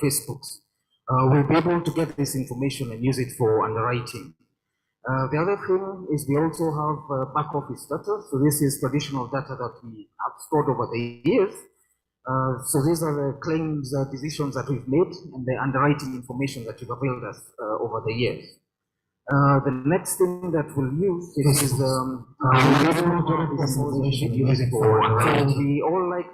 Facebooks. We'll be able to get this information and use it for underwriting. The other thing is we also have back office data. So this is traditional data that we have stored over the years. So these are the claims decisions that we've made and the underwriting information that we've availed us over the years. The next thing that we'll use is so we all like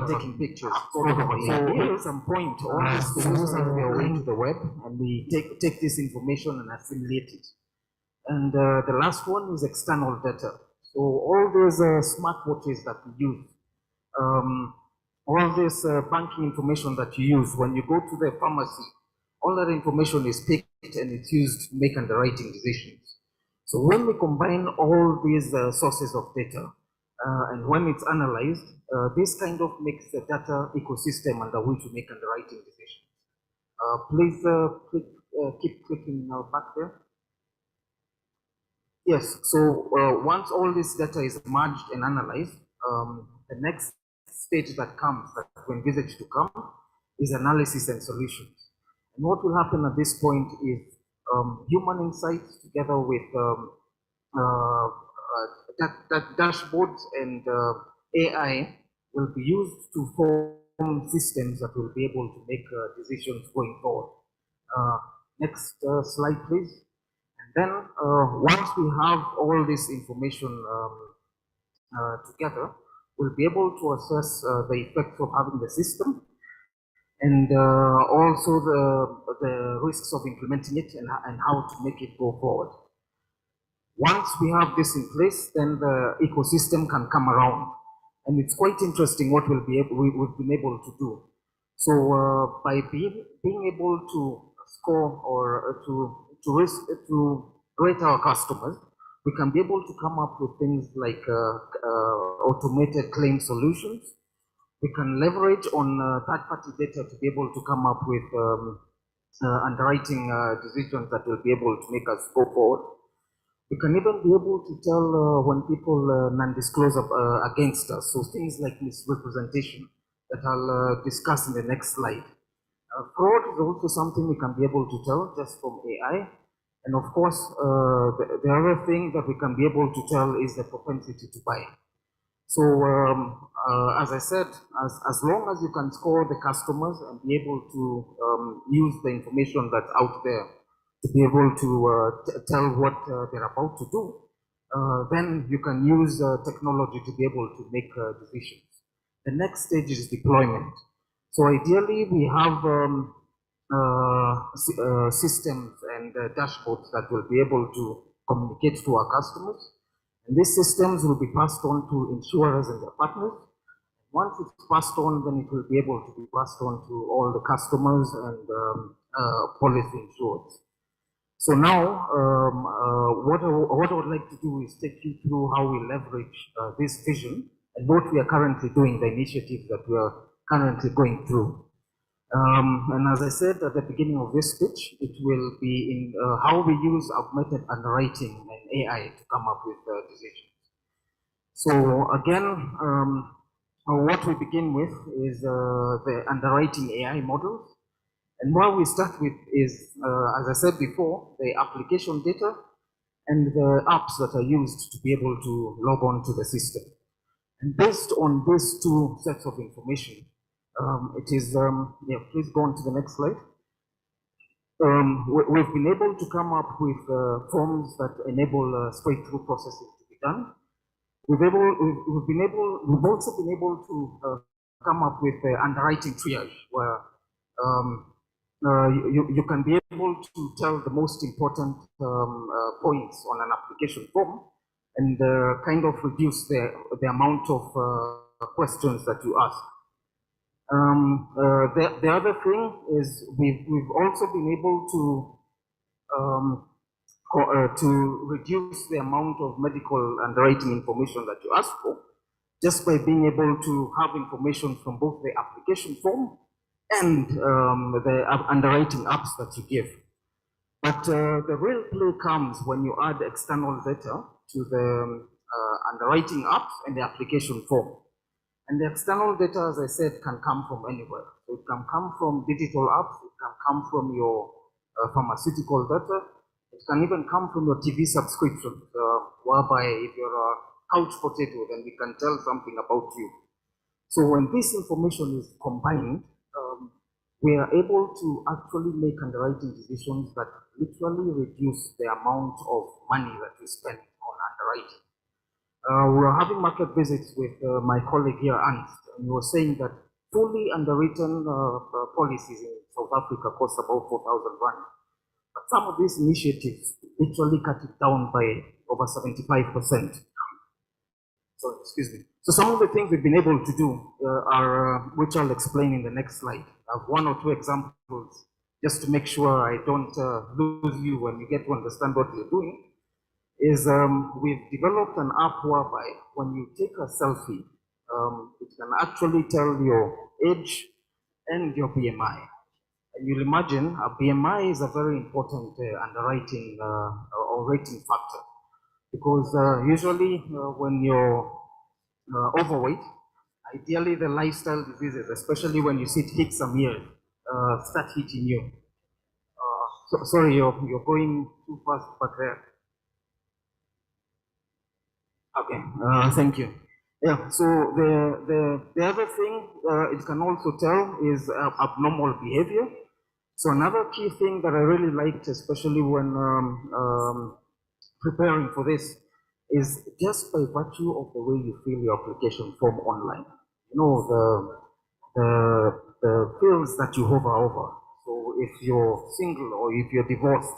taking pictures. So at some point, all these things are going to the web, and we take this information and assimilate it. And the last one is external data. So all those smartwatches that we use, all this banking information that you use when you go to the pharmacy, all that information is picked and it's used to make underwriting decisions. So when we combine all these sources of data and when it's analyzed, this kind of makes the data ecosystem under which we make underwriting decisions. Please keep clicking back there. Yes, so once all this data is merged and analyzed, the next stage that comes, that we envisage to come, is analysis and solutions. And what will happen at this point is human insights together with dashboards and AI will be used to form systems that will be able to make decisions going forward. Next slide, please. And then once we have all this information together, we'll be able to assess the effects of having the system and also the risks of implementing it and how to make it go forward. Once we have this in place, then the ecosystem can come around. And it's quite interesting what we've been able to do. So by being able to score or to rate our customers, we can be able to come up with things like automated claim solutions. We can leverage on third-party data to be able to come up with underwriting decisions that will be able to make us go forward. We can even be able to tell when people non-disclose against us. So things like misrepresentation that I'll discuss in the next slide. Fraud is also something we can be able to tell just from AI. And of course, the other thing that we can be able to tell is the propensity to buy. So as I said, as long as you can score the customers and be able to use the information that's out there to be able to tell what they're about to do, then you can use technology to be able to make decisions. The next stage is deployment. So ideally, we have systems and dashboards that will be able to communicate to our customers. And these systems will be passed on to insurers and their partners. Once it's passed on, then it will be able to be passed on to all the customers and policy insurers. So now, what I would like to do is take you through how we leverage this vision and what we are currently doing, the initiatives that we are currently going through. And as I said at the beginning of this speech, it will be in how we use augmented underwriting and AI to come up with decisions. So again, what we begin with is the underwriting AI models. And what we start with is, as I said before, the application data and the apps that are used to be able to log on to the system. And based on these two sets of information, it is, yeah, please go on to the next slide. We've been able to come up with forms that enable straight-through processing to be done. We've also been able to come up with underwriting triage, where you can be able to tell the most important points on an application form and kind of reduce the amount of questions that you ask. The other thing is we've also been able to reduce the amount of medical underwriting information that you ask for, just by being able to have information from both the application form and the underwriting apps that you give. But the real play comes when you add external data to the underwriting apps and the application form. And the external data, as I said, can come from anywhere. So it can come from digital apps, it can come from your pharmaceutical data, it can even come from your TV subscriptions, whereby if you're a couch potato, then we can tell something about you. So when this information is combined, we are able to actually make underwriting decisions that literally reduce the amount of money that we spend on underwriting. We were having market visits with my colleague here, Ernst, and he was saying that fully underwritten policies in South Africa cost about 4,000 rand. But some of these initiatives literally cut it down by over 75%. So, excuse me. So some of the things we've been able to do are, which I'll explain in the next slide. I have one or two examples just to make sure I don't lose you when you get to understand what you're doing. Is we've developed an app whereby when you take a selfie, it can actually tell your age and your BMI. And you'll imagine a BMI is a very important underwriting or rating factor because usually when you're overweight, ideally the lifestyle diseases, especially when you hit some years, start hitting you. Sorry, you're going too fast back there. Okay, thank you. Yeah, so the other thing it can also tell is abnormal behavior. So another key thing that I really liked, especially when preparing for this, is just by virtue of the way you fill your application form online. You know, the fields that you hover over. So if you're single or if you're divorced,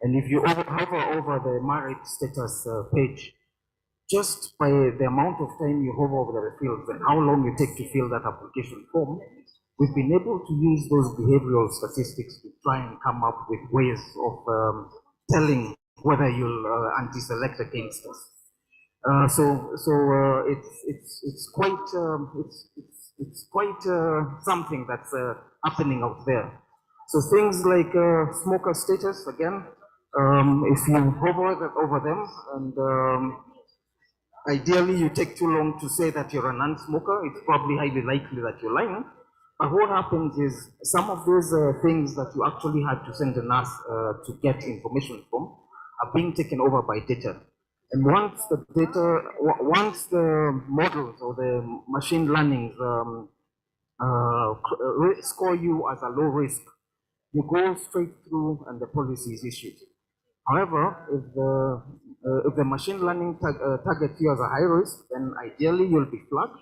and if you hover over the marriage status page, just by the amount of time you hover over the fields and how long you take to fill that application form, we've been able to use those behavioral statistics to try and come up with ways of telling whether you'll anti-select against us. It's quite something that's happening out there. So things like smoker status, again, if you hover over them and ideally, you take too long to say that you're a non-smoker. It's probably highly likely that you're lying. But what happens is some of those things that you actually had to send a nurse to get information from are being taken over by data. And once the models or the machine learnings score you as a low risk, you go straight through and the policy is issued. However, if the machine learning targets you as a high risk, then ideally you'll be flagged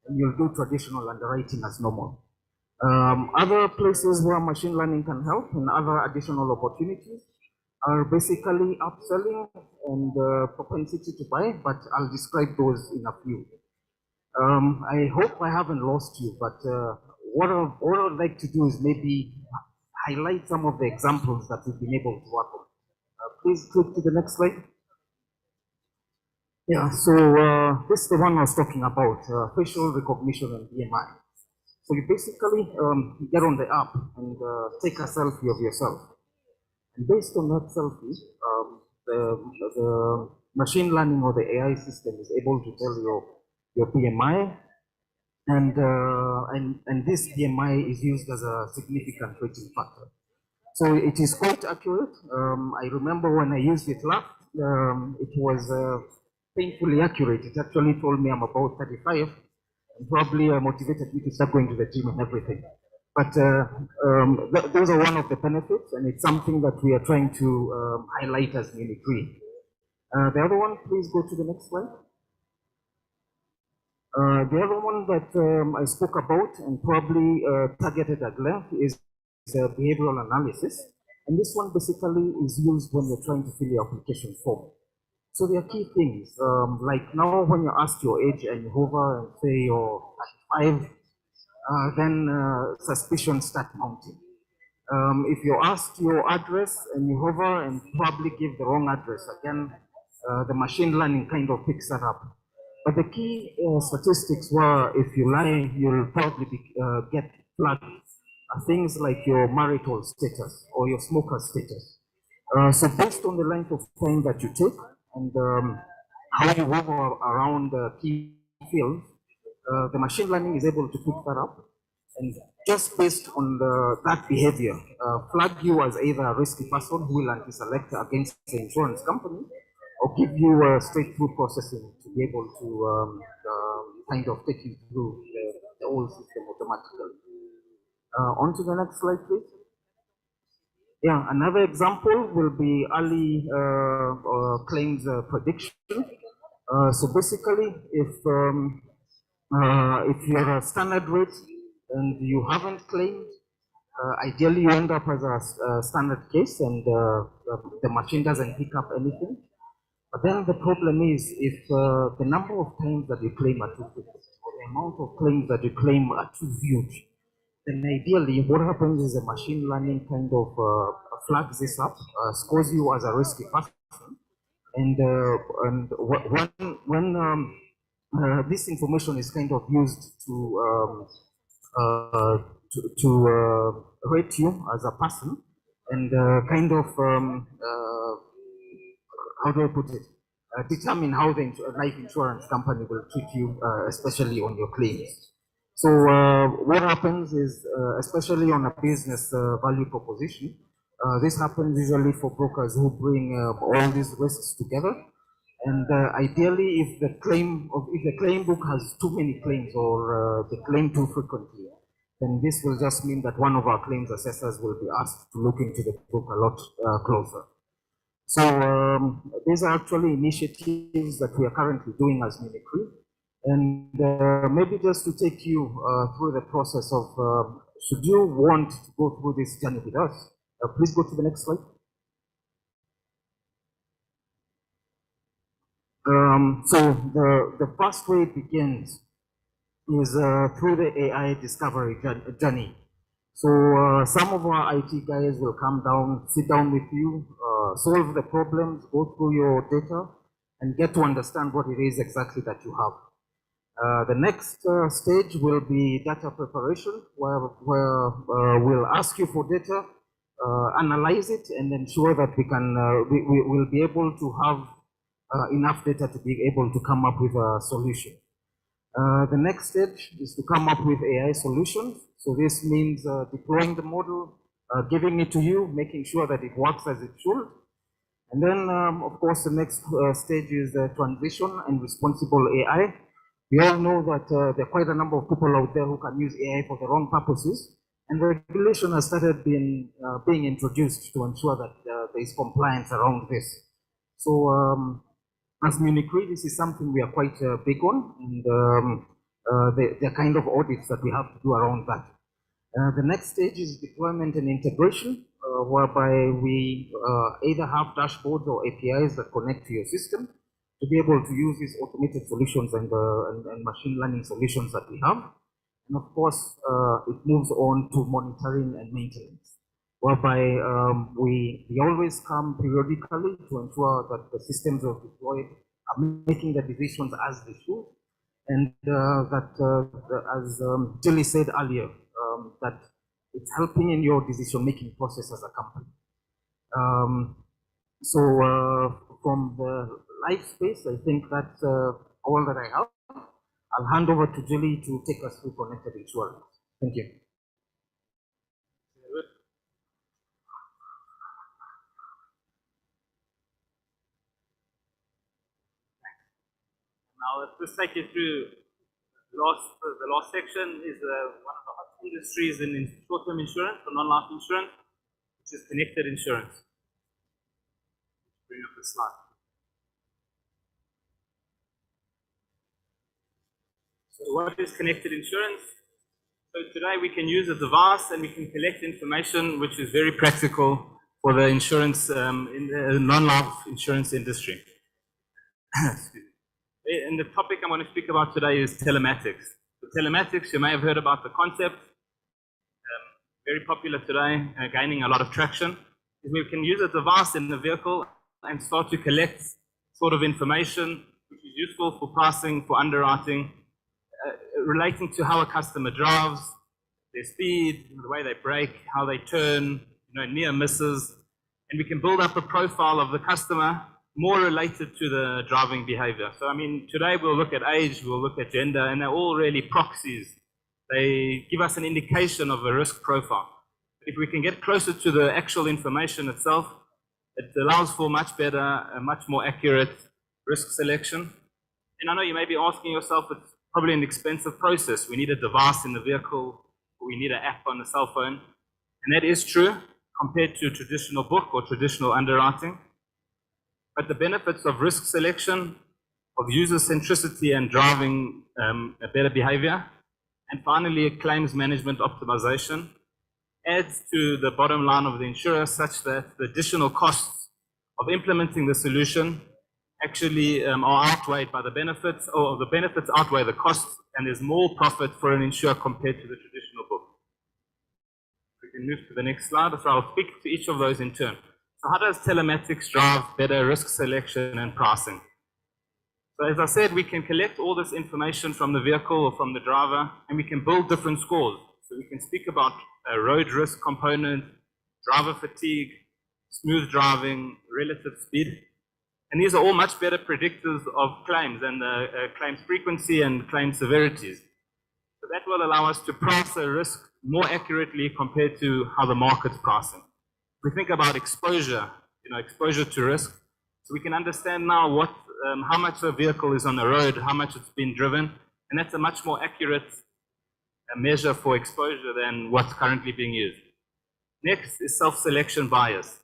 and you'll do traditional underwriting as normal. Other places where machine learning can help and other additional opportunities are basically upselling and propensity to buy, but I'll describe those in a few. I hope I haven't lost you, but what I'd like to do is maybe highlight some of the examples that we've been able to work on. Please click to the next slide. Yeah, so this is the one I was talking about, facial recognition and BMI. So you basically get on the app and take a selfie of yourself. And based on that selfie, the machine learning or the AI system is able to tell your BMI, and this BMI is used as a significant rating factor. So it is quite accurate. I remember when I used it last, it was painfully accurate. It actually told me I'm about 35, and probably motivated me to start going to the gym and everything. But those are one of the benefits, and it's something that we are trying to highlight as Munich Re. The other one, please go to the next slide. The other one that I spoke about and probably targeted at length is behavioral analysis. And this one basically is used when you're trying to fill your application form. So there are key things, like now when you ask your age and you hover and say you're 35, then suspicions start mounting. If you ask your address and you hover and probably give the wrong address, again, the machine learning kind of picks that up. But the key statistics were if you lie, you'll probably get flagged. Things like your marital status or your smoker status. So based on the length of time that you take and how you hover around the key fields, the machine learning is able to pick that up and just based on that behavior, flag you as either a risky person who will anti-select against the insurance company, or give you a straight-through processing to be able to kind of take you through the whole system automatically. On to the next slide, please. Yeah, another example will be early claims prediction. So basically, if you're a standard rate and you haven't claimed, ideally you end up as a standard case and the machine doesn't pick up anything. But then the problem is if the number of claims that you claim are too frequent, or the amount of claims that you claim are too huge, then ideally what happens is the machine learning kind of flags this up, scores you as a risky person, and when this information is kind of used to rate you as a person and kind of how do I put it? Determine how the life insurance company will treat you, especially on your claims. So what happens is, especially on a business value proposition, this happens usually for brokers who bring all these risks together. And ideally, if the claim book has too many claims or they claim too frequently, then this will just mean that one of our claims assessors will be asked to look into the book a lot closer. So these are actually initiatives that we are currently doing as Mimicry. And maybe just to take you through the process of, should you want to go through this journey with us, please go to the next slide. So the first way it begins is through the AI discovery journey. So some of our IT guys will come down, sit down with you, solve the problems, go through your data, and get to understand what it is exactly that you have. The next stage will be data preparation, where we'll ask you for data, analyze it, and ensure that we will be able to have enough data to be able to come up with a solution. The next stage is to come up with AI solutions. So this means deploying the model, giving it to you, making sure that it works as it should. And then, of course, the next stage is transition and responsible AI. We all know that there are quite a number of people out there who can use AI for the wrong purposes. And regulation has started being introduced to ensure that there is compliance around this. So as Mimicry, this is something we are quite big on, and the kind of audits that we have to do around that. The next stage is deployment and integration, whereby we either have dashboards or APIs that connect to your system to be able to use these automated solutions and machine learning solutions that we have. And of course, it moves on to monitoring and maintenance, whereby we always come periodically to ensure that the systems are deployed are making the decisions as they should, and as Julie said earlier, that it's helping in your decision-making process as a company. So from the life space, I think that's all that I have. I'll hand over to Julie to take us through connected insurance. Thank you. Now, let's just take you through the last section is one of the hot industries in short-term insurance or non-life insurance, which is connected insurance. Bring up the slide. So what is connected insurance? So today we can use a device and we can collect information which is very practical for the insurance, in the non-life insurance industry. And the topic I'm going to speak about today is telematics. So telematics, you may have heard about the concept, very popular today, gaining a lot of traction. We can use a device in the vehicle and start to collect sort of information which is useful for pricing, for underwriting, relating to how a customer drives, their speed, the way they brake, how they turn, near misses. And we can build up a profile of the customer more related to the driving behavior. So, I mean, today we'll look at age, we'll look at gender, and they're all really proxies. They give us an indication of a risk profile. If we can get closer to the actual information itself, it allows for much better, a much more accurate risk selection. And I know you may be asking yourself, it's probably an expensive process. We need a device in the vehicle, or we need an app on the cell phone. And that is true compared to traditional book or traditional underwriting. But the benefits of risk selection, of user centricity and driving a better behavior, and finally claims management optimization, adds to the bottom line of the insurer such that the additional costs of implementing the solution actually are outweighed by the benefits, or the benefits outweigh the costs, and there's more profit for an insurer compared to the traditional book. We can move to the next slide, so I'll speak to each of those in turn. So how does telematics drive better risk selection and pricing? So as I said, we can collect all this information from the vehicle or from the driver, and we can build different scores. So we can speak about a road risk component, driver fatigue, smooth driving, relative speed. And these are all much better predictors of claims and claims frequency and claim severities. So that will allow us to price a risk more accurately compared to how the market's pricing. We think about exposure, exposure to risk. So we can understand now how much a vehicle is on the road, how much it's been driven, and that's a much more accurate measure for exposure than what's currently being used. Next is self-selection bias.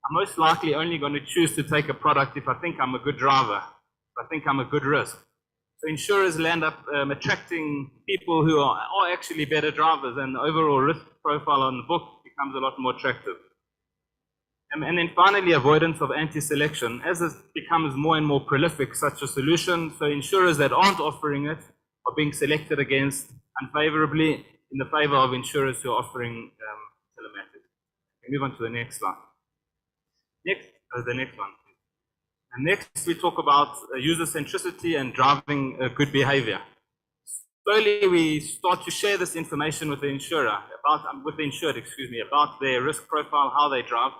I'm most likely only going to choose to take a product if I think I'm a good driver, if I think I'm a good risk. So insurers land up attracting people who are actually better drivers, and the overall risk profile on the book becomes a lot more attractive. And then finally, avoidance of anti-selection. As it becomes more and more prolific, such a solution, so insurers that aren't offering it are being selected against unfavorably in the favor of insurers who are offering telematics. We move on to the next slide. The next one. And next, we talk about user centricity and driving good behavior. Slowly, we start to share this information with the insured, about their risk profile, how they drive.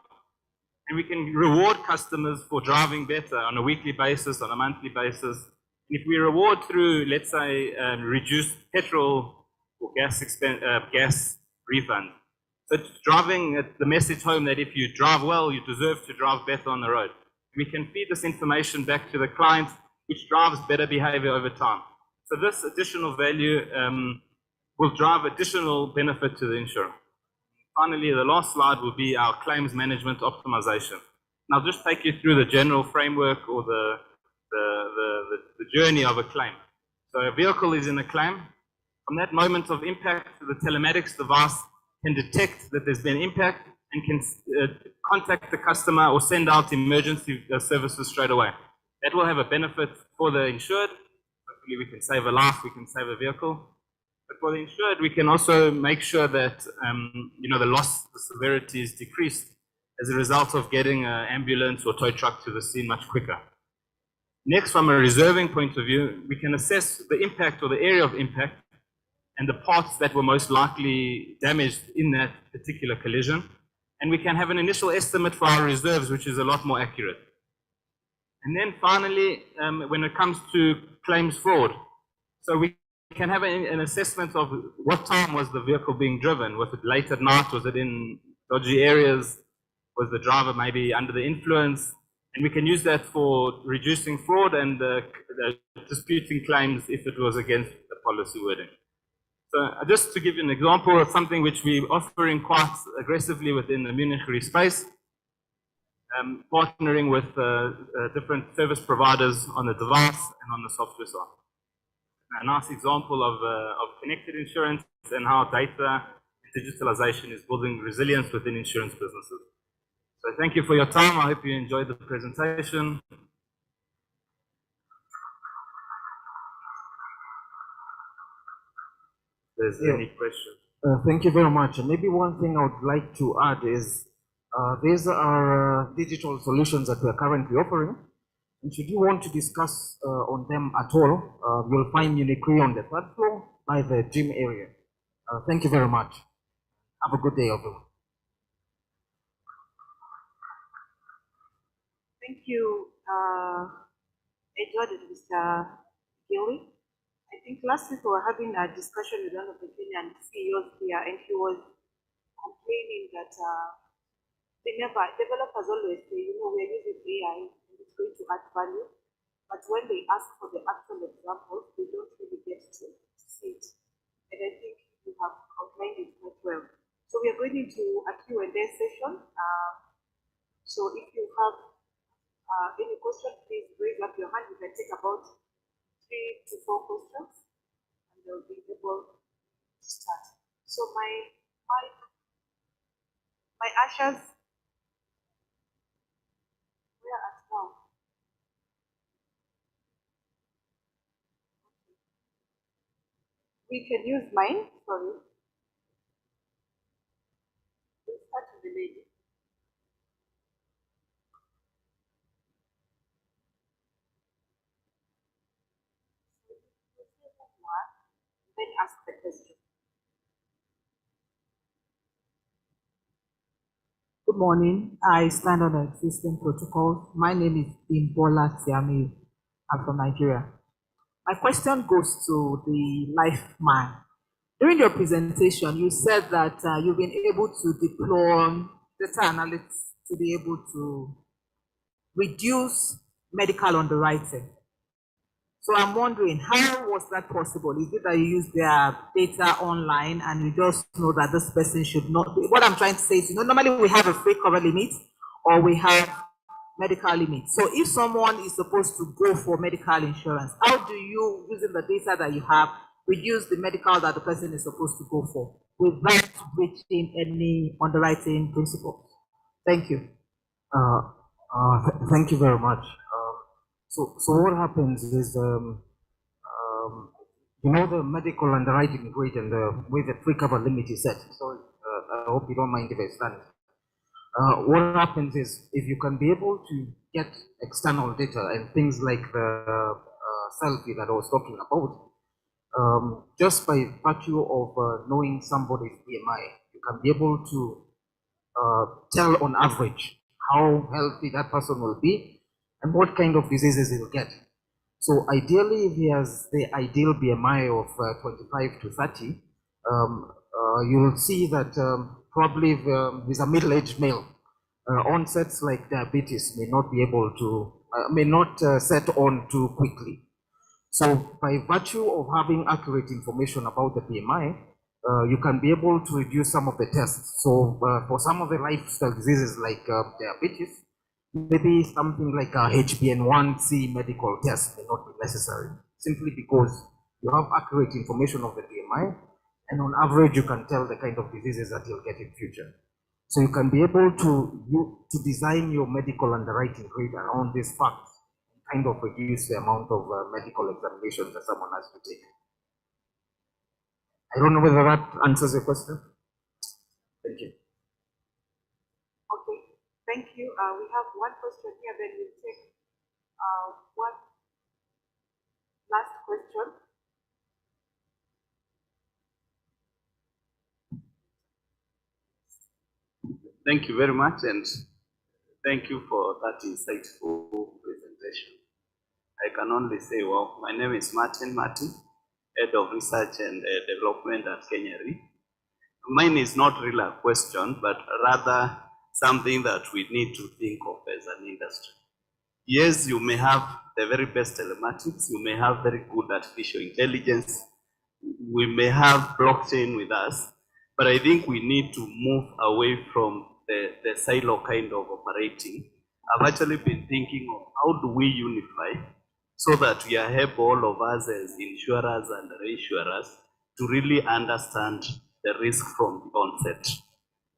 And we can reward customers for driving better on a weekly basis, on a monthly basis. And if we reward through, let's say, reduced petrol or gas refund, so it's driving the message home that if you drive well, you deserve to drive better on the road. We can feed this information back to the client, which drives better behavior over time. So this additional value will drive additional benefit to the insurer. Finally, the last slide will be our claims management optimization. And I'll just take you through the general framework or the journey of a claim. So a vehicle is in a claim. From that moment of impact, the telematics device can detect that there's been impact and can contact the customer or send out emergency services straight away. That will have a benefit for the insured. Hopefully we can save a life, we can save a vehicle. But for the insured, we can also make sure that the severity is decreased as a result of getting an ambulance or tow truck to the scene much quicker. Next, from a reserving point of view, we can assess the impact or the area of impact and the parts that were most likely damaged in that particular collision. And we can have an initial estimate for our reserves, which is a lot more accurate. And then finally, when it comes to claims fraud, so we can have an assessment of what time was the vehicle being driven. Was it late at night? Was it in dodgy areas? Was the driver maybe under the influence? And we can use that for reducing fraud and disputing claims if it was against the policy wording. So just to give you an example of something which we're offering quite aggressively within the Munich Re space, partnering with different service providers on the device and on the software side. A nice example of connected insurance and how data and digitalization is building resilience within insurance businesses. So thank you for your time. I hope you enjoyed the presentation. If there's any questions. Thank you very much. And maybe one thing I would like to add is these are digital solutions that we are currently offering. And should you want to discuss on them at all, you'll find Munich Re on the third floor by the gym area. Thank you very much. Have a good day, everyone. Thank you. Edward and Mr. Gilly. I think last week we were having a discussion with one of the Kenyan CEOs here, and he was complaining that developers always say, we're using AI and it's going to add value. But when they ask for the actual examples, they don't really get to see it. And I think you have outlined it quite well. So we are going into a Q&A session. So if you have any question, please raise up your hand. You can take about 3 to 4 questions, and they'll be able to start. So my ushers, where at now? We can use mine, sorry. We'll start with the lady. Then ask the question. Good morning. I stand on the existing protocol. My name is Imbola Tiami. I'm from Nigeria. My question goes to the life man. During your presentation, you said that you've been able to deploy data analytics to be able to reduce medical underwriting. So I'm wondering, how was that possible? Is it that you use their data online and you just know that this person should not be? What I'm trying to say is, normally we have a free cover limit or we have medical limit. So if someone is supposed to go for medical insurance, how do you, using the data that you have, reduce the medical that the person is supposed to go for without breaching any underwriting principles? Thank you. Thank you very much. So what happens is, the medical underwriting rate and the way the free cover limit is set. So I hope you don't mind if I stand. What happens is, if you can be able to get external data and things like the selfie that I was talking about, just by virtue of knowing somebody's BMI, you can be able to tell on average how healthy that person will be and what kind of diseases he'll get. So ideally, if he has the ideal BMI of 25 to 30, you will see that probably if he's a middle-aged male, onsets like diabetes may not be able to, may not set on too quickly. So by virtue of having accurate information about the BMI, you can be able to reduce some of the tests. So for some of the lifestyle diseases like diabetes, maybe something like a HbA1c medical test may not be necessary, simply because you have accurate information of the BMI, and on average you can tell the kind of diseases that you'll get in future. So you can be able to design your medical underwriting rate around these facts, and kind of reduce the amount of medical examinations that someone has to take. I don't know whether that answers your question. Thank you. Okay, thank you. We have one question here, then we'll take one last question. Thank you very much, and thank you for that insightful presentation. I can only say, well, my name is Martin, Head of Research and Development at Kenya Re. Mine is not really a question, but rather something that we need to think of as an industry. Yes, you may have the very best telematics, you may have very good artificial intelligence, we may have blockchain with us, but I think we need to move away from the silo kind of operating. I've actually been thinking of how do we unify so that we are able, all of us as insurers and reinsurers, to really understand the risk from the onset.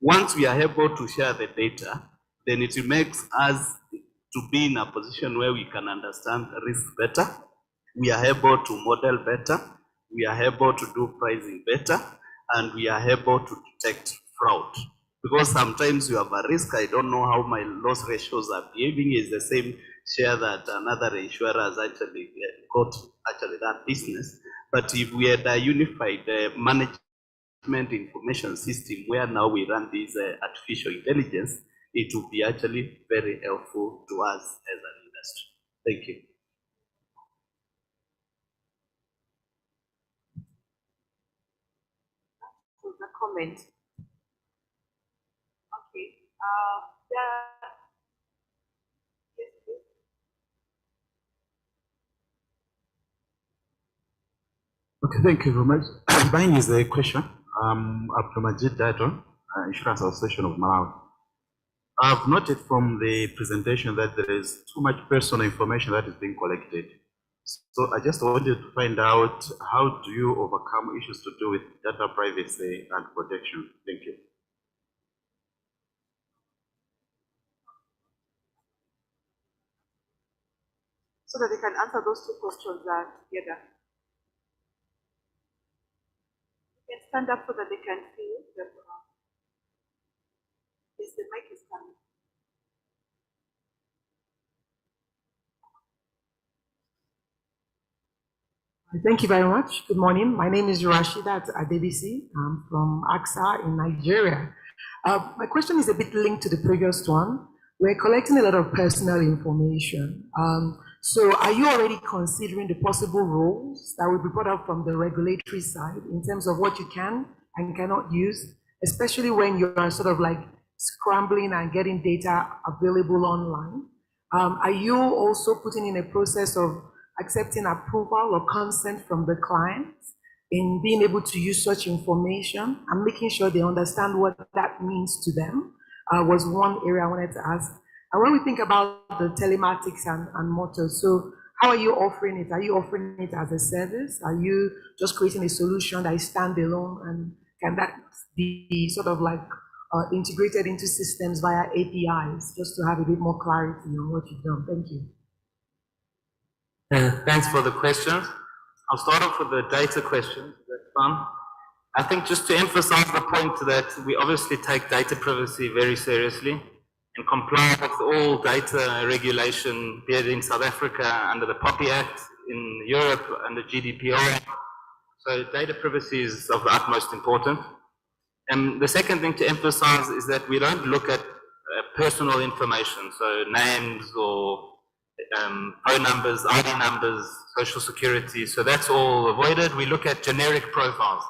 Once we are able to share the data, then it makes us to be in a position where we can understand the risk better, we are able to model better, we are able to do pricing better, and we are able to detect fraud. Because sometimes you have a risk, I don't know how my loss ratios are behaving, is the same share that another insurer has actually got that business. But if we had a unified management information system where now we run this artificial intelligence, it will be actually very helpful to us as an industry. Thank you. So the comment. Okay. Yes, please. Okay, thank you very much. Mine is a question. Abdulmajid Dadon, Insurance Association of Malawi. I've noted from the presentation that there is too much personal information that is being collected. So I just wanted to find out, how do you overcome issues to do with data privacy and protection? Thank you. So that they can answer those two questions together. You can stand up so that they can see you. Yes, the mic is coming. Thank you very much. Good morning. My name is Rashidat Adebisi. I'm from AXA in Nigeria. My question is a bit linked to the previous one. We're collecting a lot of personal information. So are you already considering the possible roles that will be brought up from the regulatory side in terms of what you can and cannot use, especially when you are sort of like scrambling and getting data available online? Are you also putting in a process of accepting approval or consent from the client in being able to use such information and making sure they understand what that means to them? Was one area I wanted to ask. And when we think about the telematics and motors, so how are you offering it? Are you offering it as a service? Are you just creating a solution that is standalone? And can that be sort of like integrated into systems via APIs, just to have a bit more clarity on what you've done? Thank you. Thanks for the questions. I'll start off with the data question. That's fun. I think just to emphasize the point that we obviously take data privacy very seriously and comply with all data regulation, be it in South Africa under the POPI Act, in Europe under GDPR. So data privacy is of the utmost importance. And the second thing to emphasize is that we don't look at personal information, so names or phone numbers, ID numbers, social security. So that's all avoided. We look at generic profiles.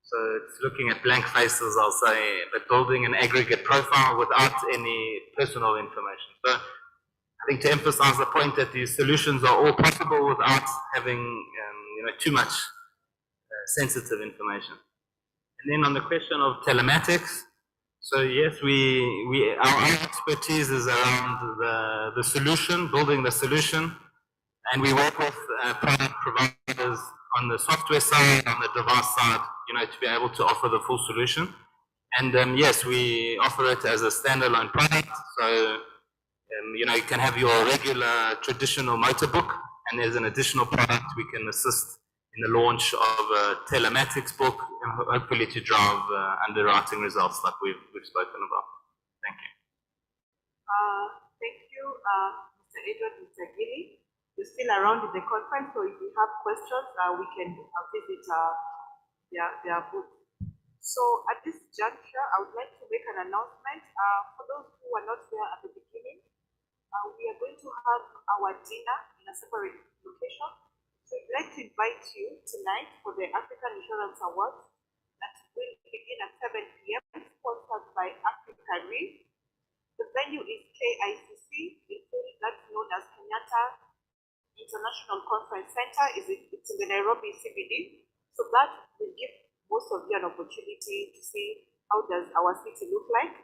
So it's looking at blank faces, I'll say, but building an aggregate profile without any personal information. So I think to emphasize the point that these solutions are all possible without having too much sensitive information. And then on the question of telematics, so yes, our expertise is around the solution, building the solution, and we work with product providers on the software side, on the device side, to be able to offer the full solution. And yes, we offer it as a standalone product. So you can have your regular traditional motor book, and there's an additional product we can assist in the launch of a telematics book, and hopefully to drive underwriting results like we've spoken about. Thank you. Thank you, Mr. Edward, Mr. Gilly. You're still around in the conference, so if you have questions, we can visit their booth. So at this juncture, I would like to make an announcement. For those who were not there at the beginning, we are going to have our dinner in a separate location. So I'd like to invite you tonight for the African Insurance Awards that will begin at 7 p.m. sponsored by Africa Re. The venue is KICC, that's known as Kenyatta International Conference Center. It's in the Nairobi CBD. So that will give most of you an opportunity to see how does our city look like.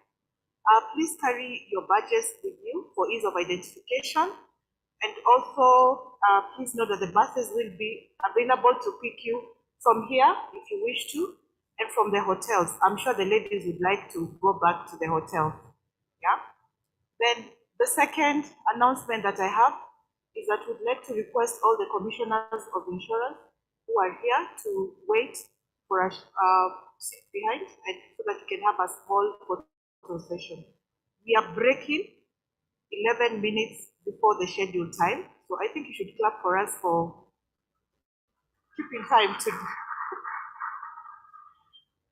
Please carry your badges with you for ease of identification. And also, please know that the buses will be available to pick you from here if you wish to, and from the hotels. I'm sure the ladies would like to go back to the hotel. Yeah. Then the second announcement that I have is that we'd like to request all the commissioners of insurance who are here to wait for us sit behind, and so that we can have a small photo session. We are breaking 11 minutes before the scheduled time, so I think you should clap for us for keeping time to.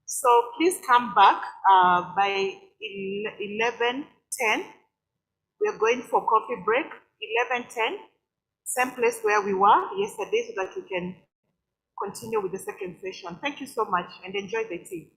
So please come back by 11:10. We are going for coffee break. 11:10, same place where we were yesterday, so that we can continue with the second session. Thank you so much and enjoy the tea.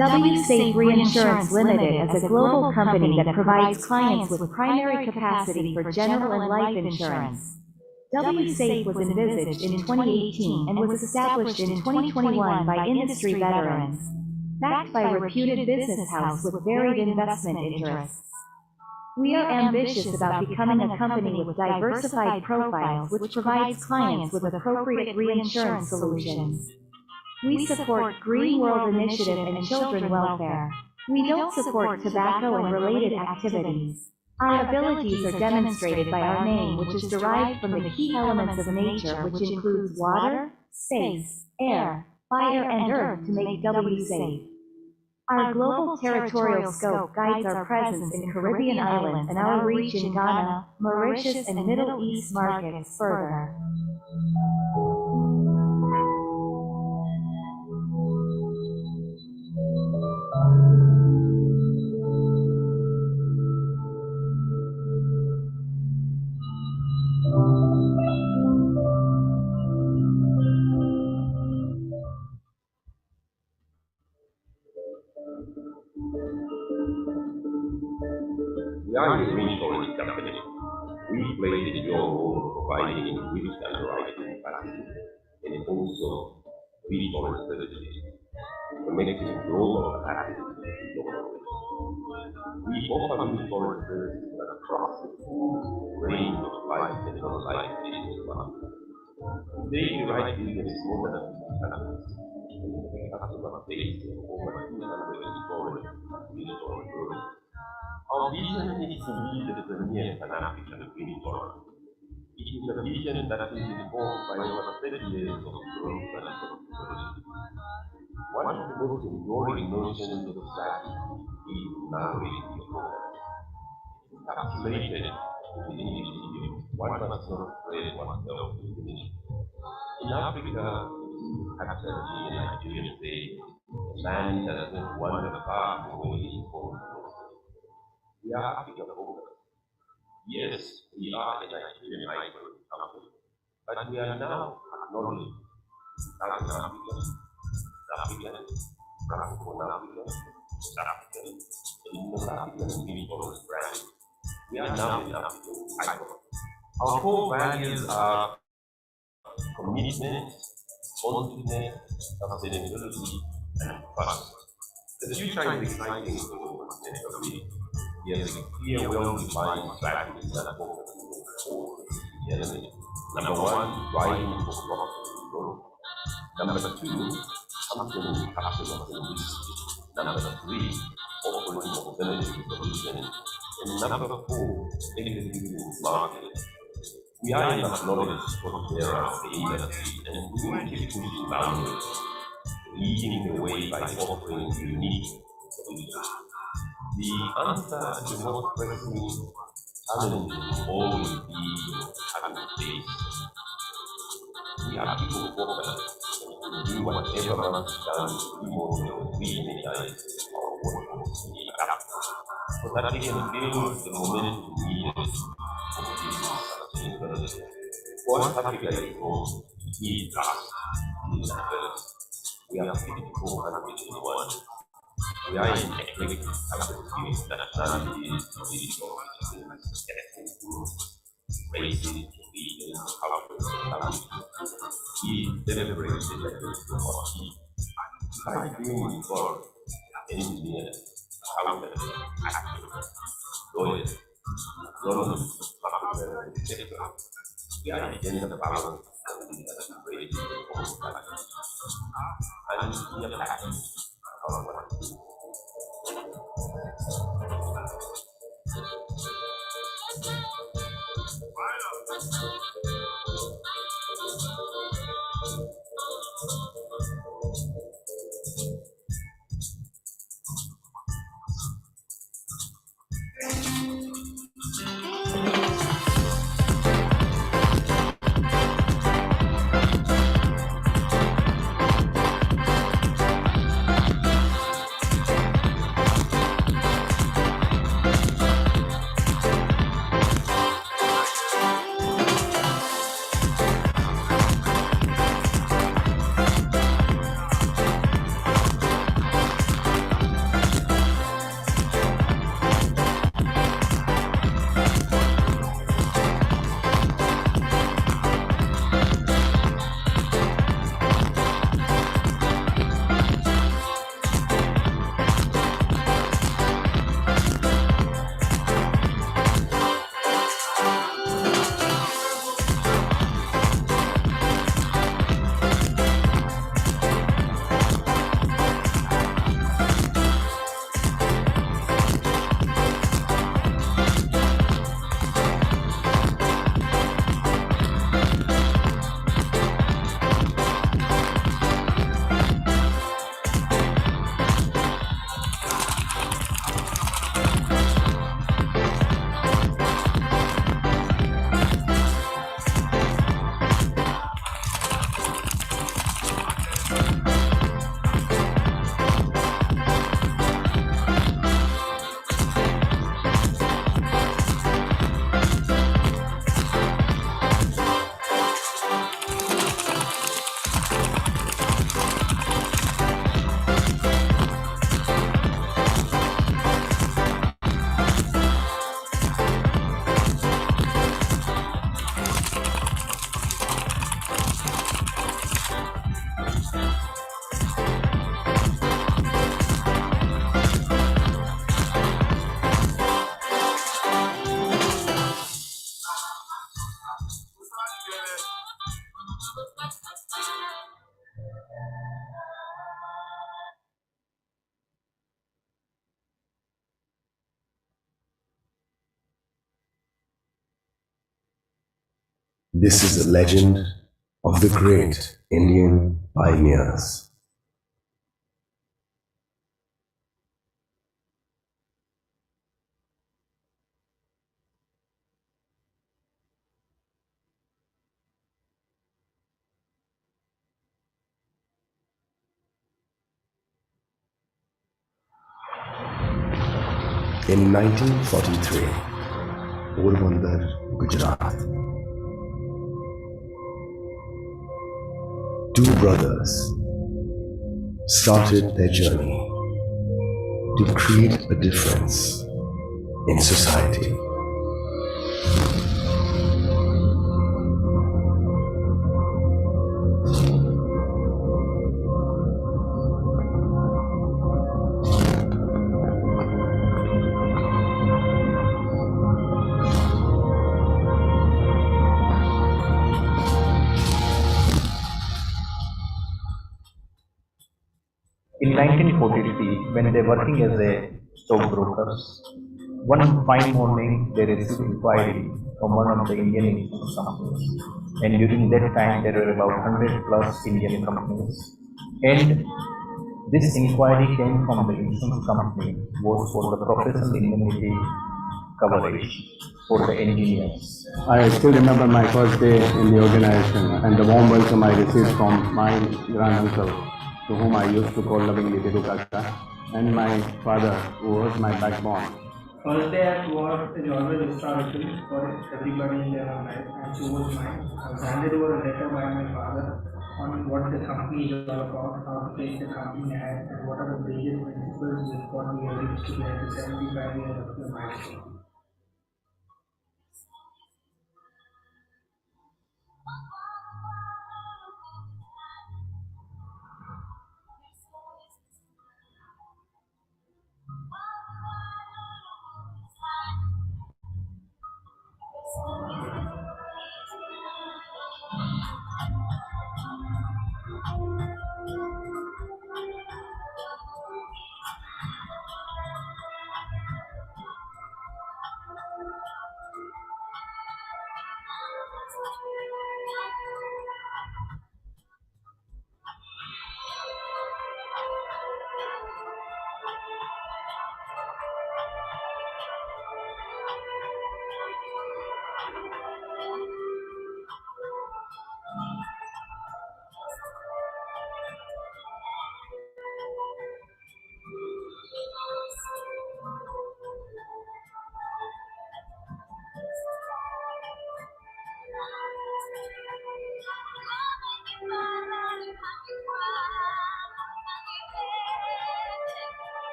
WSafe Reinsurance Limited is a global company that provides clients with primary capacity for general and life insurance. WSafe was envisaged in 2018 and was established in 2021 by industry veterans, backed by a reputed business house with varied investment interests. We are ambitious about becoming a company with diversified profiles which provides clients with appropriate reinsurance solutions. We support Green World Initiative and children welfare. We don't support tobacco and related activities. Our abilities are demonstrated by our name, which is derived from the key elements of nature, which includes water, space, air, fire, and earth to make WSafe. Our global territorial scope guides our presence in Caribbean islands and our reach in Ghana, Mauritius, and Middle East markets further. We are a reinsurance company. We play the role of providing risk underwriting capacity and also reinsurance services, connecting global capacity to local risk. We offer reinsurance services across the range of life and non-life insurance markets. Today, we write business in more than 50 countries, and the customer base of over 200 insurance reinsurance brokers. Our vision is to be the premier Pan-African reinsurer. It is a vision that is informed by over 30 years of growth and profitability. One of the most enduring notions of society is narrowing the focus. Encapsulated in the English idiom, one must not spread oneself too thin. In Africa, captured in the Nigerian state, man does not wander far from where he is born. We are Africa focused. Yes, we are a Nigerian migrant company, but we are now acknowledged Southern Africa, African, Francophone Africa, African, and North African reinsurance brand. We are now an African icon. Our core values are commitment, responsiveness, sustainability, and trust. The future is exciting for the continent of He has a clear, well-defined strategy that focuses on the enemy. Number one, driving for profit growth. Number two, championing customers and businesses. Number three, offering alternative solutions. And number four, executing marketing. We are in acknowledged for era of the industry, and we will keep pushing boundaries, leading the way by offering unique solutions. The answer to the most pressing challenge will always be having faith. We are people focused and do whatever must be done to remove the re-energize our workforce in the gap, so that we can build the momentum needed for business sustainability. What particularly goes is us in the first. We are 54,1. We are in economic capacity nationalities, digital, ethnic groups, races, religions, cultures, and languages. We celebrate the legacy of our team by being involved, engineers, accountants, actors, lawyers, economists, public etc. We are gender balance and celebrating the whole country. And we are passionate about what we do. This is the legend of the great Indian pioneers. In 1943, Porbandar, Gujarat, two brothers started their journey to create a difference in society. In 1943, when they were working as a stockbrokers, one fine morning they received inquiry from one of the Indian insurance companies. And during that time, there were about 100 plus Indian companies. And this inquiry came from the insurance company was for the professional indemnity coverage for the engineers. I still remember my first day in the organization and the warm welcome I received from my granduncle, to whom I used to call lovingly Dedu Kaka, and my father, who was my backbone. First day at work is always historical for everybody in their own life, and so was mine. I was handed over a letter by my father on what the company is all about, how to take the company ahead, and what are the basic principles with what we have reached today at the 75 years of the milestone.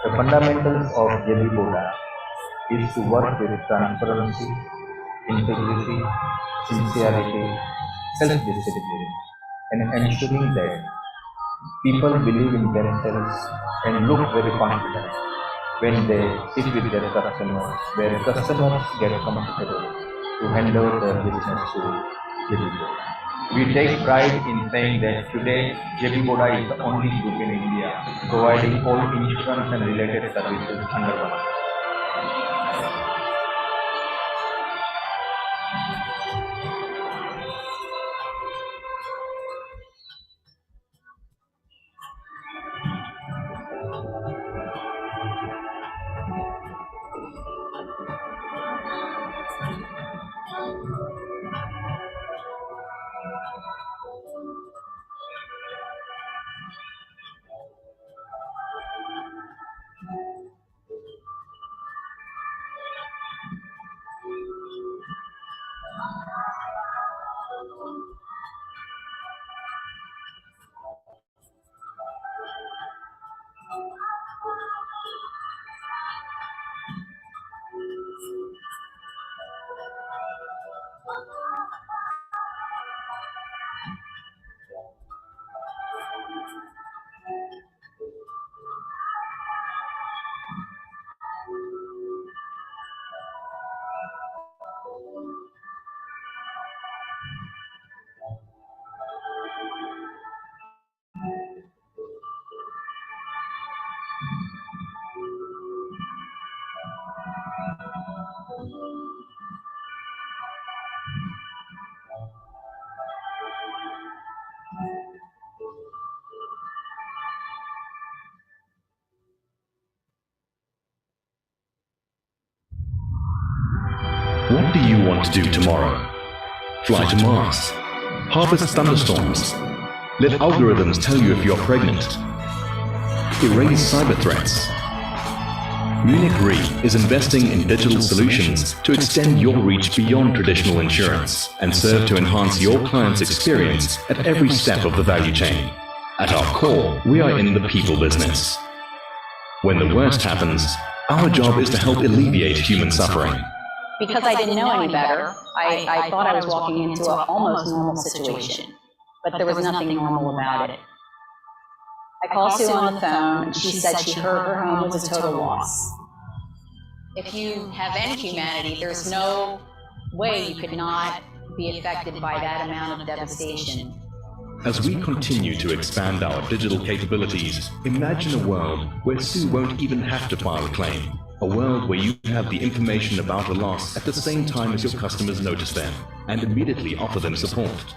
The fundamentals of JB Boda is to work with transparency, integrity, sincerity, self-discipline, and ensuring that people believe in themselves and look very confident when they sit with their customers, where customers get comfortable to hand over their business to JB Boda. We take pride in saying that today JB Boda is the only group in India providing all insurance and related services under one roof. What do you want to do tomorrow? Fly to Mars? Harvest thunderstorms? Let algorithms tell you if you're pregnant? Erase cyber threats? Munich Re is investing in digital solutions to extend your reach beyond traditional insurance and serve to enhance your client's experience at every step of the value chain. At our core, we are in the people business. When the worst happens, our job is to help alleviate human suffering. Because I didn't know any better, I thought I was walking into an almost normal situation, but there was nothing normal about it. I called Sue on the phone, and she said she heard her home was a total loss. If you have any humanity, there's no way you could not be affected by that amount of devastation. As we continue to expand our digital capabilities, imagine a world where Sue won't even have to file a claim. A world where you have the information about a loss at the same time as your customers notice them and immediately offer them support.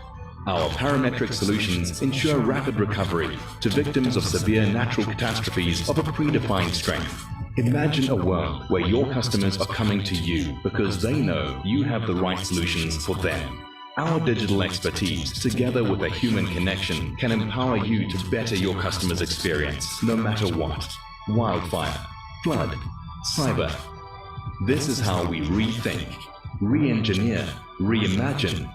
Our parametric solutions ensure rapid recovery to victims of severe natural catastrophes of a predefined strength. Imagine a world where your customers are coming to you because they know you have the right solutions for them. Our digital expertise, together with a human connection, can empower you to better your customers' experience, no matter what. Wildfire, flood, cyber. This is how we rethink, re-engineer, reimagine,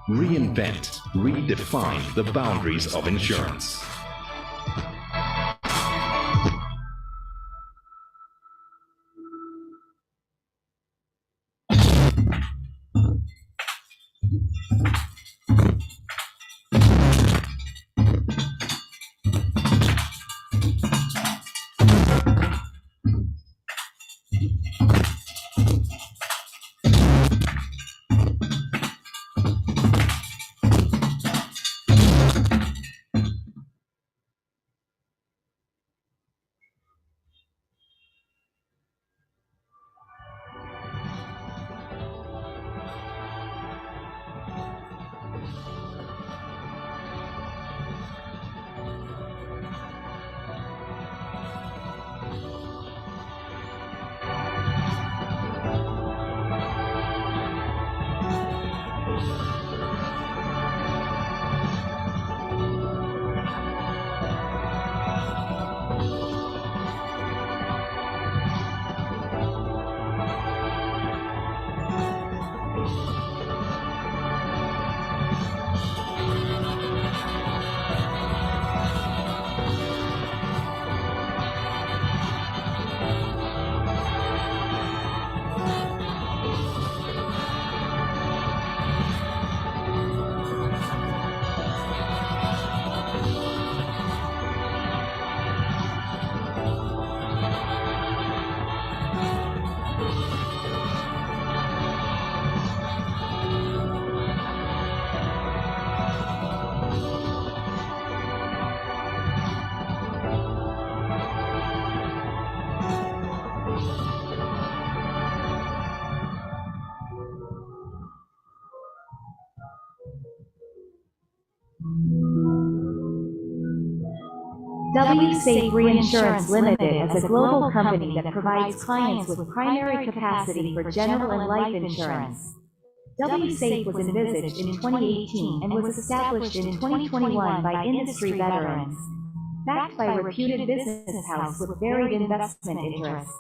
reinvent, redefine the boundaries of insurance. WSafe Reinsurance Limited is a global company that provides clients with primary capacity for general and life insurance. WSafe was envisaged in 2018 and was established in 2021 by industry veterans, backed by a reputed business house with varied investment interests.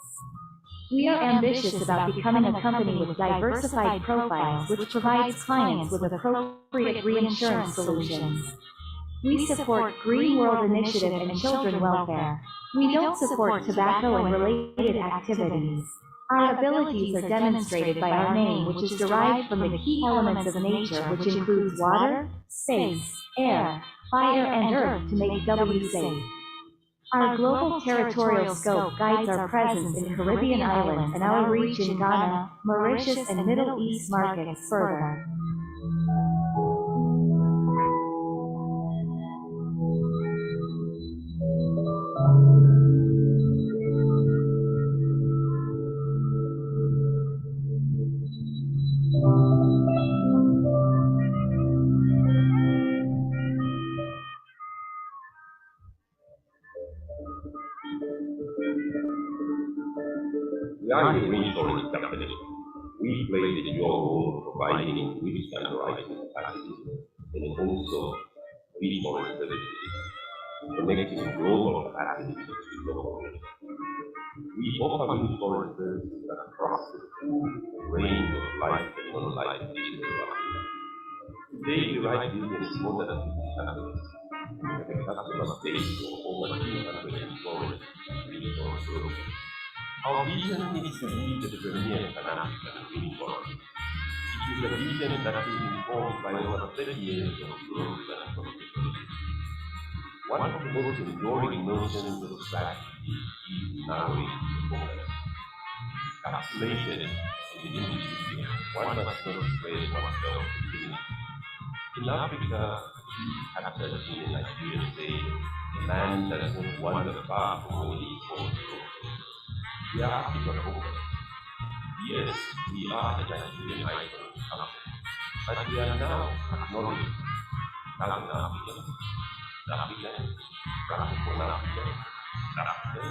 We are ambitious about becoming a company with diversified profiles which provides clients with appropriate reinsurance solutions. We support Green World Initiative and children welfare. We don't support tobacco and related activities. Our abilities are demonstrated by our name, which is derived from the key elements of nature, which includes water, space, air, fire, and earth to make WSafe. Our global territorial scope guides our presence in Caribbean islands and our reach in Ghana, Mauritius, and Middle East markets further. We are a reinsurance company. We played in your role of providing risk underwriting capacity and also reinsurance services, connecting global capacity to local. We offer mutual services across the full range of life and non-life issues. Today, we write business more than 50 countries, with a customer base of over 200 insurance groups. Our vision is to be the premier Pan-African insurance. It is a vision that is informed by over 30 years of growth and profitability. One of the most enduring notions of strategy is narrowing the focus. Calculated in the industry, one must not spread oneself thin. In Africa, we captured in the Nigerian say, a man does not wander far from where he is born. We are Africa focused. Yes, we are a Nigerian icon company, but we are now acknowledged Southern African, African, Francophone African, African,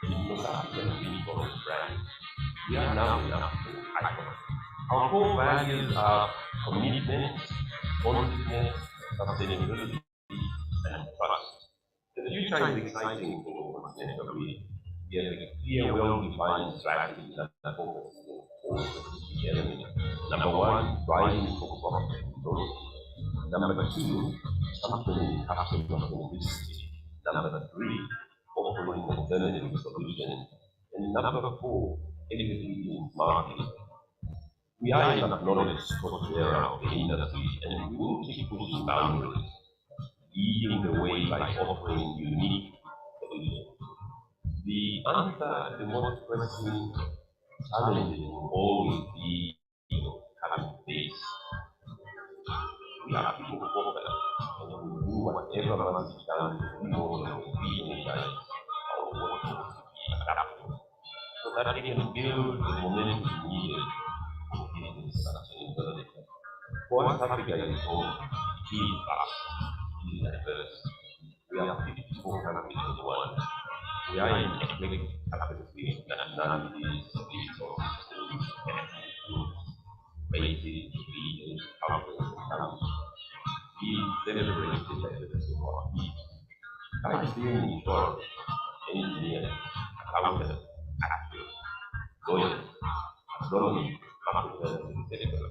and North African insurance brand. We are now an African icon. Our core values are commitment, honestness, sustainability, and trust. The future is exciting for continental region. We have a clear, well-defined strategy that focuses on four key elements. Number one, driving for profit and growth. Number two, championing customer centricity. Number three, offering alternative solutions. And number four, executing marketing. We are an acknowledged software of the industry, and we will keep pushing boundaries, leading the way by offering unique solutions. The answer to the most pressing challenges will always be having faith. We are people focused, and we will do whatever must be done to be more than re-energize our workforce to be adaptable, so that we can build the momentum needed for business sustainability. For us, Africa is home, it is vast, it is diverse. We are 54 countries in one. We are in ethnic capacity, nationalities, resources, races, regions, cultures, and countries. We celebrate the diversity of our people. By being insurance, engineers, accountants, actors, lawyers, agronomists, marketers, etc.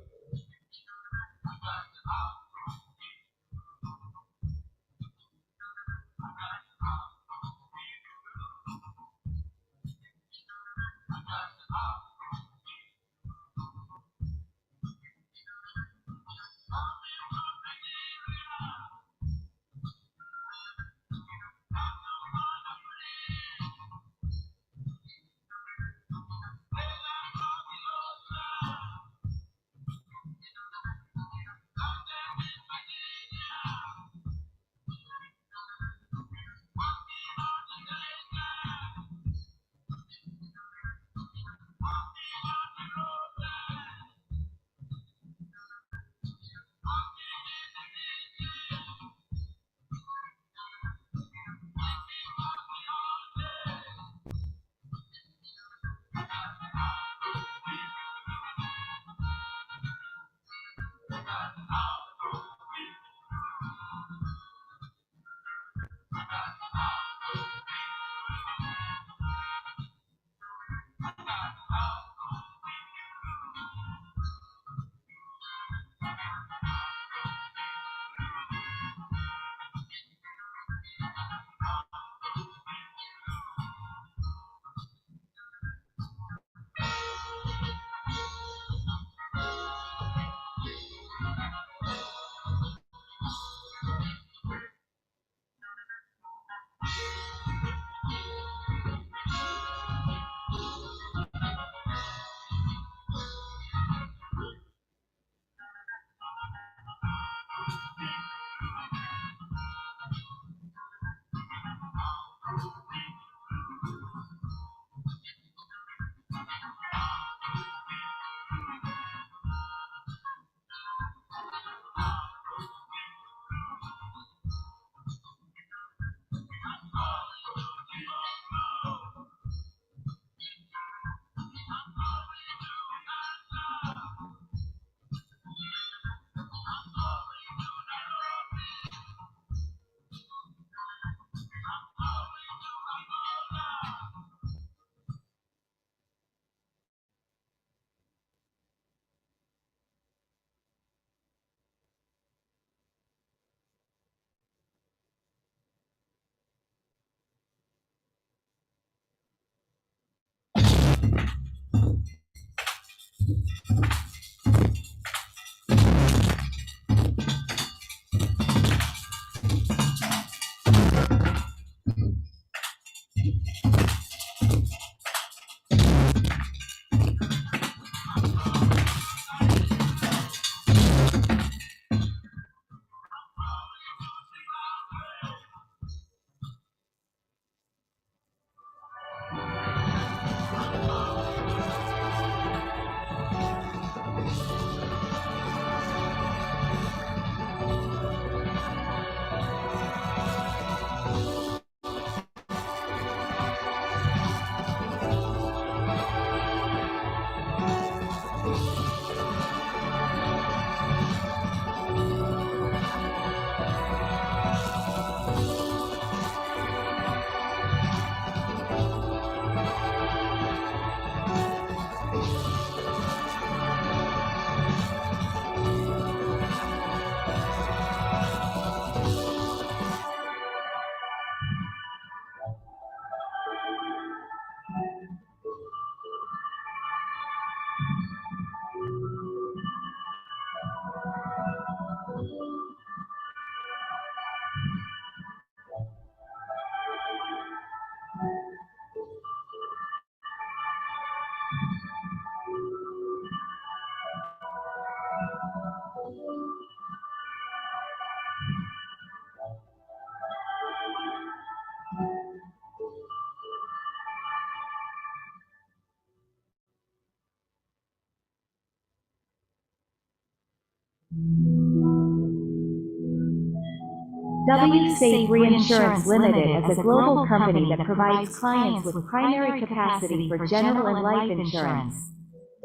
WSafe Reinsurance Limited is a global company that provides clients with primary capacity for general and life insurance.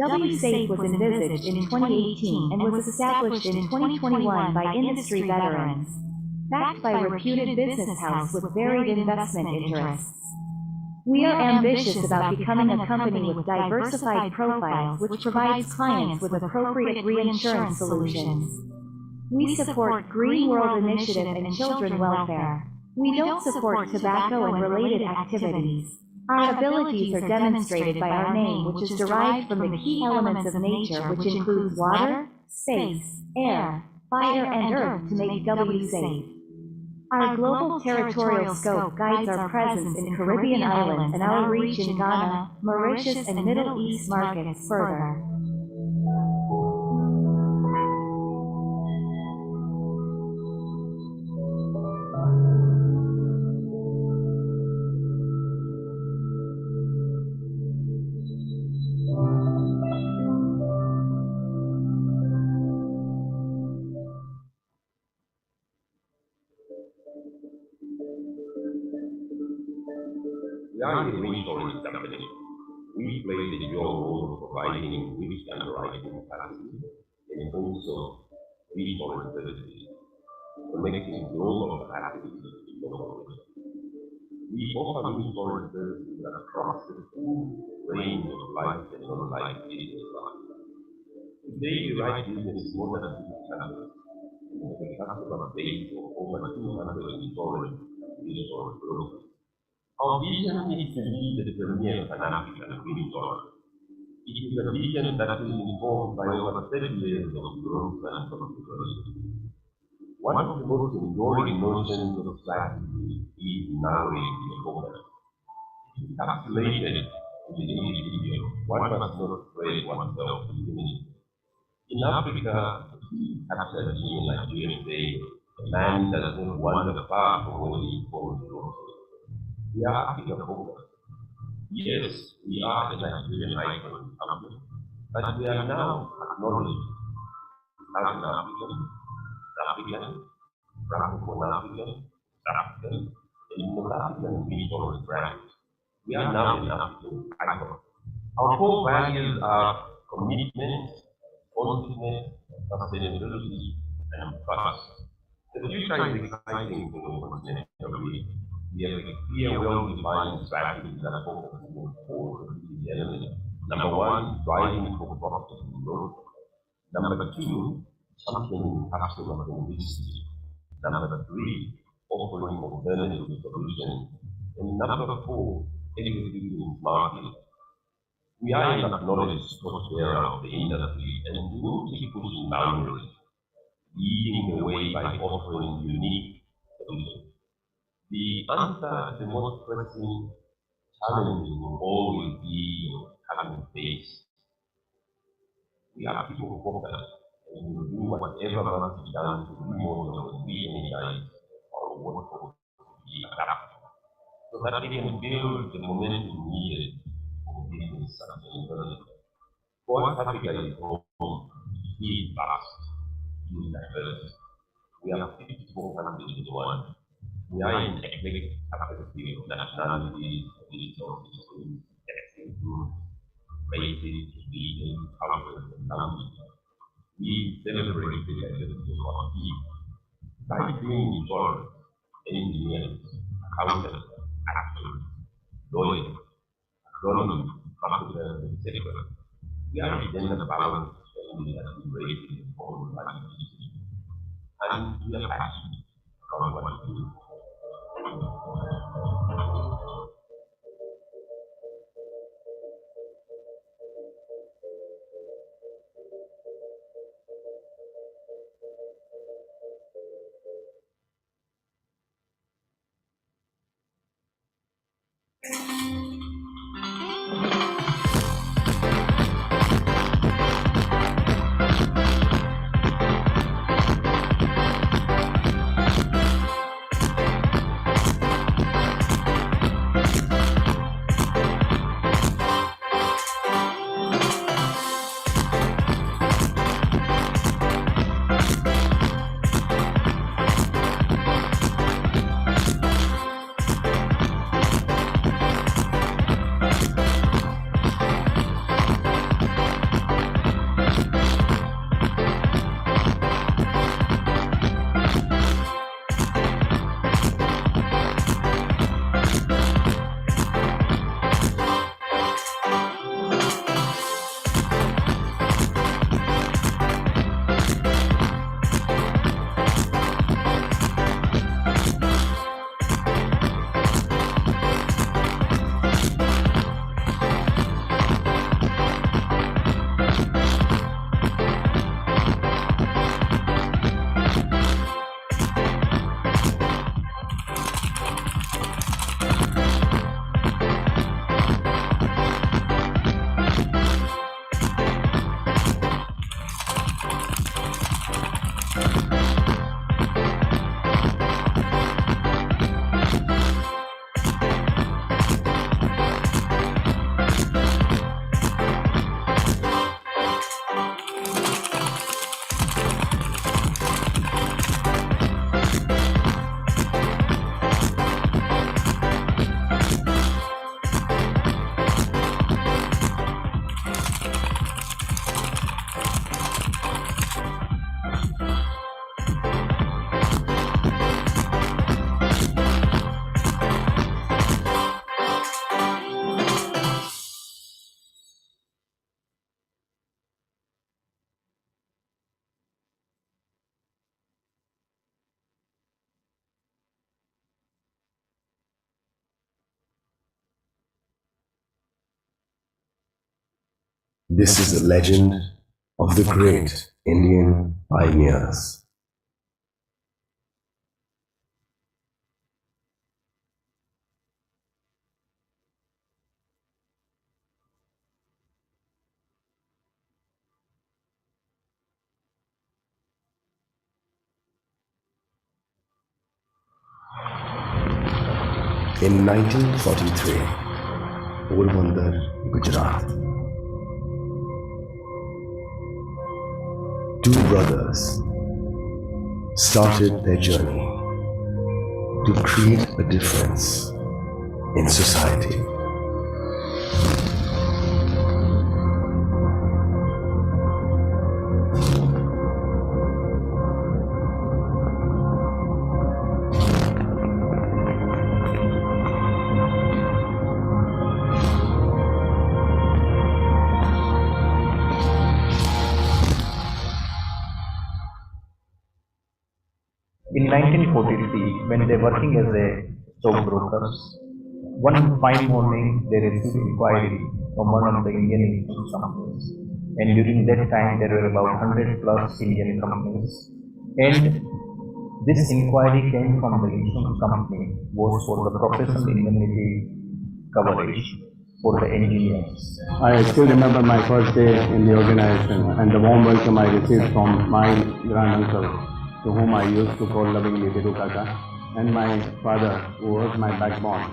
WSafe was envisaged in 2018 and was established in 2021 by industry veterans, backed by a reputed business house with varied investment interests. We are ambitious about becoming a company with diversified profiles which provides clients with appropriate reinsurance solutions. We support Green World Initiative and children welfare. We don't support tobacco and related activities. Our abilities are demonstrated by our name, which is derived from the key elements of nature, which includes water, space, air, fire, and earth to make WSafe. Our global territorial scope guides our presence in Caribbean islands and our reach in Ghana, Mauritius, and Middle East markets further. We are a reinsurance company. We play the dual role of providing risk underwriting capacity and also reinsurance services, connecting global capacity in local risk. We offer reinsurance services across the full range of life and non-life business lines. Today, we write business in more than 50 countries, with a customer base of over 200 insurance brokers. Our vision is to be the premier Pan-African reinsurer. It is a vision that is informed by over 30 years of growth and profitability. One of the most enduring notions of strategy is narrowing the focus. It is encapsulated in the English idiom, one must not spread oneself too thin. In Africa, captured in Nigeria today, a man does not wander far from where he falls from. We are Africa focused. Yes, we are a Nigerian icon company, but we are now acknowledged as an African, Francophone African, and North African reinsurance brand. We are now an African icon. Our core values are commitment, responsiveness, sustainability, and trust. The future is exciting for the continental region. We have a clear, well-defined strategy that focuses on four strategic elements. Number one, driving for profitable growth. Number two, championing customer centricity. Number three, offering alternative solutions. And number four, executing smartly. We are an acknowledged spokesbearer of the industry and we will keep pushing boundaries, leading the way by offering unique solutions. The answer to the most pressing challenges will always be having faith. We are people focused and we will do whatever must be done to remodel and re-energize our workforce to be adapted so that we can build the momentum needed for business sustainability. For us, Africa is home to vast, huge diversity. We have 54 countries in one. We are in eclectic capacity of nationalities, digital systems, ethnic groups, races, religions, cultures, and languages. We celebrate the diversity of our people by being insurance, engineers, accountants, actors, lawyers, agronomy, marketers, etc. We are a gender balanced family that we raise in the form of and we are passionate about what we do. This is the legend of the great Indian pioneers. In 1943, Porbandar, Gujarat, two brothers started their journey to create a difference in society. In 1943, when they were working as a stockbrokers, one fine morning they received inquiry from one of the Indian insurance companies. And during that time, there were about 100 plus Indian companies. And this inquiry came from the insurance company was for the professional indemnity coverage for the engineers. I still remember my first day in the organization and the warm welcome I received from my granduncle, to whom I used to call lovingly Dedu Kaka, and my father, who was my backbone.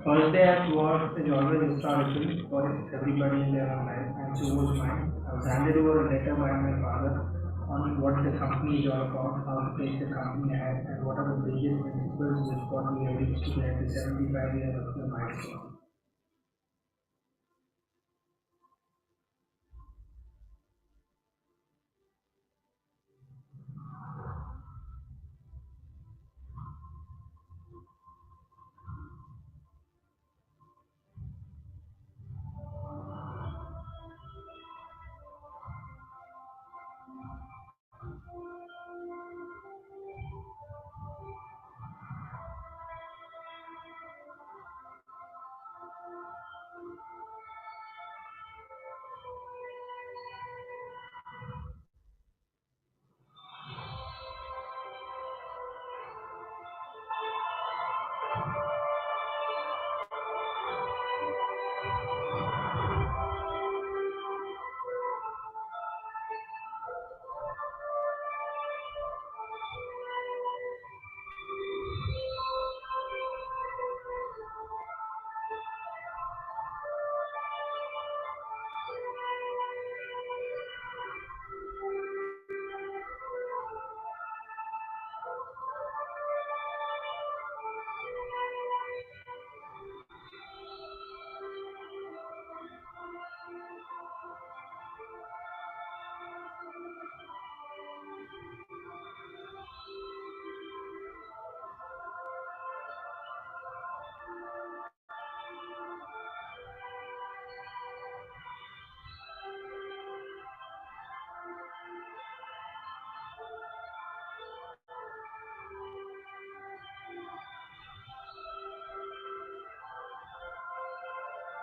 First day at work is always historical for everybody in their own life, and so was mine. I was handed over a letter by my father on what the company is all about, how to take the company ahead, and what are the basic principles which got me ready to get the 75 years of the milestone.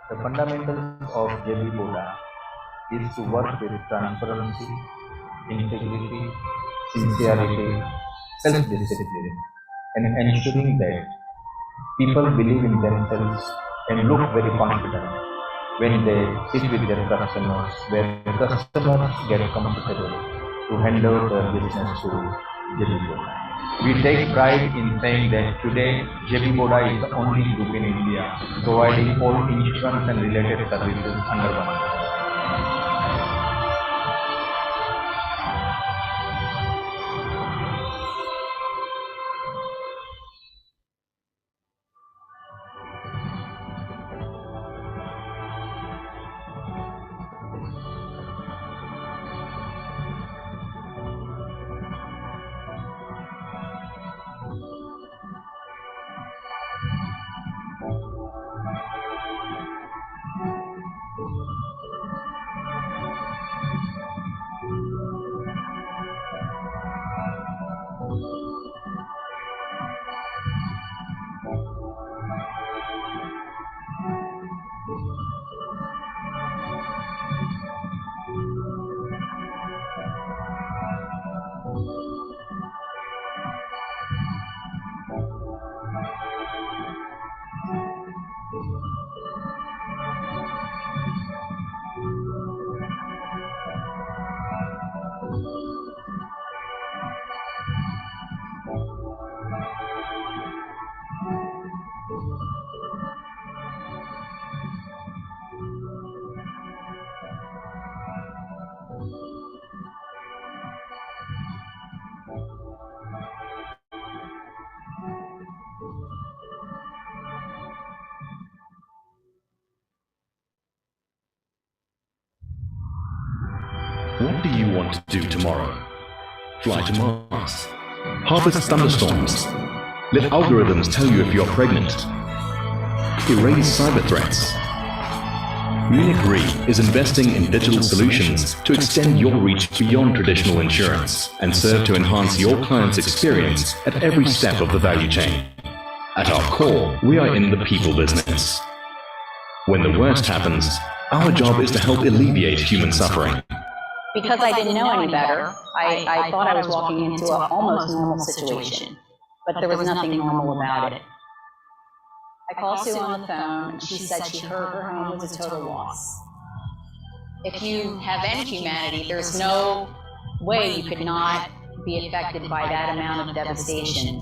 The fundamentals of JB Boda is to work with transparency, integrity, sincerity, self-discipline, and ensuring that people believe in themselves and look very confident when they sit with their customers, where customers get comfortable to hand over their business to JB Boda. We take pride in saying that today JB Boda is the only group in India providing all insurance and related services under one roof. What do you want to do tomorrow? Fly to Mars? Harvest thunderstorms? Let algorithms tell you if you're pregnant? Erase cyber threats? Munich Re is investing in digital solutions to extend your reach beyond traditional insurance and serve to enhance your client's experience at every step of the value chain. At our core, we are in the people business. When the worst happens, Our job is to help alleviate human suffering. Because I didn't know any better, I thought I was walking into an almost normal situation, but there was nothing normal about it. I called Sue on the phone, and she said her home was a total loss. If you have any humanity, there's no way you could not be affected by that amount of devastation.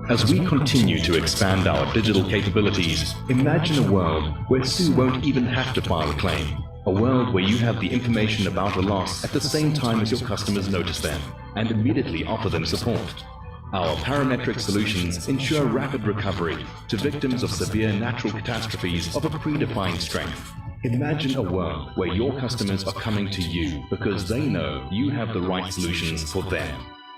As we continue to expand our digital capabilities, imagine a world where Sue won't even have to file a claim. A world where you have the information about a loss at the same time as your customers notice them and immediately offer them support. Our parametric solutions ensure rapid recovery to victims of severe natural catastrophes of a predefined strength. Imagine a world where your customers are coming to you because they know you have the right solutions for them.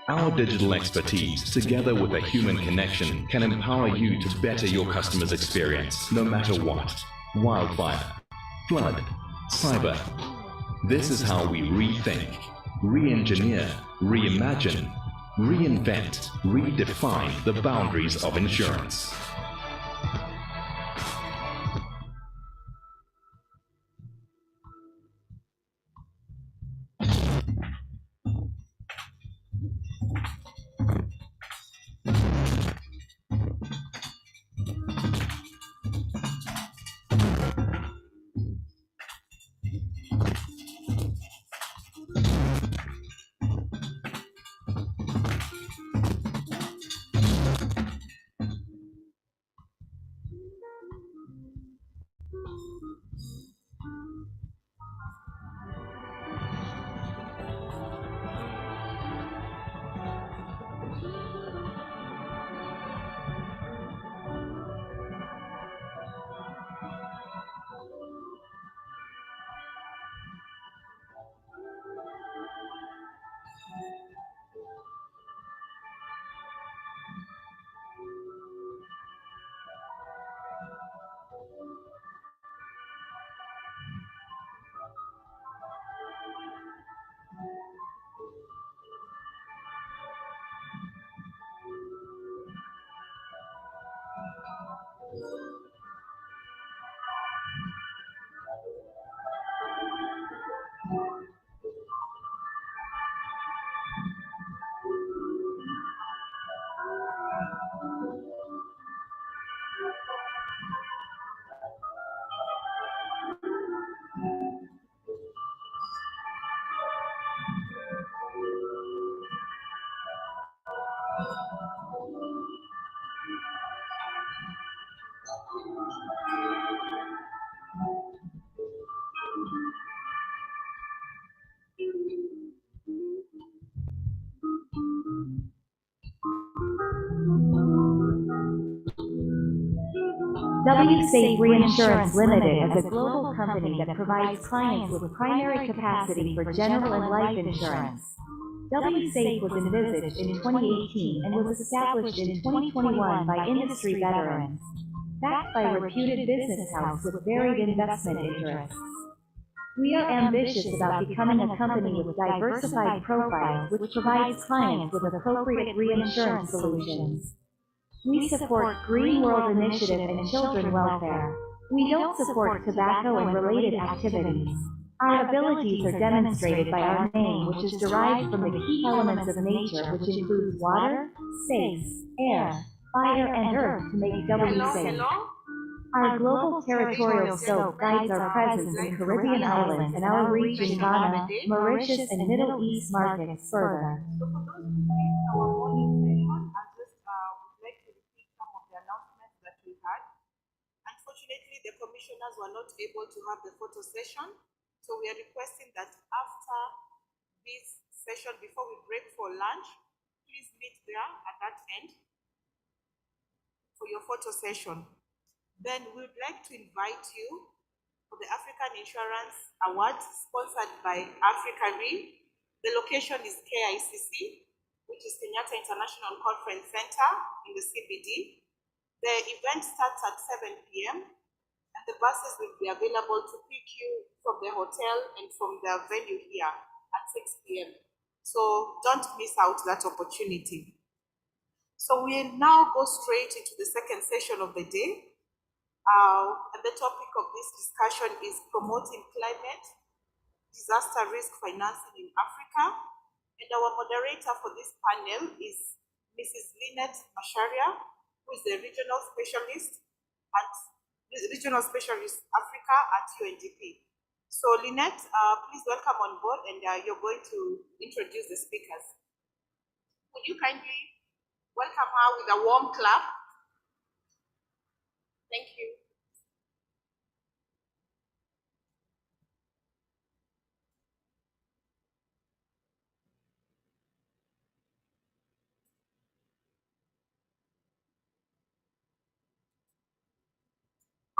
Our digital expertise, together with a human connection, can empower you to better your customers' experience, no matter what. Wildfire, flood, cyber. This is how we rethink, re-engineer, reimagine, reinvent, redefine the boundaries of insurance. WSafe Reinsurance Limited is a global company that provides clients with primary capacity for general and life insurance. WSafe was envisaged in 2018 and was established in 2021 by industry veterans, backed by a reputed business house with varied investment interests. We are ambitious about becoming a company with diversified profiles which provides clients with appropriate reinsurance solutions. We support Green World Initiative and children welfare. We don't support tobacco and related activities. Our abilities are demonstrated by our name, which is derived from the key elements of nature, which includes water, space, air, fire, and earth to make WSafe. Our global territorial scope guides our presence in Caribbean islands and our reach in Ghana, Mauritius, and Middle East markets further. The commissioners were not able to have the photo session, so we are requesting that after this session, before we break for lunch, please meet there at that end for your photo session. Then we would like to invite you for the African Insurance Awards sponsored by Africa Re. The location is KICC, which is Kenyatta International Conference Center in the CBD. The event starts at 7 p.m. and the buses will be available to pick you from the hotel and from the venue here at 6 p.m. So don't miss out that opportunity. So we'll now go straight into the second session of the day. And the topic of this discussion is promoting climate disaster risk financing in Africa. And our moderator for this panel is Mrs. Lynette Masharia, who is the regional specialist Africa at UNDP. So Lynette, please welcome on board, and you're going to introduce the speakers. Would you kindly welcome her with a warm clap? Thank you.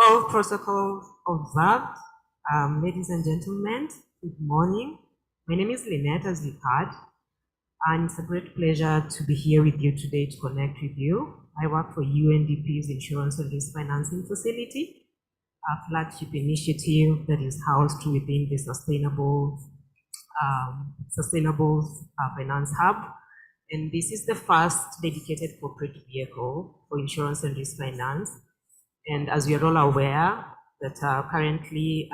All protocols observed. Ladies and gentlemen, good morning. My name is Lynette, as you've heard, and it's a great pleasure to be here with you today to connect with you. I work for UNDP's Insurance and Risk Financing Facility, a flagship initiative that is housed within the Sustainable Finance Hub. And this is the first dedicated corporate vehicle for insurance and risk finance. And as we are all aware that currently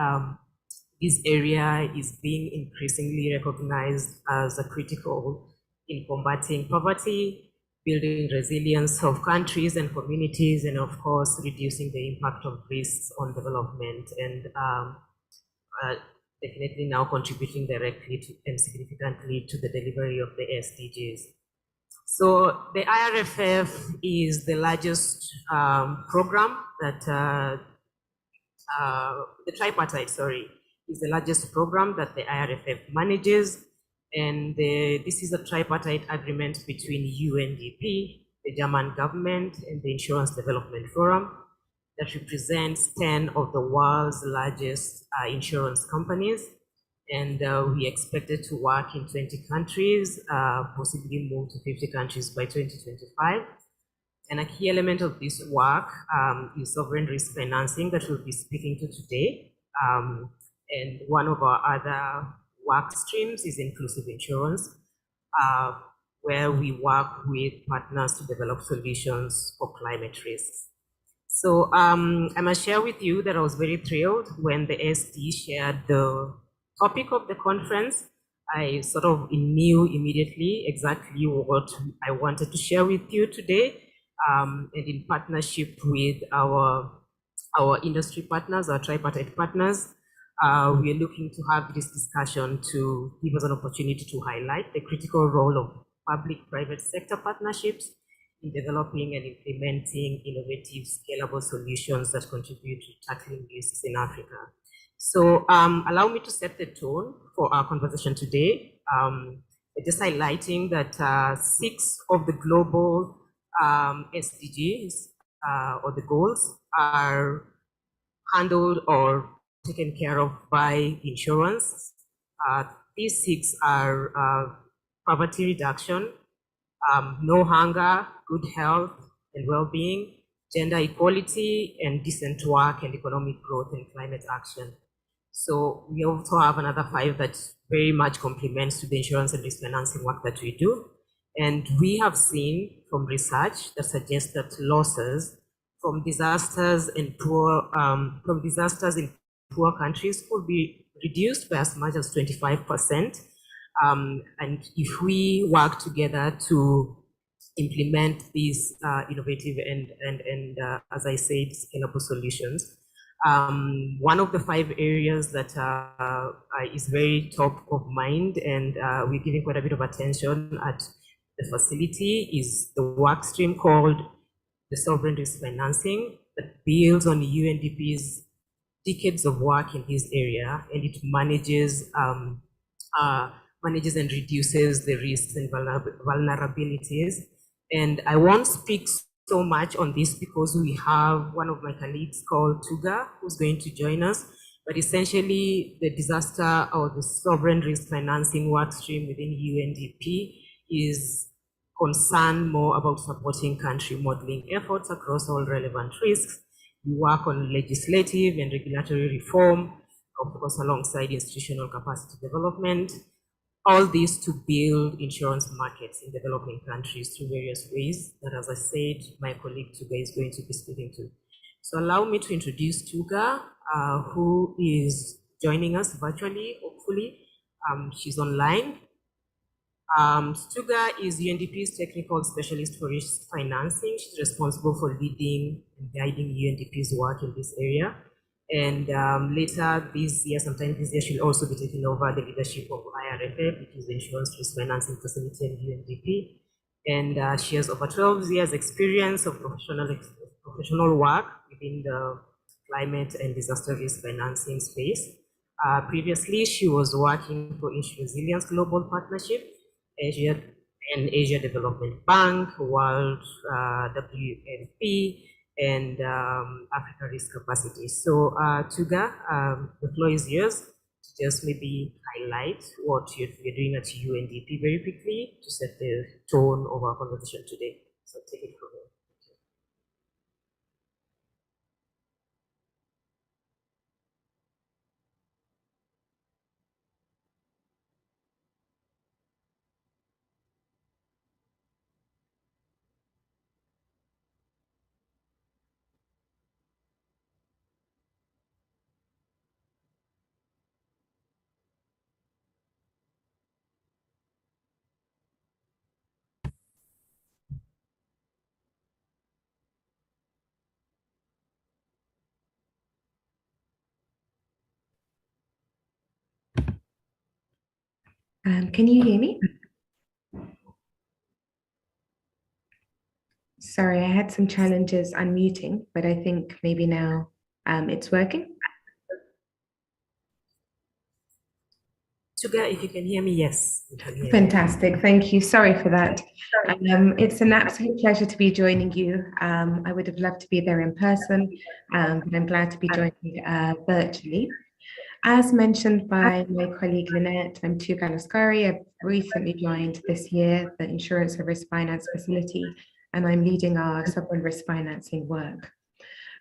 this area is being increasingly recognized as a critical in combating poverty, building resilience of countries and communities, and of course, reducing the impact of risks on development, and definitely now contributing directly to, and significantly to the delivery of the SDGs. So the IRFF is the largest program that, the tripartite, is the largest program that the IRFF manages. And this is a tripartite agreement between UNDP, the German government, and the Insurance Development Forum that represents 10 of the world's largest insurance companies. And we expected to work in 20 countries, possibly move to 50 countries by 2025. And a key element of this work is sovereign risk financing that we'll be speaking to today. And one of our other work streams is inclusive insurance, where we work with partners to develop solutions for climate risks. So I must share with you that I was very thrilled when the SD shared the topic of the conference. I sort of knew immediately exactly what I wanted to share with you today. And in partnership with our industry partners, our tripartite partners, we are looking to have this discussion to give us an opportunity to highlight the critical role of public-private sector partnerships in developing and implementing innovative, scalable solutions that contribute to tackling risks in Africa. So allow me to set the tone for our conversation today. Just highlighting that 6 of the global SDGs or the goals are handled or taken care of by insurance. These 6 are poverty reduction, no hunger, good health and well-being, gender equality, and decent work and economic growth and climate action. So we also have another 5 that very much complements to the insurance and risk financing work that we do. And we have seen from research that suggests that losses from disasters in poor countries could be reduced by as much as 25%. And if we work together to implement these innovative and as I said, scalable solutions, one of the 5 areas that is very top of mind, and we're giving quite a bit of attention at the facility, is the work stream called the sovereign risk financing that builds on UNDP's decades of work in this area, and it manages and reduces the risks and vulnerabilities. And I won't speak so much on this because we have one of my colleagues called Tuga who's going to join us. But essentially, the disaster or the sovereign risk financing work stream within UNDP is concerned more about supporting country modeling efforts across all relevant risks. We work on legislative and regulatory reform, of course, alongside institutional capacity development. All this to build insurance markets in developing countries through various ways that, as I said, my colleague today is going to be speaking to. So allow me to introduce Tuga, who is joining us virtually, hopefully. She's online. Stuga is UNDP's technical specialist for risk financing. She's responsible for leading and guiding UNDP's work in this area. And later this year, sometime this year, she'll also be taking over the leadership of IRFF, which is the Insurance Risk Financing Facility in UNDP. And she has over 12 years experience of professional work within the climate and disaster risk financing space. Previously, she was working for Resilience Global Partnership, Asia and Asia Development Bank, World WFP, and Africa Risk Capacity. So, Tuga, the floor is yours to just maybe highlight what you're doing at UNDP very quickly to set the tone of our conversation today. So, take it from here. Can you hear me? Sorry, I had some challenges unmuting, but I think maybe now it's working. Tuga, if you can hear me, yes. Fantastic, thank you. Sorry for that. It's an absolute pleasure to be joining you. I would have loved to be there in person, but I'm glad to be joining virtually. As mentioned by my colleague Lynette, I'm Tuga Laskari. I've recently joined this year the Insurance and Risk Finance Facility, and I'm leading our sovereign risk financing work.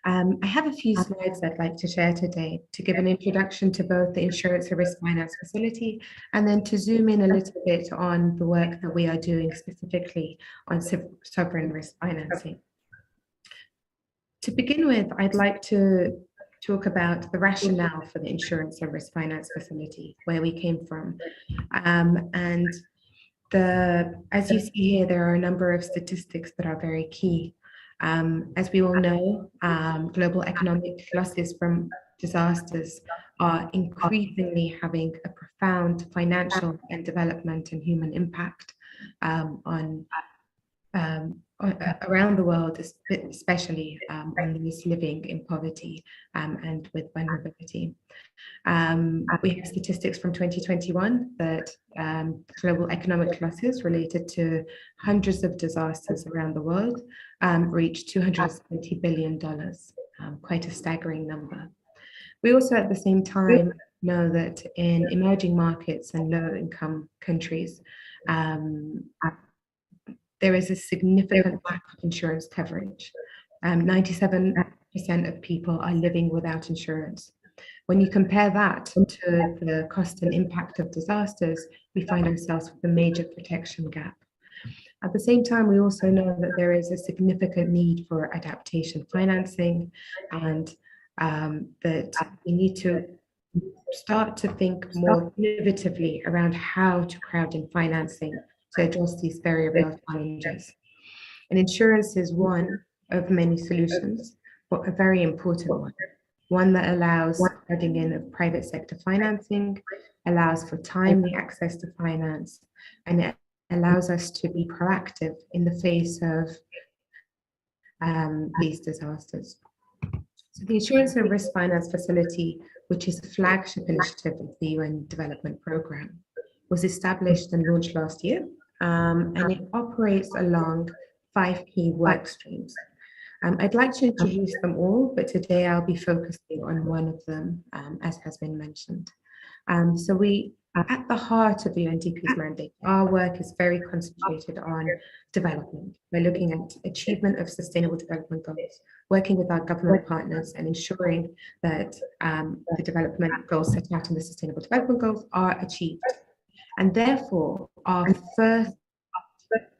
I have a few slides I'd like to share today to give an introduction to both the Insurance and Risk Finance Facility, and then to zoom in a little bit on the work that we are doing specifically on sovereign risk financing. To begin with, I'd like to talk about the rationale for the Insurance and Risk Finance Facility, where we came from. As you see here, there are a number of statistics that are very key. As we all know, global economic losses from disasters are increasingly having a profound financial and development and human impact around the world, especially on those living in poverty and with vulnerability. We have statistics from 2021 that global economic losses related to hundreds of disasters around the world reached $270 billion, quite a staggering number. We also at the same time know that in emerging markets and low-income countries, there is a significant lack of insurance coverage. 97% of people are living without insurance. When you compare that to the cost and impact of disasters, we find ourselves with a major protection gap. At the same time, we also know that there is a significant need for adaptation financing, and that we need to start to think more innovatively around how to crowd in financing to address these very real challenges. And insurance is one of many solutions, but a very important one that allows crowding in of private sector financing, allows for timely access to finance, and it allows us to be proactive in the face of these disasters. So the Insurance and Risk Finance Facility, which is a flagship initiative of the UN Development Programme, was established and launched last year, and it operates along 5 key work streams. I'd like to introduce them all, but today I'll be focusing on one of them, as has been mentioned. So we, at the heart of the UNDP's mandate, our work is very concentrated on development. We're looking at achievement of sustainable development goals, working with our government partners and ensuring that the development goals set out in the Sustainable Development Goals are achieved. And therefore, our first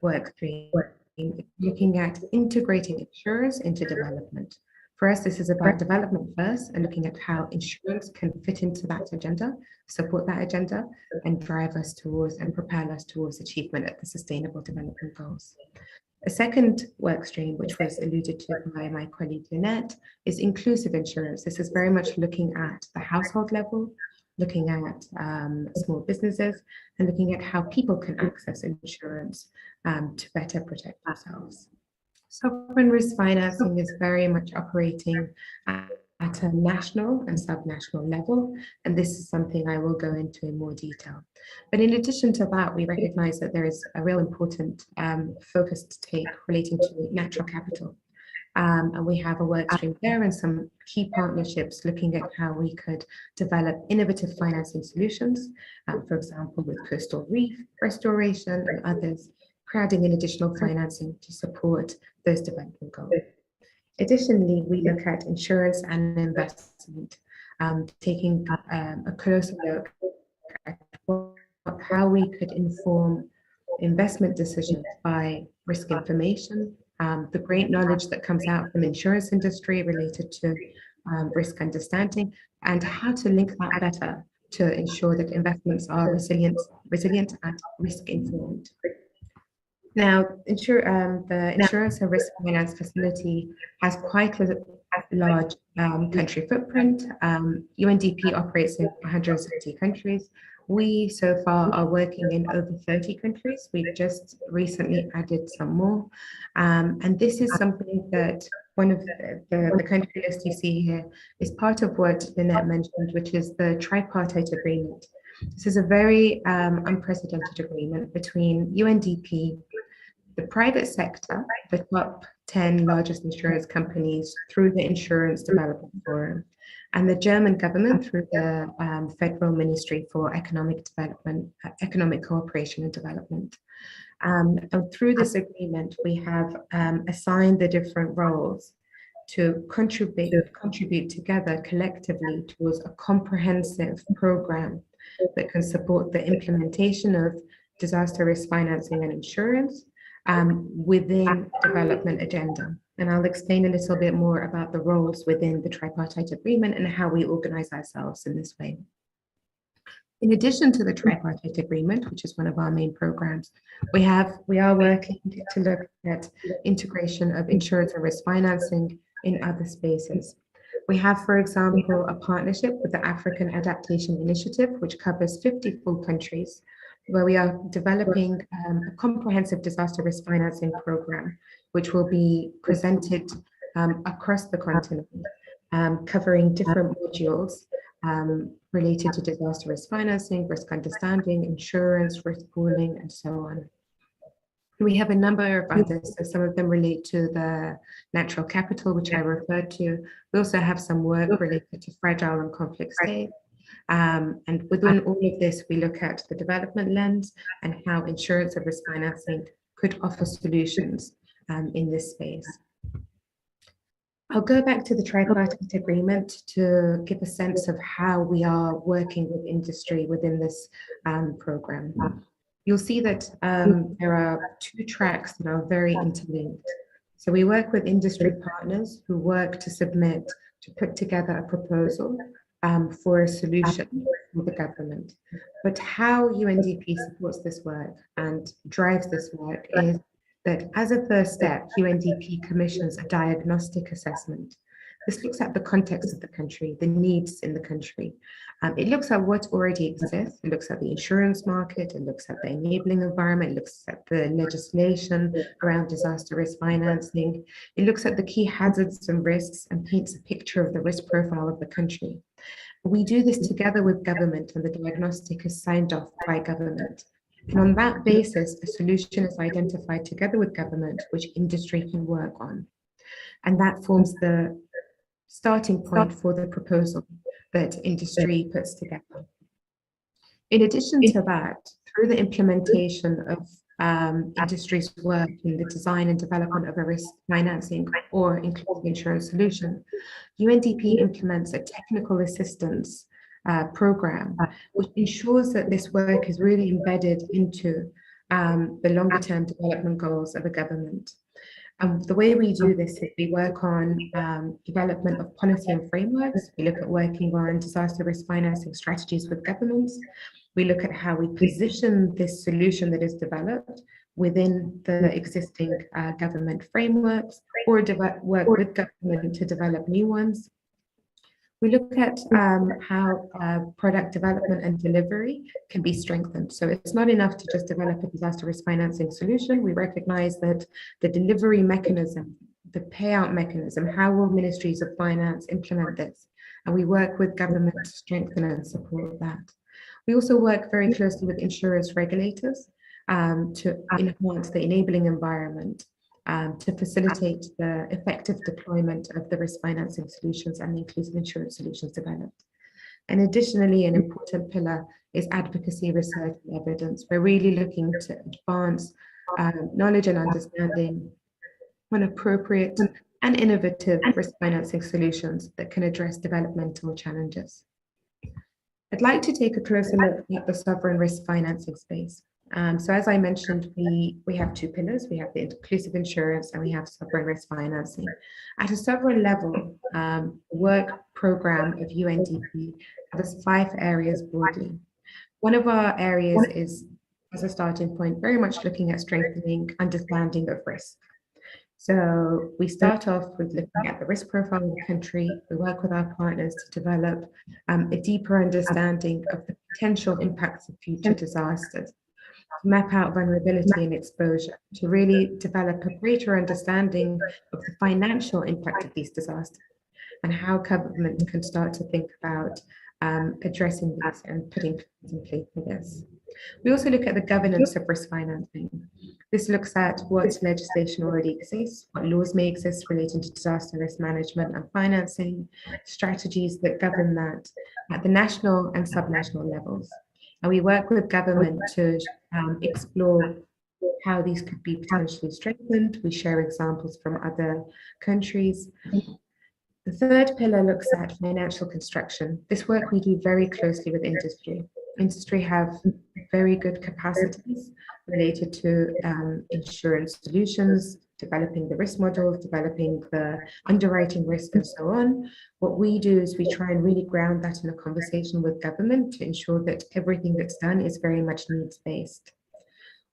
work stream is looking at integrating insurers into development For us, this is about development first and looking at how insurance can fit into that agenda, support that agenda, and drive us towards and propel us towards achievement of the Sustainable Development Goals. A second work stream, which was alluded to by my colleague Lynette, is inclusive insurance. This is very much looking at the household level, looking at small businesses, and looking at how people can access insurance to better protect themselves. Sovereign risk financing is very much operating at a national and subnational level, and this is something I will go into in more detail. But in addition to that, we recognize that there is a real important focus to take relating to natural capital. And we have a work stream there and some key partnerships looking at how we could develop innovative financing solutions, for example, with coastal reef restoration and others, crowding in additional financing to support those development goals. Additionally, we look at insurance and investment, taking a closer look at how we could inform investment decisions by risk information, the great knowledge that comes out from the insurance industry related to risk understanding, and how to link that better to ensure that investments are resilient and risk informed. Now, the Insurance and Risk Finance Facility has quite a large country footprint. UNDP operates in 170 countries. We so far are working in over 30 countries. We've just recently added some more. And this is something that one of the country list you see here is part of what Lynette mentioned, which is the tripartite agreement. This is a very unprecedented agreement between UNDP, the private sector, the top 10 largest insurance companies through the Insurance Development Forum, and the German government through the Federal Ministry for Economic Development, Economic Cooperation and Development. And through this agreement, we have assigned the different roles to contribute together collectively towards a comprehensive program that can support the implementation of disaster risk financing and insurance within development agenda. And I'll explain a little bit more about the roles within the tripartite agreement and how we organize ourselves in this way. In addition to the tripartite agreement, which is one of our main programs, we are working to look at integration of insurance and risk financing in other spaces. We have, for example, a partnership with the African Adaptation Initiative, which covers 50 full countries, where we are developing a comprehensive disaster risk financing program, which will be presented across the continent, covering different modules related to disaster risk financing, risk understanding, insurance, risk pooling, and so on. We have a number of others, so some of them relate to the natural capital, which I referred to. We also have some work related to fragile and conflict states. And within all of this, we look at the development lens and how insurance and risk financing could offer solutions in this space. I'll go back to the tripartite agreement to give a sense of how we are working with industry within this program. You'll see that there are two tracks that are very interlinked. So we work with industry partners who work to submit, to put together a proposal for a solution for the government. But how UNDP supports this work and drives this work is that as a first step, UNDP commissions a diagnostic assessment. This looks at the context of the country, the needs in the country. It looks at what already exists. It looks at the insurance market. It looks at the enabling environment. It looks at the legislation around disaster risk financing. It looks at the key hazards and risks and paints a picture of the risk profile of the country. We do this together with government, and the diagnostic is signed off by government. And on that basis, a solution is identified together with government, which industry can work on. And that forms the starting point for the proposal that industry puts together. In addition to that, through the implementation of industry's work in the design and development of a risk financing or inclusive insurance solution, UNDP implements a technical assistance program, which ensures that this work is really embedded into the longer term development goals of a government. And the way we do this is we work on development of policy and frameworks. We look at working on disaster risk financing strategies with governments. We look at how we position this solution that is developed within the existing government frameworks, or work with government to develop new ones. We look at how product development and delivery can be strengthened. So it's not enough to just develop a disaster risk financing solution. We recognize that the delivery mechanism, the payout mechanism, how will ministries of finance implement this? And we work with government to strengthen and support that. We also work very closely with insurance regulators to enhance the enabling environment, to facilitate the effective deployment of the risk financing solutions and the inclusive insurance solutions developed. And additionally, an important pillar is advocacy, research, and evidence. We're really looking to advance knowledge and understanding on appropriate and innovative risk financing solutions that can address developmental challenges. I'd like to take a closer look at the sovereign risk financing space. So as I mentioned, we have two pillars. We have the inclusive insurance and we have sovereign risk financing. At a sovereign level, work program of UNDP covers 5 areas broadly. One of our areas is, as a starting point, very much looking at strengthening understanding of risk. So we start off with looking at the risk profile of the country. We work with our partners to develop a deeper understanding of the potential impacts of future disasters, to map out vulnerability and exposure, to really develop a greater understanding of the financial impact of these disasters and how government can start to think about addressing this and putting plans in place for this. We also look at the governance of risk financing. This looks at what legislation already exists, what laws may exist relating to disaster risk management and financing, strategies that govern that at the national and subnational levels. And we work with government to explore how these could be potentially strengthened. We share examples from other countries. The third pillar looks at financial construction. This work we do very closely with industry. Industry have very good capacities related to insurance solutions, developing the risk models, developing the underwriting risk, and so on. What we do is we try and really ground that in a conversation with government to ensure that everything that's done is very much needs-based.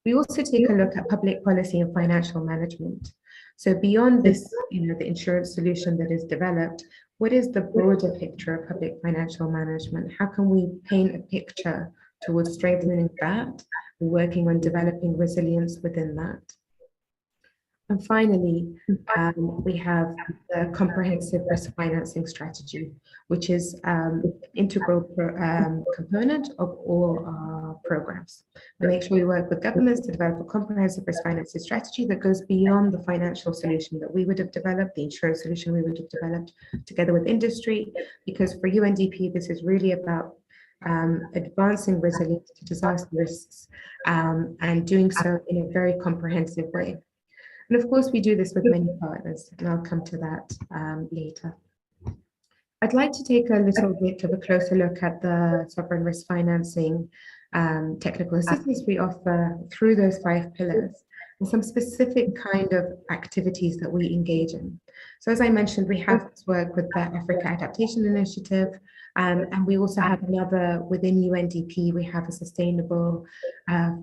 We also take a look at public policy and financial management. So beyond this, the insurance solution that is developed, what is the broader picture of public financial management? How can we paint a picture towards strengthening that, working on developing resilience within that? And finally, we have the comprehensive risk financing strategy, which is an integral component of all our programs. We make sure we work with governments to develop a comprehensive risk financing strategy that goes beyond the financial solution that we would have developed, the insurance solution we would have developed together with industry, because for UNDP, this is really about advancing resilience to disaster risks and doing so in a very comprehensive way. And of course, we do this with many partners, and I'll come to that later. I'd like to take a little bit of a closer look at the sovereign risk financing technical assistance we offer through those 5 pillars, and some specific kind of activities that we engage in. So as I mentioned, we have this work with the Africa Adaptation Initiative, and we also have another within UNDP. We have a sustainable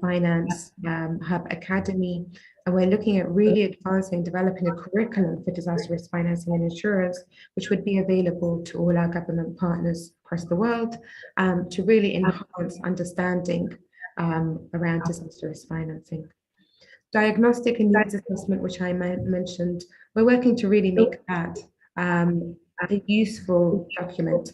finance hub academy, and we're looking at really advancing, developing a curriculum for disaster risk financing and insurance, which would be available to all our government partners across the world to really enhance understanding around disaster risk financing. Diagnostic and needs assessment, which I mentioned, we're working to really make that a useful document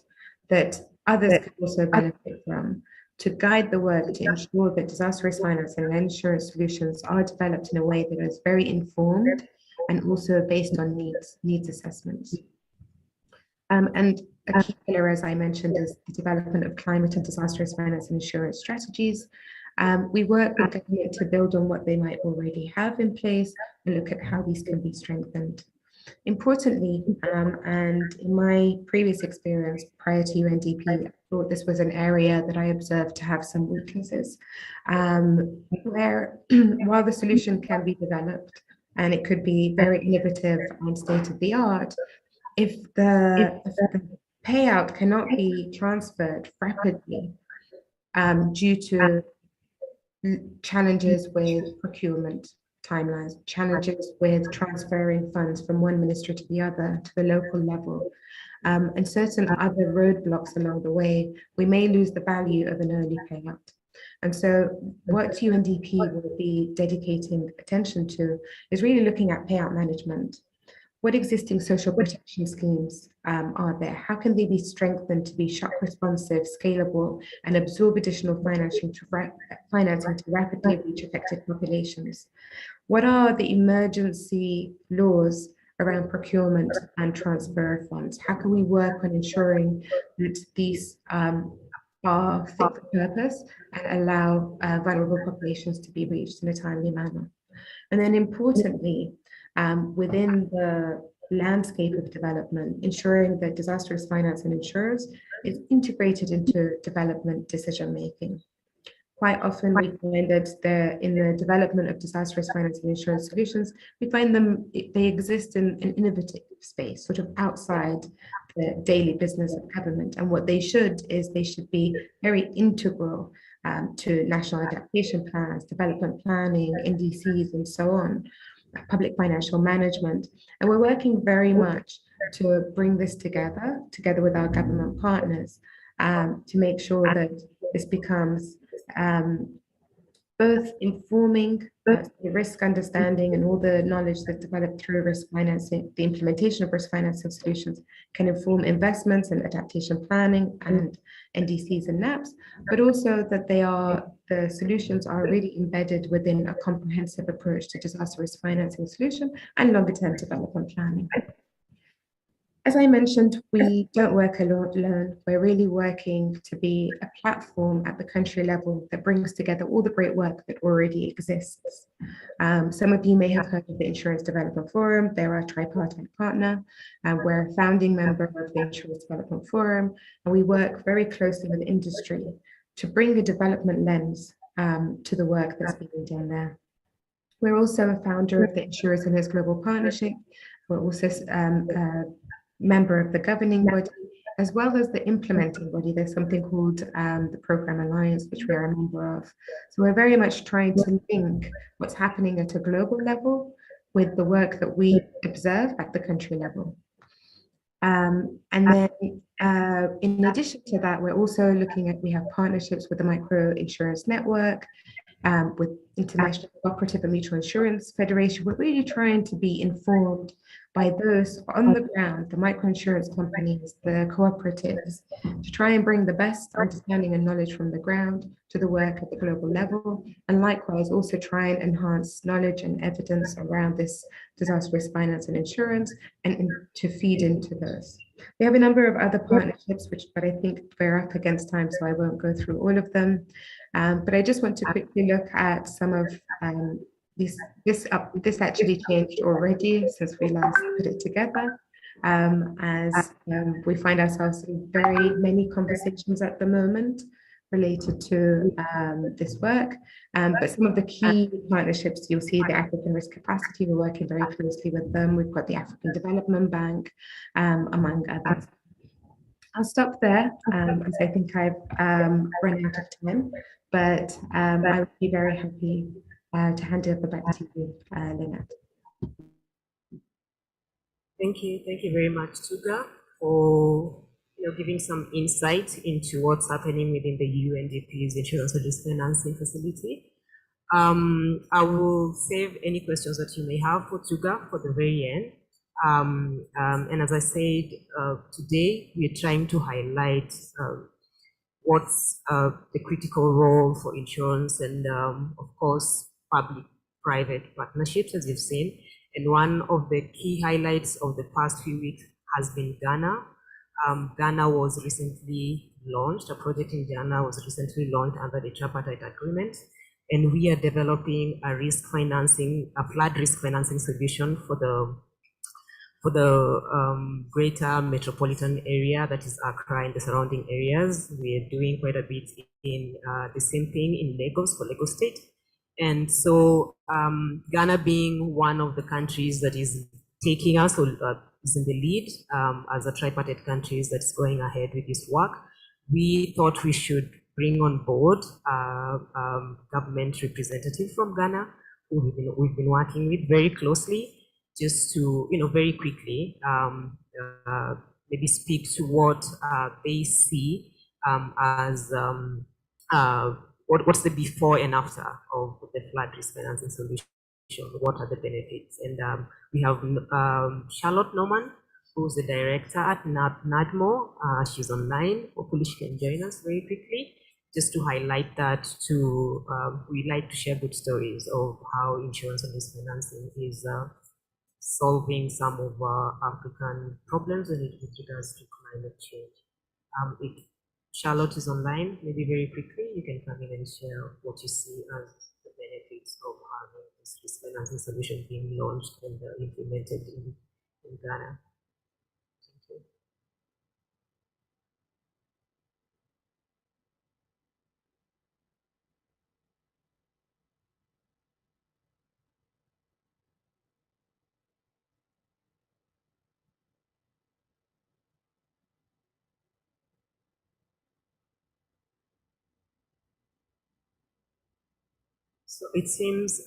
that others can also benefit from, to guide the work to ensure that disaster risk financing and insurance solutions are developed in a way that is very informed and also based on needs assessments. And a key pillar, as I mentioned, is the development of climate and disaster risk finance and insurance strategies. We work with government to build on what they might already have in place and look at how these can be strengthened. Importantly, and in my previous experience prior to UNDP, I thought this was an area that I observed to have some weaknesses, where while the solution can be developed, and it could be very innovative and state of the art. If the payout cannot be transferred rapidly due to challenges with procurement timelines, challenges with transferring funds from one ministry to the other, to the local level, and certain other roadblocks along the way, we may lose the value of an early payout. And so what UNDP will be dedicating attention to is really looking at payout management. What existing social protection schemes are there? How can they be strengthened to be shock responsive, scalable, and absorb additional financing to rapidly reach affected populations? What are the emergency laws around procurement and transfer of funds? How can we work on ensuring that these are fit for purpose and allow vulnerable populations to be reached in a timely manner? And then importantly, within the landscape of development, ensuring that disaster risk finance and insurance is integrated into development decision-making. Quite often we find that in the development of disaster risk finance and insurance solutions, we find they exist in an innovative space, sort of outside the daily business of government. And what they should be very integral to national adaptation plans, development planning, NDCs, and so on, public financial management. And we're working very much to bring this together with our government partners to make sure that this becomes both informing the risk understanding and all the knowledge that's developed through risk financing, the implementation of risk financing solutions can inform investments and adaptation planning and NDCs and NAPs, but also that the solutions are really embedded within a comprehensive approach to disaster risk financing solution and longer term development planning. As I mentioned, we don't work alone. We're really working to be a platform at the country level that brings together all the great work that already exists. Some of you may have heard of the Insurance Development Forum. They're our tripartite partner. We're a founding member of the Insurance Development Forum, and we work very closely with industry to bring a development lens to the work that's being done there. We're also a founder of the Insurers and His Global Partnership. We're also member of the governing body, as well as the implementing body. There's something called the Program Alliance, which we are a member of. So we're very much trying to link what's happening at a global level with the work that we observe at the country level. And then in addition to that, we're also looking at, we have partnerships with the Micro Insurance Network, with International Cooperative and Mutual Insurance Federation. We're really trying to be informed by those on the ground, the microinsurance companies, the cooperatives, to try and bring the best understanding and knowledge from the ground to the work at the global level, and likewise also try and enhance knowledge and evidence around this disaster risk finance and insurance and to feed into those. We have a number of other partnerships, but I think we're up against time, so I won't go through all of them. But I just want to quickly look at some of this actually changed already since we last put it together, as we find ourselves in very many conversations at the moment related to this work. But some of the key partnerships, you'll see the African Risk Capacity, we're working very closely with them. We've got the African Development Bank, among others. I'll stop there, because I think I've run out of time, but I would be very happy to hand over back to you, Lynette. Thank you very much, Tuga, for giving some insight into what's happening within the UNDP's Insurance Risk Financing Facility. I will save any questions that you may have for Tuga for the very end. And as I said, today we're trying to highlight what's the critical role for insurance and, of course, public-private partnerships, as you've seen. And one of the key highlights of the past few weeks has been Ghana. Ghana was recently launched, a project in Ghana was recently launched under the tripartite agreement. And we are developing a flood risk financing solution for the greater metropolitan area, that is Accra and the surrounding areas. We're doing quite a bit in the same thing in Lagos, for Lagos State. And so Ghana being one of the countries that is taking us, or is in the lead as a tripartite countries that's going ahead with this work, we thought we should bring on board government representative from Ghana, who we've been working with very closely, just to, very quickly maybe speak to what they see as what's the before and after of the flood risk financing solution. What are the benefits? And we have Charlotte Norman, who's the director at NADMO. She's online. Hopefully she can join us very quickly, just to highlight that we like to share good stories of how insurance and risk financing is solving some of African problems with regards to climate change. If Charlotte is online, maybe very quickly, you can come in and share what you see as the benefits of having this risk financing solution being launched and implemented in Ghana. Thank you. So it seems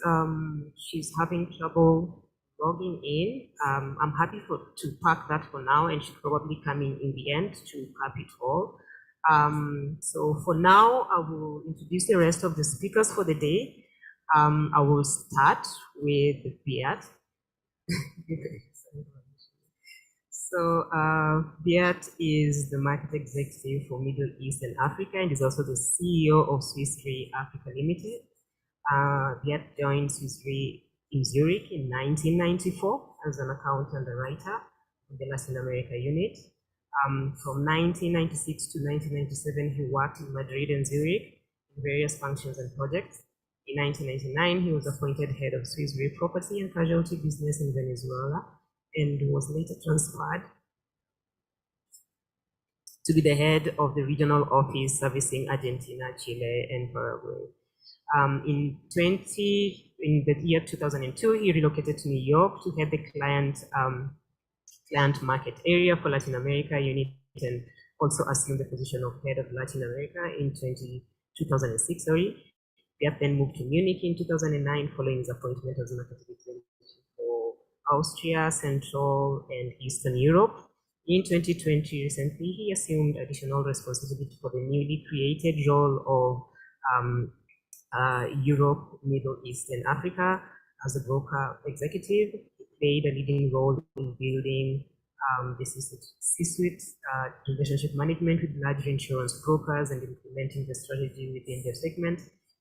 she's having trouble logging in. I'm happy to park that for now, and she'll probably come in the end to cap it all. So for now, I will introduce the rest of the speakers for the day. I will start with Beat. So Beat is the market executive for Middle East and Africa, and is also the CEO of Swiss Re Africa Limited. Beat joined Swiss Re in Zurich in 1994 as an account underwriter in the Latin America unit. From 1996 to 1997, he worked in Madrid and Zurich in various functions and projects. In 1999, he was appointed head of Swiss Re Property and Casualty Business in Venezuela, and was later transferred to be the head of the regional office servicing Argentina, Chile, and Paraguay. In the year 2002, he relocated to New York to head the client market area for Latin America unit, and also assumed the position of head of Latin America in 2006. Beat then moved to Munich in 2009, following his appointment as market executive for Austria, Central and Eastern Europe. In 2020, recently, he assumed additional responsibility for the newly created role of Europe, Middle East, and Africa as a broker executive. He played a leading role in building the C-suite relationship management with large insurance brokers and implementing the strategy within their segment.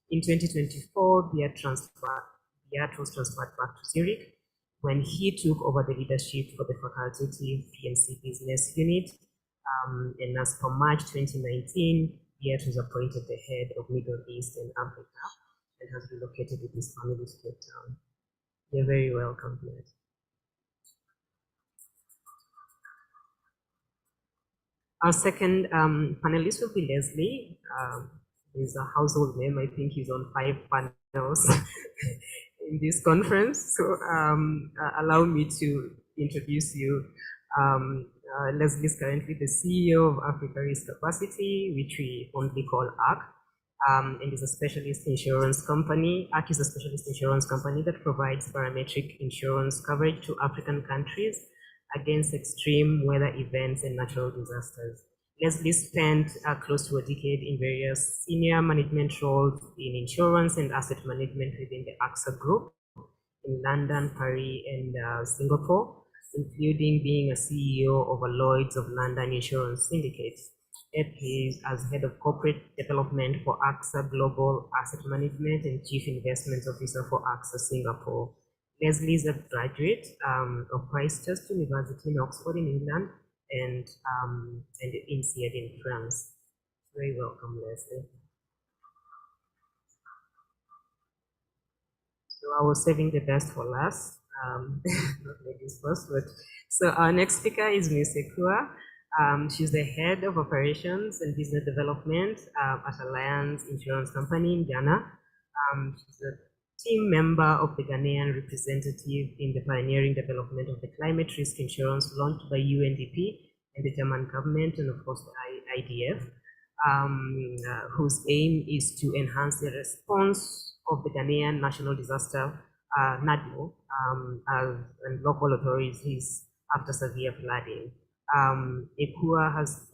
In 2024, Beat was transferred back to Zurich when he took over the leadership for the facultative P&C business unit. And as from March 2019, Beat was appointed the head of Middle East and Africa and has relocated with his family to Cape Town. You're very welcome, Beat. Our second panelist will be Leslie. He's a household name. I think he's on 5 panels in this conference. So allow me to introduce you. Leslie is currently the CEO of Africa Risk Capacity, which we fondly call ARC, and is a specialist insurance company. ARC is a specialist insurance company that provides parametric insurance coverage to African countries against extreme weather events and natural disasters. Leslie spent close to a decade in various senior management roles in insurance and asset management within the AXA Group in London, Paris, and Singapore, including being a CEO of a Lloyd's of London insurance syndicate. He as head of corporate development for AXA Global Asset Management and chief investment officer for AXA Singapore. Leslie is a graduate of Christ Church University in Oxford in England and INSEAD in France. Very welcome, Leslie. So I was saving the best for last, not ladies first, but so our next speaker is Ms. Ekua. She's the head of operations and business development at Alliance Insurance Company in Ghana. She's a team member of the Ghanaian representative in the pioneering development of the climate risk insurance launched by UNDP and the German government, and of course the IDF, whose aim is to enhance the response of the Ghanaian National Disaster NADMO and local authorities after severe flooding. ECUA has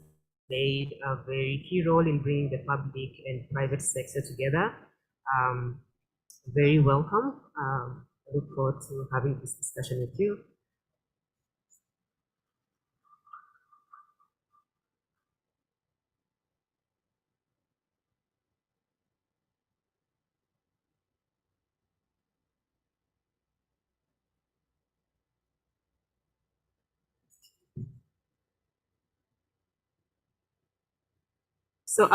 played a very key role in bringing the public and private sector together. Very welcome. I look forward to having this discussion with you. So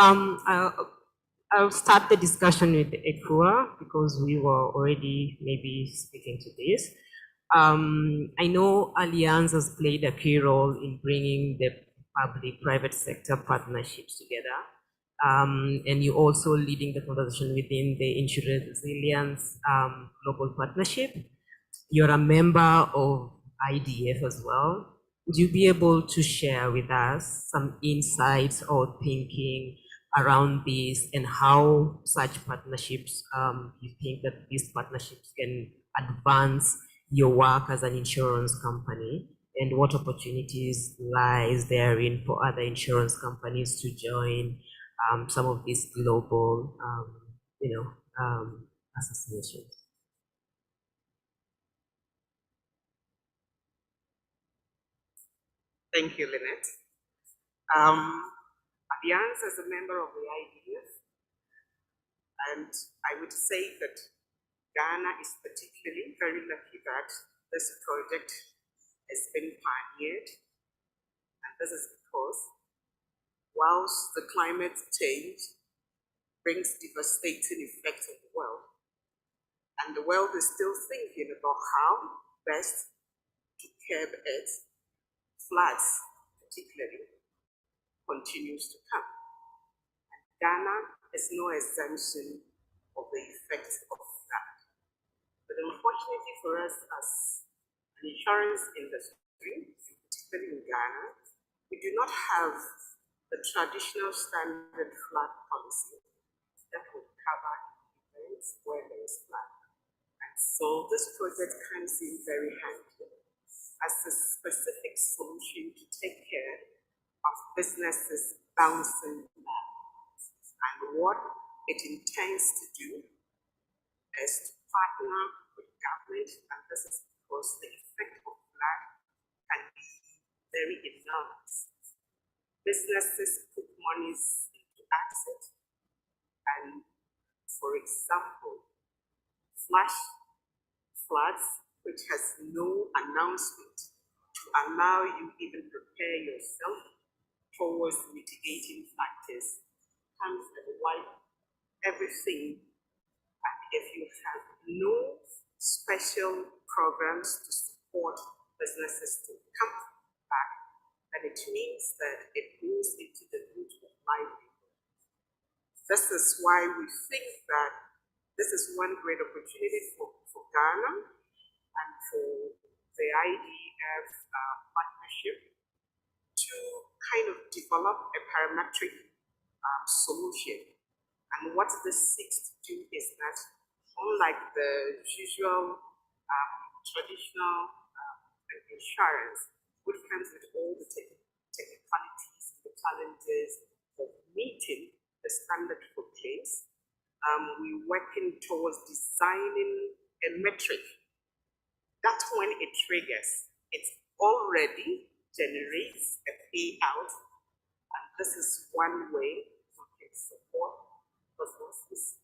I'll start the discussion with ECUA because we were already maybe speaking to this. I know Allianz has played a key role in bringing the public-private sector partnerships together. And you're also leading the conversation within the Insurance Resilience Global Partnership. You're a member of IDF as well. Would you be able to share with us some insights or thinking around this and how such partnerships, you think that these partnerships can advance your work as an insurance company, and what opportunities lies therein for other insurance companies to join some of these global, associations? Thank you, Lynette. Allianz is a member of the IDF, and I would say that Ghana is particularly very lucky that this project has been pioneered, and this is because whilst the climate change brings devastating effects on the world, and the world is still thinking about how best to curb it, floods particularly continues to come. And Ghana is no exemption of the effects of that. But unfortunately for us as an insurance industry, particularly in Ghana, we do not have the traditional standard flood policy that would cover events where there is flood. And so this project comes in very handy as a specific solution to take care of businesses bouncing back. And what it intends to do is to partner with government, and this is because the effect of flood can be very enormous. Businesses put monies into assets, and for example, flash floods, which has no announcement to allow you even prepare yourself towards mitigating factors, comes and wipe everything. And if you have no special programs to support businesses to come back, then it means that it goes into the root of livelihood. This is why we think that this is one great opportunity for Ghana and for the IDF partnership to kind of develop a parametric solution. And what this seeks to do is that, unlike the usual traditional insurance, which comes with all the technicalities and the challenges of meeting the standard for claims, we're working towards designing a metric that when it triggers, it already generates a payout, and this is one way we can support businesses.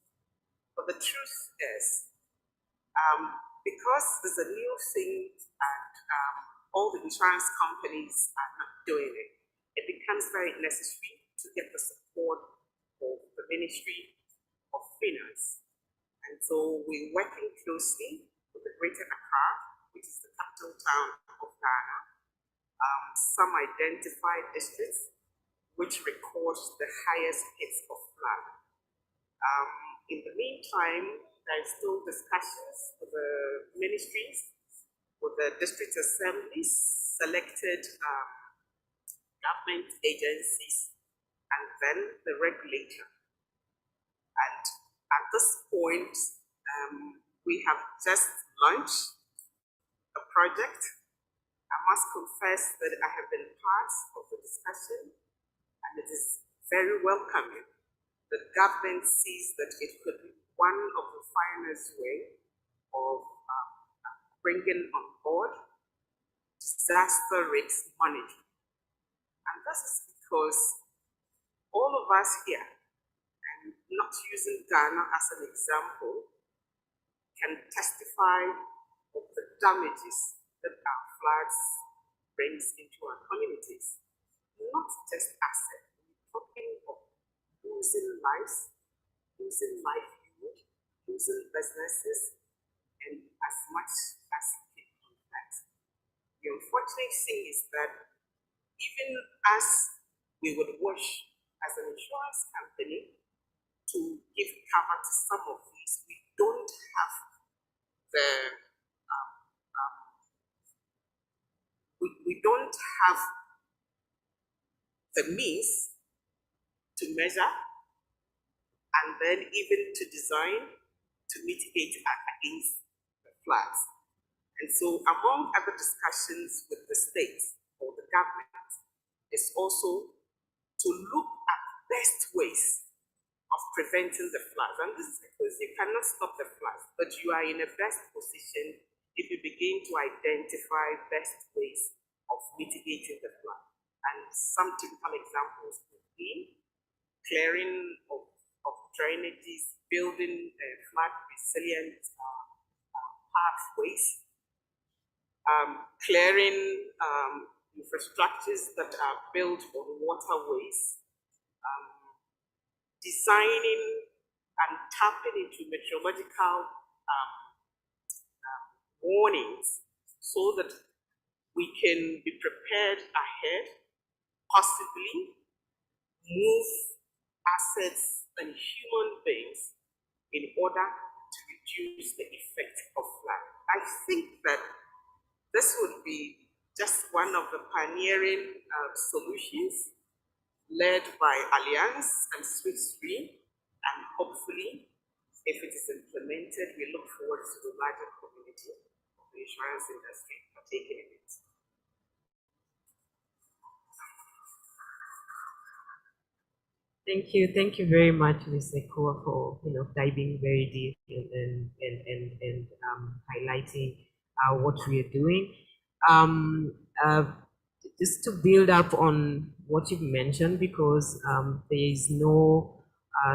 But the truth is, because there's a new thing and all the insurance companies are not doing it, it becomes very necessary to get the support of the Ministry of Finance. And so we're working closely with the Greater Accra, which is the capital town of Ghana, some identified districts which record the highest hits of flood. In the meantime, there is still discussions with the ministries, with the district assemblies, selected government agencies, and then the regulator. And at this point, we have just launched a project. I must confess that I have been part of the discussion, and it is very welcoming. The government sees that it could be one of the finest way of bringing on board disaster risk management. And this is because all of us here, and not using Ghana as an example, can testify of the damages that our floods brings into our communities. Not just assets, we're talking of losing lives, losing livelihood, losing businesses, and as much as it can affect. The unfortunate thing is that even as we would wish as an insurance company to give cover to some of these, we don't have the we don't have the means to measure and then even to design to mitigate against the floods. And so among other discussions with the states or the government is also to look at best ways of preventing the floods. And this is because you cannot stop the floods, but you are in a best position if you begin to identify best ways of mitigating the flood. And some typical examples would be clearing of drainages, building flood resilient pathways, clearing infrastructures that are built on waterways, designing and tapping into meteorological warnings so that we can be prepared ahead, possibly move assets and human beings in order to reduce the effect of flood. I think that this would be just one of the pioneering solutions led by Alliance and Swiftstream, and hopefully, if it is implemented, we look forward to the larger community of the insurance industry partaking in it. Thank you very much, Ms. Ekua, for diving very deep and highlighting what we are doing. Just to build up on what you've mentioned, because there is no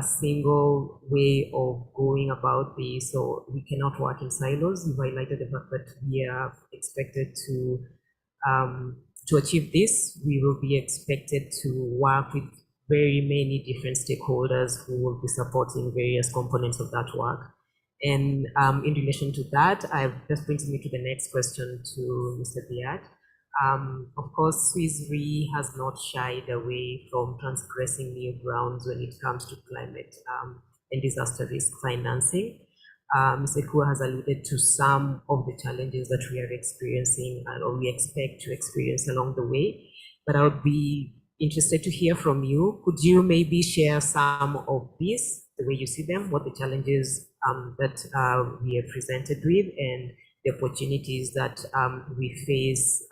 single way of going about this, so we cannot work in silos. You've highlighted the fact that we are expected to achieve this. We will be expected to work with very many different stakeholders who will be supporting various components of that work. And in relation to that, that brings me to the next question to Mr. Biat. Of course, Swiss Re has not shied away from transgressing new grounds when it comes to climate and disaster risk financing. Ms. Ekua has alluded to some of the challenges that we are experiencing or we expect to experience along the way, but I would be interested to hear from you. Could you maybe share some of these, the way you see them, what the challenges that we are presented with, and the opportunities that we face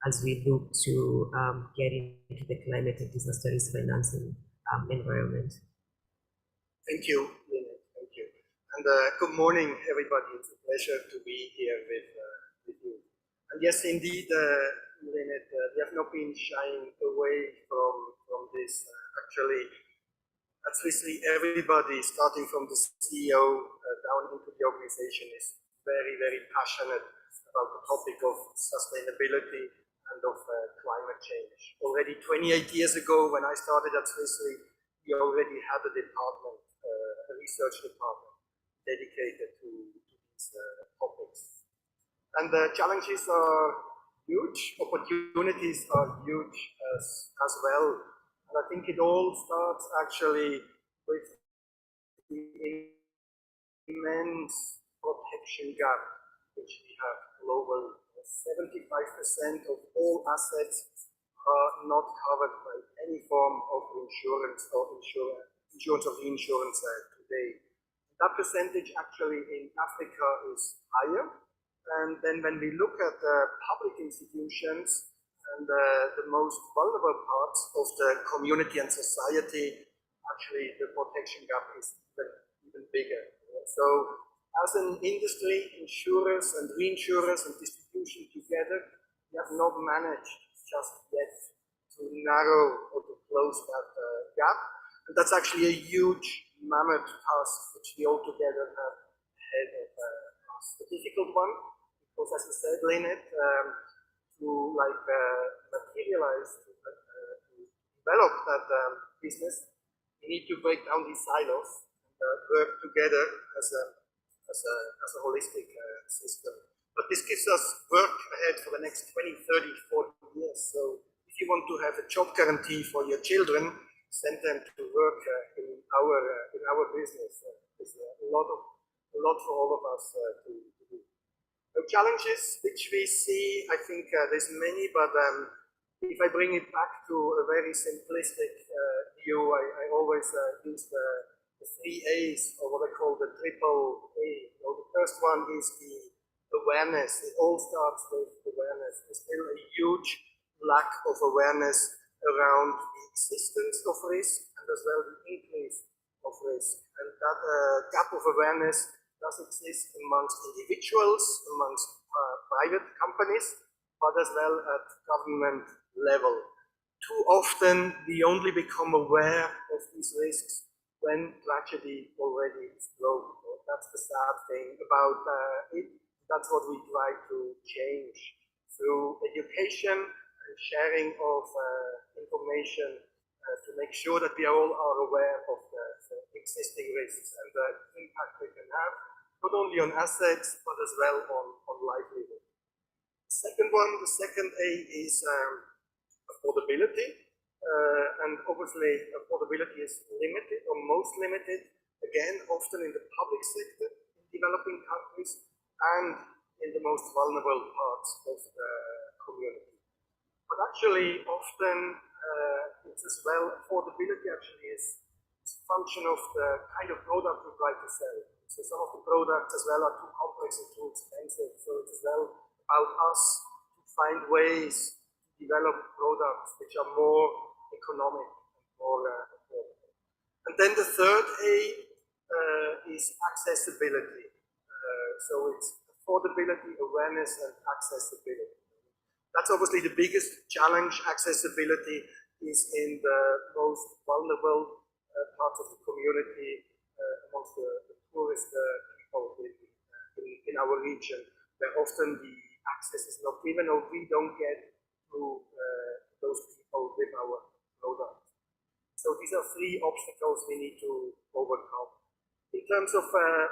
as we look to get into the climate and disaster risk financing environment? Thank you, Lynette. Thank you. And good morning, everybody. It's a pleasure to be here with you. And yes, indeed, Lynette, we have not been shying away from this. Actually, at Swiss Re, everybody, starting from the CEO down into the organization, is very, very passionate about the topic of sustainability and of climate change. Already 28 years ago, when I started at Swiss Re, we already had a department, a research department, dedicated to these topics. And the challenges are huge, opportunities are huge as well. And I think it all starts actually with the immense protection gap which we have globally. 75% of all assets are not covered by any form of insurance or insurance or reinsurance today. That percentage actually in Africa is higher. And then when we look at public institutions and the most vulnerable parts of the community and society, actually the protection gap is even bigger. So as an industry, insurers and reinsurers and distribution together, we have not managed just yet to narrow or to close that gap. And that's actually a huge mammoth task which we all together have ahead of us. A difficult one, because as I said, Lynette, to materialize, to develop that business, we need to break down these silos and work together as a holistic system. But this gives us work ahead for the next 20, 30, 40 years. So if you want to have a job guarantee for your children, send them to work in our business. There's a lot for all of us to do. The challenges which we see, I think there's many, but if I bring it back to a very simplistic view, I always use the 3 A's, or what I call the triple A. The first one is the awareness. It all starts with awareness. There's still a huge lack of awareness around the existence of risk and as well the increase of risk. And that gap of awareness does exist amongst individuals, amongst private companies, but as well at government level. Too often we only become aware of these risks when tragedy already explodes. That's the sad thing about it. That's what we try to change through education and sharing of information to make sure that we all are aware of the existing risks and the impact they can have, not only on assets, but as well on livelihood. The second one, the second A is affordability. And obviously, affordability is limited or most limited, again, often in the public sector in developing countries and in the most vulnerable parts of the community. But actually, often it's as well, affordability actually is a function of the kind of product we try to sell. So some of the products as well are too complex and too expensive. So it's as well about us to find ways to develop products which are more economic and more affordable. And then the third A is accessibility. So it's affordability, awareness, and accessibility. That's obviously the biggest challenge. Accessibility is in the most vulnerable parts of the community, amongst the poorest people in our region, where often the access is not given or we don't get to those people with our product. So these are 3 obstacles we need to overcome. In terms of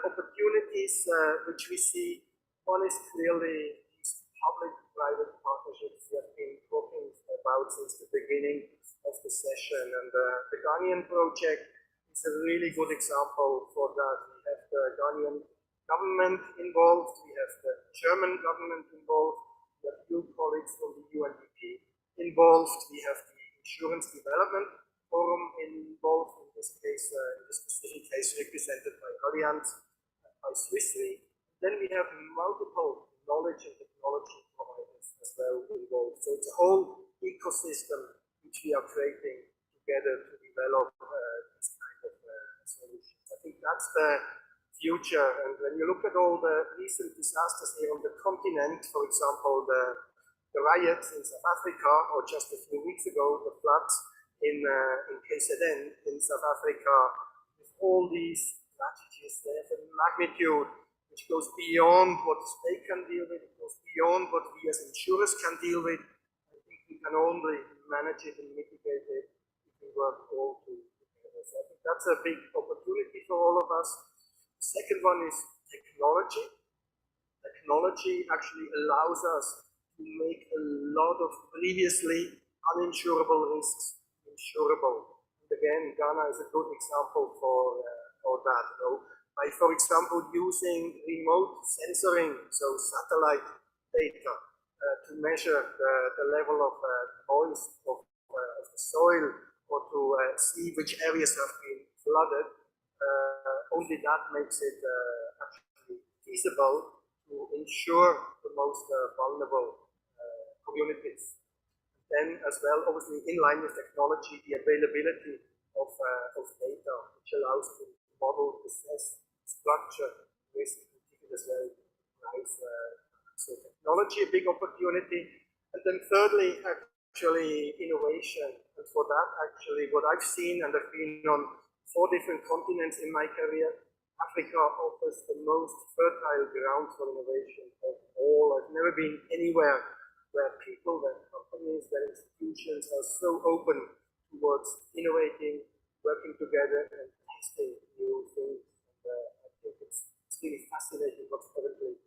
opportunities which we see, one is clearly these public-private partnerships we have been talking about since the beginning of the session. And the Ghanaian project is a really good example for that. We have the Ghanaian government involved, we have the German government involved, we have new colleagues from the UNDP involved, we have the Insurance Development Forum involved, in this case, in this specific case represented by Allianz and by Swiss Re. Then we have multiple knowledge and technology providers as well involved. So it's a whole ecosystem which we are creating together to develop this kind of solutions. I think that's the future. And when you look at all the recent disasters here on the continent, for example, the riots in South Africa, or just a few weeks ago, the floods in KZN in South Africa, with all these tragedies, they have a magnitude which goes beyond what they can deal with, it goes beyond what we as insurers can deal with. I think we can only manage it and mitigate it if we work all together. So I think that's a big opportunity for all of us. The second one is technology. Technology actually allows us to make a lot of previously uninsurable risks insurable. And again, Ghana is a good example for that. by, for example, using remote sensoring, so satellite data, to measure the level of moist of the soil, or to see which areas have been flooded. Only that makes it actually feasible to ensure the most vulnerable communities. Then as well, obviously in line with technology, the availability of data, which allows to model, assess, structure risk, as well. Nice. So technology, a big opportunity. And then thirdly, actually innovation. And for that, actually, what I've seen, and I've been on 4 different continents in my career, Africa offers the most fertile ground for innovation of all. I've never been anywhere where people, where companies, where institutions are so open towards innovating, working together, and testing new things. And I think it's really fascinating what's currently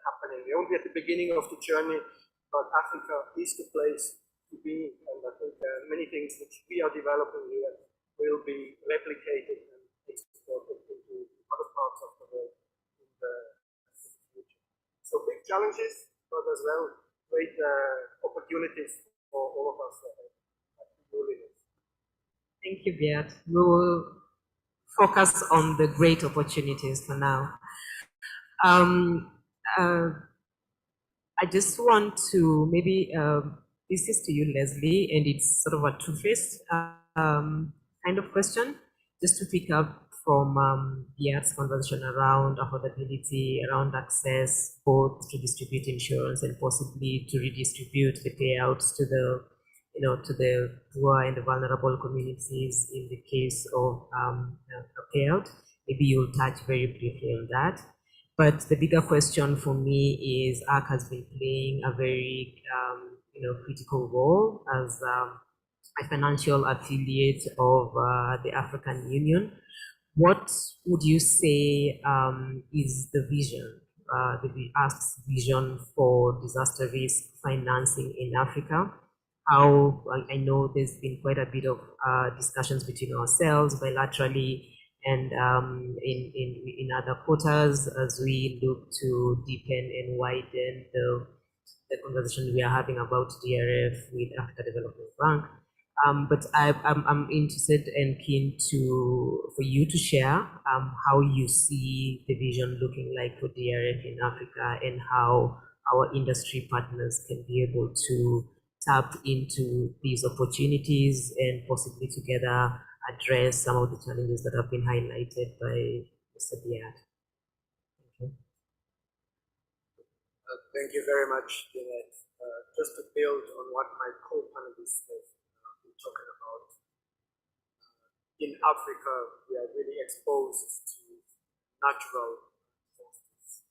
happening. We're only at the beginning of the journey, but Africa is the place to be. And I think many things which we are developing here will be replicated and exported into other parts of the world in the future. So big challenges, but as well great opportunities for all of us. Thank you, Beat. We will focus on the great opportunities for now. I just want to maybe, this is to you, Leslie, and it's sort of a two-faced kind of question, just to pick up from Beat's conversation around affordability, around access, both to distribute insurance and possibly to redistribute the payouts to the, to the poor and the vulnerable communities in the case of a payout. Maybe you'll touch very briefly on that. But the bigger question for me is ARC has been playing a very critical role as a financial affiliate of the African Union. What would you say is the vision, the ARC's vision for disaster risk financing in Africa? How, I know there's been quite a bit of discussions between ourselves bilaterally and in other quarters as we look to deepen and widen the conversation we are having about DRF with Africa Development Bank. But I'm interested and keen for you to share how you see the vision looking like for DRF in Africa, and how our industry partners can be able to tap into these opportunities and possibly together address some of the challenges that have been highlighted by Mr. Beat. Thank you. Thank you very much, Jeanette. Just to build on what my co-panelists have been talking about, in Africa, we are really exposed to natural disasters.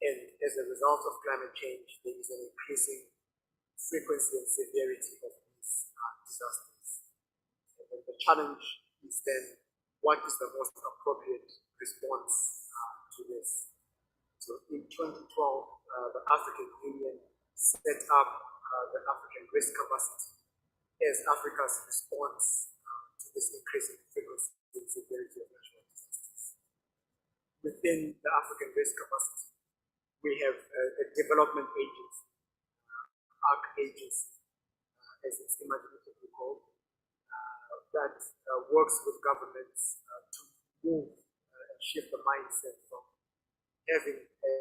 And as a result of climate change, there is an increasing frequency and severity of these disasters. And the challenge is then, what is the most appropriate response to this? So in 2012, the African Union set up the African Risk Capacity as Africa's response to this increasing frequency and severity of natural disasters. Within the African Risk Capacity, we have a development agency, ARC agency, as it's imaginatively called, that works with governments to move and shift the mindset from having a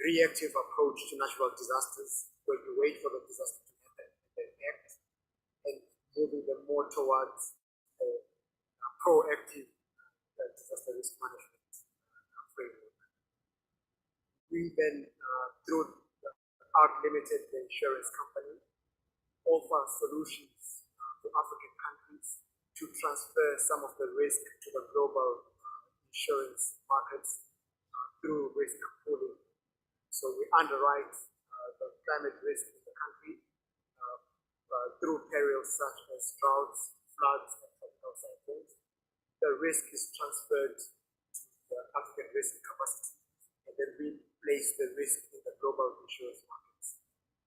reactive approach to natural disasters, where you wait for the disaster to happen and then act, and moving them more towards a proactive disaster risk management framework. We then, through the ARC Limited, the insurance company, offer solutions to African countries to transfer some of the risk to the global insurance markets through risk pooling. So we underwrite the climate risk in the country through perils such as droughts, floods, and tropical cyclones. The risk is transferred to the African Risk Capacity, and then we place the risk in the global insurance markets.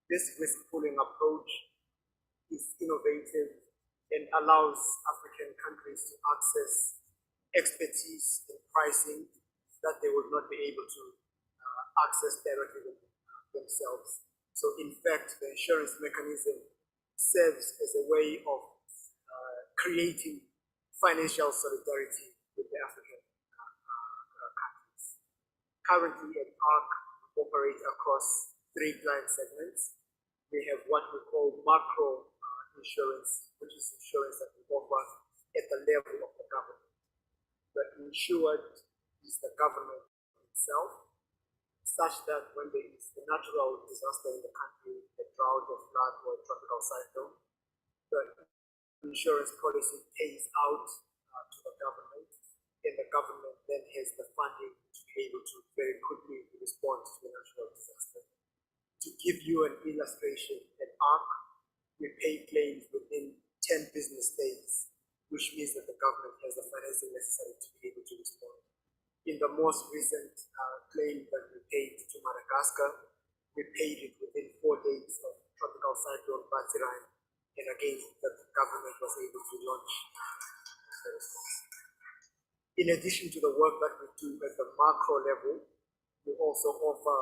This risk pooling approach is innovative and allows African countries to access expertise and pricing that they would not be able to access directly themselves. So in fact, the insurance mechanism serves as a way of creating financial solidarity with the African countries. Currently at ARC, we operate across 3 client segments. We have what we call macro insurance, which is insurance that we offer at the level of the government. The insured is the government itself, such that when there is a natural disaster in the country, a drought, a flood, or a tropical cyclone, the insurance policy pays out to the government, and the government then has the funding to be able to very quickly respond to the natural disaster. To give you an illustration, at ARC, we pay claims within 10 business days, which means that the government has the financing necessary to be able to respond. In the most recent claim that we paid to Madagascar, we paid it within 4 days of tropical cyclone Batsirai, and again, the government was able to launch the response. In addition to the work that we do at the macro level, we also offer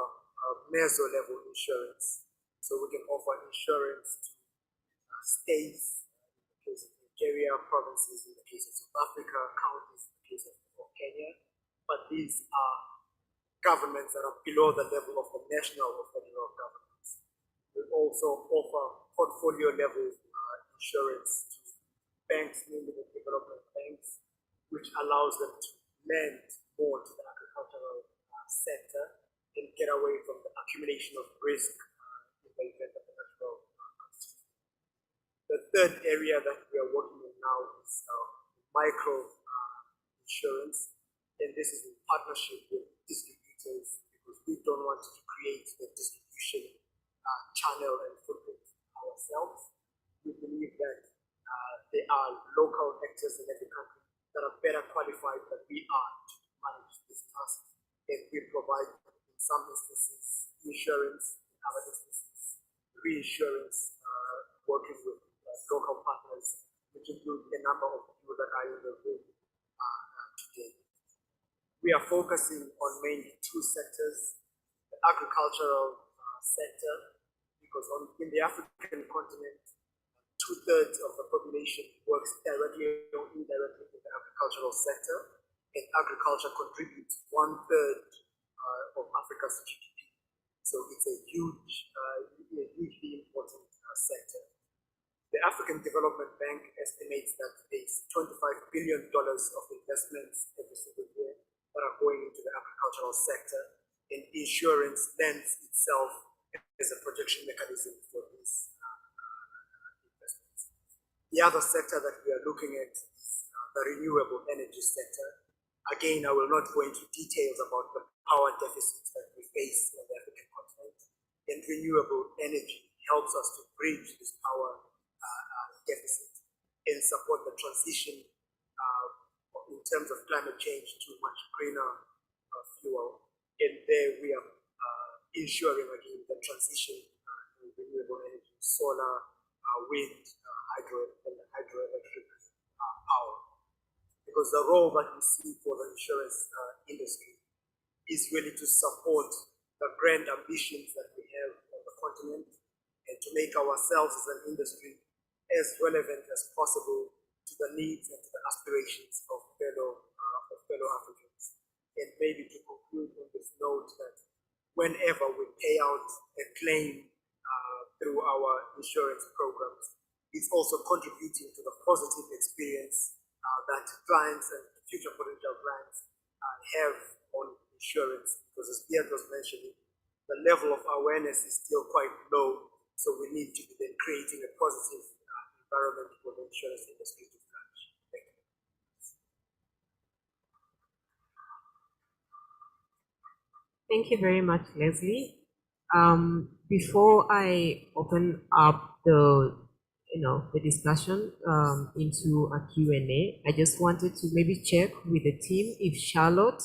meso level insurance. So we can offer insurance to states, in the case of Nigeria, provinces, in the case of South Africa, counties, in the case of Kenya. But these are governments that are below the level of the national or federal governments. We also offer portfolio level insurance to banks, mainly the development banks, which allows them to lend more to the agricultural sector and get away from the accumulation of risk in the event of a natural catastrophe. The third area that we are working on now is micro insurance, and this is in partnership with distributors, because we don't want to create the distribution channel and footprint ourselves. We believe that there are local actors in every country that are better qualified than we are to manage this task, and we provide, in some instances, insurance, in other instances, reinsurance, working with local partners, which include a number of people that are in the room today. We are focusing on mainly 2 sectors: the agricultural sector, because in the African continent, 2/3 of the population works directly or indirectly in the agricultural sector, and agriculture contributes 1/3 of Africa's GDP. So it's a hugely important sector. The African Development Bank estimates that there's $25 billion of investments every single year that are going into the agricultural sector, and insurance lends itself as a projection mechanism for these investments. The other sector that we are looking at is the renewable energy sector. Again, I will not go into details about the power deficits that we face on the African continent, and renewable energy helps us to bridge this power deficit and support the transition in terms of climate change to much greener fuel. And there we are ensuring again the transition in renewable energy, solar, wind, hydro, and hydroelectric power. Because the role that we see for the insurance industry is really to support the grand ambitions that we have on the continent, and to make ourselves as an industry as relevant as possible to the needs and to the aspirations of fellow Africans. And maybe to conclude on this note, that whenever we pay out a claim through our insurance programs, it's also contributing to the positive experience that clients and future potential clients have on insurance. Because as Beat was mentioning, the level of awareness is still quite low, so we need to be then creating a positive environment for the insurance industry to flourish. Thank you. Thank you very much, Leslie. Before I open up the discussion into a Q&A, I just wanted to maybe check with the team if Charlotte,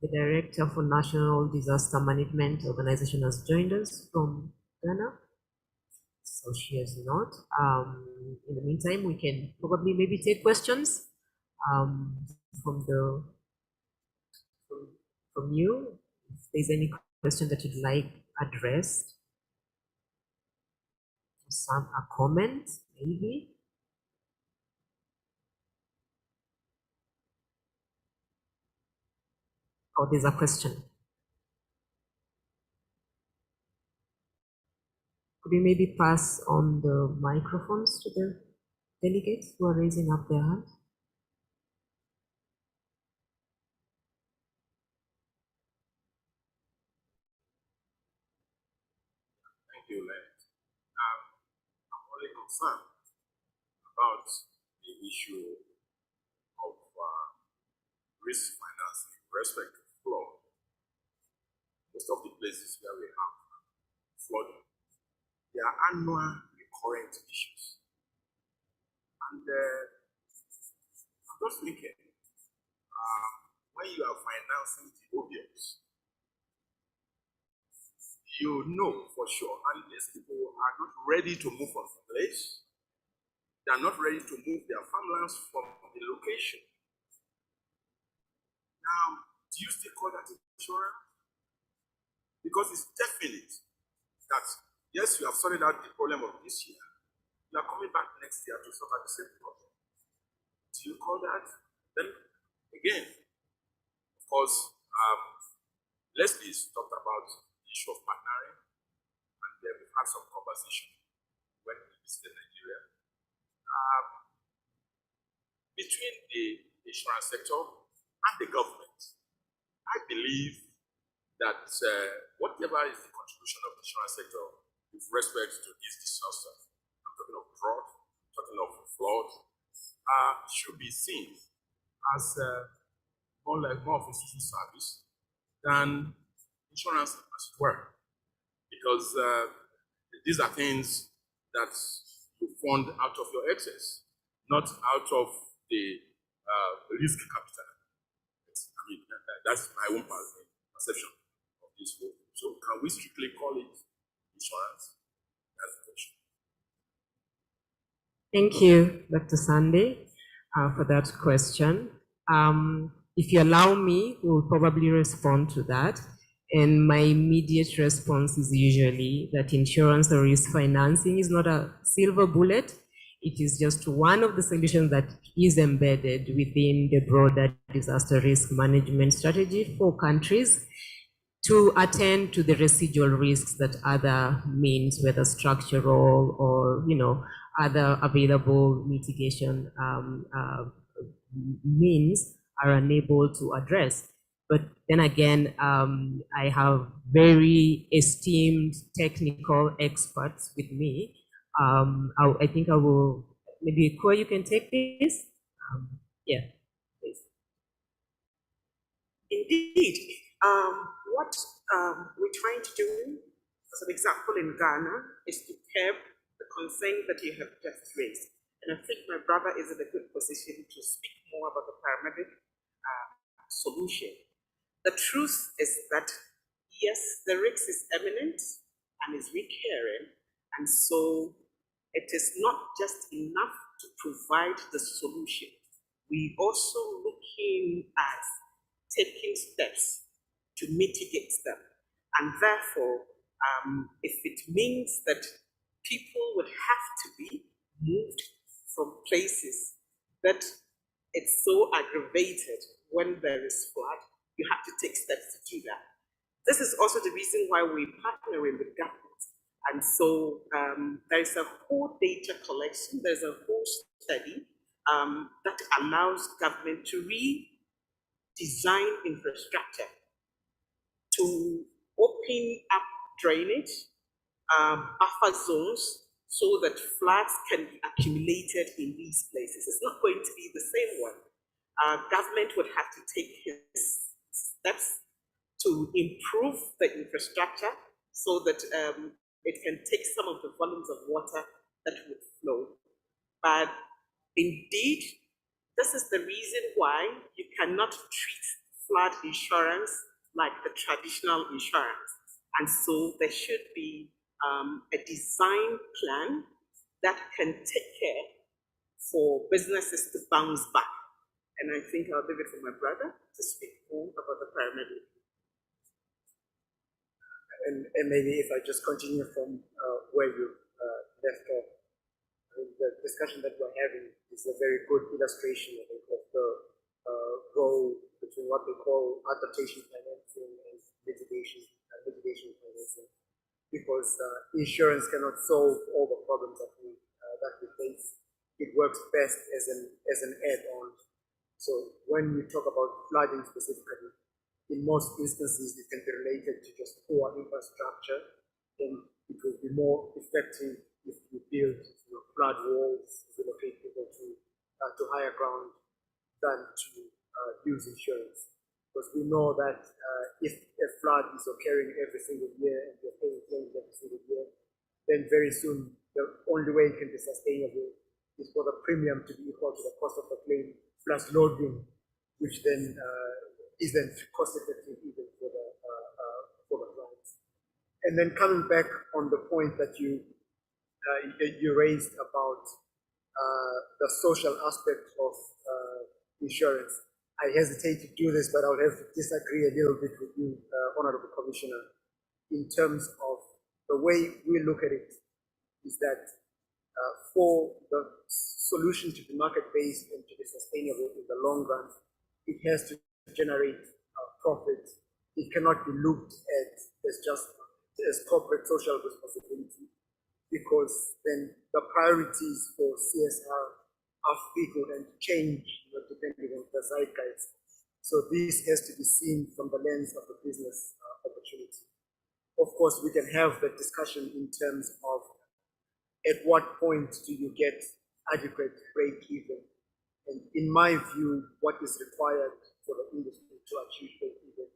the Director for National Disaster Management Organization, has joined us from Ghana. So she has not. In the meantime, we can probably maybe take questions from the from you. If there's any question that you'd like addressed, some a comment, maybe. Oh, there's a question. Could we maybe pass on the microphones to the delegates who are raising up their hands? Thank you, Len. I'm only concerned about the issue of risk financing with respect to flood. Most of the places where we have flooding, there are annual recurrent issues. And I'm just thinking, when you are financing the obvious, you know for sure, and these people are not ready to move from the place. They are not ready to move their farmlands from the location. Now, do you still call that insurance? Because it's definite that, yes, you have sorted out the problem of this year. You are coming back next year to suffer the same problem. Do you call that? Then, again, of course, Leslie's talked about the issue of partnering, and we've had some conversation when we visited Nigeria. Between the insurance sector and the government, I believe that whatever is the contribution of the insurance sector with respect to this disaster, I'm talking of drought, I'm talking of flood, should be seen as more of institutional service than insurance as it were. Because these are things that you fund out of your excess, not out of the risk capital. I mean, that's my own perception of this whole. So can we strictly call it insurance? That's the question. Thank you, Dr. Sunday, for that question. If you allow me, we'll probably respond to that. And my immediate response is usually that insurance or risk financing is not a silver bullet. It is just one of the solutions that is embedded within the broader disaster risk management strategy for countries to attend to the residual risks that other means, whether structural or other available mitigation means, are unable to address. But then again, I have very esteemed technical experts with me. I think I will, maybe Ko, you can take this. Yeah, please. Indeed, what we're trying to do, as an example in Ghana, is to curb the concern that you have just raised. And I think my brother is in a good position to speak more about the paramedic solution. The truth is that, yes, the risk is imminent and is recurring, and so it is not just enough to provide the solution. We also looking at taking steps to mitigate them. And therefore, if it means that people would have to be moved from places that it's so aggravated when there is flood, you have to take steps to do that. This is also the reason why we're partnering with government. And so there's a whole data collection, there's a whole study that allows government to redesign infrastructure, to open up drainage, buffer zones, so that floods can be accumulated in these places. It's not going to be the same one. Government would have to take steps to improve the infrastructure so that it can take some of the volumes of water that would flow. But indeed, this is the reason why you cannot treat flood insurance like the traditional insurance. And so there should be a design plan that can take care for businesses to bounce back. And I think I'll leave it for my brother to speak more about the paramedic. and maybe if I just continue from where you left off, the discussion that we're having is a very good illustration, I think, of the role between what we call adaptation financing and mitigation financing, because insurance cannot solve all the problems that we face. It works best as an add-on. So when you talk about flooding specifically, in most instances it can be related to just poor infrastructure, and it will be more effective if you build flood walls, relocate people to higher ground than to use insurance. Because we know that if a flood is occurring every single year and you're paying claims every single year, then very soon the only way it can be sustainable is for the premium to be equal to the cost of the claim plus loading, which then isn't cost effective even for the clients. And then coming back on the point that you raised about the social aspect of insurance, I hesitate to do this, but I'll have to disagree a little bit with you, Honorable Commissioner, in terms of the way we look at it is that for the solution to be market-based and to be sustainable in the long run, it has to generate profit. It cannot be looked at as corporate social responsibility, because then the priorities for CSR are fickle and change depending on the zeitgeist. So this has to be seen from the lens of the business opportunity. Of course, we can have the discussion in terms of at what point do you get adequate break-even? And in my view, what is required for the industry to achieve break-even,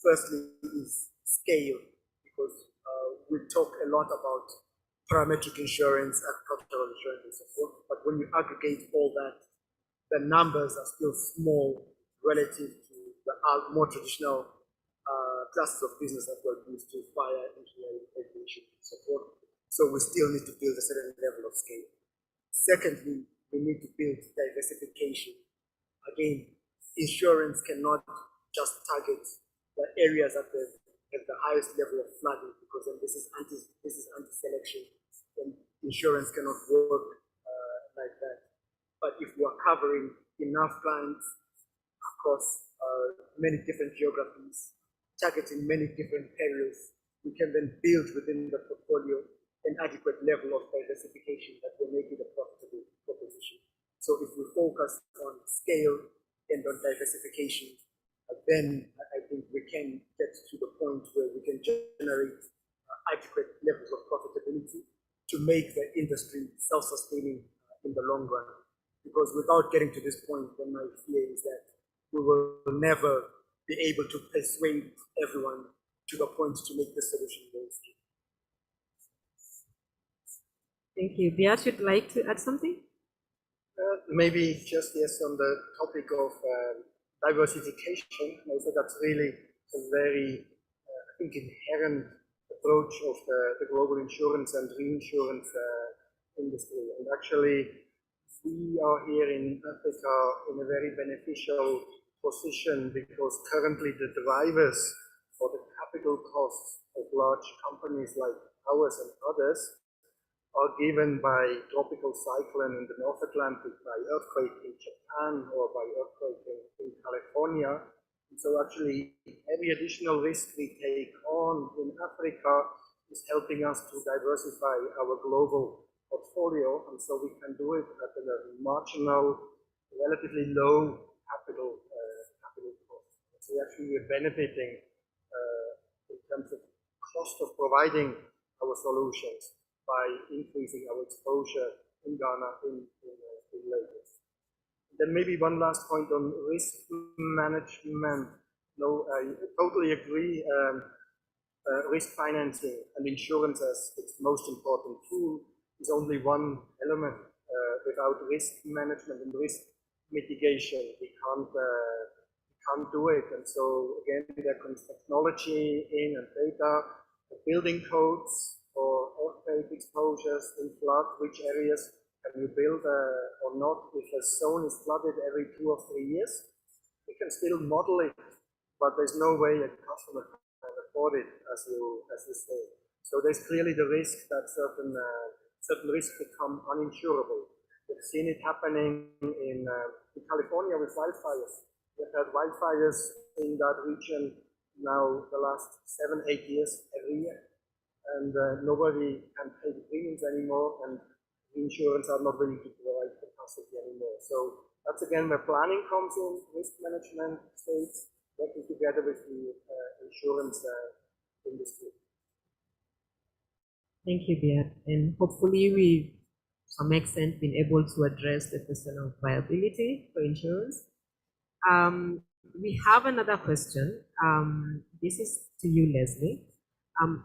firstly, is scale, because we talk a lot about parametric insurance, agricultural insurance, and so forth, but when you aggregate all that, the numbers are still small relative to the more traditional classes of business that were used to fire, engineering, aviation, and so forth. So we still need to build a certain level of scale. Secondly, we need to build diversification. Again, insurance cannot just target the areas that have the highest level of flooding, because then this is anti-selection, and insurance cannot work like that. But if we are covering enough clients across many different geographies, targeting many different perils, we can then build within the portfolio an adequate level of diversification that will make it a profitable proposition. So if we focus on scale and on diversification, then I think we can get to the point where we can generate adequate levels of profitability to make the industry self-sustaining in the long run. Because without getting to this point, then my fear is that we will never be able to persuade everyone to the point to make the solution mainstream. Thank you. Beat, would like to add something? Maybe just yes, on the topic of diversification. I think that's really a very, I think, inherent approach of the global insurance and reinsurance industry. And actually, we are here in Africa in a very beneficial position, because currently the drivers for the capital costs of large companies like ours and others are given by tropical cyclone in the North Atlantic, by earthquake in Japan, or by earthquake in California. And so actually, every additional risk we take on in Africa is helping us to diversify our global portfolio, and so we can do it at a marginal, relatively low capital cost. So actually we're benefiting in terms of cost of providing our solutions by increasing our exposure in Ghana, in Lagos. Then maybe one last point on risk management. No, I totally agree. Risk financing and insurance as its most important tool is only one element. Without risk management and risk mitigation, we can't do it. And so again, there comes technology in and data, building codes for earthquake exposures in flood, which areas can you build or not. If a zone is flooded every 2 or 3 years, we can still model it, but there's no way a customer can audit, as you say. So there's clearly the risk that certain risks become uninsurable. We've seen it happening in California with wildfires. We've had wildfires in that region now the last 7-8 years every year, and nobody can pay the premiums anymore, and the insurance are not willing to provide capacity anymore. So that's again where planning comes in, risk management, states working together with the insurance industry. Thank you, Beat. And hopefully we've, to some extent, been able to address the question of viability for insurance. We have another question. This is to you, Leslie.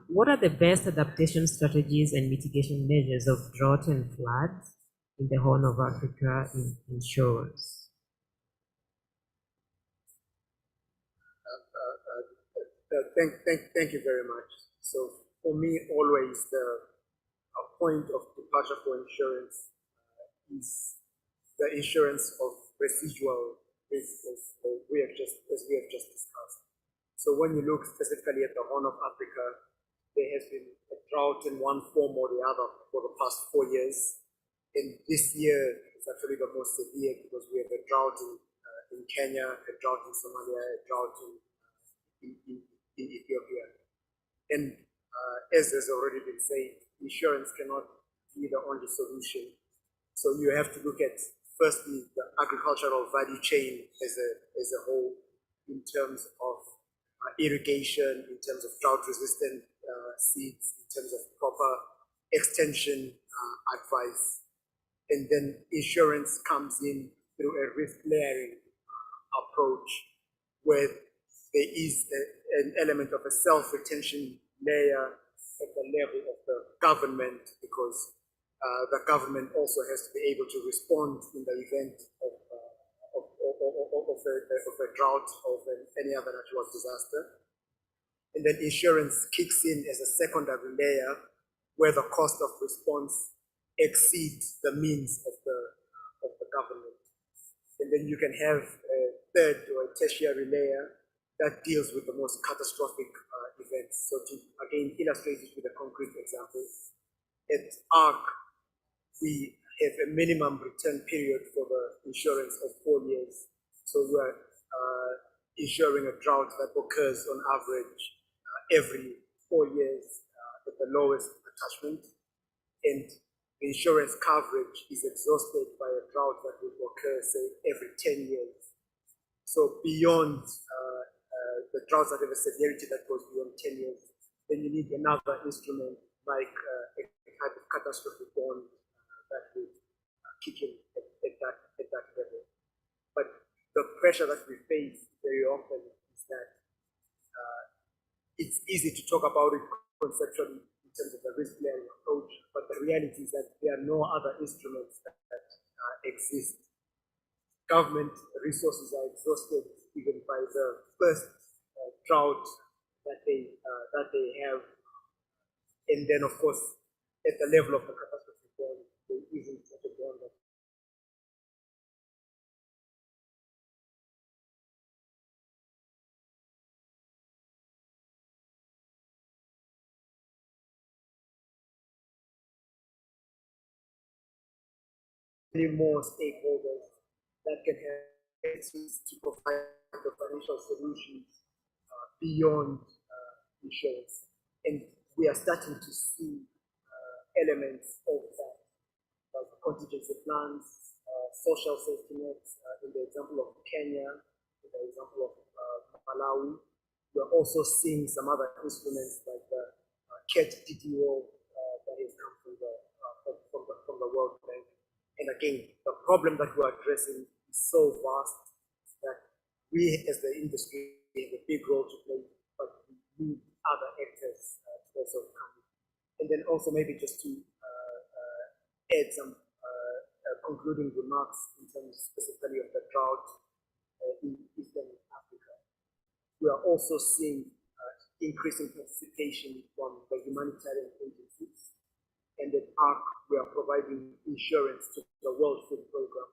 What are the best adaptation strategies and mitigation measures of drought and floods in the Horn of Africa in insurance? Thank you very much. So for me, always the point of departure for insurance is the insurance of residual risk, as we have just discussed. So when you look specifically at the Horn of Africa, there has been a drought in one form or the other for the past 4 years. And this year is actually the most severe because we have a drought in Kenya, a drought in Somalia, a drought in Ethiopia. And as has already been said, insurance cannot be the only solution. So you have to look at, firstly, the agricultural value chain as a whole, in terms of irrigation, in terms of drought-resistant seeds, in terms of proper extension advice. And then insurance comes in through a risk layering approach, where there is an element of a self-retention layer at the level of the government, because the government also has to be able to respond in the event of a drought or of any other natural disaster. And then insurance kicks in as a secondary layer where the cost of response exceeds the means of the government. And then you can have a third or a tertiary layer that deals with the most catastrophic events. So to again illustrate it with a concrete example, at ARC, we have a minimum return period for the insurance of 4 years. So we're insuring a drought that occurs on average every 4 years at the lowest attachment. And the insurance coverage is exhausted by a drought that will occur, say, every 10 years. So beyond the droughts that have a severity that goes beyond 10 years, then you need another instrument like a type of catastrophe bond that will kick in at that level. But the pressure that we face very often is that it's easy to talk about it conceptually in terms of the risk layering approach, but the reality is that there are no other instruments that exist. Government resources are exhausted even by the first drought that they have, and then of course at the level of the catastrophe bond, there isn't such a bond. Many more stakeholders that can have access to provide the financial solutions beyond insurance. And we are starting to see elements of that, like contingency plans, social safety nets, in the example of Kenya, in the example of Malawi. We're also seeing some other instruments like the CAT DDO that has come from the World Bank. And again, the problem that we're addressing is so vast that we as the industry have a big role to play, but we need other actors to also come in. And then also maybe just to add some concluding remarks in terms specifically of the drought in Eastern Africa. We are also seeing increasing participation from the humanitarian agencies. And at ARC, we are providing insurance to the World Food Program,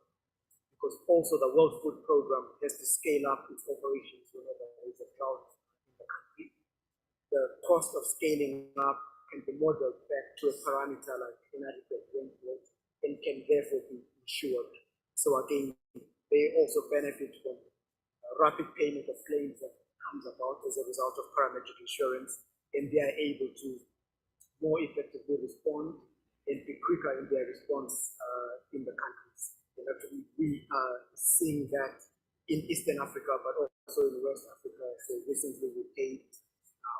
because also the World Food Program has to scale up its operations whenever there is a drought in the country. the cost of scaling up can be modeled back to a parameter like inadequate rent growth and can therefore be insured. So again, they also benefit from rapid payment of claims that comes about as a result of parametric insurance, and they are able to more effectively respond and be quicker in their response in the countries. And actually, we are seeing that in Eastern Africa, but also in West Africa. So recently we paid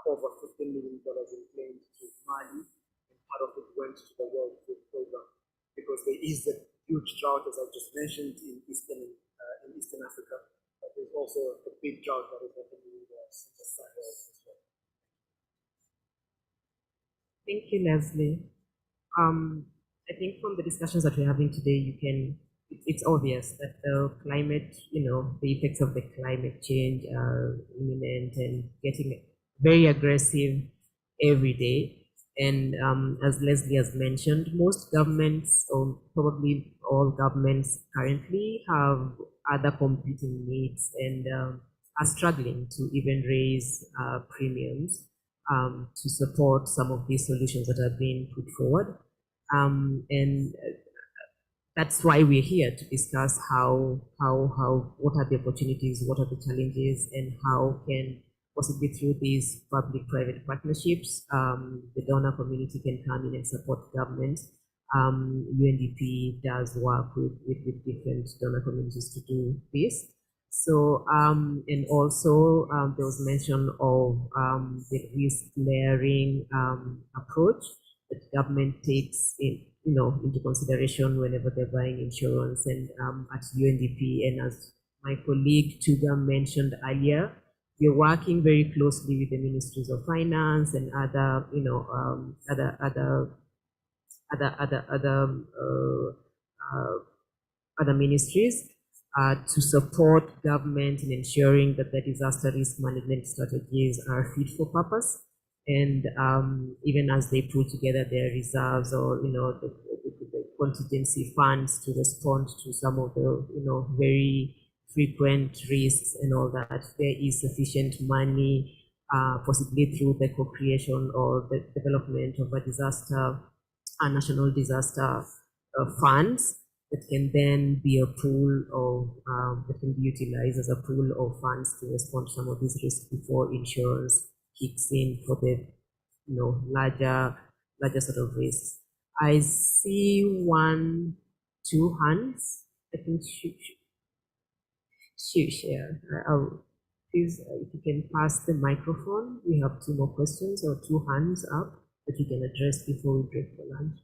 over $15 million in claims to Mali, and part of it went to the World Food Program, because there is a huge drought, as I just mentioned, in Eastern Africa. But there's also a big drought that is happening in the Sahel as well. Thank you, Leslie. I think from the discussions that we're having today, it's obvious that the climate, the effects of the climate change are imminent and getting very aggressive every day. And as Leslie has mentioned, most governments, or probably all governments currently, have other competing needs and are struggling to even raise premiums to support some of these solutions that are being put forward. And that's why we're here to discuss what are the opportunities, what are the challenges, and how can possibly through these public-private partnerships, the donor community can come in and support government. UNDP does work with different donor communities to do this. So, and also there was mention of the risk layering approach that government takes into consideration whenever they're buying insurance. And at UNDP, and as my colleague Tuga mentioned earlier, we're working very closely with the ministries of finance and other, other ministries to support government in ensuring that the disaster risk management strategies are fit for purpose. And even as they put together their reserves or the contingency funds to respond to some of the very frequent risks and all that, there is sufficient money, possibly through the co-creation or the development of a national disaster funds that can then be a pool of that can be utilized as a pool of funds to respond to some of these risks before insurance kicks in for the larger sort of risks. I see 1, 2 hands. I think share. Please, if you can pass the microphone. We have 2 more questions or 2 hands up that we can address before we break for lunch.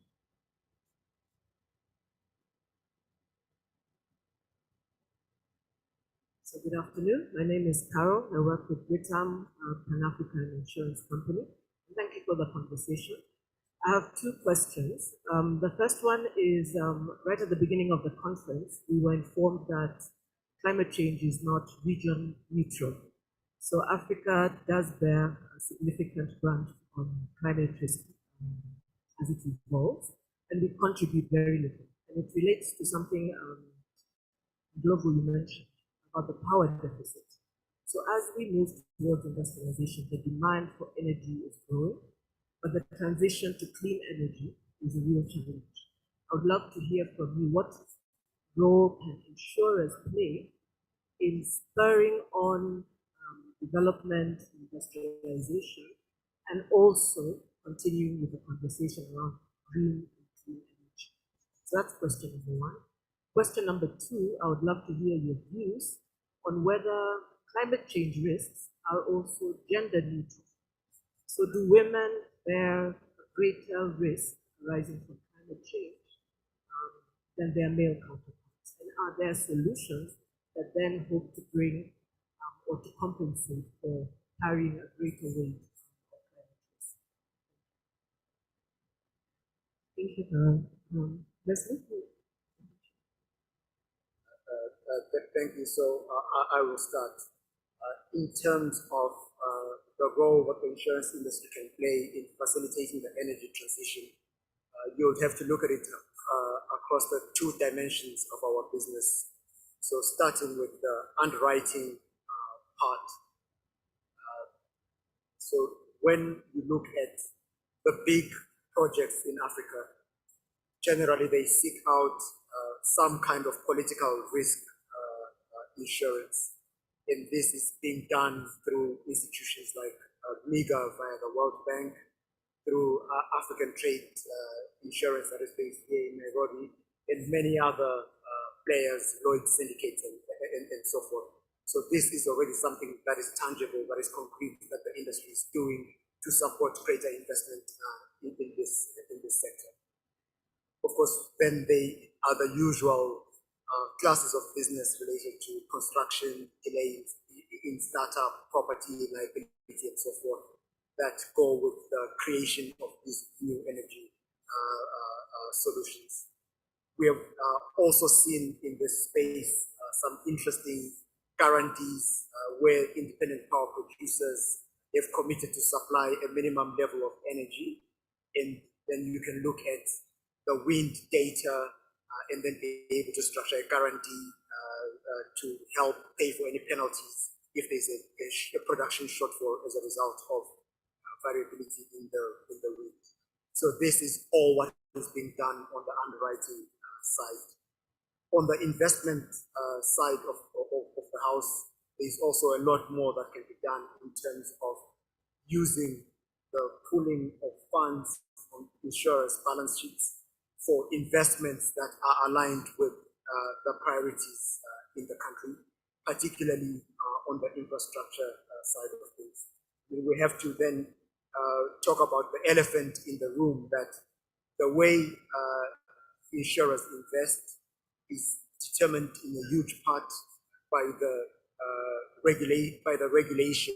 So good afternoon. My name is Carol. I work with Britam, Pan-African Insurance Company. Thank you for the conversation. I have 2 questions. The first one is right at the beginning of the conference, we were informed that climate change is not region neutral. So Africa does bear a significant brunt on climate risk as it evolves, and we contribute very little. And it relates to something Global you mentioned about the power deficit. So as we move towards industrialization, the demand for energy is growing, but the transition to clean energy is a real challenge. I would love to hear from you, what role can insurers play in spurring on development, industrialization, and also continuing with the conversation around green and clean energy. So that's question number 1. Question number 2, I would love to hear your views on whether climate change risks are also gender neutral. So do women bear a greater risk arising from climate change than their male counterparts? And are there solutions that then hope to bring or to compensate for carrying a greater weight of climate risk? Thank you, Leslie. Thank you. So I will start. In terms of the role what the insurance industry can play in facilitating the energy transition, you would have to look at it across the 2 dimensions of our business. So starting with the underwriting part. So when you look at the big projects in Africa, generally they seek out some kind of political risk insurance. And this is being done through institutions like MIGA via the World Bank, through African Trade Insurance that is based here in Nairobi, and many other players, Lloyd's syndicates, and so forth. So this is already something that is tangible, that is concrete, that the industry is doing to support greater investment in this sector. Of course, then they are the usual classes of business related to construction, delays in startup, property, liability, and so forth, that go with the creation of these new energy solutions. We have also seen in this space some interesting guarantees where independent power producers have committed to supply a minimum level of energy, and then you can look at the wind data and then be able to structure a guarantee to help pay for any penalties if there's a production shortfall as a result of variability in the wind. So this is all what is being done on the underwriting side. On the investment side of the house, there's also a lot more that can be done in terms of using the pooling of funds on insurers' balance sheets for investments that are aligned with the priorities in the country, particularly on the infrastructure side of things. We have to then talk about the elephant in the room, that the way insurers invest is determined in a huge part by the regulation.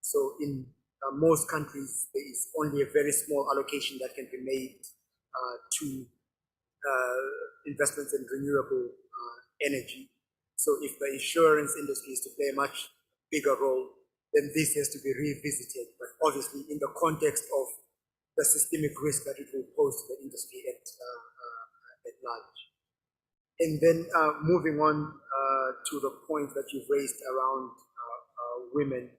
So in most countries, there is only a very small allocation that can be made to investments in renewable energy. So if the insurance industry is to play a much bigger role, then this has to be revisited, but obviously in the context of the systemic risk that it will pose to the industry at large. And then moving on to the point that you've raised around women,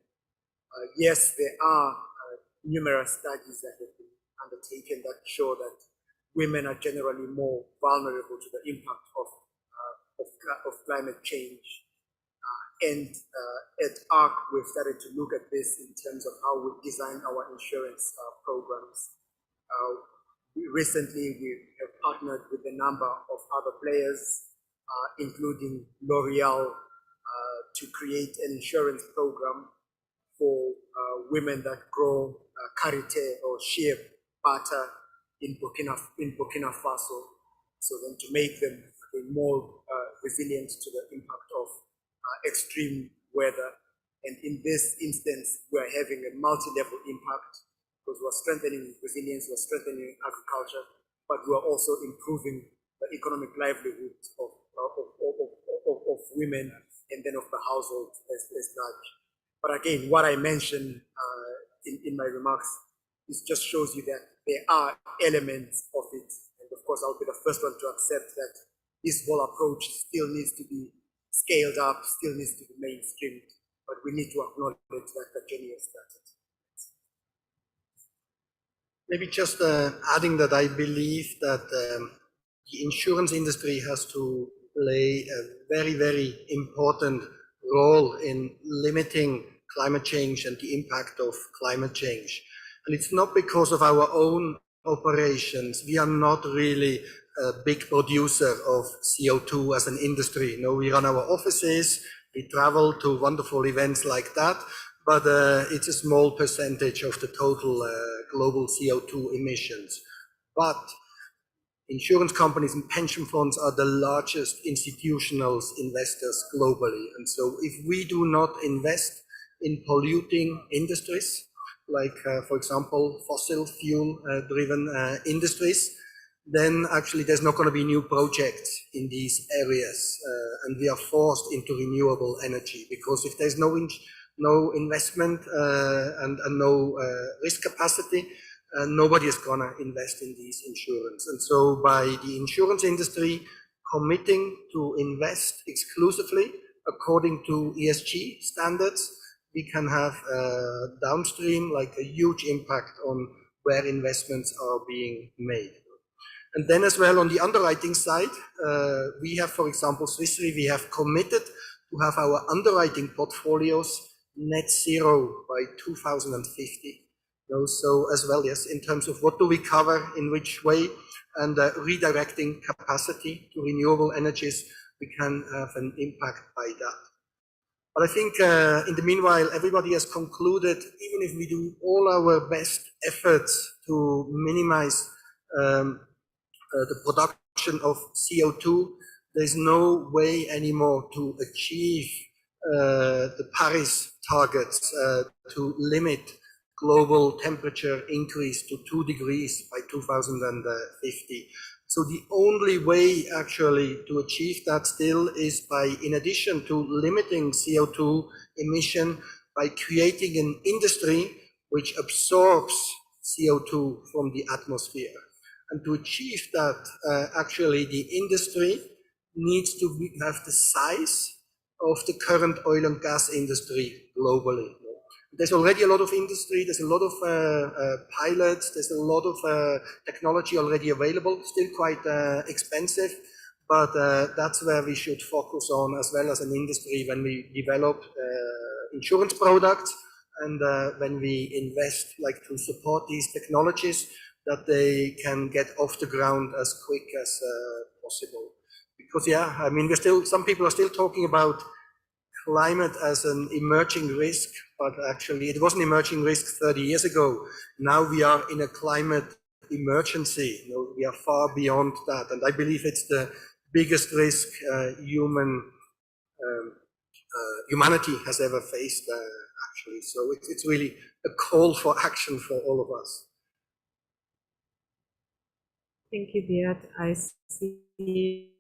yes, there are numerous studies that have been undertaken that show that women are generally more vulnerable to the impact of climate change. And at ARC, we've started to look at this in terms of how we design our insurance programs. Recently, we have partnered with a number of other players, including L'Oreal, to create an insurance program for women that grow karité or shea butter in Burkina Faso, so then to make them more resilient to the impact of extreme weather. And in this instance, we are having a multi-level impact, because we're strengthening resilience, we're strengthening agriculture, but we're also improving the economic livelihood of women and then of the household as large. But again, what I mentioned in my remarks, this just shows you that there are elements of it. And of course, I'll be the first one to accept that this whole approach still needs to be scaled up, still needs to be mainstreamed, but we need to acknowledge that the journey has started. Maybe just adding that I believe that the insurance industry has to play a very, very important role in limiting climate change and the impact of climate change. And it's not because of our own operations. We are not really a big producer of CO2 as an industry. No, we run our offices, we travel to wonderful events like that, but it's a small percentage of the total global CO2 emissions. But insurance companies and pension funds are the largest institutional investors globally. And so if we do not invest in polluting industries, like, for example, fossil fuel driven industries, then actually there's not going to be new projects in these areas. And we are forced into renewable energy, because if there's no investment and no risk capacity, nobody is going to invest in these insurance. And so by the insurance industry committing to invest exclusively according to ESG standards, we can have downstream like a huge impact on where investments are being made. And then as well on the underwriting side, we have, for example, Swiss Re, we have committed to have our underwriting portfolios net zero by 2050. So as well, yes, in terms of what do we cover, in which way, and redirecting capacity to renewable energies, we can have an impact by that. But I think in the meanwhile, everybody has concluded, even if we do all our best efforts to minimize the production of CO2, there's no way anymore to achieve the Paris targets to limit global temperature increase to 2 degrees by 2050. So the only way actually to achieve that still is by, in addition to limiting CO2 emission, by creating an industry which absorbs CO2 from the atmosphere. And to achieve that, actually the industry needs to have the size of the current oil and gas industry globally. There's already a lot of industry, there's a lot of pilots, there's a lot of technology already available, still quite expensive, but that's where we should focus on as well as an industry when we develop insurance products and when we invest like to support these technologies, that they can get off the ground as quick as possible. Because yeah, I mean, some people are still talking about climate as an emerging risk, but actually it was an emerging risk 30 years ago. Now we are in a climate emergency. We are far beyond that. And I believe it's the biggest risk humanity has ever faced, actually. So it's really a call for action for all of us. Thank you, Beat. I see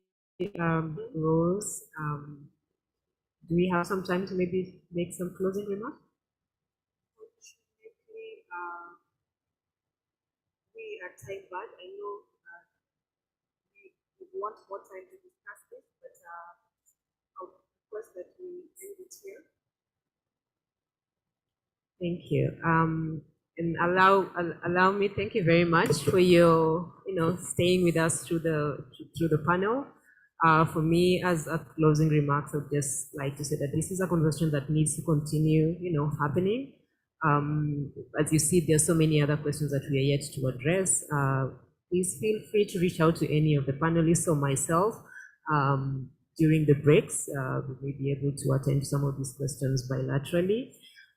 Rose. Do we have some time to maybe make some closing remarks? We are time bad. I know we want more time to discuss this, but I'll request that we end it here. Thank you. And allow me. Thank you very much for your staying with us through the panel. For me, as a closing remarks, I would just like to say that this is a conversation that needs to continue, happening. As you see, there are so many other questions that we are yet to address. Please feel free to reach out to any of the panelists or myself during the breaks. We may be able to attend some of these questions bilaterally.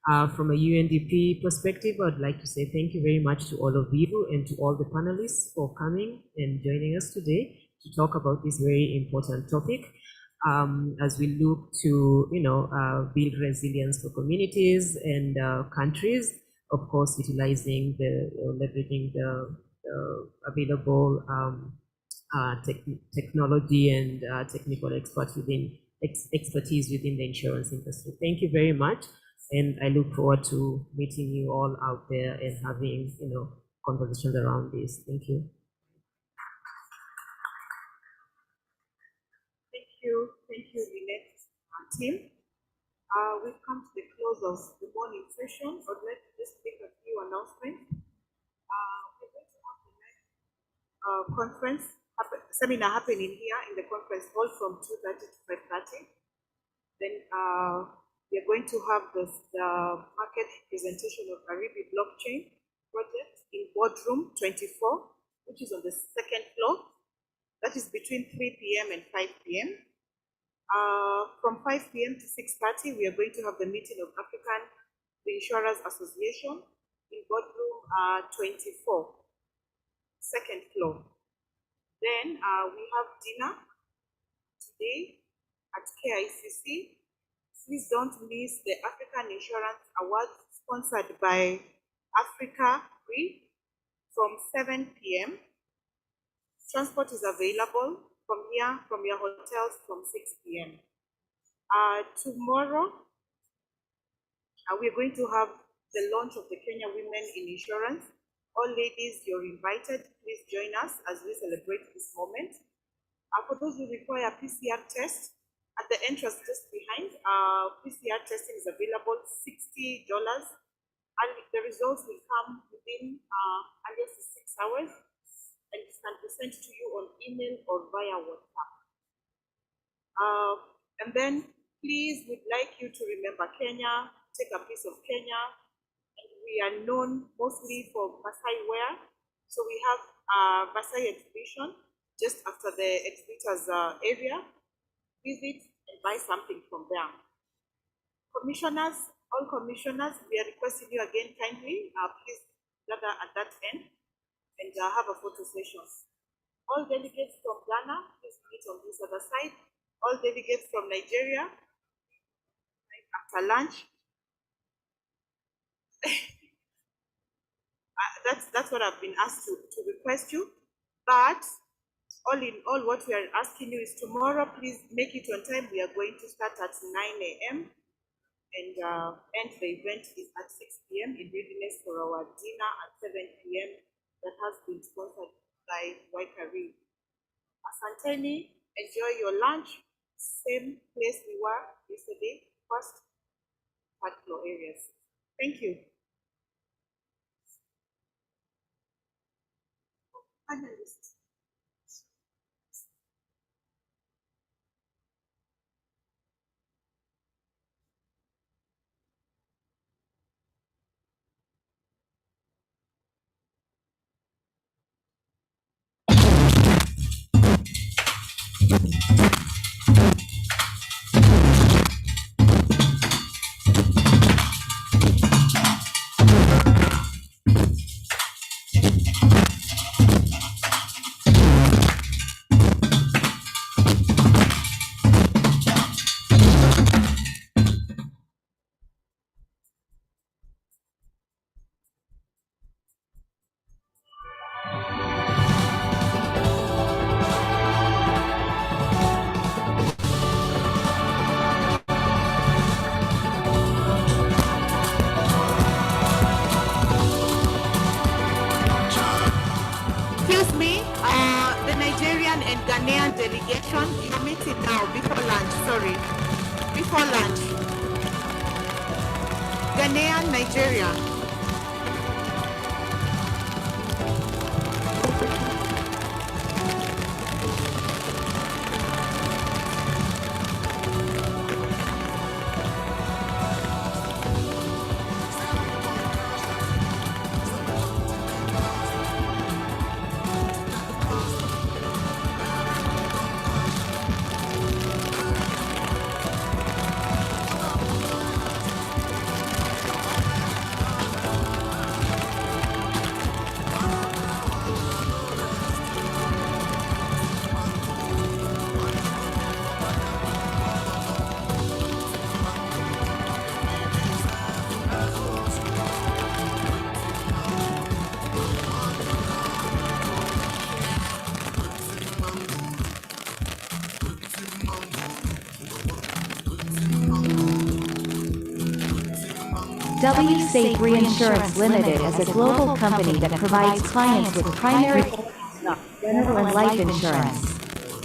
From a UNDP perspective, I'd like to say thank you very much to all of you and to all the panelists for coming and joining us today to talk about this very important topic. As we look to, build resilience for communities and countries, of course, utilizing leveraging the available technology and technical expertise within the insurance industry. Thank you very much, and I look forward to meeting you all out there and having, conversations around this. Thank you. Thank you, Lynette and team. We've come to the close of the morning session. I'd like to just make a few announcements. We're going to have the next seminar happening here in the conference hall from 2:30 to 5:30. Then we are going to have the market presentation of Aribi blockchain project in boardroom 24, which is on the second floor. That is between 3 p.m. and 5 p.m. From 5 p.m. to 6:30, we are going to have the meeting of African Insurers Association in boardroom 24, second floor. Then we have dinner today at KICC. Please don't miss the African Insurance Awards sponsored by Africa Re from 7 p.m. Transport is available from here, from your hotels, from 6 p.m. Tomorrow, we're going to have the launch of the Kenya Women in Insurance. All ladies, you're invited. Please join us as we celebrate this moment. For those who require a PCR test, At the entrance just behind, PCR testing is available, $60. And the results will come within earliest 6 hours, and it can be sent to you on email or via WhatsApp. And then please, we'd like you to remember Kenya, take a piece of Kenya. And we are known mostly for Maasai wear. So we have a Maasai exhibition just after the exhibitors area. Visit and buy something from them. Commissioners, all commissioners, we are requesting you again kindly, please gather at that end and have a photo session. All delegates from Ghana, please meet on this other side. All delegates from Nigeria, after lunch. That's what I've been asked to request you. But all in all, what we are asking you is tomorrow, please make it on time. We are going to start at 9 a.m. and end the event is at 6 p.m. in readiness for our dinner at 7 p.m. that has been sponsored by Waikari. Asanteni, enjoy your lunch. Same place we were yesterday, first third floor areas. Thank you. Panelists. Excuse me, the Nigerian and Ghanaian delegation, you're meeting now before lunch, sorry. Before lunch. Ghanaian, Nigeria. WSafe Reinsurance Limited is a global company that provides clients with primary general and life insurance.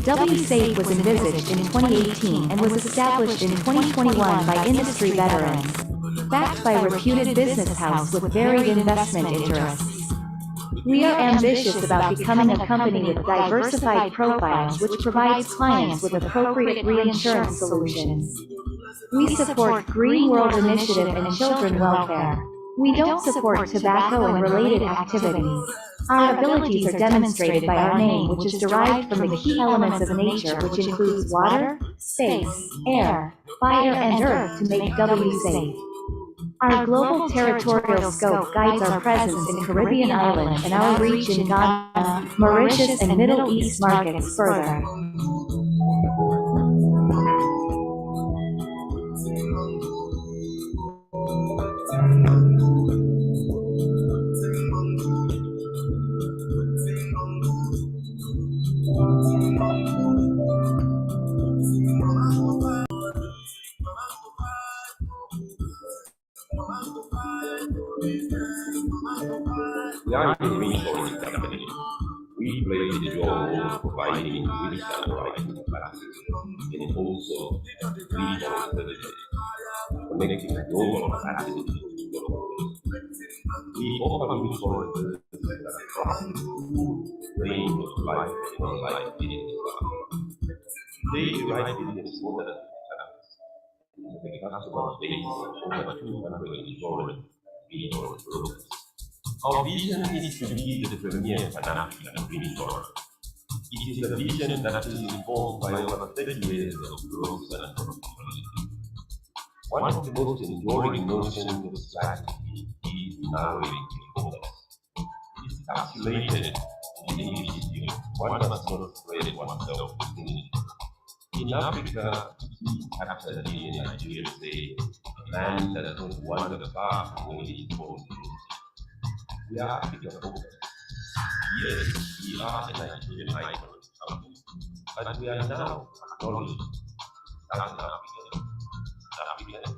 WSafe was envisaged in 2018 and was established in 2021 by industry veterans, backed by a reputed business house with varied investment interests. We are ambitious about becoming a company with diversified profiles which provides clients with appropriate reinsurance solutions. We support Green World Initiative and children welfare. We don't support tobacco and related activities. Our abilities are demonstrated by our name, which is derived from the key elements of nature, which includes water, space, air, fire, and earth to make WSafe. Our global territorial scope guides our presence in Caribbean islands and our reach in Ghana, Mauritius, and Middle East markets further. We are a reinsurance company. We played a role of providing risk underwriting capacity and also regional services, connecting global capacity to global risk. We offer mutual services across the range of life and non-life business. Today, we write business more than the customer base of over 200 insurance brokers. Our vision is to be the premier Pan-African reinsurer. It is a vision that is informed by over 30 years of growth and profitability. One of the most enduring notions of strategy is narrowing focus. It is isolated in English idiom. One must not spread oneself thin. In Africa, we captured in Nigeria say, a man does not wander far from where he is born. We are Africa focused. Yes, we are a Nigerian icon, but we are now acknowledged as an African,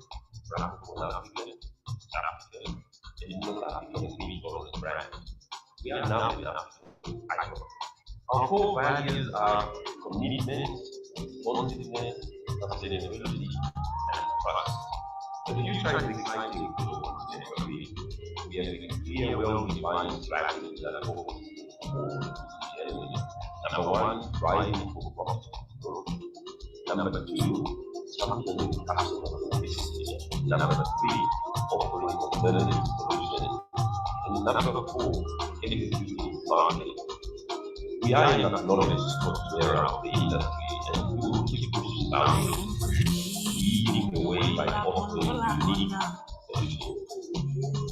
Francophone African, and North African reinsurance brand. We are now an African icon. Our core values are commitment, responsiveness, sustainability, and trust. The future is exciting to us. We have a clear, well-defined strategy that focuses on number one, driving for profitable growth. Number two, championing customer centricity. Number three, offering alternative solutions. And number four, executing smartly. We are an acknowledged software of the industry and we will keep pushing boundaries, leading the way by offering unique solutions.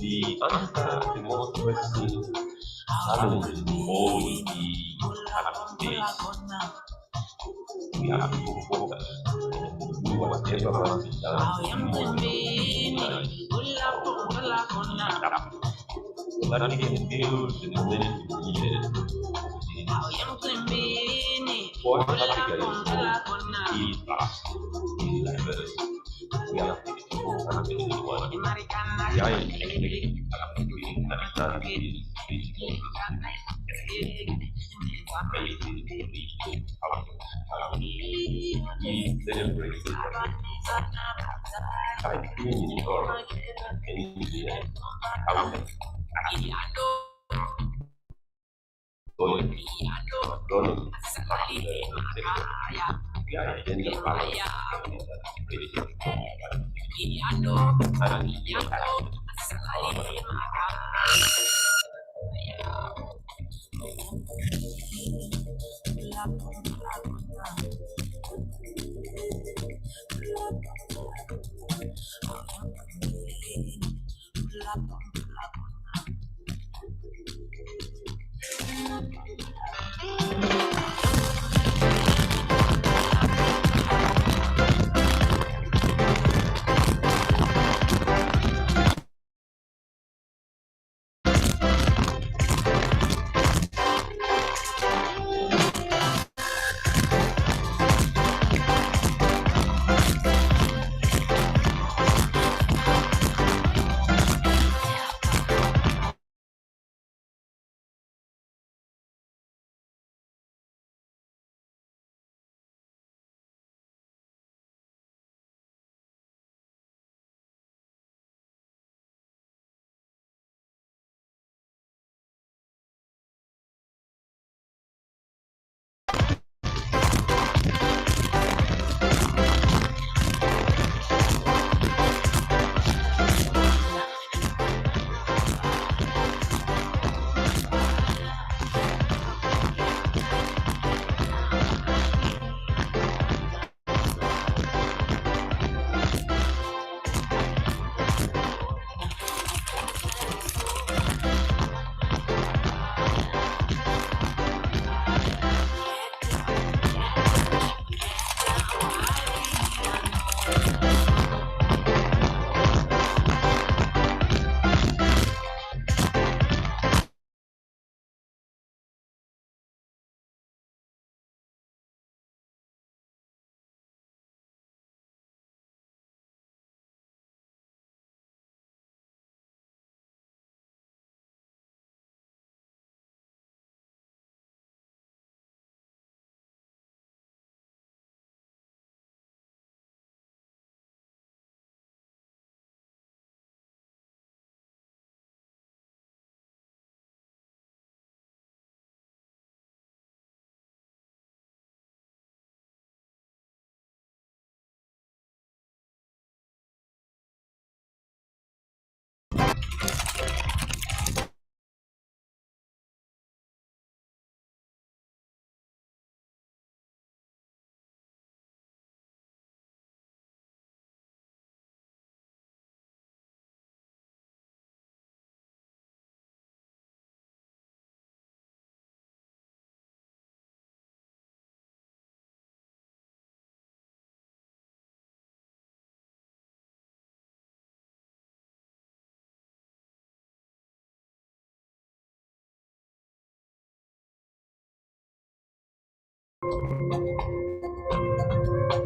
The answer to most pressing challenges will always be habit-based. We have to focus and do whatever must be done to so that we can build the momentum needed. What Africa is us, is diverse. We are 54 countries in the world. We are expecting nationalities, we celebrate like being in Europe and India, we are gender balance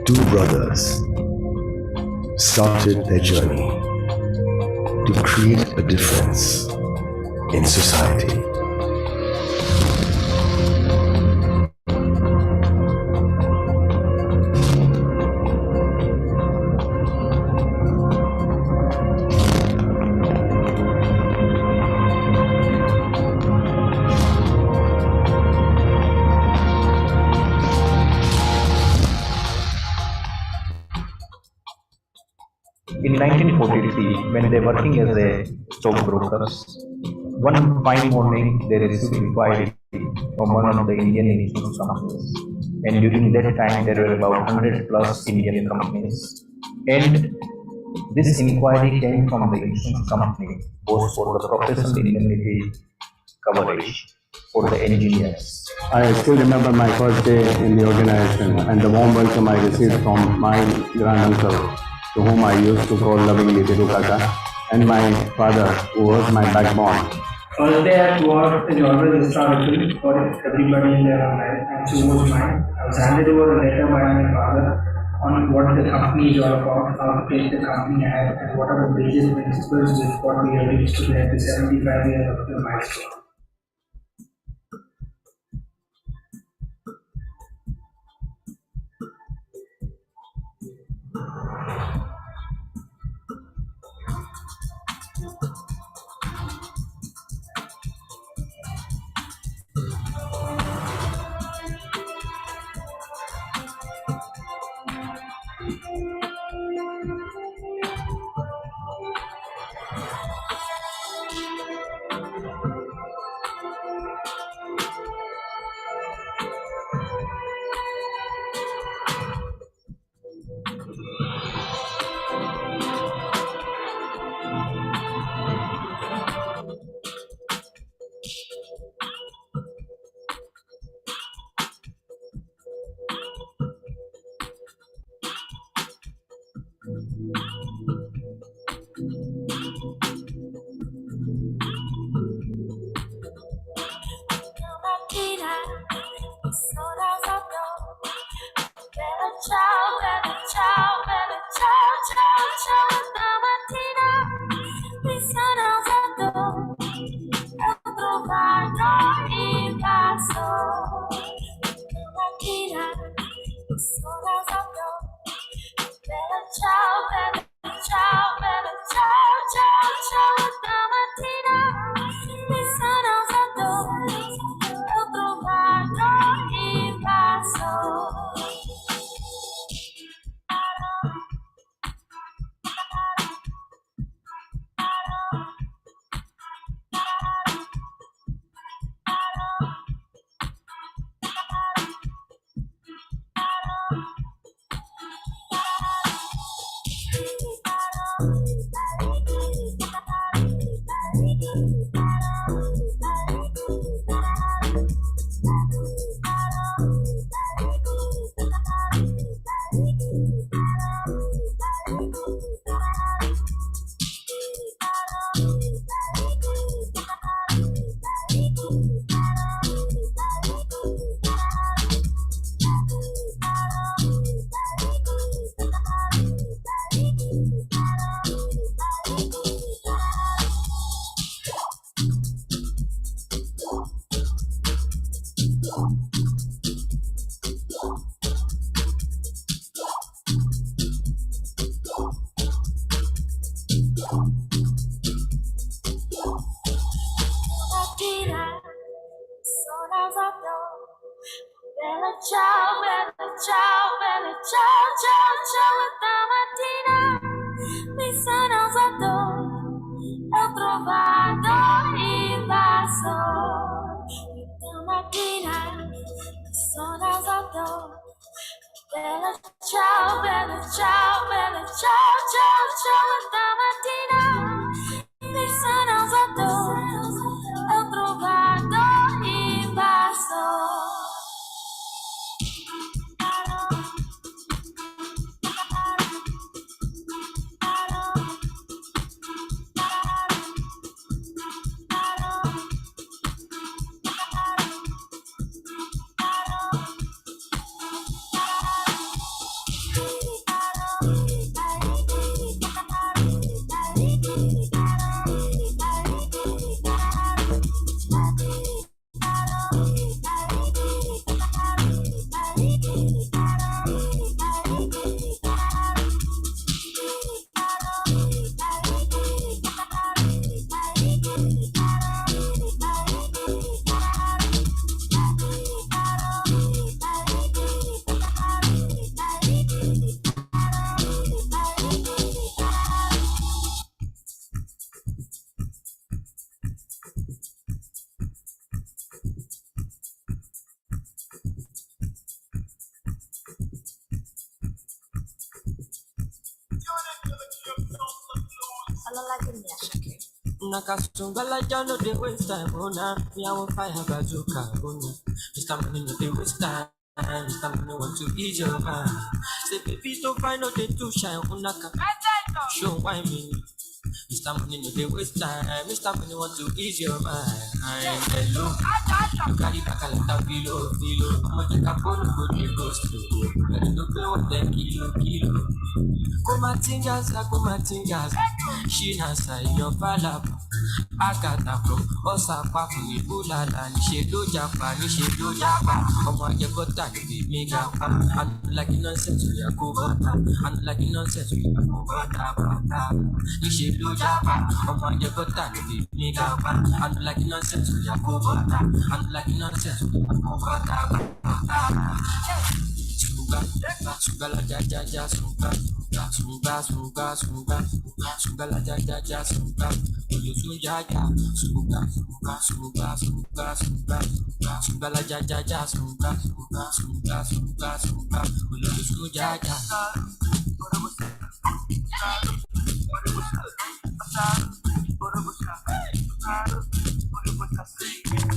Two brothers started their journey to create a difference in society. In 1943, when they were working as a stockbrokers, one fine morning they received inquiry from one of the Indian insurance companies. And during that time, there were about 100 plus Indian companies. And this inquiry came from the insurance company was for the professional indemnity coverage for the engineers. I still remember my first day in the organization and the warm welcome I received from my granduncle, to whom I used to call lovingly Tiru Kaka, and my father, who was my backbone. First day at work is always historical for everybody in their own life, and so was mine. I was handed over a letter by my father on what the company is all about, how to take the company ahead, and what are the basic principles with what we have reached today at the 75 years of the milestone. Bella ciao, mattina sono alzato. Bella ciao, bella ciao, bella ciao, ciao, ciao. Stamattina mi sono alzato e ho trovato il vaso. Nakasungala jano de waste time, ona. Me I will fire bazooka, ona. Mr. Money no de waste time. Mr. Money want to ease your mind. Say baby don't find no day to shine, unaka. Show why me. Mr. Money no de waste time. Mr. Money want to ease your mind. Hello. You carry back a lot of filo. I'ma take a phone, go to go slow. Let me know what them kilo. Kumatingas, she nasa your falapa. Agata from Osaka from Ibulala, Nishe do japa. Oma Yagota, me gapa. And like nonsense, we are Kubota. And like nonsense, we are Kubota. Nishe do japa. Oma Yagota, me gapa. And like nonsense, we are Kubota. And like nonsense, we are Kubota. Suga la ja ja ja suga la ja ja ja suga olu suga ja suga la ja ja ja suga olu suga ja.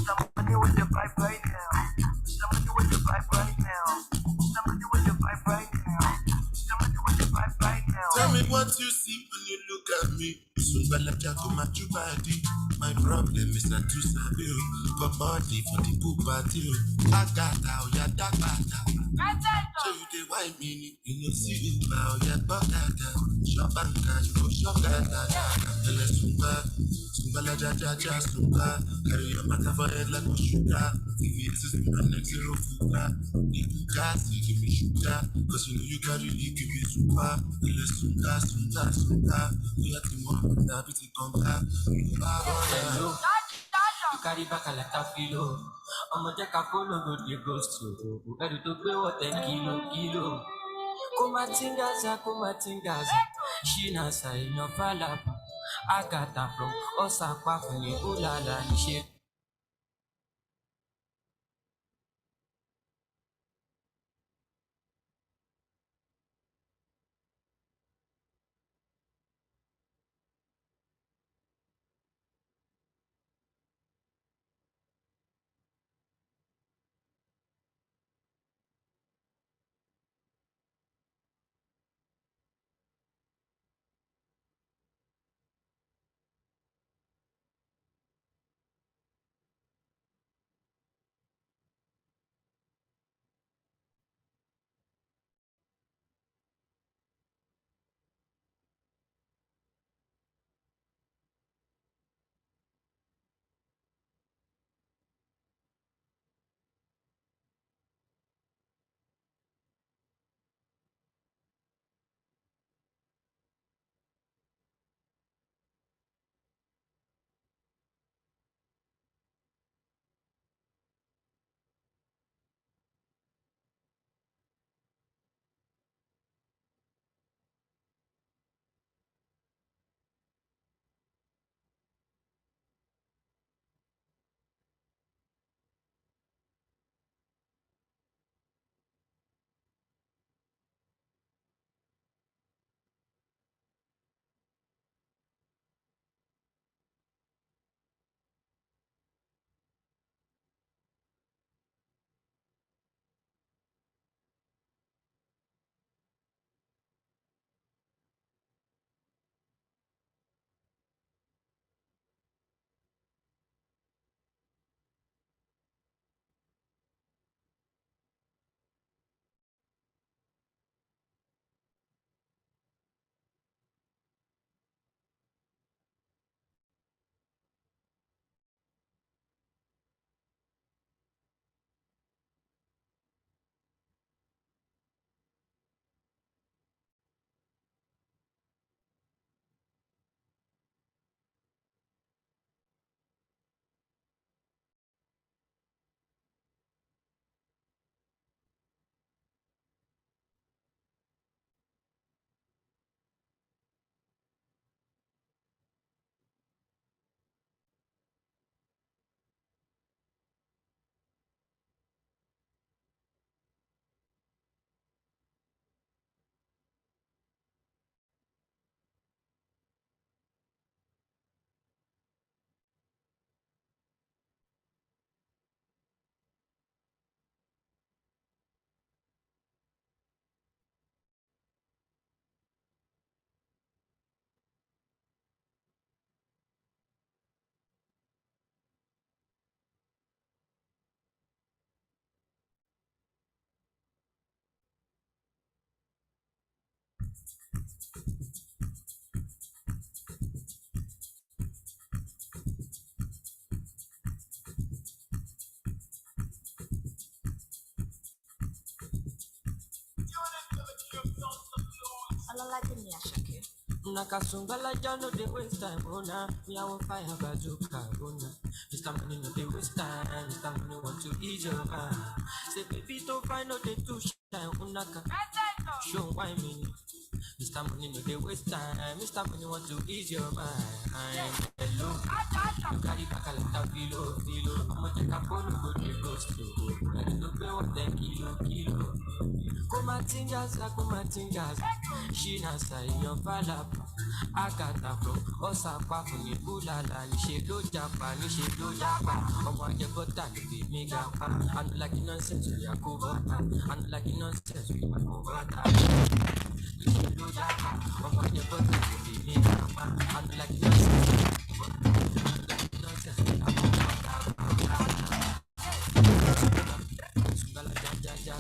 Somebody with the vibe right now. Somebody with the vibe right now. Somebody with the vibe right now. Somebody with the vibe right now. Tell me what you see when you look at me. Sumbala jako machubadi. My problem is not to serve you. But body for the poop party. I got out ya dark bata. So you dey wine me, you know see you bow ya bagada. Shop and you go shop that. Tell us Sumbala ja ja ja sumba. Carry your matter for head like a sugar. This is my next zero fuga. You gas, you give me sugar. Cause you know you carry you give me super. Tell us sunga. We are the one that be the conga. Hello. You carry back a lot of filo. I'ma take a phone and go to the ghost to. Ready to play what 10 kilo. Kumatingaza. She nasa in your falapa. Agata from Osaka from Ibulala, Nishe. Nakasumbala jano de waste time, oh nah. Me I want fire bazooka, oh nah. Mr. Money no de waste time, Mr. Money want to ease your mind. Say baby don't find no de too shine, unaka. Show why me. Mr. Money no de waste time, Mr. Money want to ease your mind. Hello, you carry back a lot of filo. I'ma take a phone, go to go slow. I don't pay what 10 kilo. Kumatingas, Shina say your falapa. Akata from Osaka from the Bulala, Nishido Japa, Omo Jabota, the Mega, and like nonsense, we are covered, and like nonsense, we are covered. Nishido Japa, Omo Jabota, the Mega, and like nonsense, we are covered. Sungala Jaja,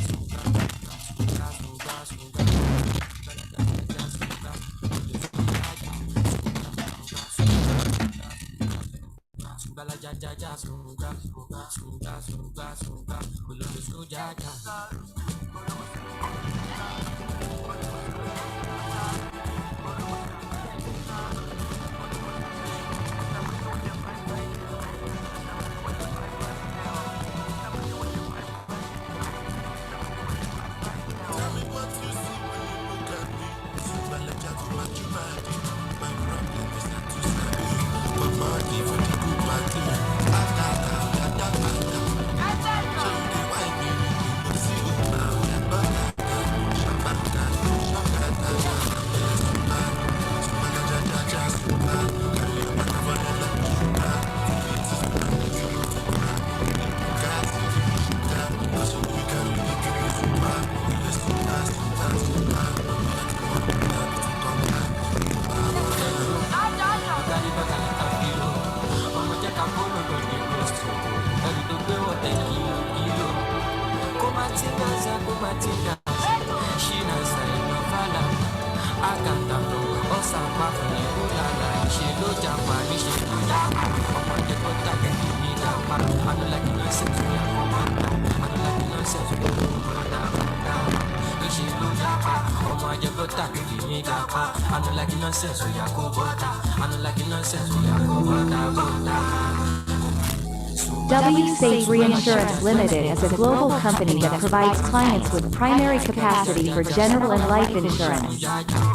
WSafe Reinsurance Limited is a global company that provides clients with primary capacity for general and life insurance.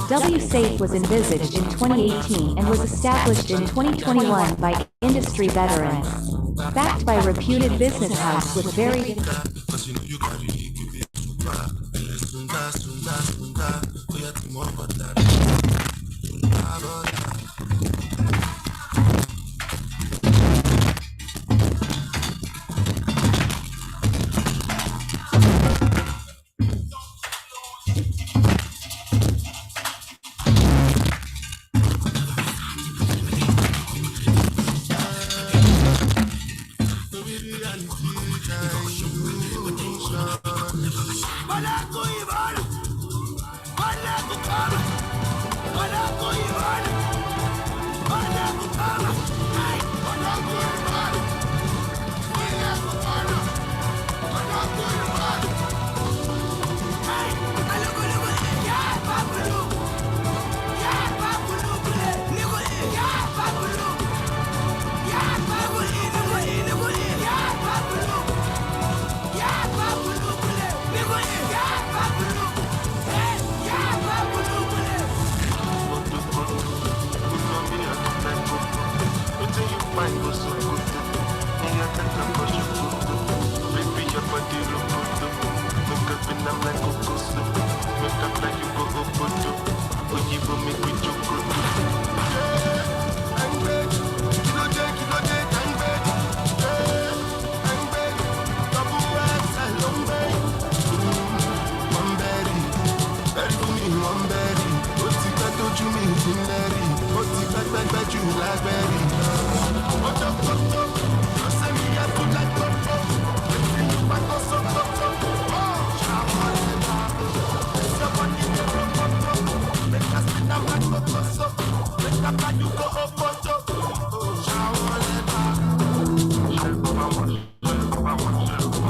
WSafe was envisaged in 2018 and was established in 2021 by industry veterans. Backed by reputed business house with varied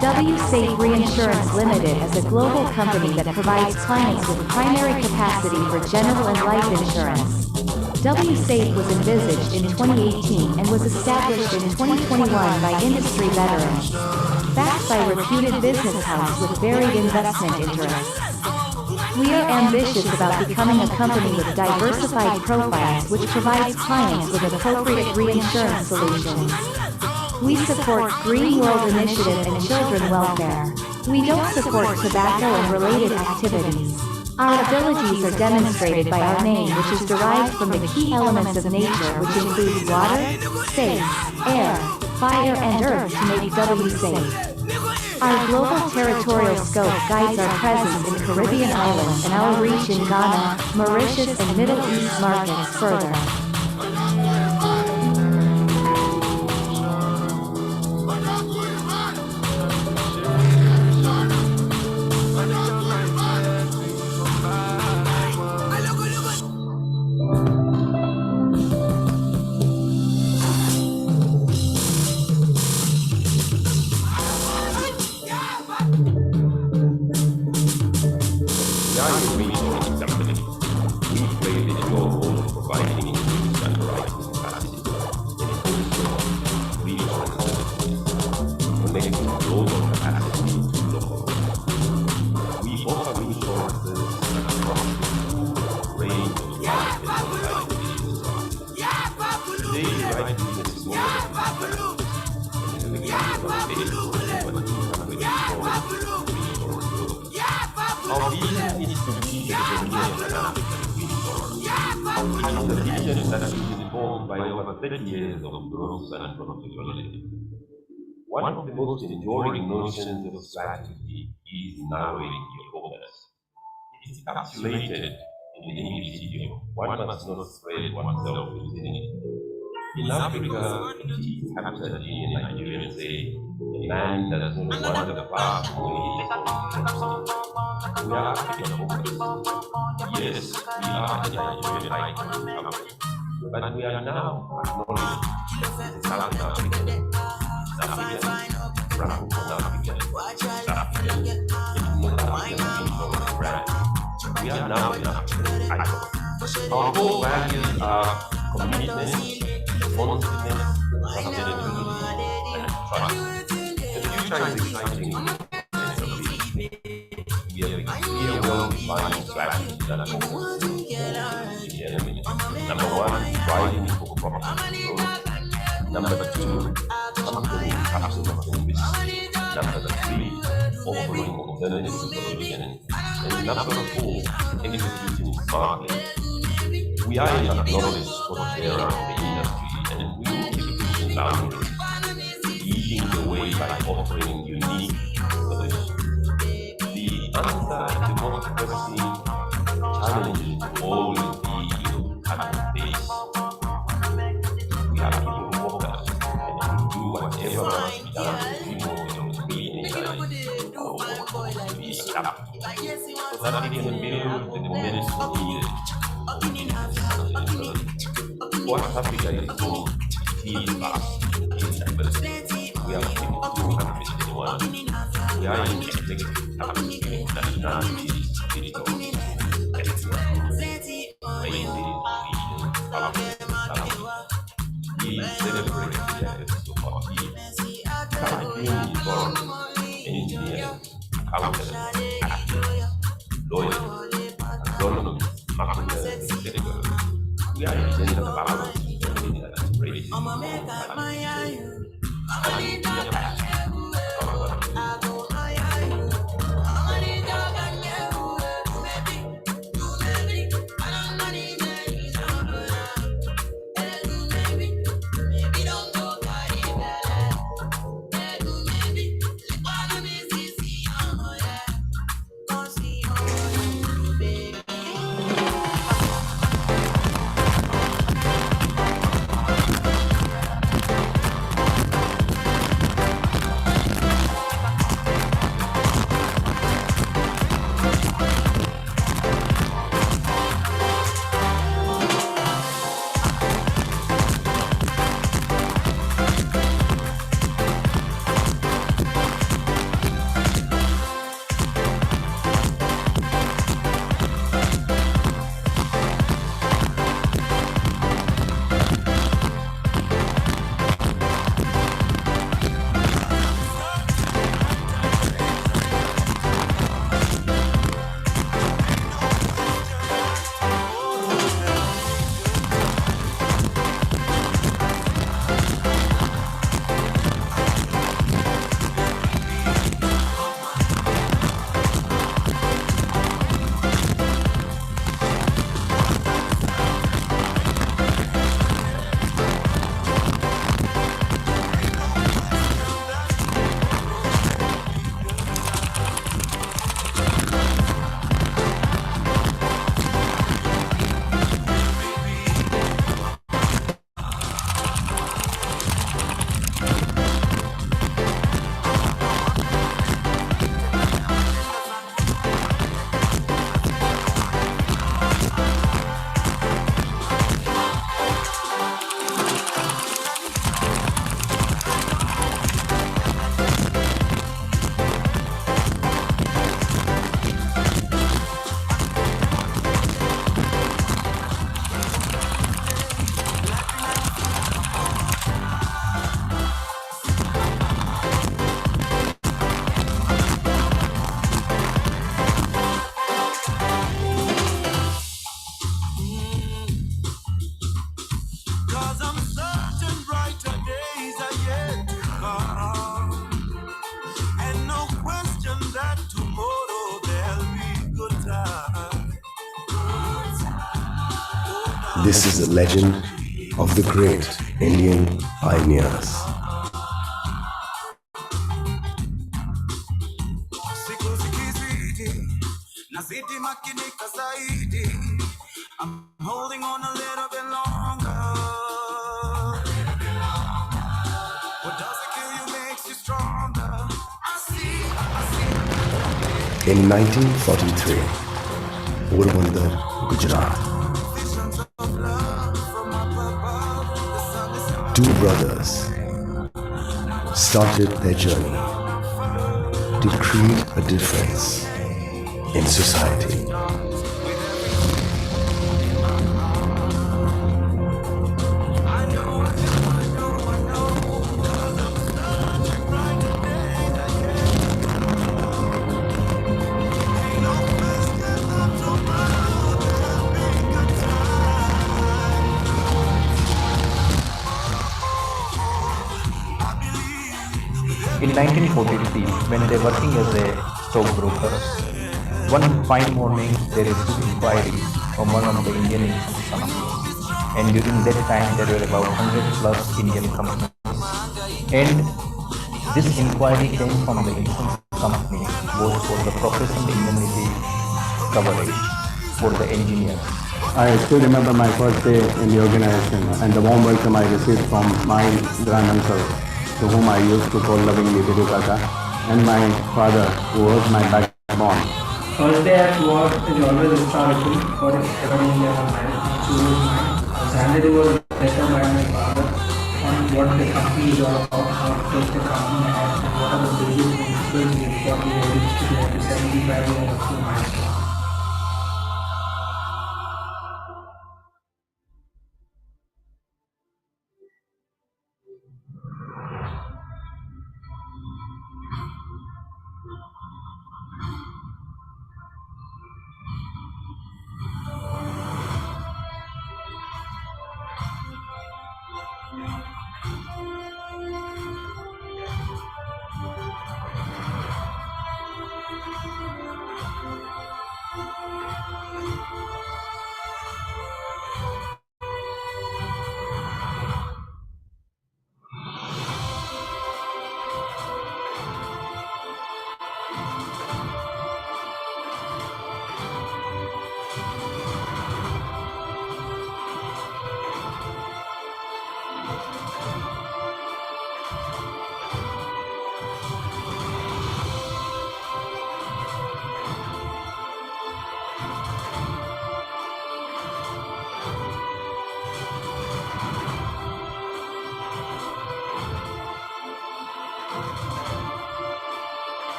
WSafe Reinsurance Insurance Limited is a global company that provides clients with primary capacity for general and life insurance. WSAFE was envisaged in 2018 and was established in 2021 by industry veterans. Backed by reputed business houses with varied investment interests. We are ambitious about becoming a company with diversified profiles which provides clients with appropriate reinsurance solutions. We support Green World Initiative and children welfare. We don't support tobacco and related activities. Our abilities are demonstrated by our name, which is derived from the key elements of nature, which include water, space, air, fire and earth to make WSAFE. Our global territorial scope guides our presence in Caribbean islands and our reach in Ghana, Mauritius and Middle East markets further. One of the most enduring notions of strategy is narrowing your focus. It is encapsulated in the English idiom, one must not spread oneself too thin. In Africa, it is captured in a Nigerian saying, a man does not wander far from where he is focused. We are African focused. Yes, we are a Nigerian icon, but we are now acknowledged South African. African, Francophone African, African, North African brand. We are now an African icon. Our core values are commitment, responsiveness, sustainability, and trust. The future is exciting. We have a clear, well-defined strategy that focuses on the enemy. Number one, driving for profitable growth. Number two, something absolutely risk. Number three, offering alternative solutions. And number four, executing smartly. We are an acknowledged sport era of the industry, and we will keep pushing boundaries, leading the way by offering unique solutions. The answer to the most pressing challenge will always be in the base. We are keeping focused and do whatever must be done to be more than reinitialize our work to be adaptable, so that we can build the momentum needed. What Africa is called is vast in diversity. We are 251. We are in executive capacity nationalities, territories, ethnic groups, races, regions, families. We celebrate the efforts of our youth. Caribbean is born, engineers, accountants, actors, lawyers, agronomists, marketers, etc. We are a gender balance community that is raising This is a legend of the great Indian pioneers. I'm holding on a little bit longer. What doesn't kill you makes you stronger. In 1943, Porbandar, Gujarat, two brothers started their journey to create a difference in society. In 1943, when they were working as a stockbrokers, one fine morning they received inquiries from one of the Indian insurance companies, and during that time there were about 100 plus Indian companies. And this inquiry came from the insurance company was for the professional indemnity coverage for the engineers. I still remember my first day in the organization and the warm welcome I received from my granduncle, to whom I used to call lovingly Bidu Kaka, and my father, who was my backbone. First day at work is always historical for everybody in their life, and so was mine. I was handed over a letter by my father on what the company is all about, how to take the company ahead, and what are the basic principles needed for the reach to the 75 years of the milestone.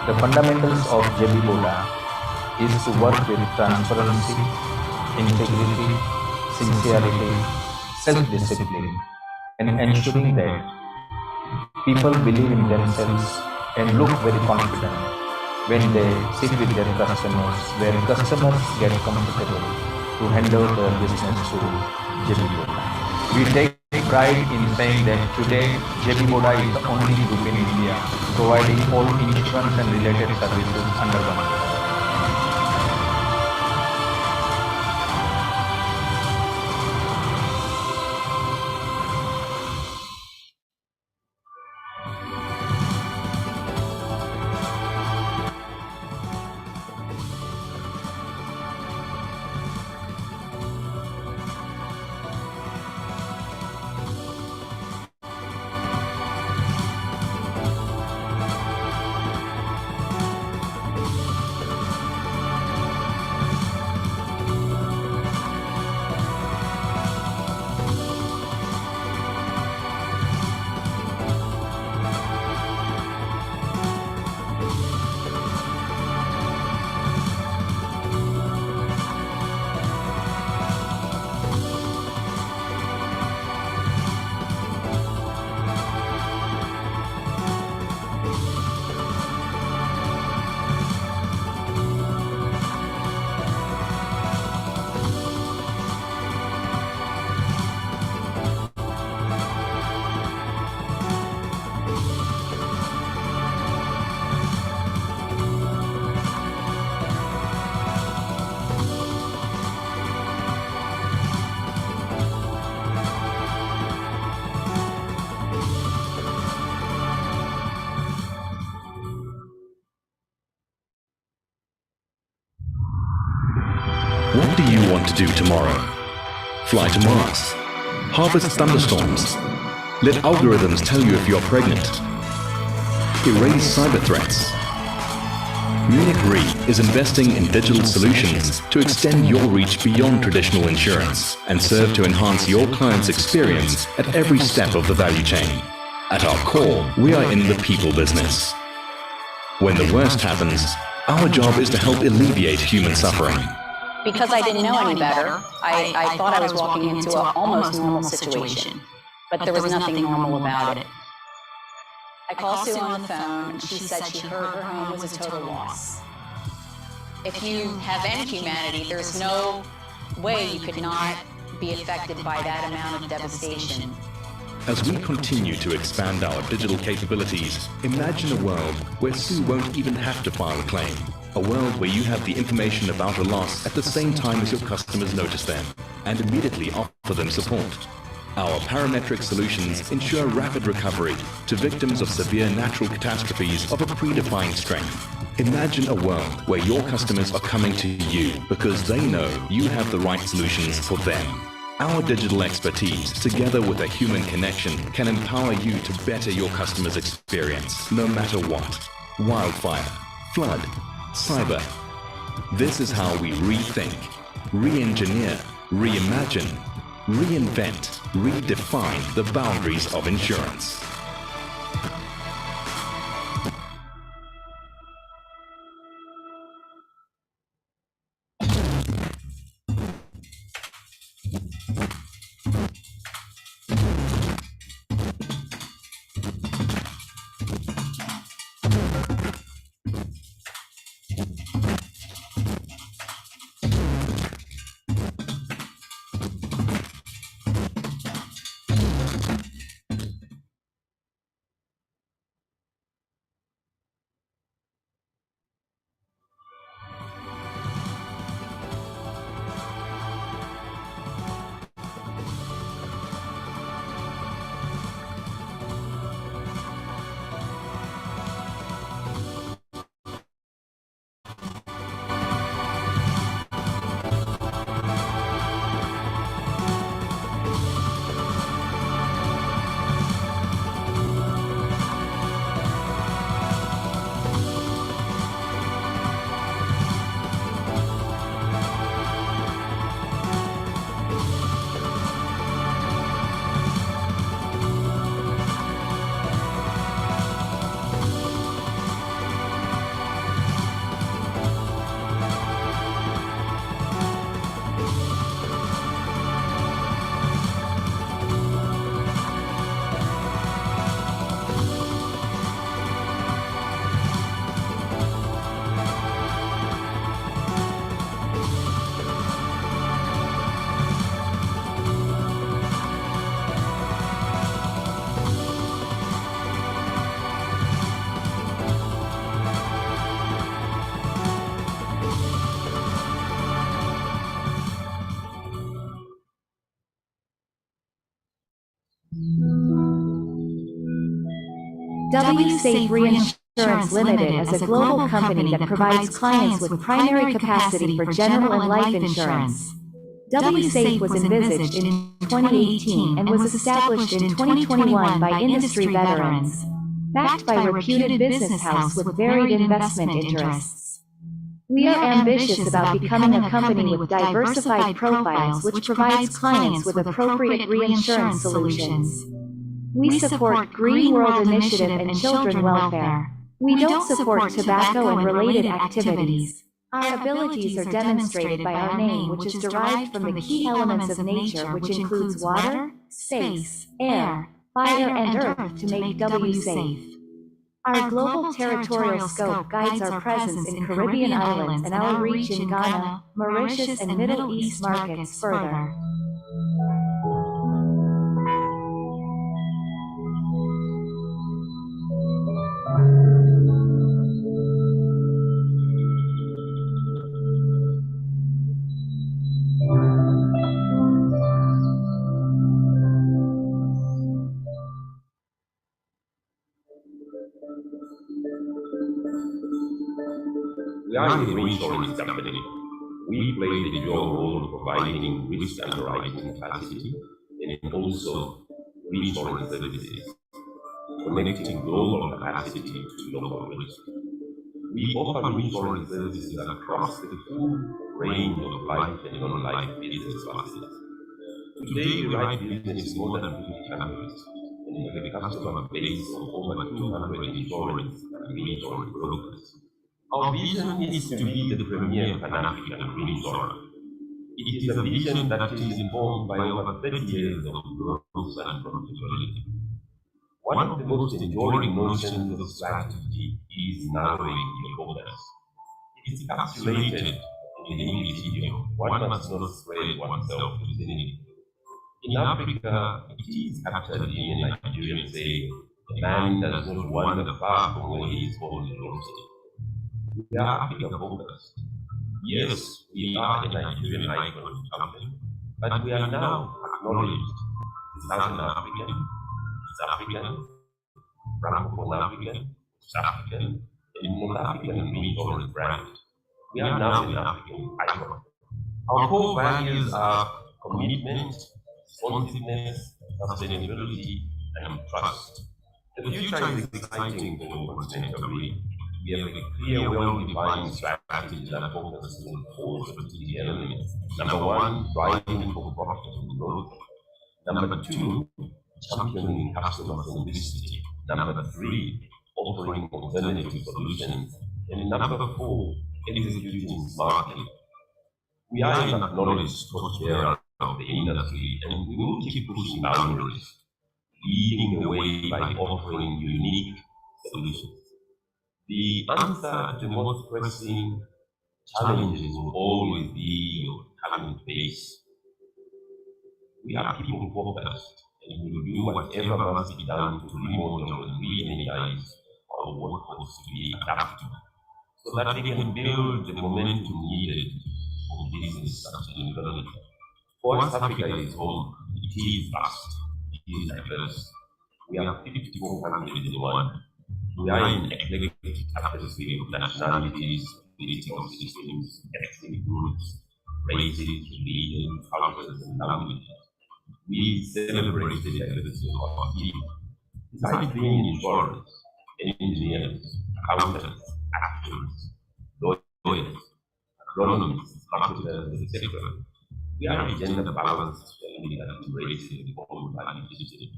The fundamentals of JB Boda is to work with transparency, integrity, sincerity, self-discipline, and ensuring that people believe in themselves and look very confident when they sit with their customers, where customers get comfortable to hand over their business to JB Boda. We take pride in saying that today JB Boda is the only group in India providing all insurance and related services under one roof. What do you want to do tomorrow? Fly to Mars? Harvest thunderstorms? Let algorithms tell you if you're pregnant. Erase cyber threats. Munich Re is investing in digital solutions to extend your reach beyond traditional insurance and serve to enhance your client's experience at every step of the value chain. At our core, we are in the people business. When the worst happens, our job is to help alleviate human suffering. Because I didn't know any better, I thought I was walking into an almost normal situation, but there was nothing normal about it. I called Sue on the phone, and she said she heard her home was a total loss. If you have any humanity, there's no way you could not be affected by that amount of devastation. As we continue to expand our digital capabilities, imagine a world where Sue won't even have to file a claim. A world where you have the information about a loss at the same time as your customers notice them and immediately offer them support. Our parametric solutions ensure rapid recovery to victims of severe natural catastrophes of a predefined strength. Imagine a world where your customers are coming to you because they know you have the right solutions for them. Our digital expertise, together with a human connection, can empower you to better your customers' experience, no matter what. Wildfire, flood, cyber. This is how we rethink, re-engineer, reimagine, reinvent, redefine the boundaries of insurance. WSafe Reinsurance Limited is a global company that provides clients with primary capacity for general and life insurance. WSafe was envisaged in 2018 and was established in 2021 by industry veterans, backed by a reputed business house with varied investment interests. We are ambitious about becoming a company with diversified profiles which provides clients with appropriate reinsurance solutions. We support Green World Initiative and children welfare. We don't support tobacco and related activities. Our abilities are demonstrated by our name, which is derived from the key elements of nature, which includes water, space, air, fire, and earth to make WSafe. Our global territorial scope guides our presence in Caribbean islands and our reach in Ghana, Mauritius, and Middle East markets further. We are a reinsurance company. We played a dual role providing risk underwriting capacity and also reinsurance services, connecting global capacity to local risk. We offer reinsurance services across the full range of life and non-life business classes. Today, we write business in more than 50 countries and we have a customer base of over 200 insurance and reinsurance brokers. Our vision is to be the premier Pan-African reinsurer. It is a vision that is informed by over 30 years of growth and profitability. One of the most enduring notions of strategy is narrowing your focus. It is postulated in the English idiom, one must not spread oneself too thin. In Africa, it is captured in a Nigerian saying, a man does not wander far from where he is born and roasted. We are Africa focused. Yes, we are a Nigerian icon champion, but we are now acknowledged as Southern African, East African, Francophone African, West African, and North African reinsurance brand. We are now an African icon. Our core values are commitment, responsiveness, sustainability, and trust. The future is exciting for continental region. We have a clear, well-defined strategy that focuses on 4 strategic elements. Number 1, driving for profitable growth. Number 2, championing customer centricity. Number 3, offering alternative solutions. And number 4, executing smartly. We are an acknowledged torchbearer of the industry and we will keep pushing boundaries, leading the way by offering unique solutions. The answer to the most pressing challenges will always be your talent base. We are people focused and we will do whatever must be done to remodel and re-energize our workforce to be adaptable so that they can build the momentum needed for business sustainability. For us, Africa is home. It is vast. It is diverse. We are 54 countries in one. We are an eclectic tapestry of nationalities, political systems, ethnic groups, races, religions, cultures, and languages. We celebrate the diversity of our people. Besides being insurers, engineers, accountants, actors, lawyers, agronomists, marketers, etc., we are a gender-balanced family that embraces the whole value system.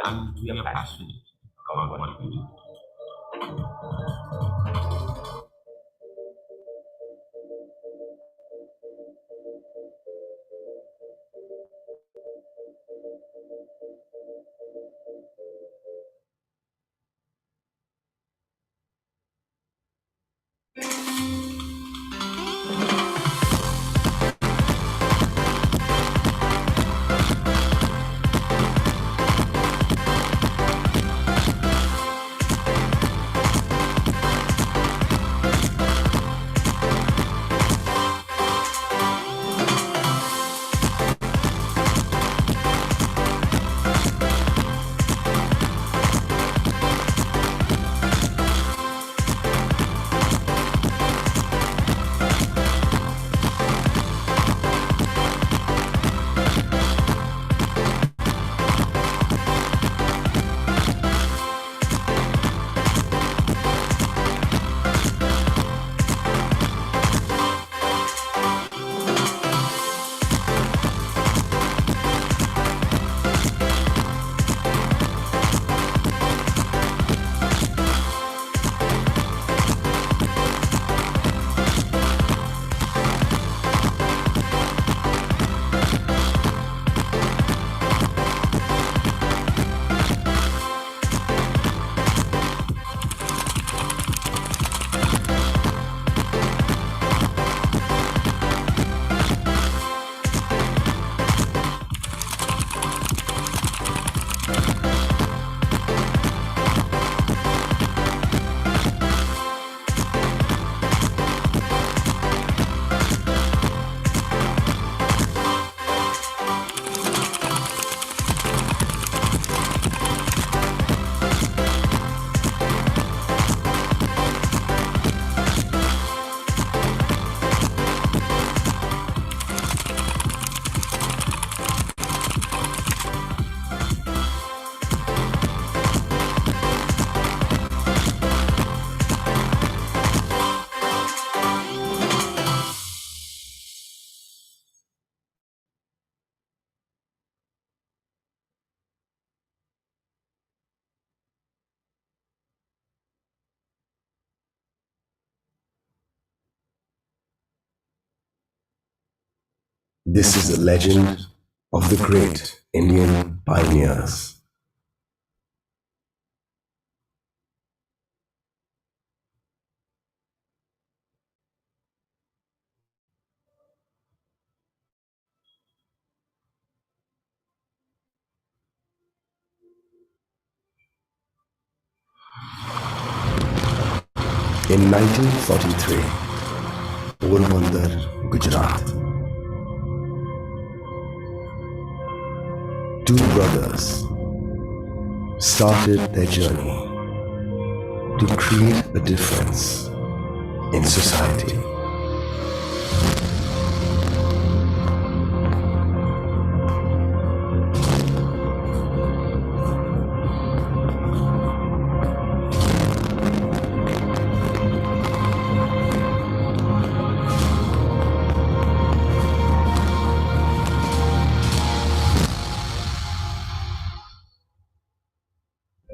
And we are passionate about what we do. This is a legend of the great Indian pioneers. In 1943, Porbandar, Gujarat, two brothers started their journey to create a difference in society.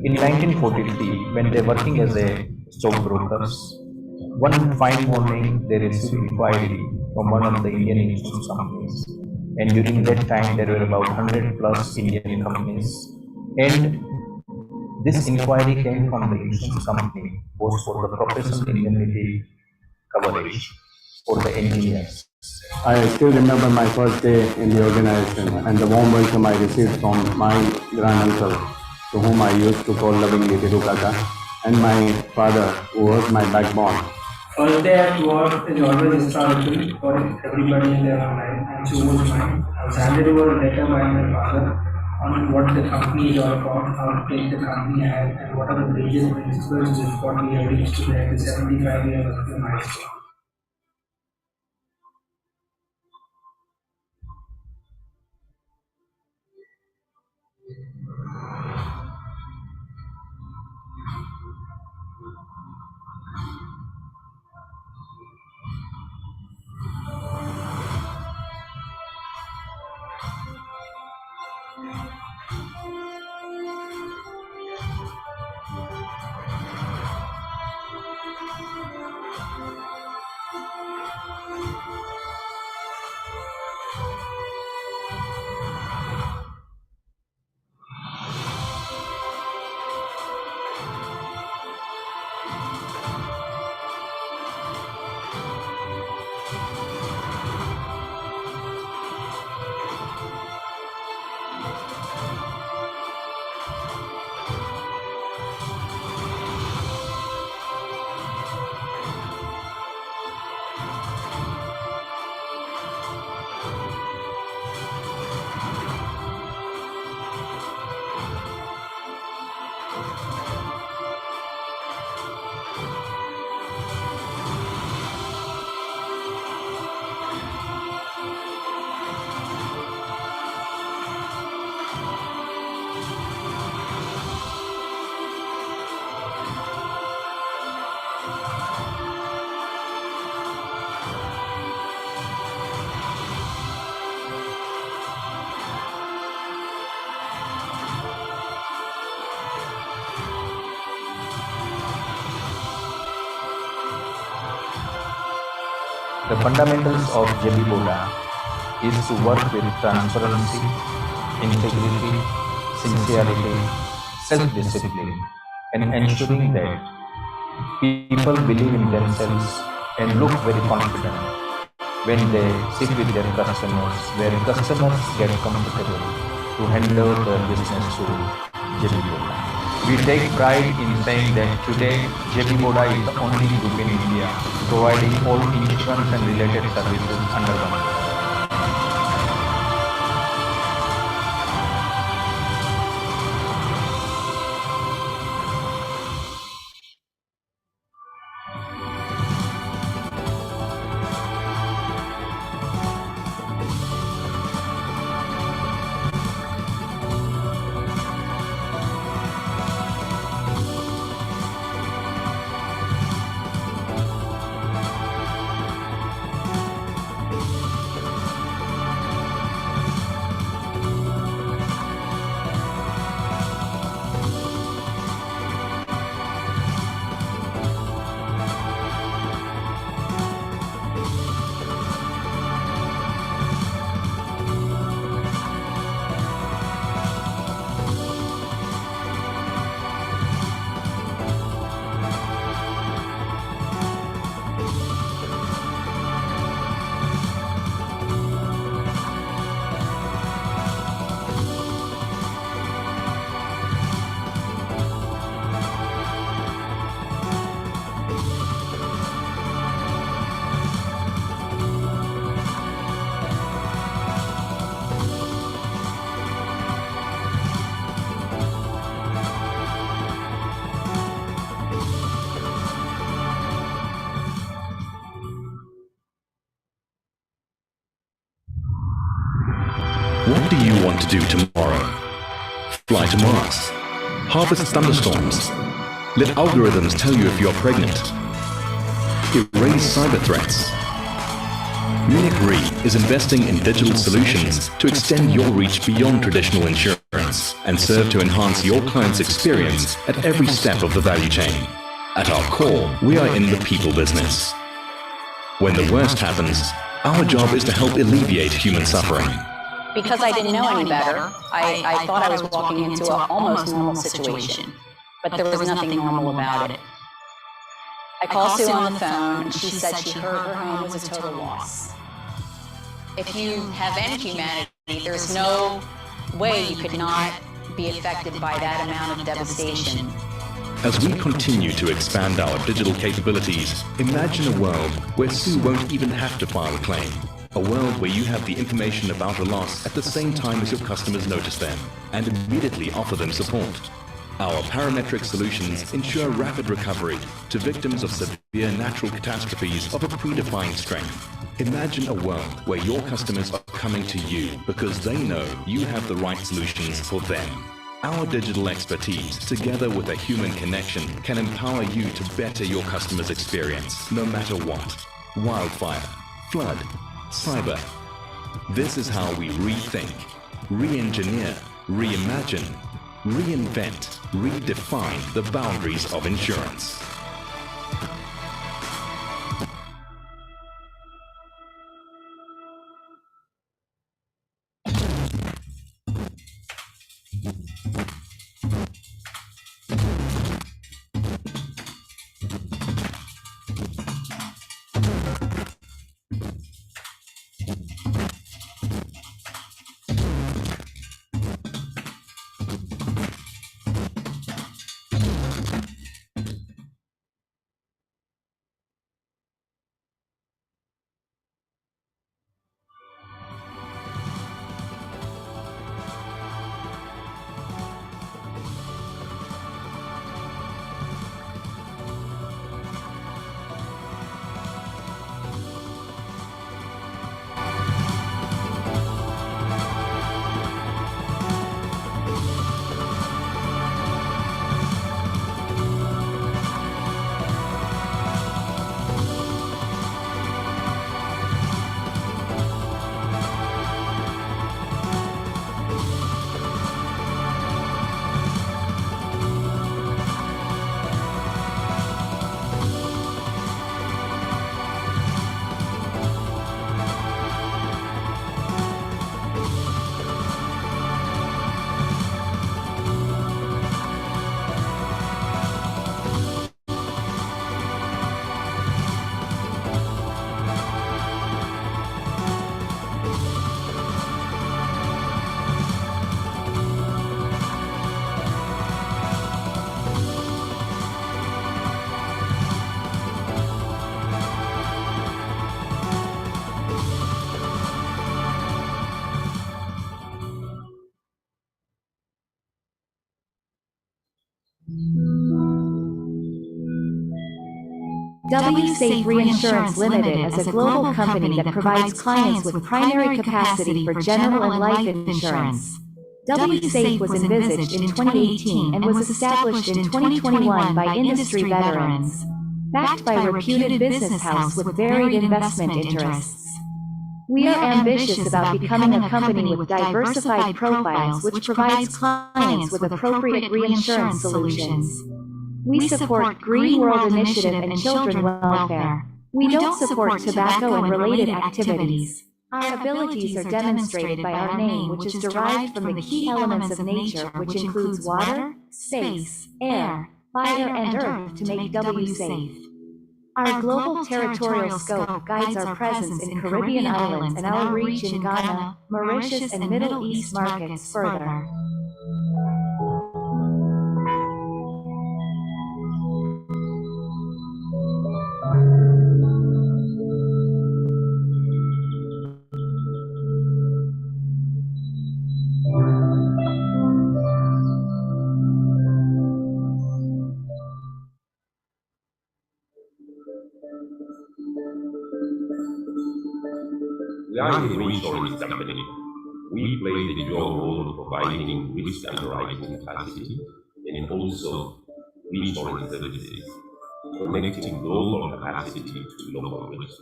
In 1943, when they were working as a stockbrokers, one fine morning they received inquiry from one of the Indian insurance companies. And during that time, there were about 100 plus Indian companies. And this inquiry came from the insurance company was for the professional indemnity coverage for the engineers. I still remember my first day in the organization and the warm welcome I received from my granduncle, to whom I used to call lovingly Tiru Kaka, and my father, who was my backbone. First day at work is always historical for everybody in their own life, and so was mine. I was handed over a letter by my father on what the company is all about, how to take the company ahead, and what are the basic principles with what we have reached today, the 75 years of the milestone. The fundamentals of JB Boda is to work with transparency, integrity, sincerity, self-discipline, and ensuring that people believe in themselves and look very confident when they sit with their customers, where customers get comfortable to hand over their business to JB Boda. We take pride in saying that today JB Boda is the only group in India providing all insurance and related services under one roof. What do you want to do tomorrow? Fly to Mars. Harvest thunderstorms. Let algorithms tell you if you're pregnant. Erase cyber threats. Munich Re is investing in digital solutions to extend your reach beyond traditional insurance and serve to enhance your client's experience at every step of the value chain. At our core, we are in the people business. When the worst happens, our job is to help alleviate human suffering. Because I didn't know any better, I thought I was walking into an almost normal situation, but there was nothing normal about it. I called Sue on the phone, and she said she heard her home was a total loss. If you have any humanity, there's no way you could not be affected by that amount of devastation. As we continue to expand our digital capabilities, imagine a world where Sue won't even have to file a claim. A world where you have the information about a loss at the same time as your customers notice them and immediately offer them support. Our parametric solutions ensure rapid recovery to victims of severe natural catastrophes of a predefined strength. Imagine a world where your customers are coming to you because they know you have the right solutions for them. Our digital expertise, together with a human connection, can empower you to better your customers' experience, no matter what. Wildfire, flood, cyber. This is how we rethink, re-engineer, reimagine, reinvent, redefine the boundaries of insurance. WSafe Reinsurance Limited is a global company that provides clients with primary capacity for general and life insurance. WSafe was envisaged in 2018 and was established in 2021 by industry veterans, backed by a reputed business house with varied investment interests. We are ambitious about becoming a company with diversified profiles which provides clients with appropriate reinsurance solutions. We support Green World Initiative and children welfare. We don't support tobacco and related activities. Our abilities are demonstrated by our name, which is derived from the key elements of nature, which includes water, space, air, fire, and earth to make WSafe. Our global territorial scope guides our presence in Caribbean islands and our reach in Ghana, Mauritius, and Middle East markets further. We are a reinsurance company. We played a dual role of providing risk underwriting capacity and also reinsurance services, connecting global capacity to local risk.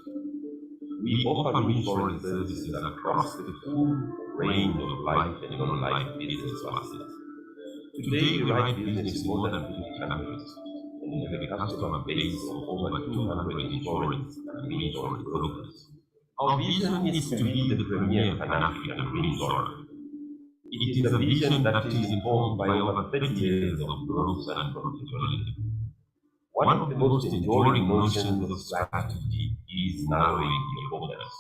We offer reinsurance services across the full range of life and non-life business classes. Today, we write business in more than 50 countries and have a customer base of over 200 insurance and reinsurance brokers. Our vision is to be the premier Pan-African reinsurer. It is a vision that is informed by over 30 years of growth and profitability. One of the most enduring notions of strategy is narrowing your focus.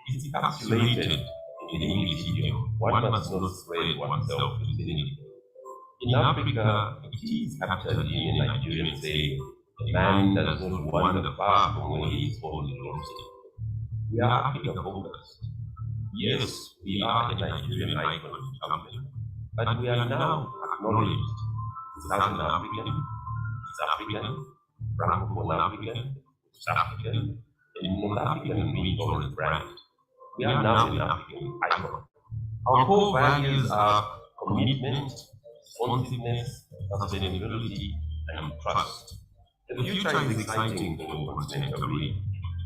It is encapsulated in the English idiom, one must not spread oneself too thin. In Africa, it is captured in a Nigerian saying, a man does not wander far from where he is born in Rome. We are Africa focused. Yes, we are a Nigerian icon company, but we are now acknowledged as Southern African, East African, Francophone African, West African, and North African reinsurance brand. We are now an African icon. Our core values are commitment, responsiveness, sustainability, and trust. The future is exciting for continental region.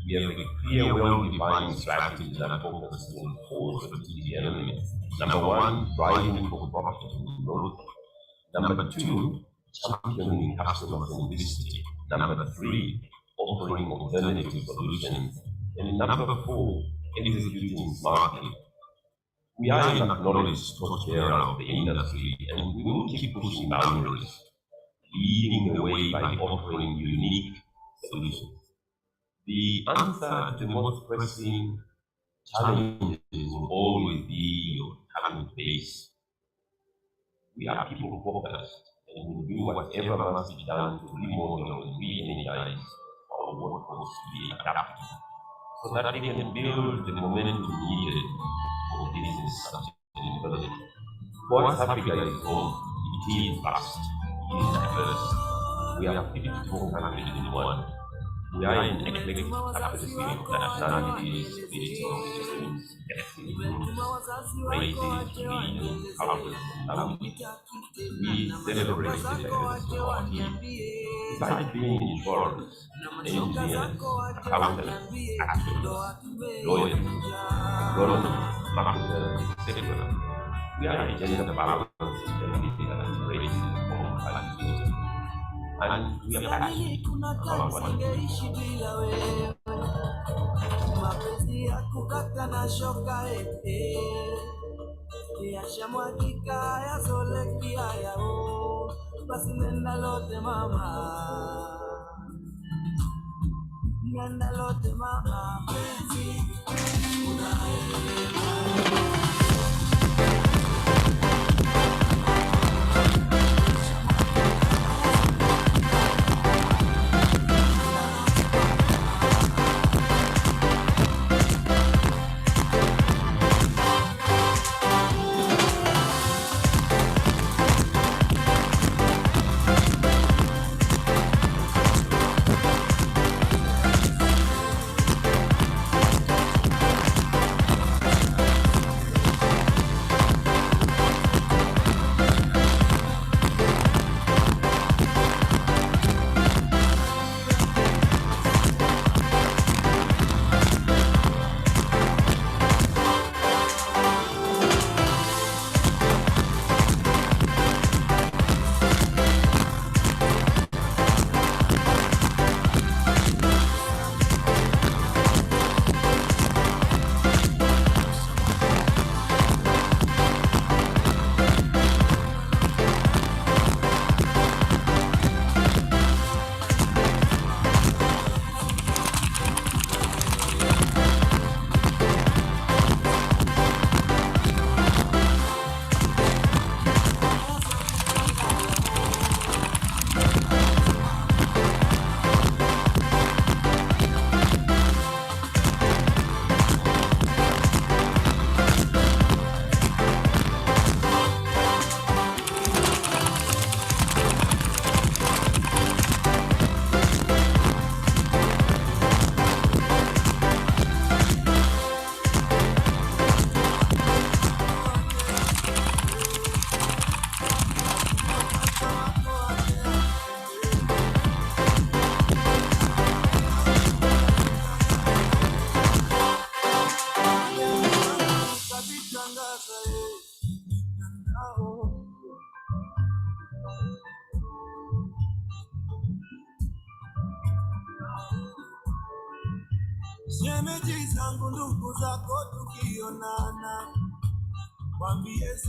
We have a clear, well-defined strategy that focuses on four strategic elements. Number one, driving for profitable growth. Number two, championing customer centricity. Number three, offering alternative solutions. And number four, executing smartly. We are an acknowledged top tier of the industry, and we will keep pushing boundaries, leading the way by offering unique solutions. The answer to the most pressing challenges will always be your talent base. We are people focused and will do whatever must be done to remodel and re-energize our workforce to be adaptive, so that they can build the momentum needed for business sustainability. For us, Africa is home. It is vast. It is diverse. We are 54 countries in one. We are an eclectic tapestry of nationalities, religions, ethnic groups, races, religions, cultures, and languages. We celebrate the diversity of our team. Besides being insurers, engineers, accountants, actors, lawyers, agronomists, marketers, etc., we are a gender balanced community that embraces all values. And we are passionate about what we do. Mapenzi ya kukata na shoka yashamwagika yazoleki yao, basi nenda lote mama, nenda lote mama, penzi unaenda.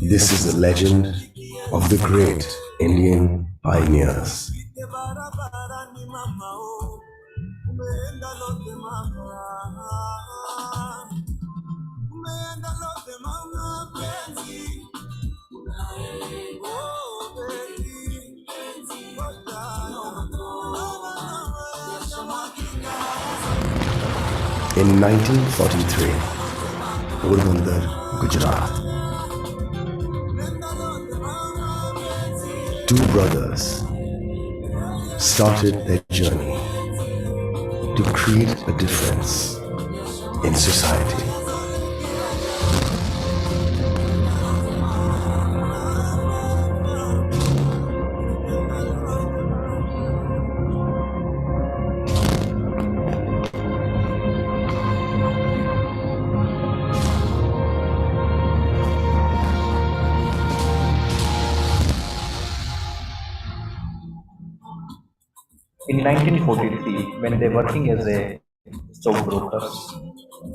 This is the legend of the great Indian pioneers. In 1943, Porbandar, Gujarat, two brothers started their journey to create a difference in society. In 1943, when they were working as a stockbrokers,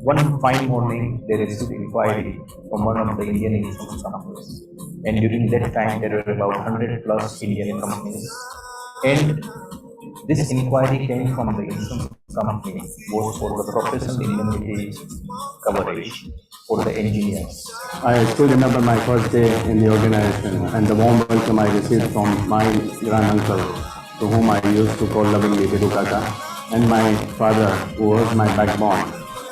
one fine morning they received inquiry from one of the Indian insurance companies. And during that time, there were about 100 plus Indian companies. And this inquiry came from the insurance company was for the professional indemnity coverage for the engineers. I still remember my first day in the organization and the warm welcome I received from my granduncle, to whom I used to call lovingly Bidu Kaka, and my father, who was my backbone.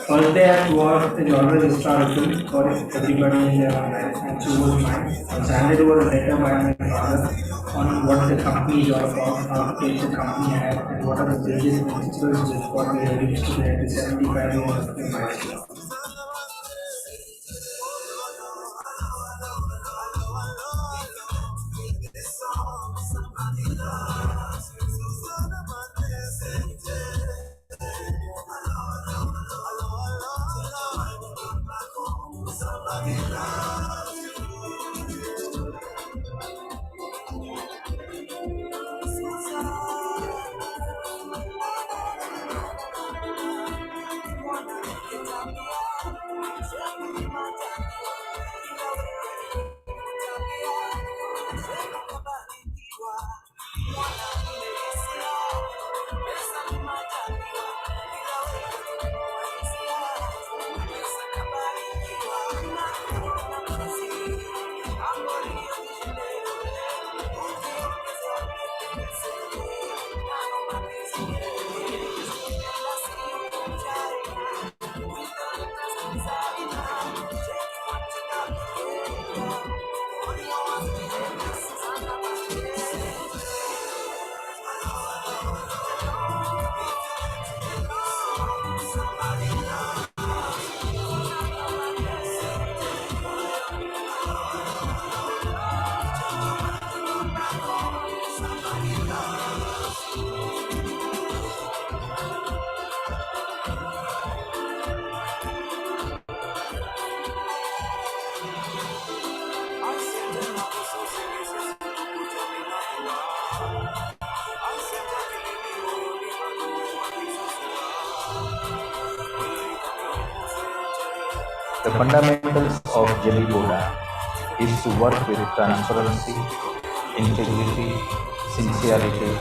First day at work is always historical for everybody in their own life, and so was mine. I was handed over a letter by my father on what the company is all about, how to take the company ahead, and what are the basic principles of what we are doing today at the 75 years of the milestone. The fundamentals of Jelly Boda is to work with transparency, integrity, sincerity,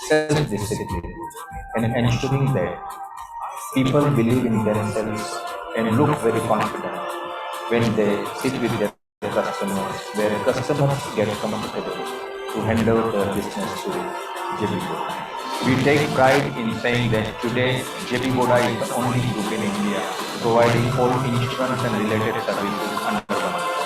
self-discipline, and ensuring that people believe in themselves and look very confident when they sit with their customers, where customers get comfortable to hand over their business to Jelly Boda. We take pride in saying that today JP Boda is the only group in India providing all insurance and related services under one.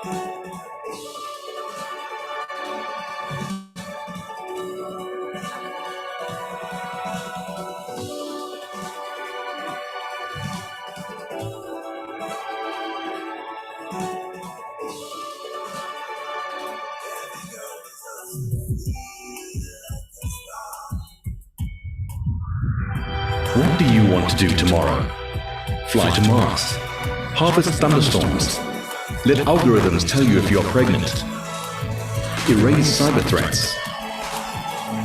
What do you want to do tomorrow? Fly to Mars. Harvest thunderstorms. Let algorithms tell you if you're pregnant. Erase cyber threats.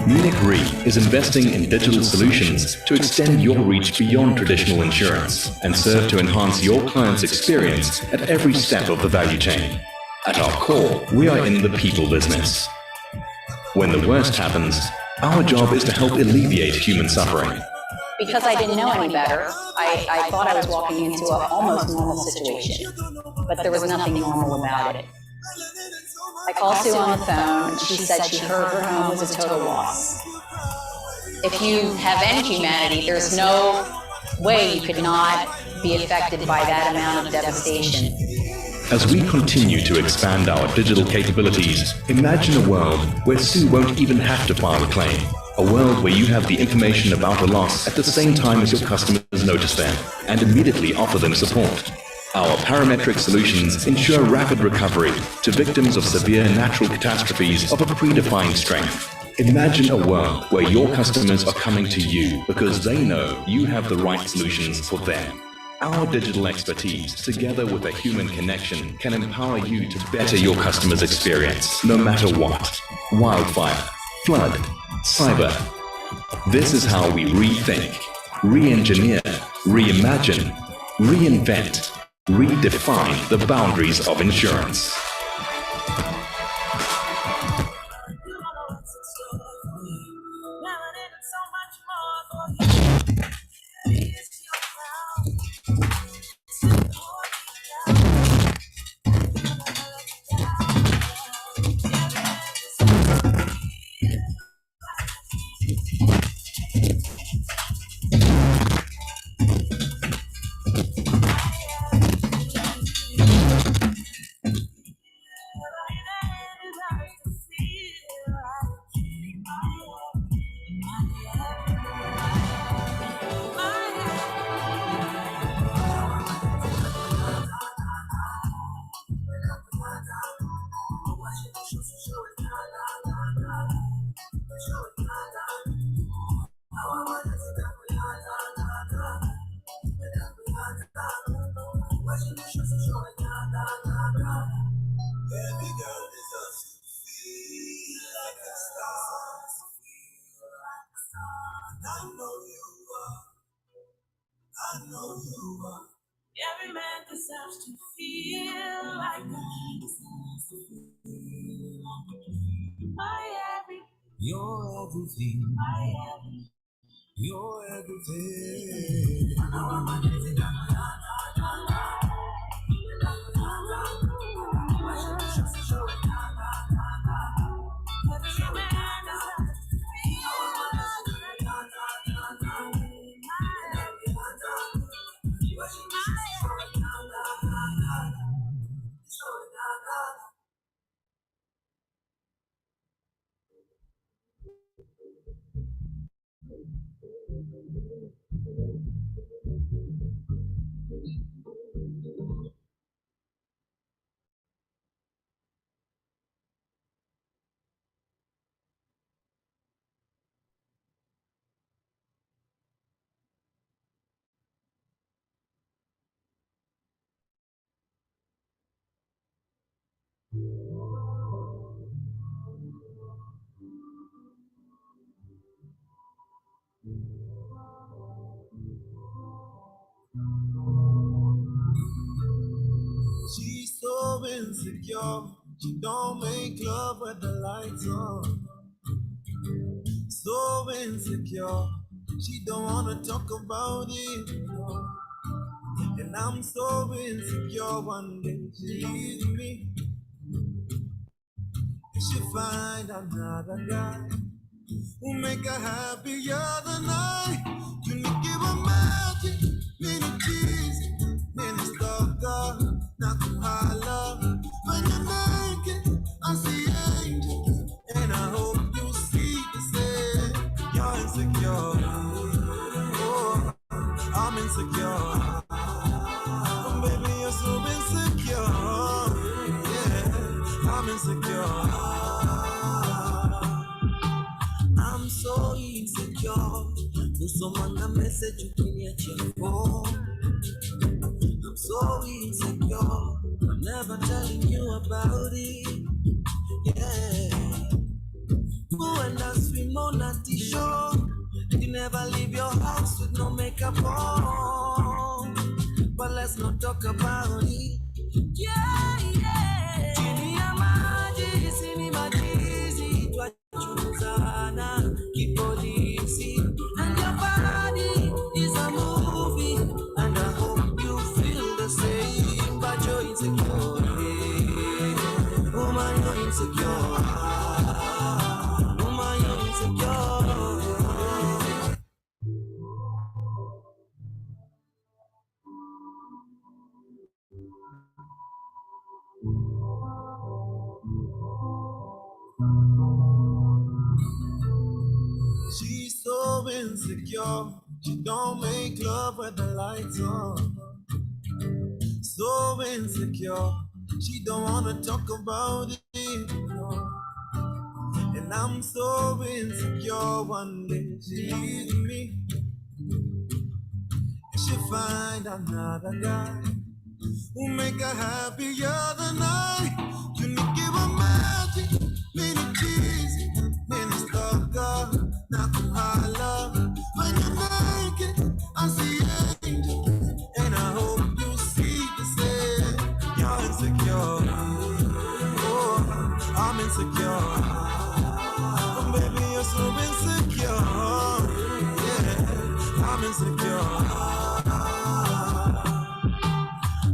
Munich Re is investing in digital solutions to extend your reach beyond traditional insurance and serve to enhance your client's experience at every step of the value chain. At our core, we are in the people business. When the worst happens, our job is to help alleviate human suffering. Because I didn't know any better, I thought I was walking into an almost normal situation, but there was nothing normal about it. I called Sue on the phone, and she said she heard her home was a total loss. If you have any humanity, there's no way you could not be affected by that amount of devastation. As we continue to expand our digital capabilities, imagine a world where Sue won't even have to file a claim. A world where you have the information about a loss at the same time as your customers notice them and immediately offer them support. Our parametric solutions ensure rapid recovery to victims of severe natural catastrophes of a predefined strength. Imagine a world where your customers are coming to you because they know you have the right solutions for them. Our digital expertise, together with a human connection, can empower you to better your customers' experience, no matter what. Wildfire, flood, cyber. This is how we rethink, re-engineer, reimagine, reinvent, redefine the boundaries of insurance. Every man deserves to feel like my every. You're everything. You're everything. She's so insecure. She don't make love with the lights on. So insecure. She don't wanna talk about it. And I'm so insecure. One day she leaves me. And she find another guy who make her happier than I. You need give her magic, many cheese, many stuff, not to holler. When insecure. I'm so insecure. No someone a message you can get your phone. I'm so insecure. I'm never telling you about it. Yeah. Go and dance with Monati show. You never leave your house with no makeup on. But let's not talk about it. Yeah, yeah. Chini ya maji, sini majizi, twachunguzana, kipolisi. And your body is a movie, and I hope you feel the same. But you're insecure, yeah. Woman, you're insecure. Woman, you're insecure. She's so insecure. She don't make love with the lights on. So insecure. She don't wanna talk about it. No. And I'm so insecure. One day she leaves me. She find another guy who make her happier than I. You need give her magic, many cheesy, many stalker, nothing holler. When you're naked, I see angels, and I hope you see the same. You're insecure, oh, I'm insecure. Oh, baby, you're so insecure, yeah, I'm insecure.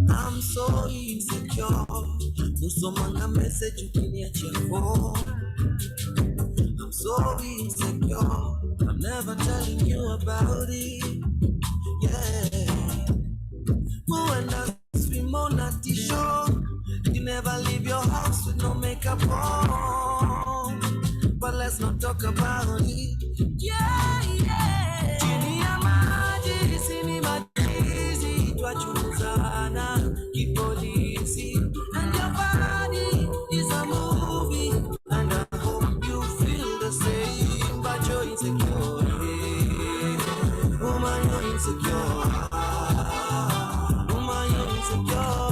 I'm so insecure. No someone a message you can get your phone. I'm so insecure. I'm never telling you about it. Yeah. Go and dance with Monati show. You never leave your house with no makeup on. But let's not talk about it. Yeah, yeah. Chini ya maji, sini majizi, twachunguzana, kipolisi. And your body is a movie, and I hope you feel the same. But you're insecure, yeah. Woman, you're insecure. Woman, you're insecure.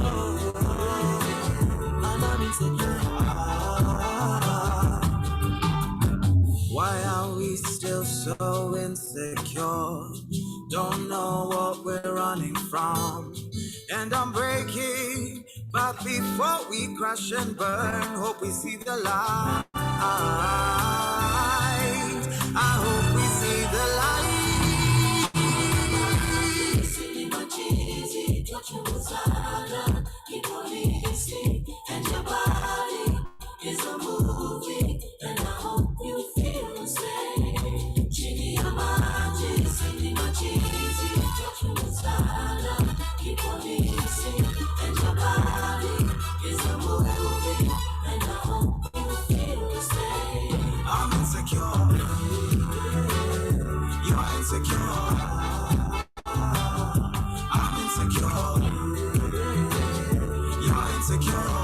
And I'm insecure. Why are we still so insecure? Don't know what we're running from. And I'm breaking, but before we crash and burn, hope we see the light. I hope we see the light. And your body is a movie, and I hope you feel the same. Chini ya maji, sini machizi, twachunguzana, kipolisi. And your body is a movie, and I hope you feel the same. I'm insecure. You're insecure. I'm insecure. You're insecure.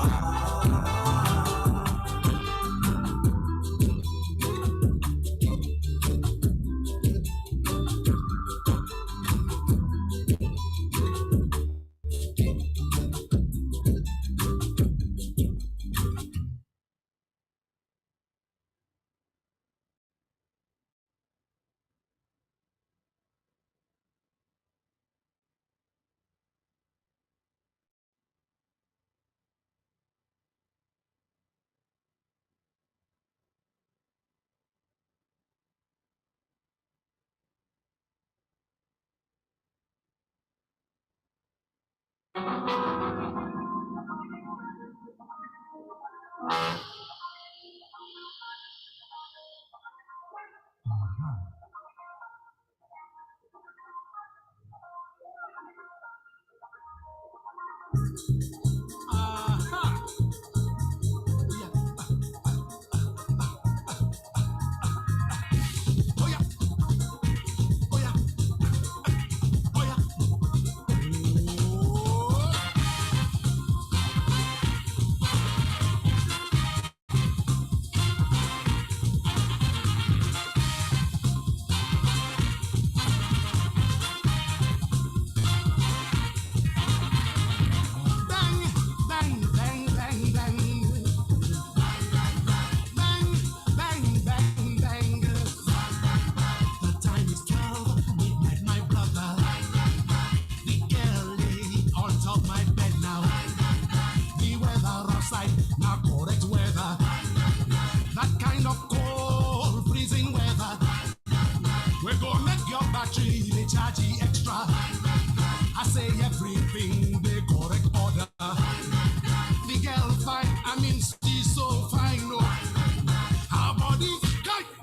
I mean, she's so fine, no. Her body,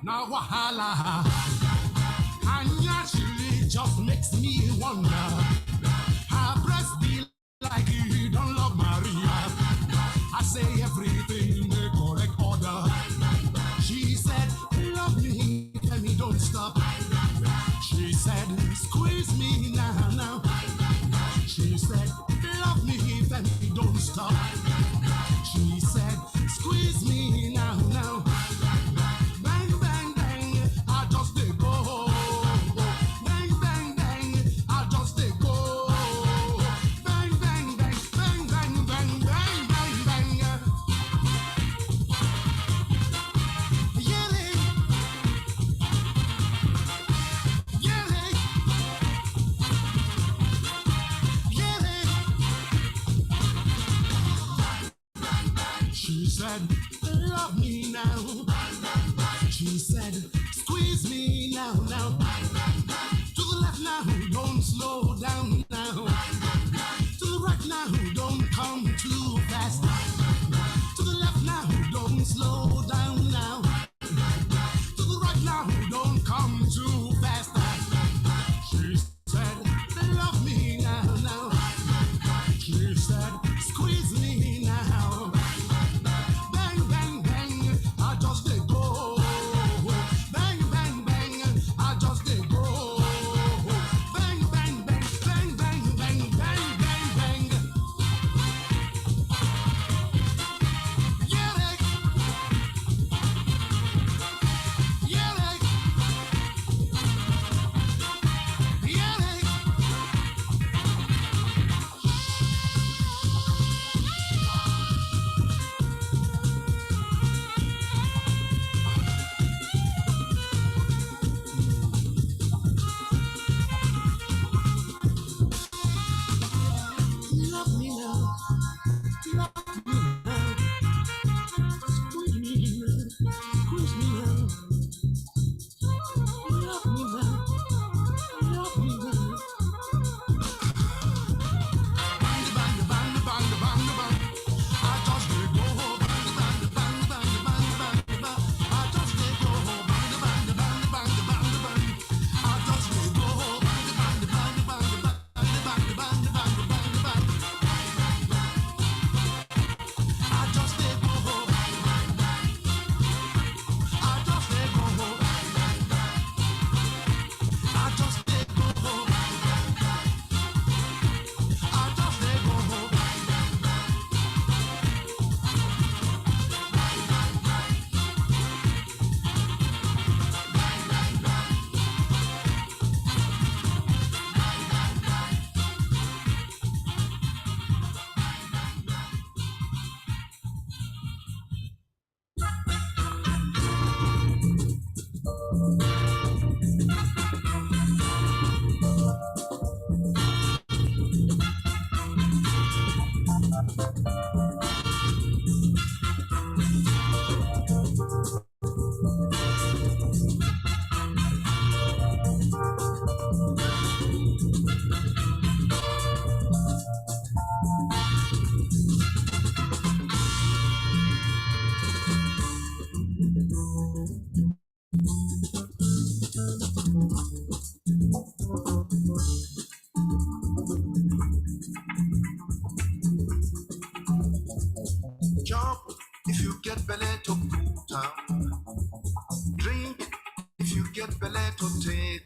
now wahala. And naturally just makes me wonder. Her breast be like you don't love Maria. I say everything in the correct order. She said, love me, tell me don't stop. She said, squeeze me now, now. She said, love me, tell me don't stop. She said, squeeze me now, now. Bang, bang, bang, I just dey go. Bang, bang, bang, I just dey go. Bang, bang, bang, bang, bang, bang, bang, bang, bang. Yeah, yeah, yeah. She said, love me now. She said, squeeze me now, now. To the left now, don't slow down now. To the right now, don't come too fast. To the left now, don't slow down now. To the right now, don't come too fast. She said, love me now, now. She said, squeeze me now. Bang, bang, bang, I just dey go. Bang, bang, bang, I just dey go. Bang, bang, bang, bang, bang, bang, bang, bang, bang. Yeah, yeah, yeah. Love me now, love me now, squeeze me now, squeeze me now. Love me now, love me now. Bang, bang, bang, bang, bang, bang. I just dey go. Bang, bang, bang, bang, bang, bang, bang. I just dey go. Bang, bang, bang, bang, bang, bang. I just dey go. Bang, bang, bang, bang, bang, bang, bang, bang, bang, bang. I just dey go. I just dey go. I just dey go. I just dey go. Jump if you get belly to put down. Drink if you get belly to take.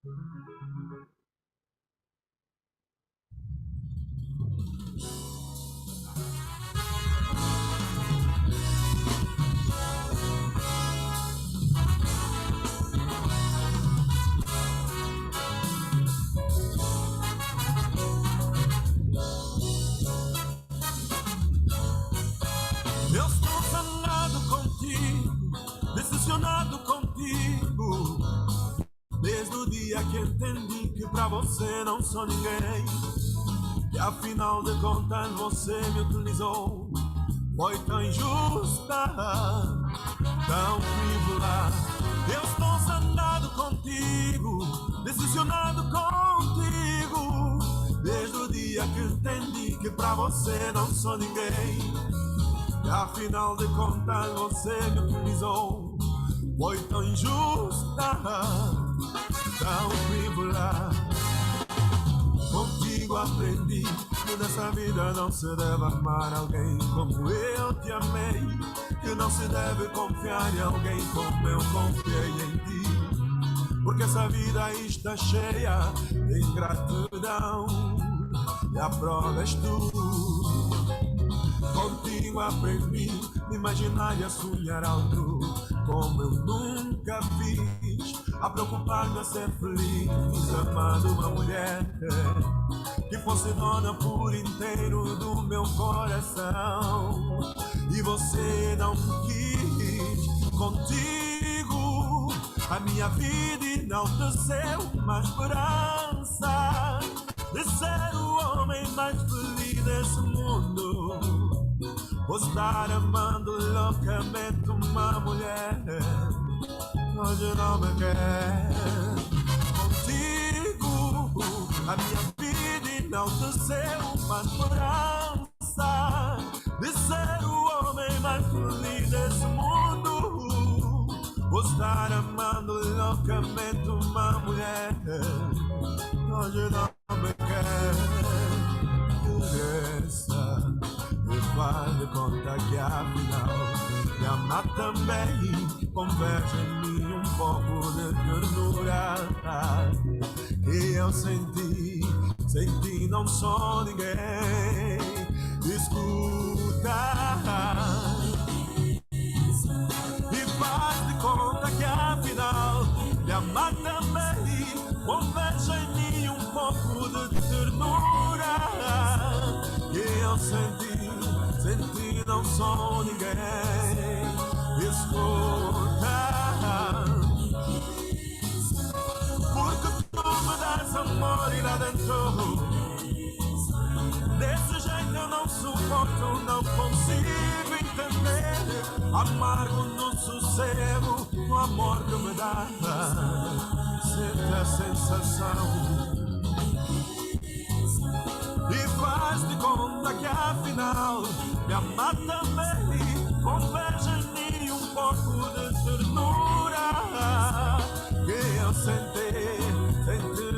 Eu estou sanado contigo, decepcionado contigo. Desde o dia que entendi que pra você não sou ninguém. E afinal de contas você me utilizou. Foi tão injusta, tão frívola. Eu estou sanado contigo, decepcionado contigo. Desde o dia que entendi que pra você não sou ninguém. E afinal de contas você me utilizou. Foi tão injusta, tão frívola. Contigo aprendi que nessa vida não se deve amar alguém como eu te amei. Que não se deve confiar em alguém como eu confiei em ti. Porque essa vida está cheia de ingratidão e a prova és tu. Contigo aprendi a imaginar e a sonhar alto como eu nunca fiz. A preocupar-me a ser feliz, amando uma mulher que fosse dona por inteiro do meu coração. E você não quis. Contigo a minha vida enalteceu uma esperança de ser o homem mais feliz desse mundo. Vou estar amando loucamente uma mulher hoje não me quer. Contigo a minha vida enalteceu uma esperança de ser o homem mais feliz desse mundo. Vou estar amando loucamente uma mulher hoje não me quer. Regressa e faz de conta que afinal me ama também. Converge em mim um pouco de ternura que eu senti, sem ti não sou ninguém. Escuta e faz de conta que afinal me ama também. Converge em mim um pouco de ternura que eu senti, sem ti não sou ninguém. Escuta, porque tu me das amor e lá dentro desse jeito eu não suporto, não consigo entender. Amargo no sossego, o amor que me dá, sente a sensação. E faz de conta que afinal me ama também. Converge em mim um pouco de ternura que eu senti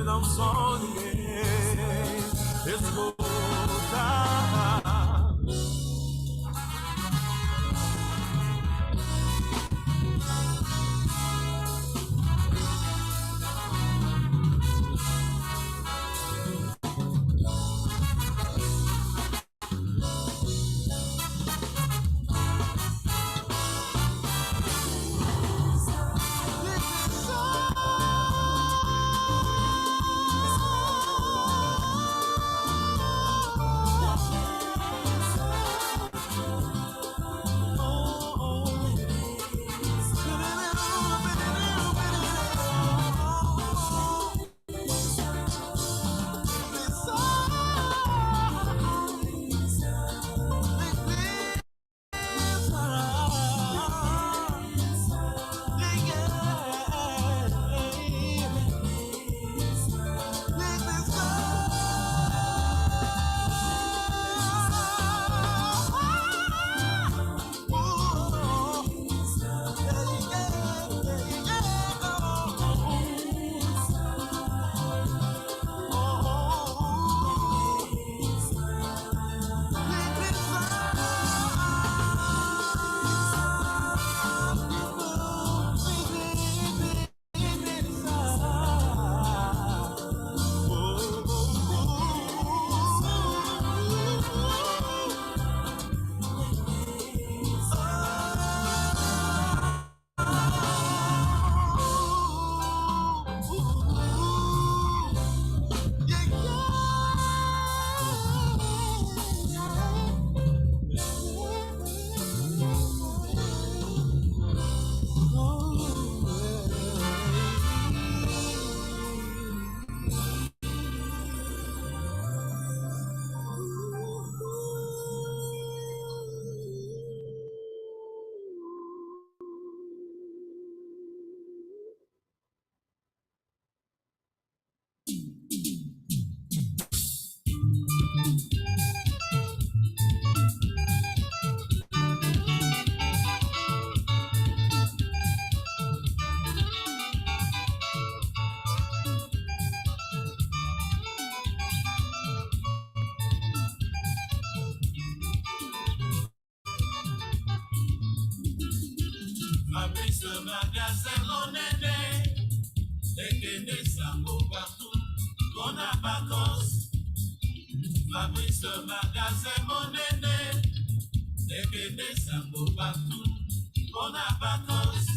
não sou ninguém. Escuta. Fabrice magasin monene, ekende sango partout, on a vacances. Fabrice magasin monene, ekende sango partout, on a vacances.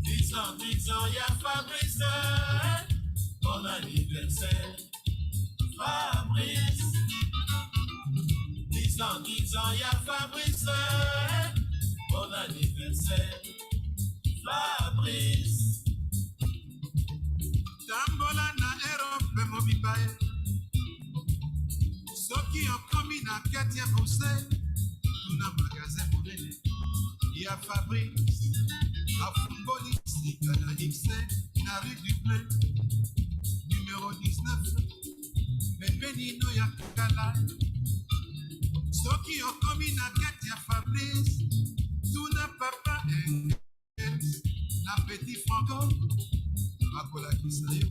10 ans, y'a Fabrice, bon anniversaire, Fabrice. 10 ans, y'a Fabrice, bon anniversaire, Fabrice. Tambola na Europe mobibaye, soki okomi na kati ya conseil, tuna magasin monene, y'a Fabrice. Afungoli sika na X na rue du Plein, numéro 19, Benvenino ya Kala. Soki okomi na kati ya Fabrice, tuna papa na petit Franco, bakolakisa yo,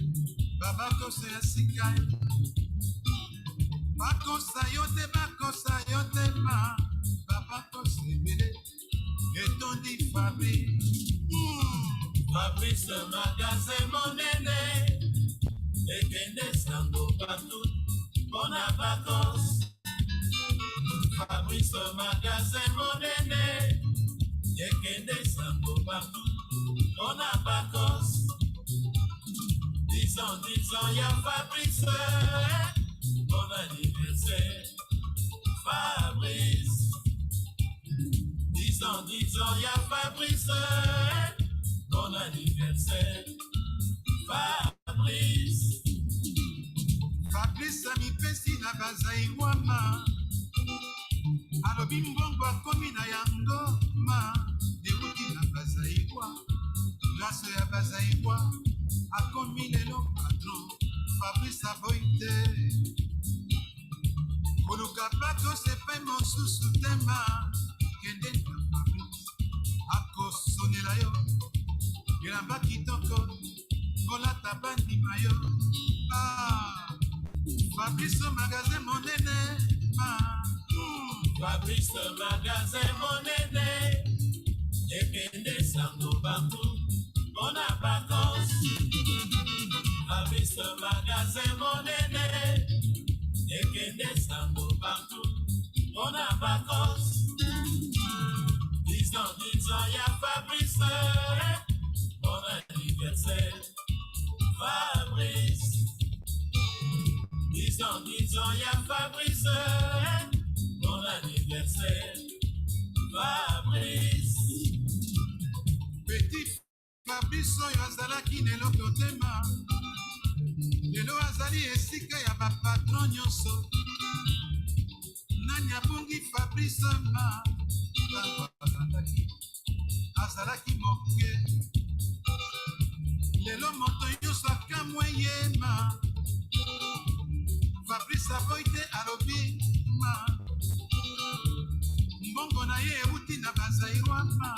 babakosa ya sika yo, bakosa yo te ma, babakosa ebele, etondi Fabrice. Fabrice magasin monene, ekende sango partout, on a vacances. Fabrice magasin monene, ekende sango partout, on a vacances. 10 ans, y'a Fabrice, bon anniversaire, Fabrice. 10 ans, y'a Fabrice, bon anniversaire, Fabrice. Fabrice amipesi na bazaiwama, alobi mbongo akomi na yango ma, deuti na bazaiwa, grâce ya bazaiwa, akomi lelo patron, Fabrice aboite. Koluka bato sepe mosusu tema, kende na Fabrice, akosonela yo, elamba kitoko, kolata bandima yo. Fabrice magasin monene, Fabrice magasin monene, ekende sango partout, on a vacances. Fabrice magasin monene, ekende sango partout, on a vacances. 10 ans, y'a Fabrice, bon anniversaire, Fabrice. 10 ans, y'a Fabrice, bon anniversaire, Fabrice. Petit Fabrice oyo azalaki lelo kotema, lelo azali esika ya bapatron nyonso. Nani abongi Fabrice ma, azalaki moke, lelo moto nyonso akamwe ye ma. Fabrice aboite alobi ma, mbongo na ye euti na bazairwa ma,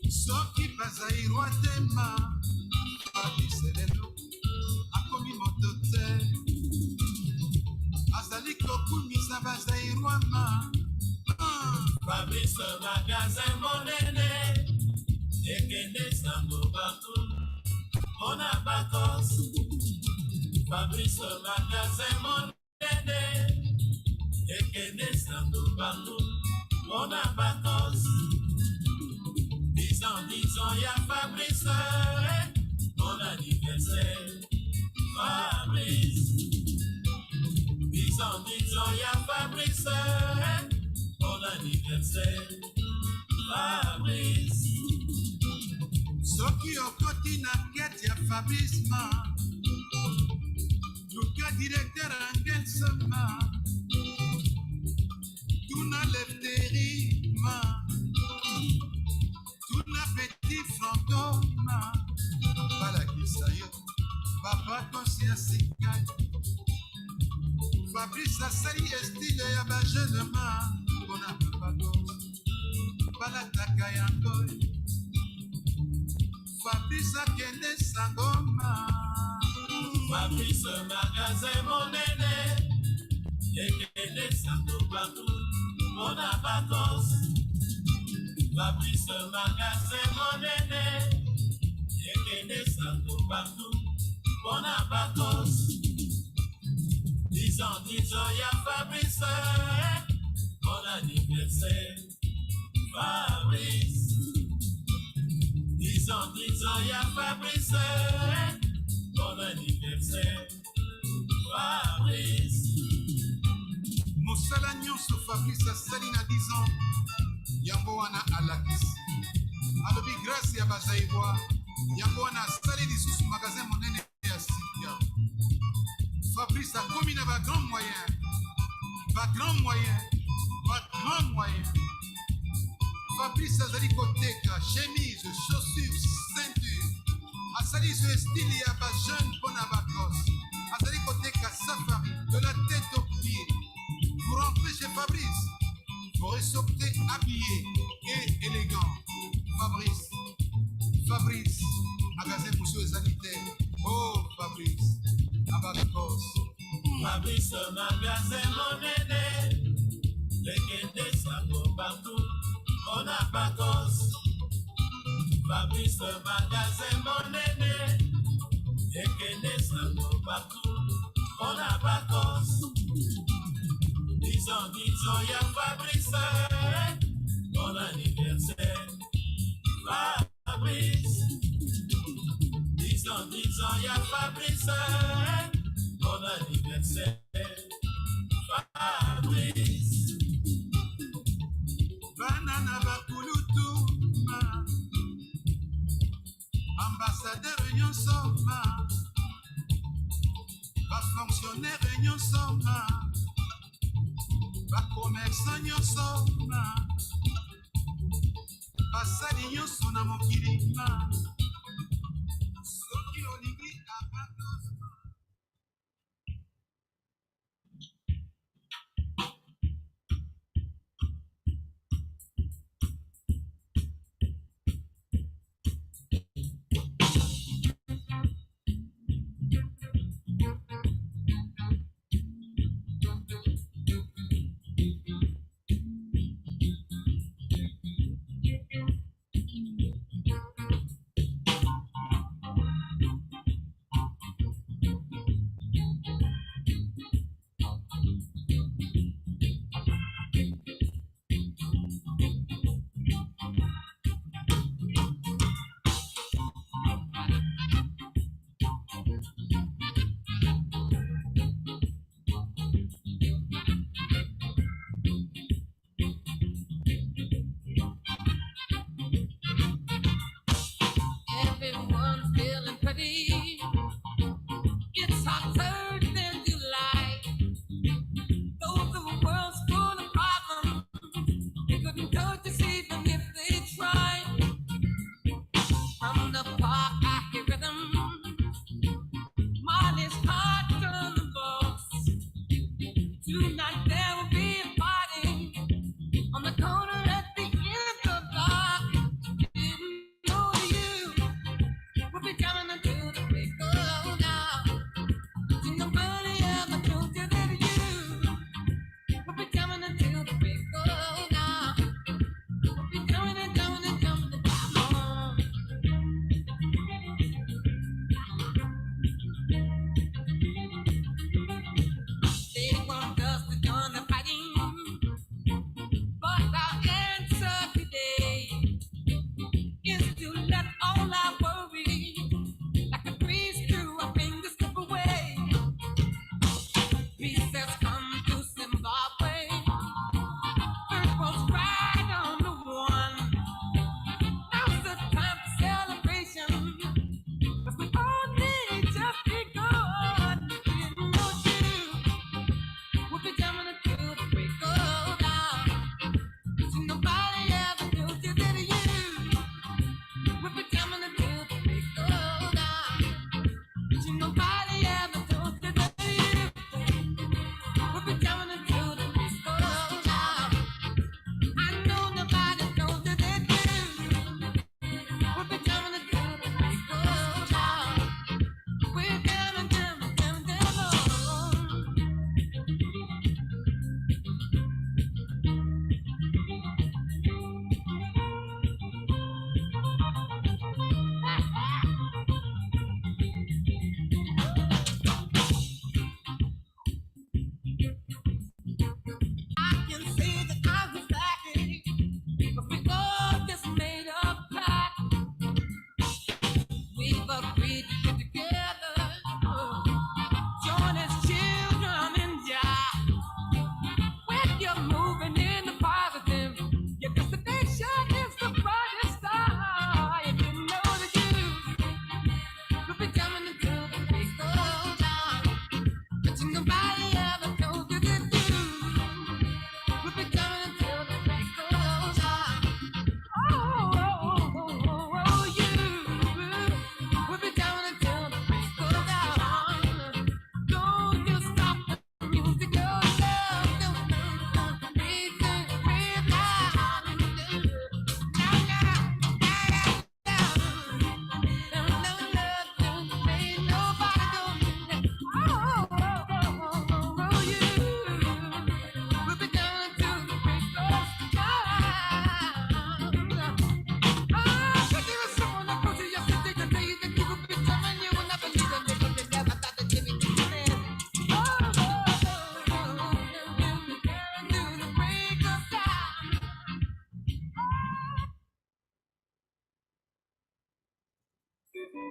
soki bazairwa te ma, Fabrice lelo akomi moto te, azali kokumisa bazairwa ma. Fabrice magasin monene, ekende sango partout, on a vacances. Fabrice magasin monene, ekende sango partout, on a vacances. 10 ans, y'a Fabrice, bon anniversaire, Fabrice. 10 ans, y'a Fabrice, bon anniversaire, Fabrice. Soki okoti na kete ya Fabrice ma, luka directeur angensama, tuna lefteri ma, tuna petit Franco ma, balakisa yo, papa kosi ya sika. Fabrice asali estile ya bajeune ma, mpona papa kosi, balataka yango. Fabrice akende sango ma, Fabrice magasin monene, ekende sango partout, on a vacances. Fabrice magasin monene, ekende sango partout, bon abacos. 10 ans ya Fabrice, bon anniversaire, Fabrice. 10 ans ya Fabrice, bon anniversaire, Fabrice. mosala nyonso Fabrice asali na 10 ans yango wana alakisi alobi grâce ya bazaibwa yango wana asali lisusu magasin monene ya sika. Fabrice akomi na bagrand moyen, bagrand moyen, bagrand moyen. Fabrice azali koteka chemise, chaussures, ceinture, asali so style ya bajeune mpo na bakose, azali koteka safari de la tête aux pieds. Pour rentrer chez Fabrice, faut ressortir habillé et élégant. Fabrice, Fabrice, magasin monsieur ezali te. Oh Fabrice, abakos. Fabrice magasin monene, lekende sango partout, on a bakos. Fabrice magasin monene, lekende sango partout, on a bakos. 10 ans ya Fabrice, bon anniversaire, Fabrice. 10 ans ya Fabrice, bon anniversaire, Fabrice. Banana bakulutu, ambassadeur nyonso, bafonctionnaire nyonso, bakomersa nyonso, basali nyonso na mokili, soki olingi abakos. Everyone's feeling pretty. It's hotter than July. Though the world's full of problems, they couldn't touch us even if they tried. From the park I hear rhythm, Molly's heart on the boss. Tonight there will be a party on the corner at the end of the block. Didn't know you.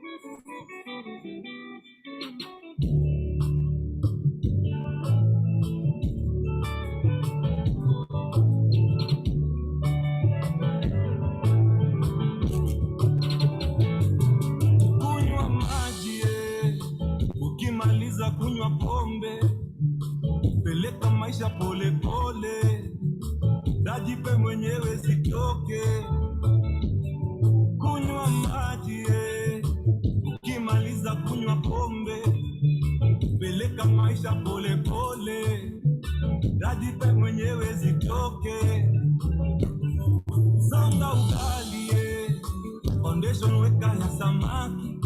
Kunywa maji, ukimaliza kunywa pombe, peleka maisha pole pole, dajipe mwenyewe sitoke. Kunywa maji, ukimaliza kunywa pombe, peleka maisha pole pole, dajipe mwenyewe zitoke. Songa ugali, foundation weka ya samaki,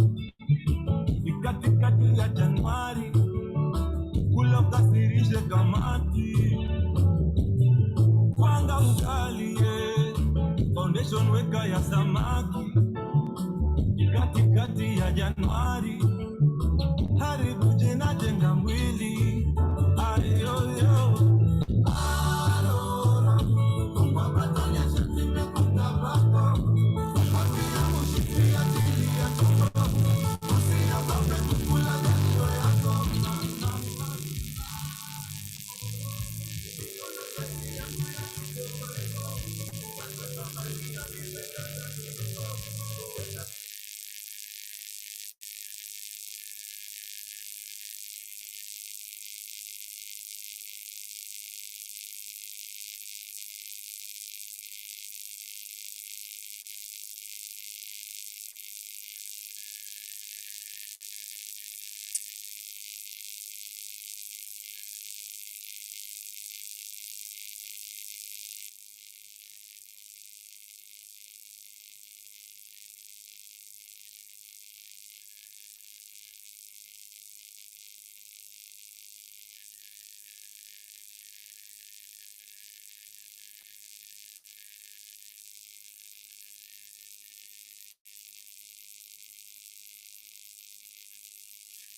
katikati ya Januari, kula kasirishe kamati. Kwanga ugali, foundation weka ya samaki, katikati ya Januari, haribu jina jenga mwili. Ayoyo Arora, kumba batanya shatime kutabako, wakina mushikia tili ya tuko, kusina babe kukula jalio yako.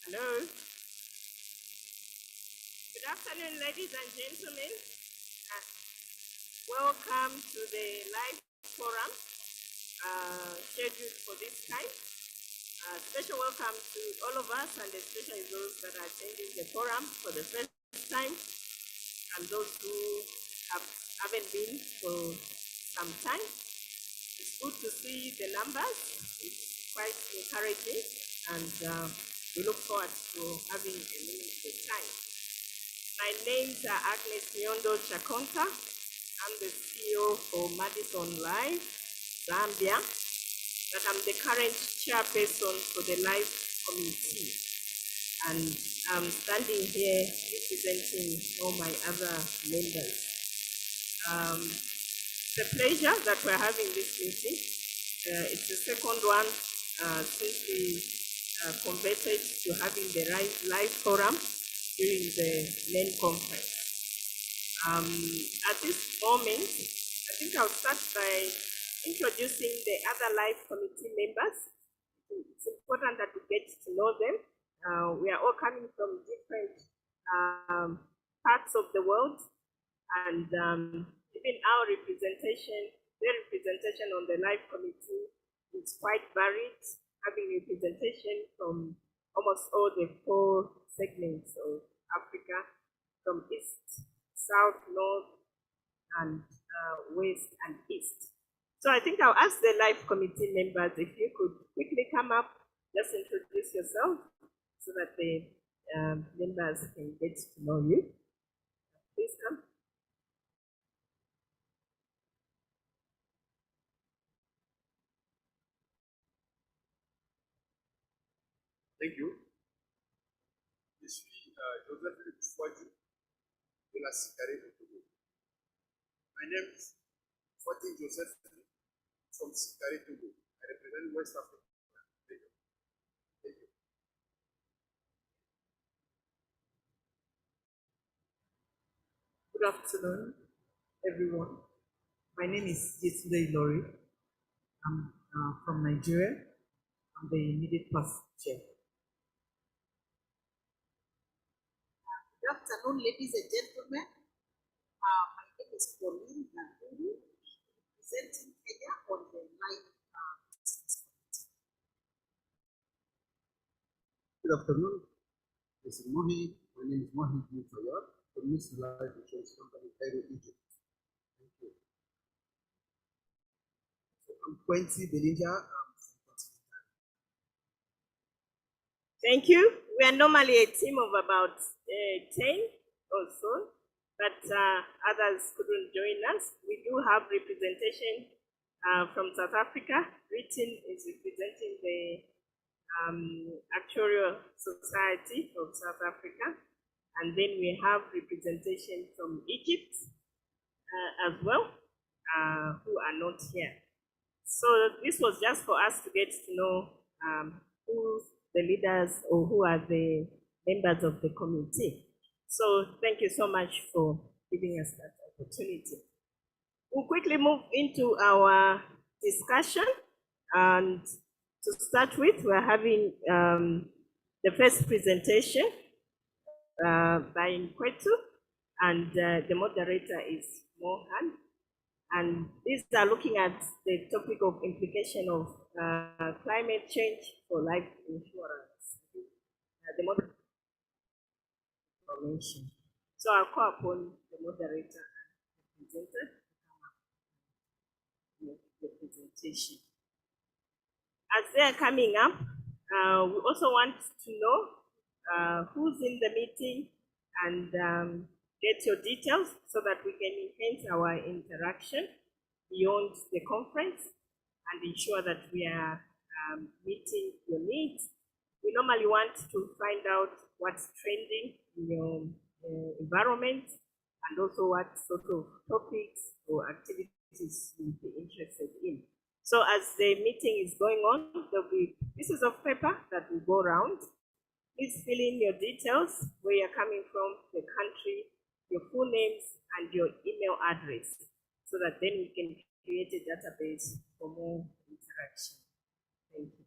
Hello. Good afternoon, ladies and gentlemen. Welcome to the live forum scheduled for this time. Special welcome to all of us, and especially those that are attending the forum for the first time, and those who haven't been for some time. It's good to see the numbers. It's quite encouraging, and we look forward to having a meaningful time. My names are Agnes Nyondo Chakonta. I'm the CEO for Madison Live, Zambia, but I'm the current chairperson for the Live Committee. And I'm standing here representing all my other members. It's a pleasure that we're having this meeting. It's the second one since we converted to having the live forum during the main conference. At this moment, I think I'll start by introducing the other live committee members. It's important that we get to know them. We are all coming from different parts of the world, and even our representation, their representation on the live committee is quite varied, having representation from almost all the 4 segments of Africa, from East, South, North, and West and East. So I think I'll ask the live committee members if you could quickly come up, just introduce yourself so that the members can get to know you. Please come. Thank you. Je suis Joseph Fouadou de la Sicari de Togo. My name is Fouadou Joseph from Sicari, Togo. I represent West Africa. Thank you. Thank you. Good afternoon, everyone. My name is Yetunde Ilori. I'm from Nigeria. I'm the immediate past chair. Good afternoon, ladies and gentlemen. My name is Pauline Nanduru, representing Kenya on the live business committee. Good afternoon. This is Mohi. My name is Mohi bin Fayyad from Misr Life Insurance Company, Cairo, Egypt. Thank you. So I'm Quincy Belinja. Thank you. We are normally a team of about 10 or so, but others couldn't join us. We do have representation from South Africa. Written is representing the Actuarial Society of South Africa. And then we have representation from Egypt as well, who are not here. So this was just for us to get to know who the leaders or who are the members of the committee. So thank you so much for giving us that opportunity. We'll quickly move into our discussion, and to start with, we're having the first presentation by Nkwetu, and the moderator is Mohan. And these are looking at the topic of implication of climate change for life insurance. The moderator information. So I'll call upon the moderator and presenter to come up with the presentation. As they're coming up, we also want to know who's in the meeting and get your details so that we can enhance our interaction beyond the conference and ensure that we are meeting your needs. We normally want to find out what's trending in your environment and also what sort of topics or activities you'll be interested in. So as the meeting is going on, there'll be pieces of paper that will go around. Please fill in your details, where you're coming from, the country, your full names, and your email address, so that then we can create a database for more interaction. Thank you.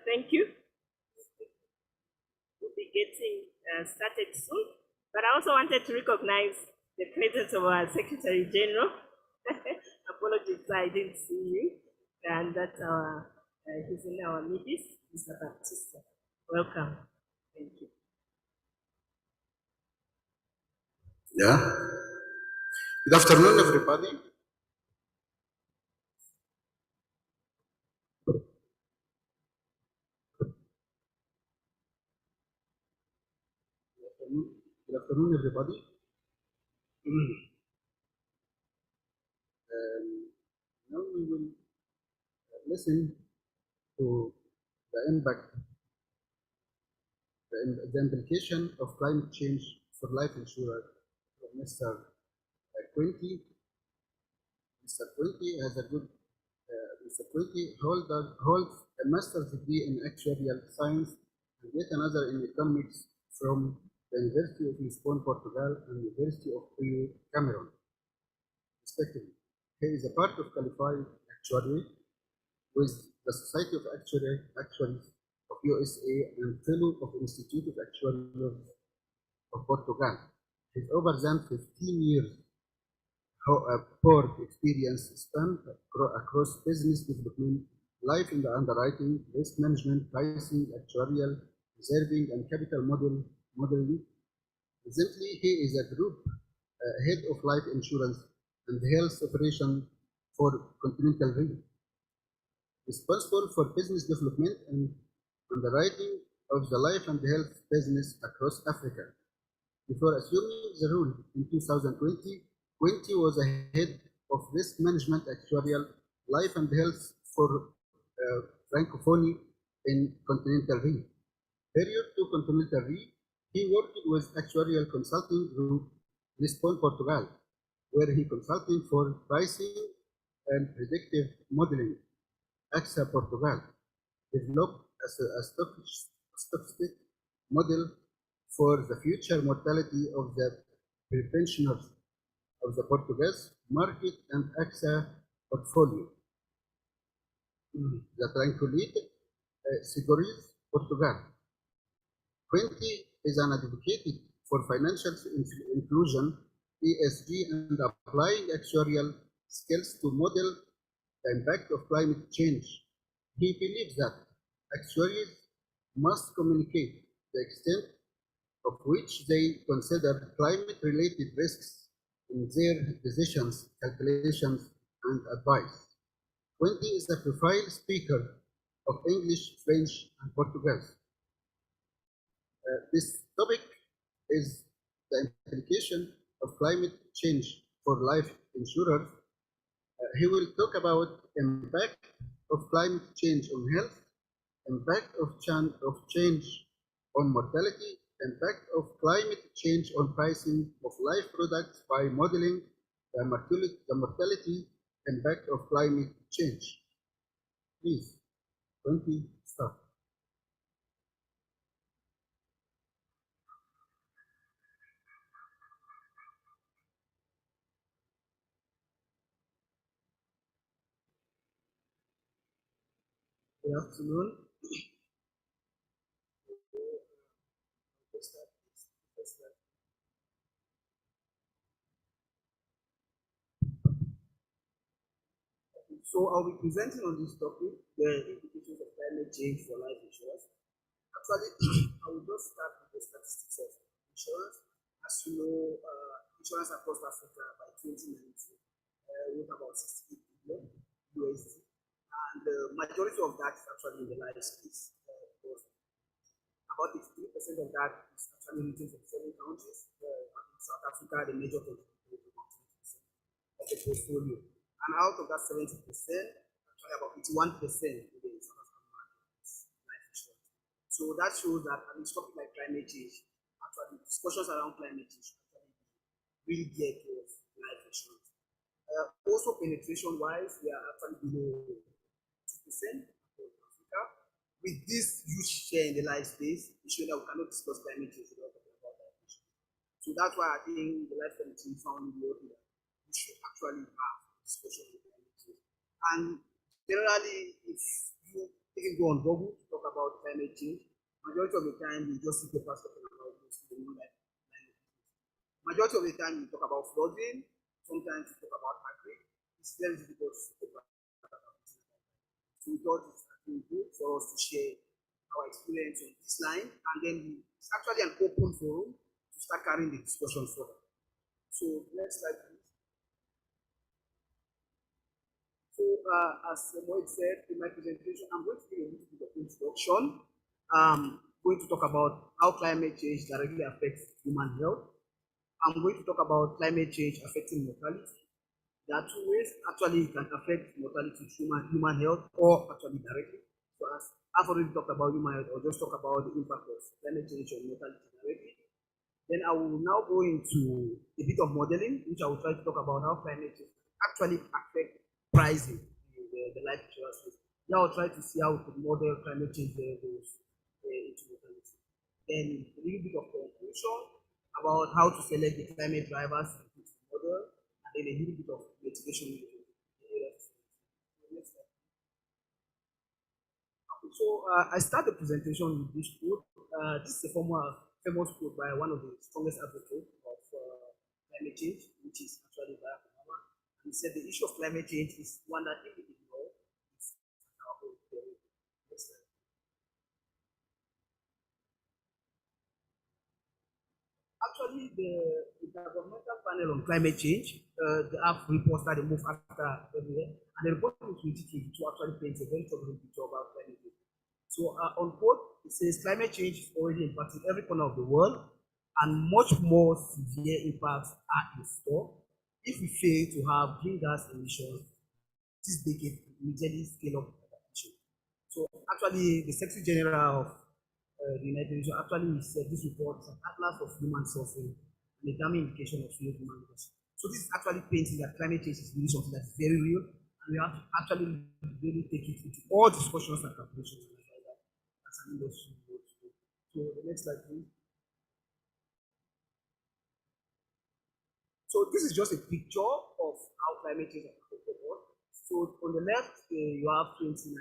Thank you. We'll be getting started soon, but I also wanted to recognize the presence of our Secretary General. Apologies, I didn't see you. And that's he's in our midst, Mr. Baptista. Welcome. Thank you. Yeah. Good afternoon, everybody. Good afternoon, everybody. Now we will listen to the impact, the implication of climate change for life insurance from Mr. Quinty. Mr. Quinty has a good, Mr. Quinty holds a master's degree in actuarial science and yet another in economics from the University of Lisbon, Portugal, and University of Rio, Cameroon, respectively. He is a part of qualified actuary with the Society of Actuaries of USA and fellow of Institute of Actuaries of Portugal. His over than 15 years board experience spanned across business development, life in the underwriting, risk management, pricing, actuarial, reserving, and capital modeling. Presently, he is a group head of life insurance and health operation for Continental Re, responsible for business development and underwriting of the life and health business across Africa. Before assuming the role in 2020, Quinty was a head of risk management, actuarial, life and health for Francophonie in Continental Re. Prior to Continental Re, he worked with actuarial consulting group Lisbon, Portugal, where he consulted for pricing and predictive modeling. AXA Portugal developed a stochastic model for the future mortality of the pensioners of the Portuguese market and AXA portfolio. The Tranquilite Seguros Portugal. Quinty is an advocate for financial inclusion, ESG, and applying actuarial skills to model the impact of climate change. He believes that actuaries must communicate the extent of which they consider climate-related risks in their decisions, calculations, and advice. 20 is a profile speaker of English, French, and Portuguese. This topic is the implication of climate change for life insurers. He will talk about impact of climate change on health, impact of change on mortality, impact of climate change on pricing of life products by modeling the mortality impact of climate change. Please, 20, start. Good afternoon. So I'll be presenting on this topic, the implications of climate change for life insurance. Actually, I will just start with the statistics of insurance. As you know, insurance across Africa by 2019 with about 68 billion USD, and the majority of that is actually in the life space. About 53% of that is actually written from 7 countries. In South Africa, the major contributor to about 20% of the portfolio. And out of that 70%, actually about 81% in the South African market is life insurance. So that shows that an topic like climate change, actually discussions around climate change actually really geared towards life insurance. Also penetration-wise, we are actually below 2% in Africa. With this huge share in the life space, it shows that we cannot discuss climate change without talking about life insurance. So that's why I think the life penetration found in the world that we should actually have discussion on climate change. And generally, if you even go on Google to talk about climate change, majority of the time you just see papers talking about this, like climate change. Majority of the time you talk about flooding, sometimes you talk about agri. It's very difficult to talk about it. So we thought it's good for us to share our experience on this line, and then it's actually an open forum to start carrying the discussion further. So next slide, please. So as Moed said in my presentation, I'm going to give a little bit of introduction. I'm going to talk about how climate change directly affects human health. I'm going to talk about climate change affecting mortality. There are 2 ways actually it can affect mortality, human health, or actually directly. So as I've already talked about human health, I'll just talk about the impact of climate change on mortality directly. Then I will now go into a bit of modeling, which I will try to talk about how climate change actually affect pricing in the life insurance space. Now I'll try to see how we could model climate change variables into mortality. Then a little bit of conclusion about how to select the climate drivers into the model, and then a little bit of mitigation. So I start the presentation with this quote. This is a famous quote by one of the strongest advocates of climate change, which is actually Barack Obama. And he said the issue of climate change is one that if we ignore, it's our own theory. Actually, the Intergovernmental Panel on Climate Change, they have reports that they move after every year, and the report in 2022 actually paints a very troubling picture about climate change. So on quote, it says climate change is already impacting every corner of the world, and much more severe impacts are in store if we fail to have greenhouse gas emissions this decade to immediately scale up adaptation. So actually, the Secretary General of the United Nations actually said this report is an atlas of human suffering and a damning indication of human loss. So this is actually painting that climate change is really something that's very real, and we have to actually really take it into all discussions and calculations. So the next slide, please. So this is just a picture of how climate change affects the world. So on the left, you have 2011,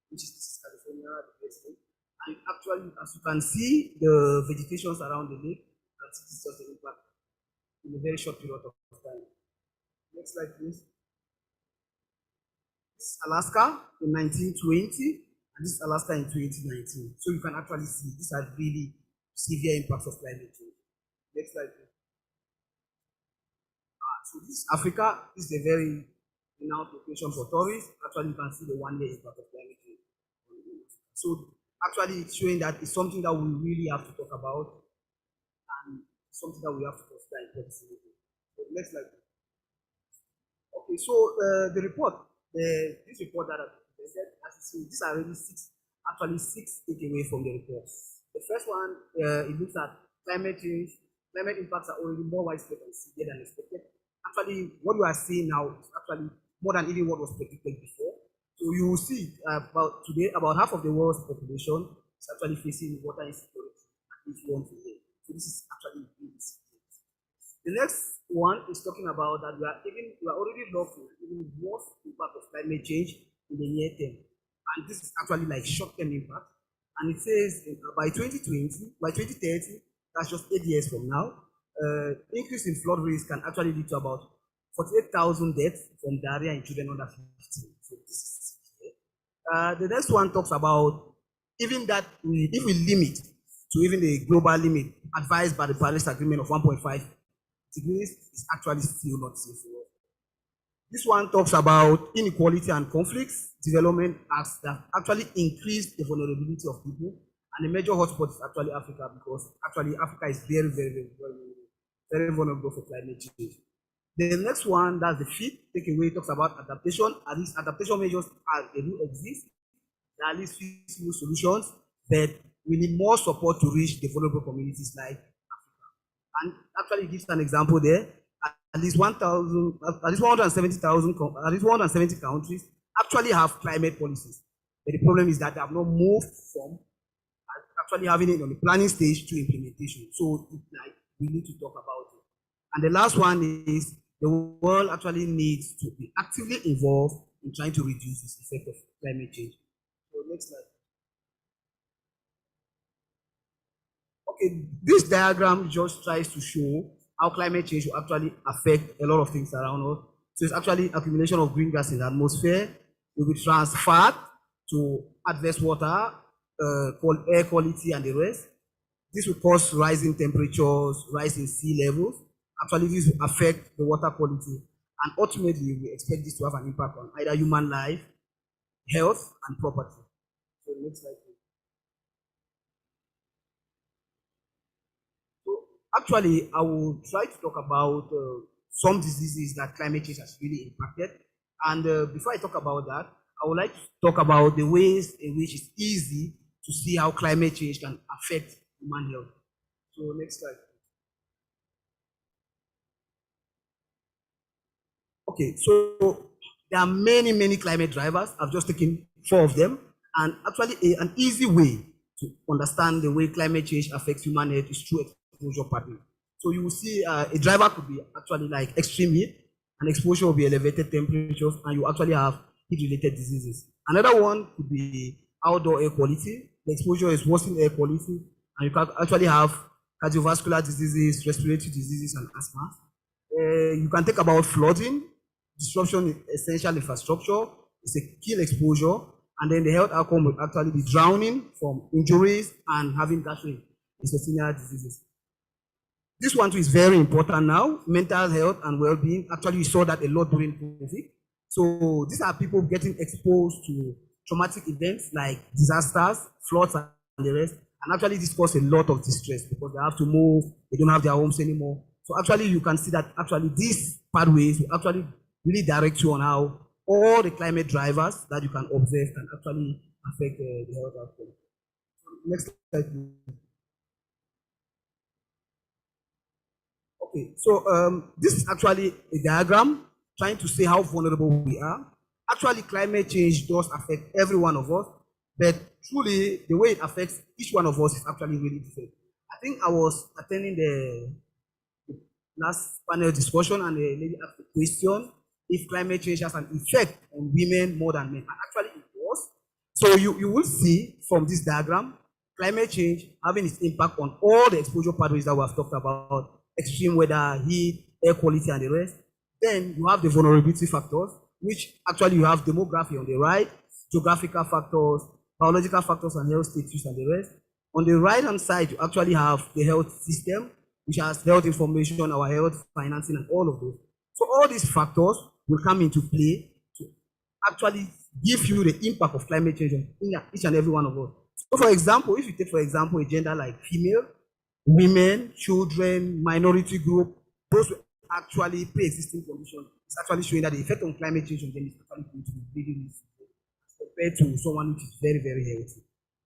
which is California, the president. And actually, as you can see, the vegetation around the lake this is just an impact in a very short period of time. Next slide, please. This is Alaska in 1920, and this is Alaska in 2019. So you can actually see these are really severe impacts of climate change. Next slide, please. So this is Africa. This is a very renowned location for tourists. Actually, you can see the 1 year impact of climate change. So actually, it's showing that it's something that we really have to talk about, and something that we have to consider in policy. So next slide. Okay, so the report, this report that I presented, as you see, these are really six takeaways from the report. The first one, it looks at climate change. Climate impacts are already more widespread and severe than expected. Actually, what you are seeing now is actually more than even what was predicted before. So you will see about half of the world's population is actually facing water insecurity at least once a year. So this is actually really serious. The next one is talking about that we are already looking at even worse impact of climate change in the near term. And this is actually like short-term impact. And it says by 2030, that's just 8 years from now, increase in flood risk can actually lead to about 48,000 deaths from diarrhea in children under 15. So this is severe. The next one talks about even that if we limit to even the global limit advised by the Paris Agreement of 1.5 degrees, is actually still not safe for us. This one talks about inequality and conflicts development acts that actually increase the vulnerability of people, and the major hotspot is actually Africa, because actually Africa is very vulnerable for climate change. The next one, that's the fifth takeaway, talks about adaptation. At least adaptation measures they do exist. There are at least few solutions, but we need more support to reach the vulnerable communities like Africa. And actually, gives an example there. At least 170 countries actually have climate policies. But the problem is that they have not moved from actually having it on the planning stage to implementation. So we need to talk about it. And the last one is the world actually needs to be actively involved in trying to reduce this effect of climate change. So next slide. Okay, this diagram just tries to show how climate change will actually affect a lot of things around us. So it's actually accumulation of green gas in the atmosphere, will be transferred to adverse water, air quality and the rest. This will cause rising temperatures, rise in sea levels. Actually, this will affect the water quality. And ultimately, we expect this to have an impact on either human life, health, and property. So next slide, please. So actually, I will try to talk about some diseases that climate change has really impacted. And before I talk about that, I would like to talk about the ways in which it's easy to see how climate change can affect human health. So next slide. Okay, so there are many climate drivers. I've just taken 4 of them. And actually, an easy way to understand the way climate change affects human health is through exposure pattern. So you will see a driver could be actually like extreme heat, and exposure will be elevated temperatures, and you actually have heat-related diseases. Another one could be outdoor air quality. The exposure is worsening air quality, and you can actually have cardiovascular diseases, respiratory diseases, and asthma. You can think about flooding, disruption in essential infrastructure. It's a kill exposure, and then the health outcome will actually be drowning from injuries and having gastrointestinal diseases. This one too is very important now. Mental health and well-being. Actually, we saw that a lot during COVID. So these are people getting exposed to traumatic events like disasters, floods, and the rest. And actually, this causes a lot of distress because they have to move, they don't have their homes anymore. So actually, you can see that actually these pathways will actually really direct you on how all the climate drivers that you can observe can actually affect the health outcome. Next slide, please. Okay, so this is actually a diagram trying to say how vulnerable we are. Actually, climate change does affect every one of us, but truly the way it affects each one of us is actually really different. I think I was attending the last panel discussion, and the lady asked the question if climate change has an effect on women more than men. And actually it was. So you will see from this diagram climate change having its impact on all the exposure pathways that we have talked about, extreme weather, heat, air quality, and the rest. Then you have the vulnerability factors, which actually you have demography on the right, geographical factors, biological factors, and health status, and the rest. On the right-hand side, you actually have the health system, which has health information, our health financing, and all of those. So all these factors will come into play to actually give you the impact of climate change on each and every one of us. So for example, if you take, for example, a gender like female, women, children, minority group, those who actually pre-existing conditions, it's actually showing that the effect on climate change on them is actually going to be really compared to someone which is very, very healthy.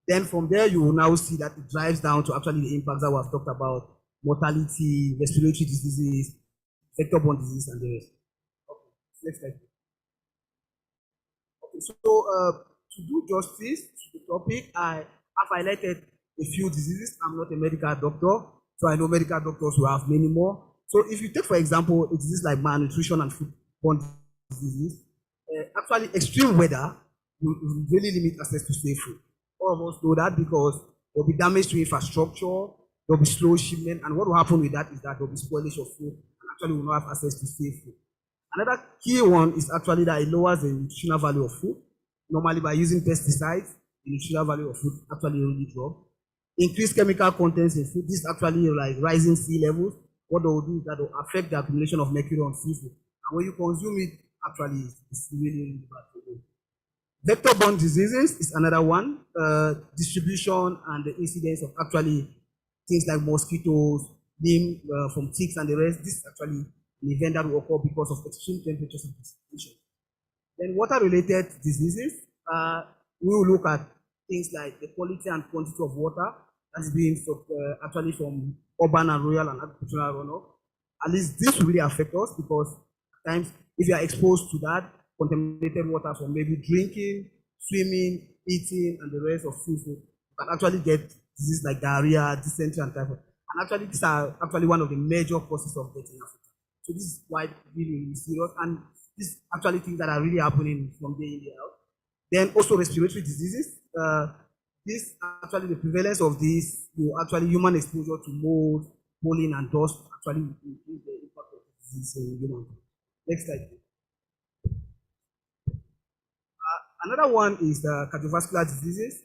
Then from there, you will now see that it drives down to actually the impacts that we have talked about, mortality, respiratory diseases, vector-borne disease, and the rest. Okay, next slide. Okay, so to do justice to the topic, I have highlighted a few diseases. I'm not a medical doctor, so I know medical doctors will have many more. So if you take, for example, a disease like malnutrition and foodborne disease, actually extreme weather will really limit access to safe food. All of us know that because there will be damage to infrastructure, there will be slow shipment, and what will happen with that is that there will be spoilage of food, and actually we will not have access to safe food. Another key one is actually that it lowers the nutritional value of food. Normally by using pesticides, the nutritional value of food actually really drop. Increased chemical contents in food, this is actually like rising sea levels. What they will do is that they will affect the accumulation of mercury on seafood. And when you consume it, actually it's really, really bad for you. Vector-borne diseases is another one. Distribution and the incidence of actually things like mosquitoes, from ticks and the rest. This is actually an event that will occur because of extreme temperatures and precipitation. Then water-related diseases, we will look at things like the quality and quantity of water that's being actually from urban and rural and agricultural runoff. At least this will really affect us because at times if you are exposed to that contaminated water from maybe drinking, swimming, eating, and the rest of seafood, you can actually get diseases like diarrhea, dysentery, and typhoid. And actually, these are actually one of the major causes of death in Africa. So this is why really, really serious, and these actually things that are really happening from day in, day out. Then also respiratory diseases. This actually the prevalence of this, actually human exposure to mold, pollen, and dust actually increase the impact of disease in humans. Next slide. Another one is the cardiovascular diseases.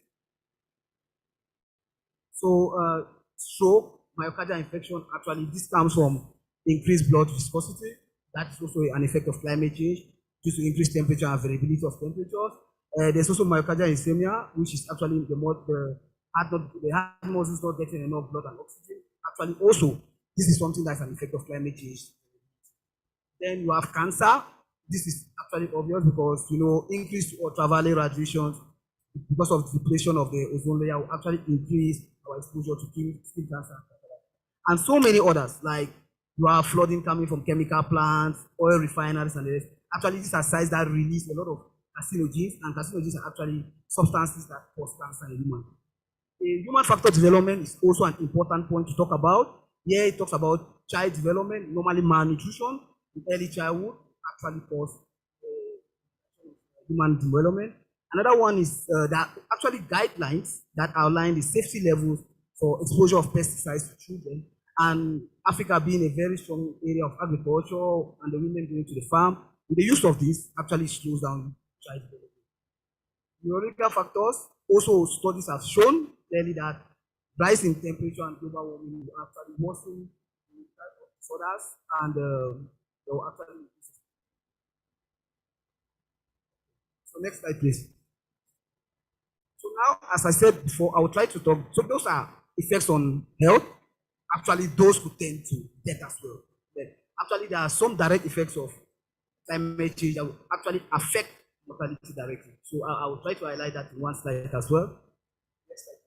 So stroke, myocardial infection, actually this comes from increased blood viscosity. That is also an effect of climate change due to increased temperature and variability of temperatures. There's also myocardial ischemia, which is actually the heart muscles not getting enough blood and oxygen. Actually, also, this is something that's an effect of climate change. Then you have cancer. This is actually obvious because increased ultraviolet radiations because of depletion of the ozone layer will actually increase our exposure to skin cancer. And so many others, like you have flooding coming from chemical plants, oil refineries, and the rest. Actually, these are sites that release a lot of carcinogens, and carcinogens are actually substances that cause cancer in humans. Human factor development is also an important point to talk about. Here it talks about child development, normally malnutrition in early childhood actually cause human development. Another one is that actually guidelines that outline the safety levels for exposure of pesticides to children, and Africa being a very strong area of agriculture and the women going to the farm, the use of this actually slows down child development. Neurological factors, also studies have shown clearly that rise in temperature and global warming will actually worsen the type of disorders, and they will actually. So next slide, please. So now, as I said before, I will try to talk. So those are effects on health. Actually, those who tend to death as well. Then, actually, there are some direct effects of climate change that will actually affect mortality directly. So I will try to highlight that in one slide as well. Next slide.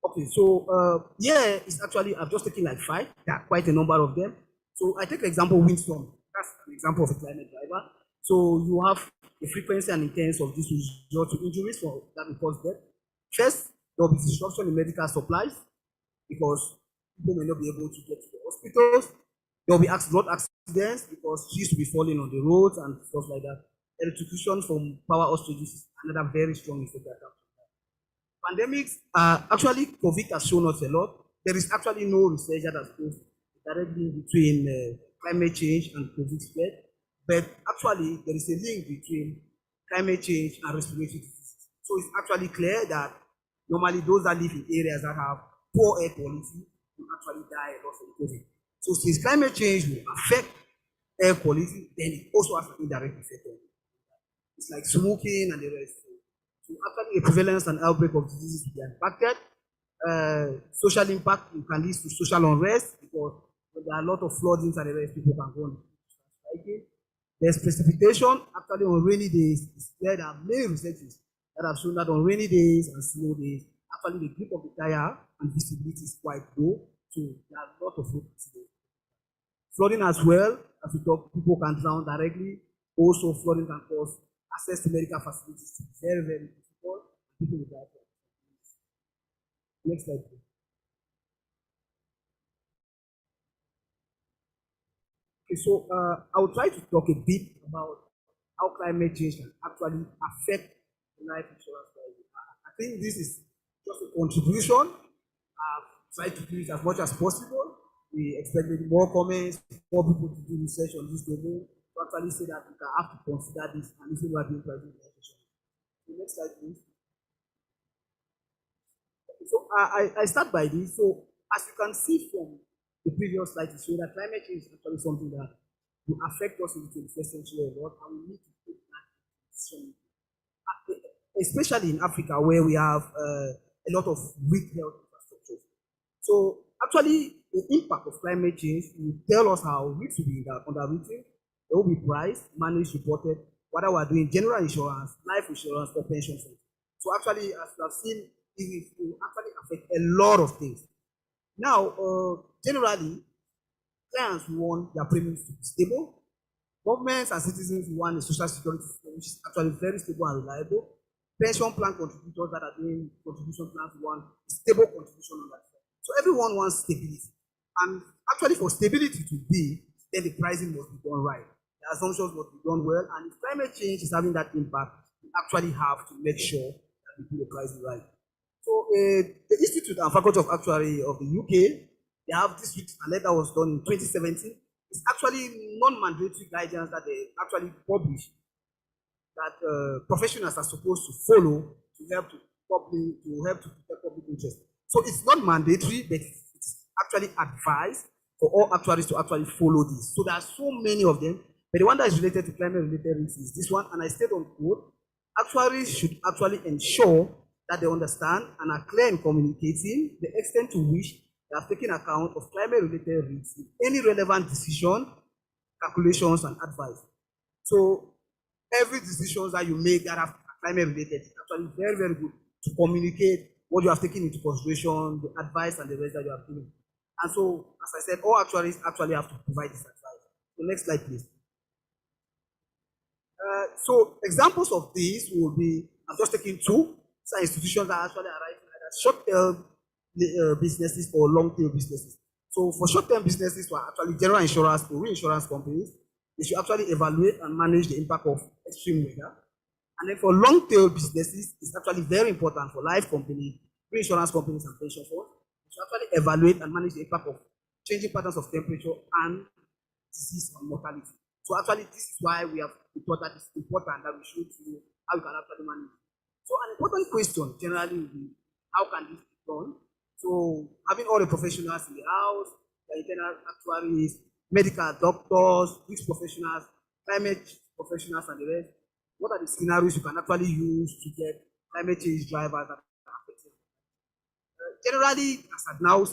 Okay, so yeah, it's actually, I've just taken like 5. There are quite a number of them. So I take the example windstorm. That's an example of a climate driver. So you have the frequency and intensity of this result to injuries that will cause death. First, there will be disruption in medical supplies because people may not be able to get to the hospitals. There will be road accidents because trees will be falling on the roads and stuff like that. Electrocution from power outages is another very strong effect that comes. Pandemics, actually, COVID has shown us a lot. There is actually no research that has proved directly between climate change and COVID spread, but actually, there is a link between climate change and respiratory diseases. So it's actually clear that normally those that live in areas that have poor air quality will actually die a lot from COVID. So since climate change will affect air quality, then it also has an indirect effect on it. It's like smoking and the rest. So actually, the prevalence and outbreak of diseases will be impacted. Social impact can lead to social unrest because there are a lot of floodings and the rest, people can go on striking. There's precipitation. Actually, on rainy days, there are many researches that have shown that on rainy days and snow days, actually the grip of the tire and visibility is quite low. So there are a lot of road accidents. Flooding as well, as we talk, people can drown directly. Also, flooding can cause access to medical facilities to be very, very difficult. People will die. Next slide, please. Okay, so I will try to talk a bit about how climate change can actually affect the life insurance prices. I think this is just a contribution. I've tried to do it as much as possible. We expect maybe more comments, more people to do research on this domain to actually say that we can have to consider this and this is what we're doing pricing life insurance. So next slide, please. So I start by this. So as you can see from the previous slide, it shows that climate change is actually something that will affect us in the 21st century a lot, and we need to take that decision. Especially in Africa, where we have a lot of weak health infrastructure. So actually, the impact of climate change will tell us how risks will be underwritten, they will be priced, managed, reported, whether we are doing general insurance, life insurance, or pension funds. So actually, as you have seen, it will actually affect a lot of things. Now, generally, clients want their premiums to be stable. Governments and citizens want a social security system which is actually very stable and reliable. Pension plan contributors that are doing contribution plans want stable contribution on that. So everyone wants stability. And actually, for stability to be, then the pricing must be done right. The assumptions must be done well. And if climate change is having that impact, we actually have to make sure that we do the pricing right. So the Institute and Faculty of Actuary of the UK, they have this letter that was done in 2017. It's actually non-mandatory guidance that they actually publish that professionals are supposed to follow to help to protect public interest. So it's not mandatory, but it's actually advised for all actuaries to actually follow this. So there are so many of them, but the one that is related to climate-related risks is this one, and I state on quote, actuaries should actually ensure that they understand and are clear in communicating the extent to which they have taken account of climate-related risks in any relevant decision, calculations, and advice. So every decision that you make that have climate-related is actually very, very good to communicate what you have taken into consideration, the advice, and the rest that you have given. And so, as I said, all actuaries actually have to provide this advice. So next slide, please. So examples of these will be, I'm just taking two. Some institutions that actually arrive either short-term businesses or long-term businesses. So for short-term businesses, who are actually general insurance or reinsurance companies, they should actually evaluate and manage the impact of extreme weather. And then for long-tail businesses, it's actually very important for life companies, reinsurance companies, and pension funds. They should actually evaluate and manage the impact of changing patterns of temperature and disease and mortality. So actually, this is why we have thought that it's important that we should know how we can actually manage it. So an important question generally will be, how can this be done? So having all the professionals in the house, the internal actuaries, medical doctors, risk professionals, climate professionals, and the rest, what are the scenarios you can actually use to get climate change drivers that are affected? Generally, as of now,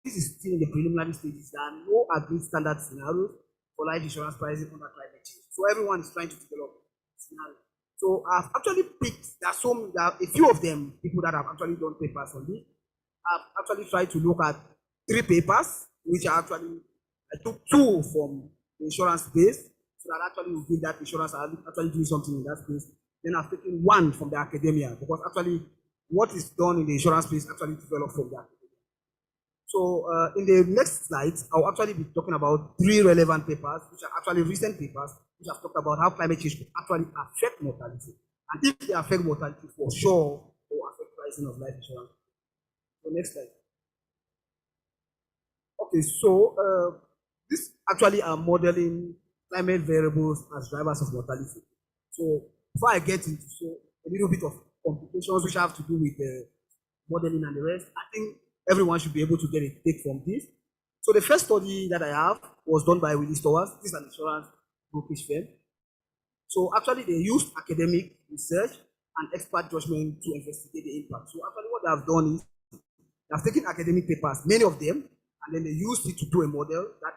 this is still in the preliminary stages. There are no agreed standard scenarios for life insurance pricing under climate change. So everyone is trying to develop scenarios. So I've actually picked, there are a few of them, people that have actually done papers on this. I've actually tried to look at 3 papers, which are actually, I took 2 from the insurance space, so that actually will give that insurance actually doing something in that space. Then I've taken 1 from the academia, because actually what is done in the insurance space actually developed from that. So in the next slides, I'll actually be talking about 3 relevant papers, which are actually recent papers, which have talked about how climate change could actually affect mortality. And if they affect mortality, for sure, they will affect pricing of life insurance. So next slide. Okay, so this actually are modeling climate variables as drivers of mortality. So before I get into a little bit of complications which have to do with the modeling and the rest, I think everyone should be able to get a take from this. So the first study that I have was done by Willis Towers. This is an insurance brokerage firm. So actually they used academic research and expert judgment to investigate the impact. So actually what they have done is they have taken academic papers, many of them, and then they used it to do a model that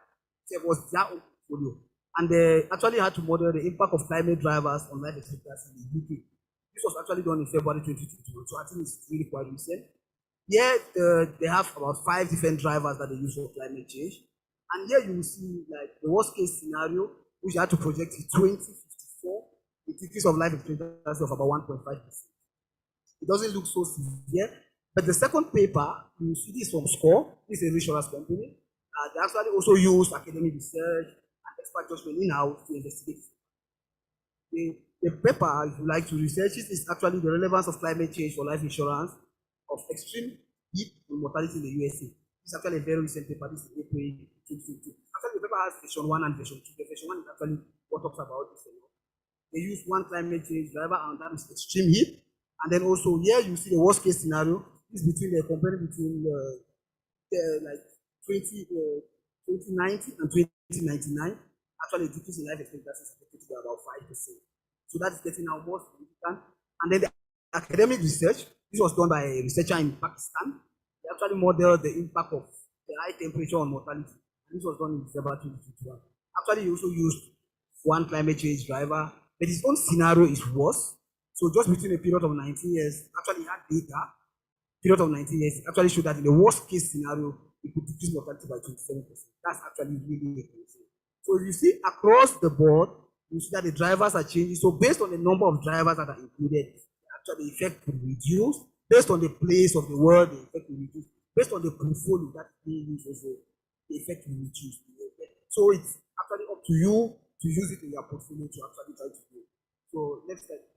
was their own portfolio. And they actually had to model the impact of climate drivers on life expectancy in the UK. This was actually done in February 2021, so I think it's really quite recent. Here, they have about 5 different drivers that they use for climate change. And here you will see like the worst case scenario, which had to project in 2054, a decrease of life expectancy of about 1.5%. It doesn't look so severe. But the second paper, you see this from SCORE, this is a insurance company. They actually also use academic research and expert judgment in-house to investigate. The paper, if you like to research it, is actually the relevance of climate change for life insurance of extreme heat and mortality in the USA. It's actually a very recent paper. This is April 2022. Actually, the paper has version 1 and version 2. The version 1 is actually what talks about this. They use one climate change driver, and that is extreme heat. And then also here you see the worst case scenario is between the comparing between like 2090 and 2099. Actually, a decrease in life expectancy is expected to be about 5%. So that is getting now more significant. And then the academic research, this was done by a researcher in Pakistan. They actually modeled the impact of the high temperature on mortality. And this was done in December 2021. Actually, he also used one climate change driver, but his own scenario is worse. So just between a period of 19 years, actually he had data, period of 19 years, actually showed that in the worst case scenario, it could decrease mortality by 27%. That's actually really amazing. So if you see across the board, you see that the drivers are changing. So based on the number of drivers that are included, actually the effect could reduce. Based on the place of the world, the effect will reduce. Based on the portfolio that they use, also, the effect will reduce. So it's actually up to you to use it in your portfolio to actually try to do it. So next slide.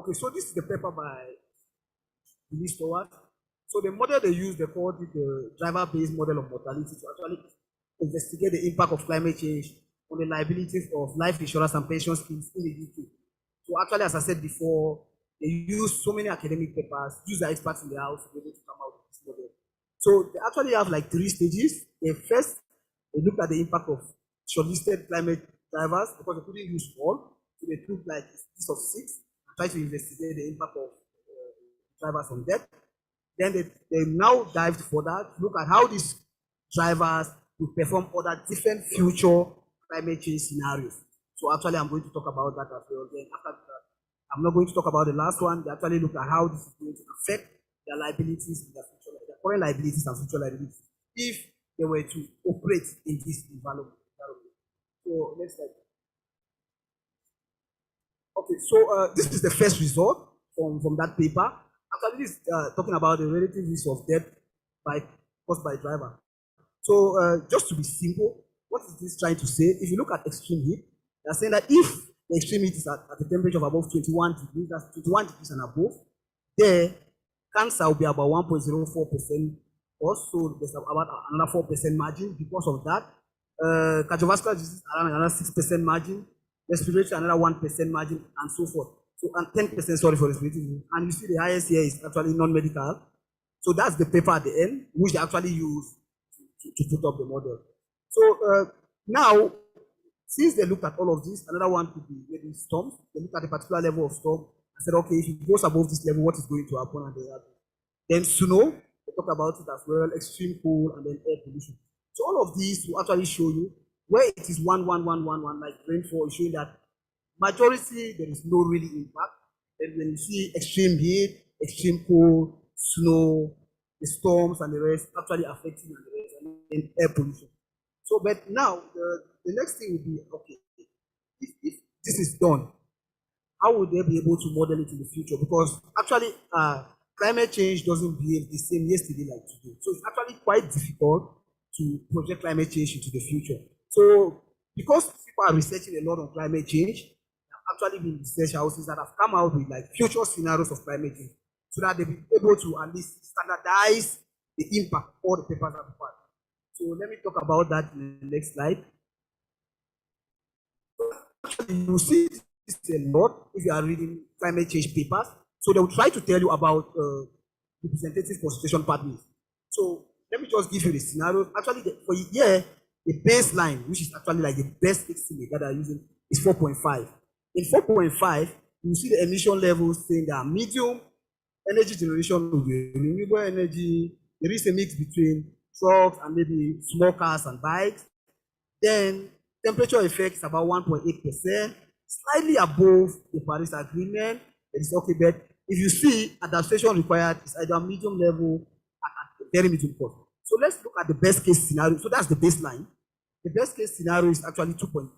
Okay, so this is the paper by Willis Towers. So the model they use, they call it the driver-based model of mortality to actually investigate the impact of climate change on the liabilities of life insurance and pension schemes in the UK. So actually, as I said before, they use so many academic papers, use the experts in the house to be able to come out with this model. So they actually have like 3 stages. The first, they look at the impact of shortlisted climate drivers because they couldn't use all. So they took like a list of 6 and try to investigate the impact of drivers on that. Then they now dived further to look at how these drivers will perform other different future climate change scenarios. So actually, I'm going to talk about that as well. Then after that, I'm not going to talk about the last one. They actually look at how this is going to affect their liabilities in the future, their current liabilities and future liabilities, if they were to operate in this environment. So next slide. Okay, so this is the first result from that paper. Actually, this is talking about the relative risk of death caused by driver. So just to be simple, what is this trying to say? If you look at extreme heat, they're saying that if the extreme heat is at a temperature of above 21 degrees, that's 21 degrees and above, there cancer will be about 1.04%. Also, there's about another 4% margin because of that. Cardiovascular disease around another 6% margin, respiratory another 1% margin, and so forth. So and 10%, sorry, for respiratory. And you see the highest here is actually non-medical. So that's the paper at the end, which they actually use to put up the model. So now, since they looked at all of this, another one could be maybe storms. They looked at a particular level of storm and said, okay, if it goes above this level, what is going to happen? And then snow, they talk about it as well, extreme cold, and then air pollution. So all of these will actually show you where it is 1, 1, 1, 1, 1, like rainfall, showing that majority there is no really impact. And when you see extreme heat, extreme cold, snow, the storms and the rest actually affecting and the rest, and then air pollution. So, but now the next thing will be, okay, if this is done, how would they be able to model it in the future? Because actually, climate change doesn't behave the same yesterday like today. So it's actually quite difficult to project climate change into the future. So because people are researching a lot on climate change, there have actually been research houses that have come out with like future scenarios of climate change, so that they'll be able to at least standardize the impact of all the papers that we've had. So let me talk about that in the next slide. Actually, you see this a lot if you are reading climate change papers. So they will try to tell you about representative concentration pathways. So let me just give you the scenario. Actually, for a year, the baseline, which is actually like the best estimate that they are using, is 4.5. In 4.5, you see the emission levels saying that medium energy generation will be renewable energy. There is a mix between trucks and maybe small cars and bikes. Then temperature effect is about 1.8%, slightly above the Paris Agreement. It is okay, but if you see adaptation required is either medium level and very medium cost. So let's look at the best case scenario. So that's the baseline. The best case scenario is actually 2.6.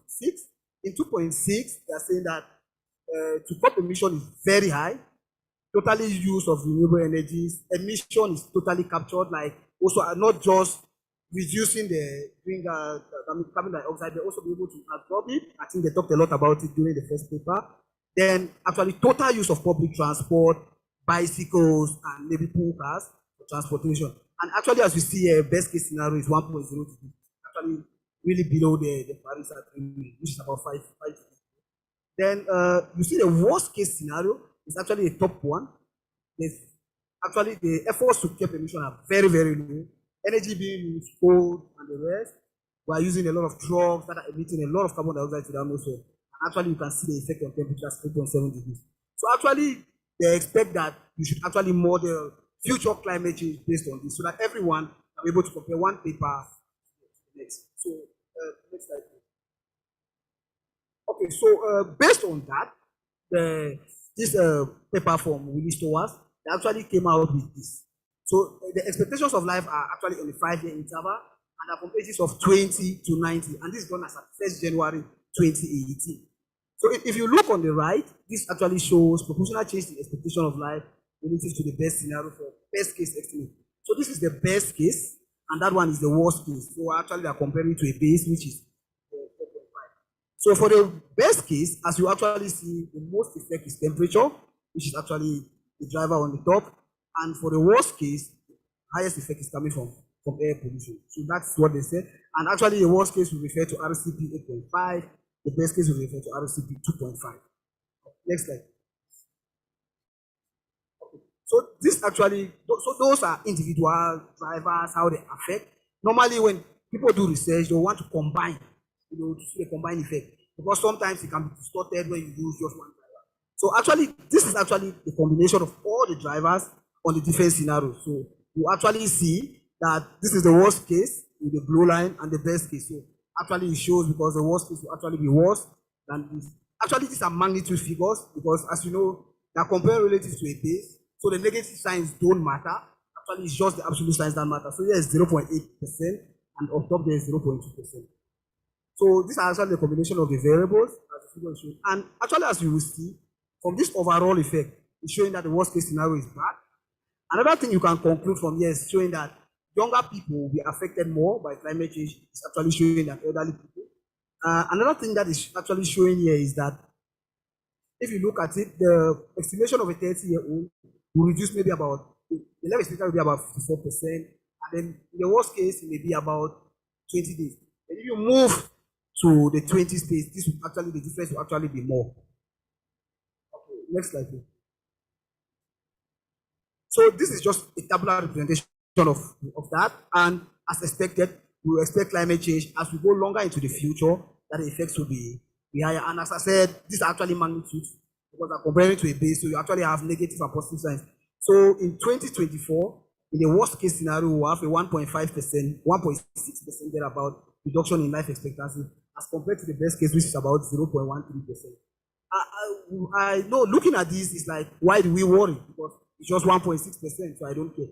In 2.6, they are saying that to cut emission is very high. Totally use of renewable energies. Emission is totally captured, like also not just reducing the carbon dioxide, they also be able to absorb it. I think they talked a lot about it during the first paper. Then actually total use of public transport, bicycles, and maybe pool cars for transportation. And actually, as you see here, best case scenario is 1.0 degrees. Actually, really below the Paris Agreement, which is about 5 degrees. Then you see the worst case scenario is actually a top one. There's actually the efforts to keep emission are very, very low. Energy being used, coal and the rest. We are using a lot of trucks that are emitting a lot of carbon dioxide to the atmosphere. And actually, you can see the effect on temperature as 3.7 degrees. So actually, they expect that you should actually model future climate change based on this, so that everyone can be able to compare one paper to the next. So next slide. Okay, so based on that, this paper from Willie Stowers, they actually came out with this. So the expectations of life are actually on a 5-year interval and are from ages of 20 to 90. And this is done as at 1st January 2018. So if you look on the right, this actually shows proportional change in expectation of life relative to the best scenario for best case estimate. So this is the best case, and that one is the worst case. So actually, they are comparing to a base, which is 4.5. So for the best case, as you actually see, the most effect is temperature, which is actually the driver on the top. And for the worst case, the highest effect is coming from air pollution. So that's what they said. And actually, the worst case will refer to RCP 8.5. The best case will refer to RCP 2.5. Next slide. Okay. So this actually, so those are individual drivers, how they affect. Normally, when people do research, they want to combine, to see a combined effect, because sometimes it can be distorted when you use just one driver. So actually, this is actually the combination of all the drivers on the different scenarios. So you actually see that this is the worst case with the blue line and the best case. So actually it shows, because the worst case will actually be worse than this. Actually, these are magnitude figures, because as you know, they are compared relative to a base. So the negative signs don't matter. Actually, it's just the absolute signs that matter. So here is 0.8%, and on top there is 0.2%. So these are actually the combination of the variables as the figure is showing. And actually, as you will see, from this overall effect, it's showing that the worst case scenario is bad. Another thing you can conclude from here is showing that younger people will be affected more by climate change. It's actually showing that elderly people. Another thing that is actually showing here is that if you look at it, the estimation of a 30-year-old will reduce maybe about, the life expectancy will be about 54%, and then in the worst case, it may be about 20 days. And if you move to the 20 days, this will actually, the difference will actually be more. Okay, next slide, please. So this is just a tabular representation of that, and as expected, we will expect climate change as we go longer into the future, that the effects will be higher. And as I said, these are actually magnitudes, because I'm comparing to a base, so you actually have negative and positive signs. So in 2024, in the worst case scenario, we will have a 1.5%, 1.6% thereabout reduction in life expectancy, as compared to the best case, which is about 0.13%. I know, looking at this, it's like, why do we worry? Because it's just 1.6%, so I don't care.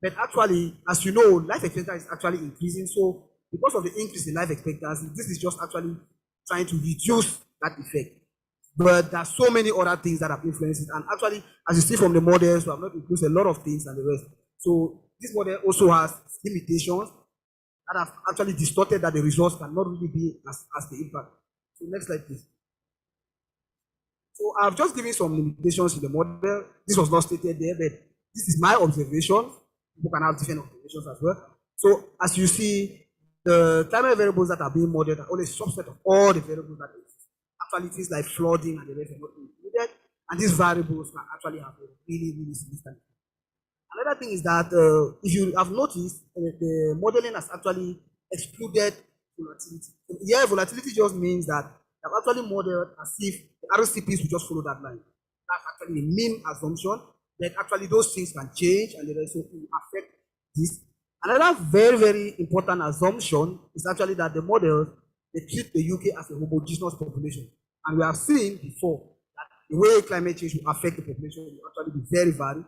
But actually, as you know, life expectancy is actually increasing. So because of the increase in life expectancy, this is just actually trying to reduce that effect. But there are so many other things that have influenced it. And actually, as you see from the models, we have not included a lot of things and the rest. So this model also has limitations. that have actually distorted that the results cannot really be as the impact. So next slide, please. So I've just given some limitations in the model. This was not stated there, but this is my observation. People can have different observations as well. So as you see, the climate variables that are being modeled are only a subset of all the variables that exist. Actually, things like flooding and the rest are not included, and these variables can actually have a really, really significant. Another thing is that if you have noticed, the modeling has actually excluded volatility. Yeah, volatility just means that they've actually modeled as if the RCPs will just follow that line. That's actually a mean assumption that actually those things can change and the rest will affect this. Another very, very important assumption is actually that the models they treat the UK as a homogeneous population. And we have seen before that the way climate change will affect the population will actually be very varied.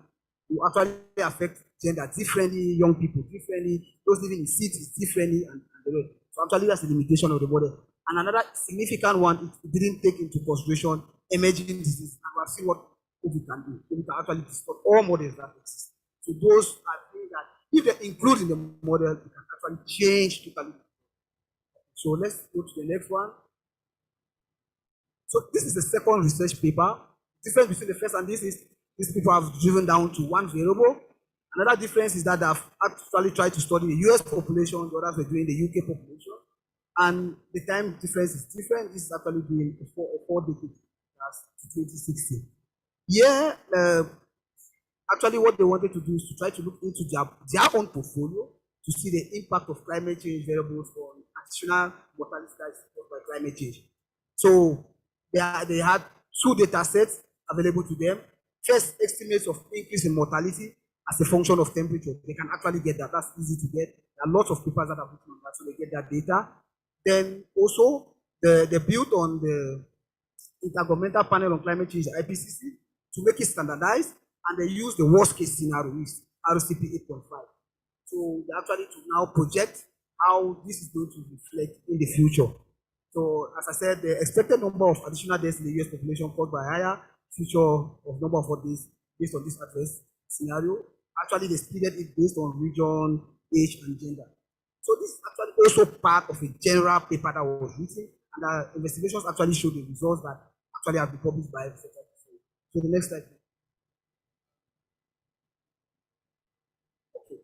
It will actually affect gender differently, young people differently, those living in cities differently, and the rest. So actually that's the limitation of the model. And another significant one, it didn't take into consideration emerging diseases. And we have seen what COVID can do. COVID can actually distort all models that exist. So those are things that if they include in the model, it can actually change totally. So let's go to the next one. So this is the second research paper. The difference between the first and this is these people have driven down to one variable. Another difference is that they've actually tried to study the US population, the others were doing the UK population. And the time difference is different. This is actually doing a four decade, that's 2016. Yeah, actually what they wanted to do is to try to look into their own portfolio to see the impact of climate change variables on additional mortality that is caused by climate change. So they had two data sets available to them. First, estimates of increase in mortality as a function of temperature. They can actually get that. That's easy to get. There are lots of papers that are written on that, so they get that data. Then also, they built on the Intergovernmental Panel on Climate Change, IPCC, to make it standardized, and they use the worst case scenario, which is RCP 8.5. So they actually to now project how this is going to reflect in the future. So as I said, the expected number of additional deaths in the US population caused by higher future of number of deaths based on this adverse scenario. Actually, they split it based on region, age, and gender. So this is actually also part of a general paper that was written, and the investigations actually show the results that actually have been published by researchers. So the next slide. Okay.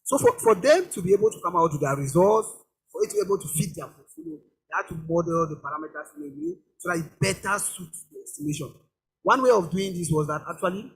So for them to be able to come out with their results, for it to be able to fit their portfolio, they have to model the parameters in a way so that it better suits the estimation. One way of doing this was that actually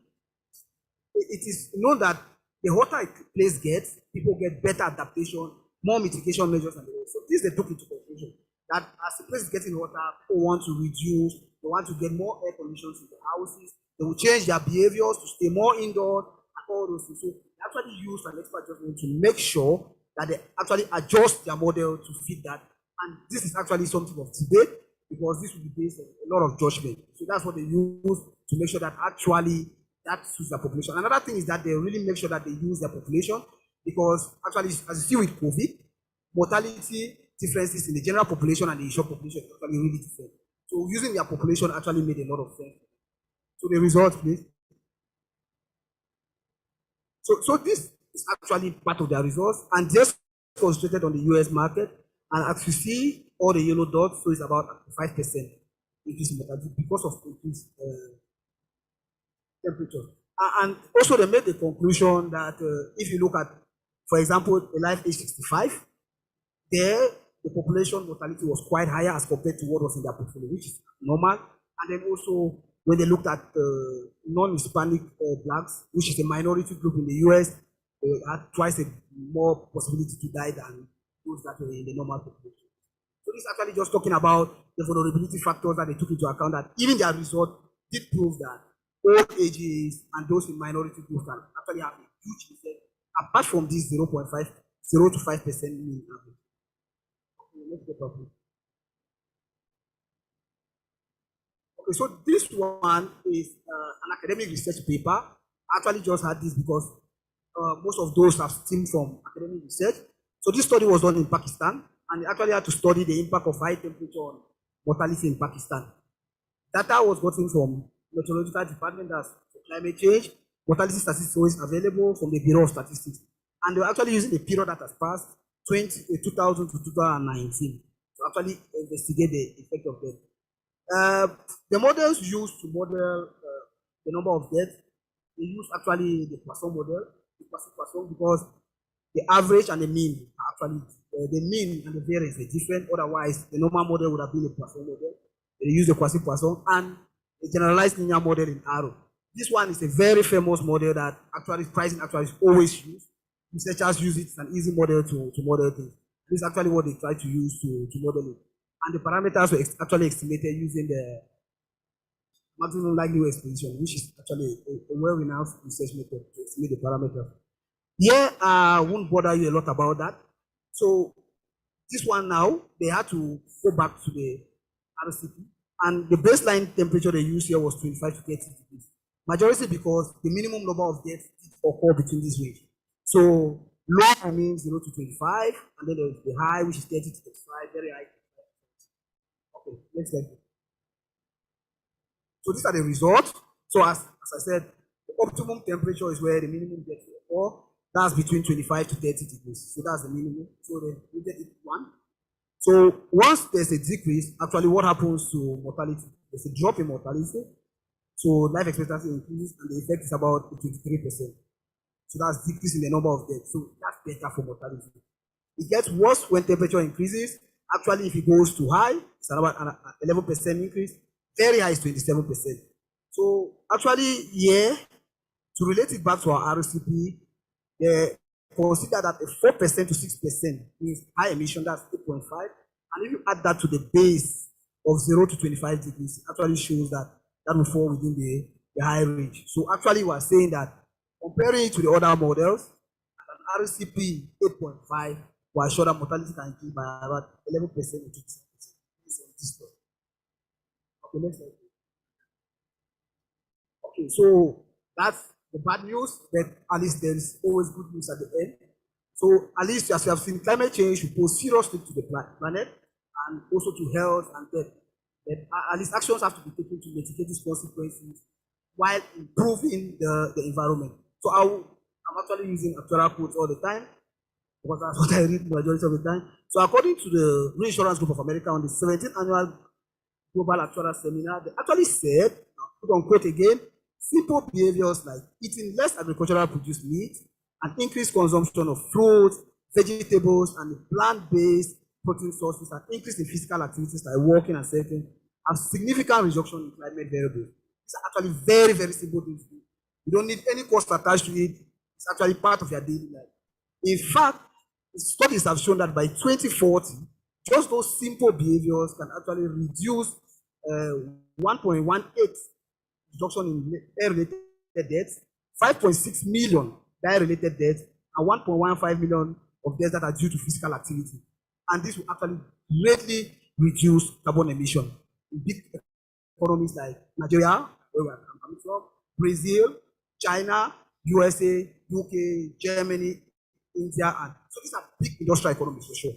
it is known that the hotter a place gets, people get better adaptation, more mitigation measures, and the rest. So this they took into consideration that as the place is getting hotter, people want to reduce, they want to get more air conditions in the houses, they will change their behaviors to stay more indoors, and all those things. So they actually use an expert judgment to make sure that they actually adjust their model to fit that. And this is actually something of debate because this will be based on a lot of judgment. So that's what they use to make sure that actually that suits their population. Another thing is that they really make sure that they use their population because actually, as you see with COVID, mortality differences in the general population and the insured population is actually really different. So using their population actually made a lot of sense. So the result, please. So this is actually part of their results and just concentrated on the US market. And as you see, all the yellow dots, so it's about 5% increase in mortality because of increased temperature. And also they made the conclusion that if you look at, for example, a life age 65, there the population mortality was quite higher as compared to what was in their portfolio, which is normal. And then also when they looked at non-Hispanic blacks, which is a minority group in the US, they had twice more possibility to die than those that were in the normal population. So this is actually just talking about the vulnerability factors that they took into account that even their result did prove that old ages and those in minority groups can actually have a huge effect apart from this 0.5, 0 to 5% mean average. Okay, let's get up. Okay, so this one is an academic research paper. I actually just had this because most of those have stemmed from academic research. So this study was done in Pakistan, and they actually had to study the impact of high temperature on mortality in Pakistan. Data was gotten from meteorological department, that's climate change. Mortality statistics always available from the Bureau of Statistics. And they were actually using the period that has passed 2000 to 2019 to actually investigate the effect of death. The models used to model the number of deaths, they use actually the Poisson model, because the average and the mean are actually the mean and the variance are different. Otherwise, the normal model would have been a Poisson model. They use the Poisson and the generalized linear model in arrow. This one is a very famous model that actually pricing actually is always used. Researchers use it as an easy model to model things. This is actually what they try to use to model it. And the parameters were actually estimated using the maximum likelihood expedition, which is actually a well-renowned research method to estimate the parameters. Here, I won't bother you a lot about that. So this one now, they had to go back to the RCP, and the baseline temperature they used here was 25 to 30 degrees. Majority because the minimum number of deaths occur between this range. So low means 0 to 25, and then there's the high, which is 30 to 35, very high. Okay, next slide. So these are the results. So as I said, the optimum temperature is where the minimum deaths occur. That's between 25 to 30 degrees. So that's the minimum. So then we get it 1. So once there's a decrease, actually what happens to mortality? There's a drop in mortality. So life expectancy increases, and the effect is about 23%. So that's decrease in the number of deaths. So that's better for mortality. It gets worse when temperature increases. Actually, if it goes too high, it's about an 11% increase. Very high is 27%. So actually, yeah, to relate it back to our RCP, they consider that a 4% to 6% is high emission, that's 8.5. And if you add that to the base of 0 to 25 degrees, it actually shows that that will fall within the high range. So actually, we're saying that comparing it to the other models, at an RCP 8.5, we're sure that mortality can increase by about 11% to 2%. Okay, next slide. Okay, so that's the bad news, but at least there is always good news at the end. So at least as you have seen, climate change will pose serious threat to the planet and also to health and death. But at least actions have to be taken to mitigate these consequences while improving the environment. So I'm actually using actuarial quotes all the time because that's what I read the majority of the time. So according to the Reinsurance Group of America on the 17th annual Global Actuarial Seminar, they actually said, quote unquote again, simple behaviors like eating less agricultural produced meat and increased consumption of fruits, vegetables, and plant-based protein sources, and increase in physical activities like walking and cycling have significant reduction in climate variables. It's actually very, very simple things to do. You don't need any cost attached to it. It's actually part of your daily life. In fact, studies have shown that by 2040, just those simple behaviors can actually reduce 1.18 reduction in air-related deaths, 5.6 million diet-related deaths, and 1.15 million of deaths that are due to physical activity. And this will actually greatly reduce carbon emission in big economies like Nigeria, where we are coming from, Brazil, China, USA, UK, Germany, India, and so these are big industrial economies for sure.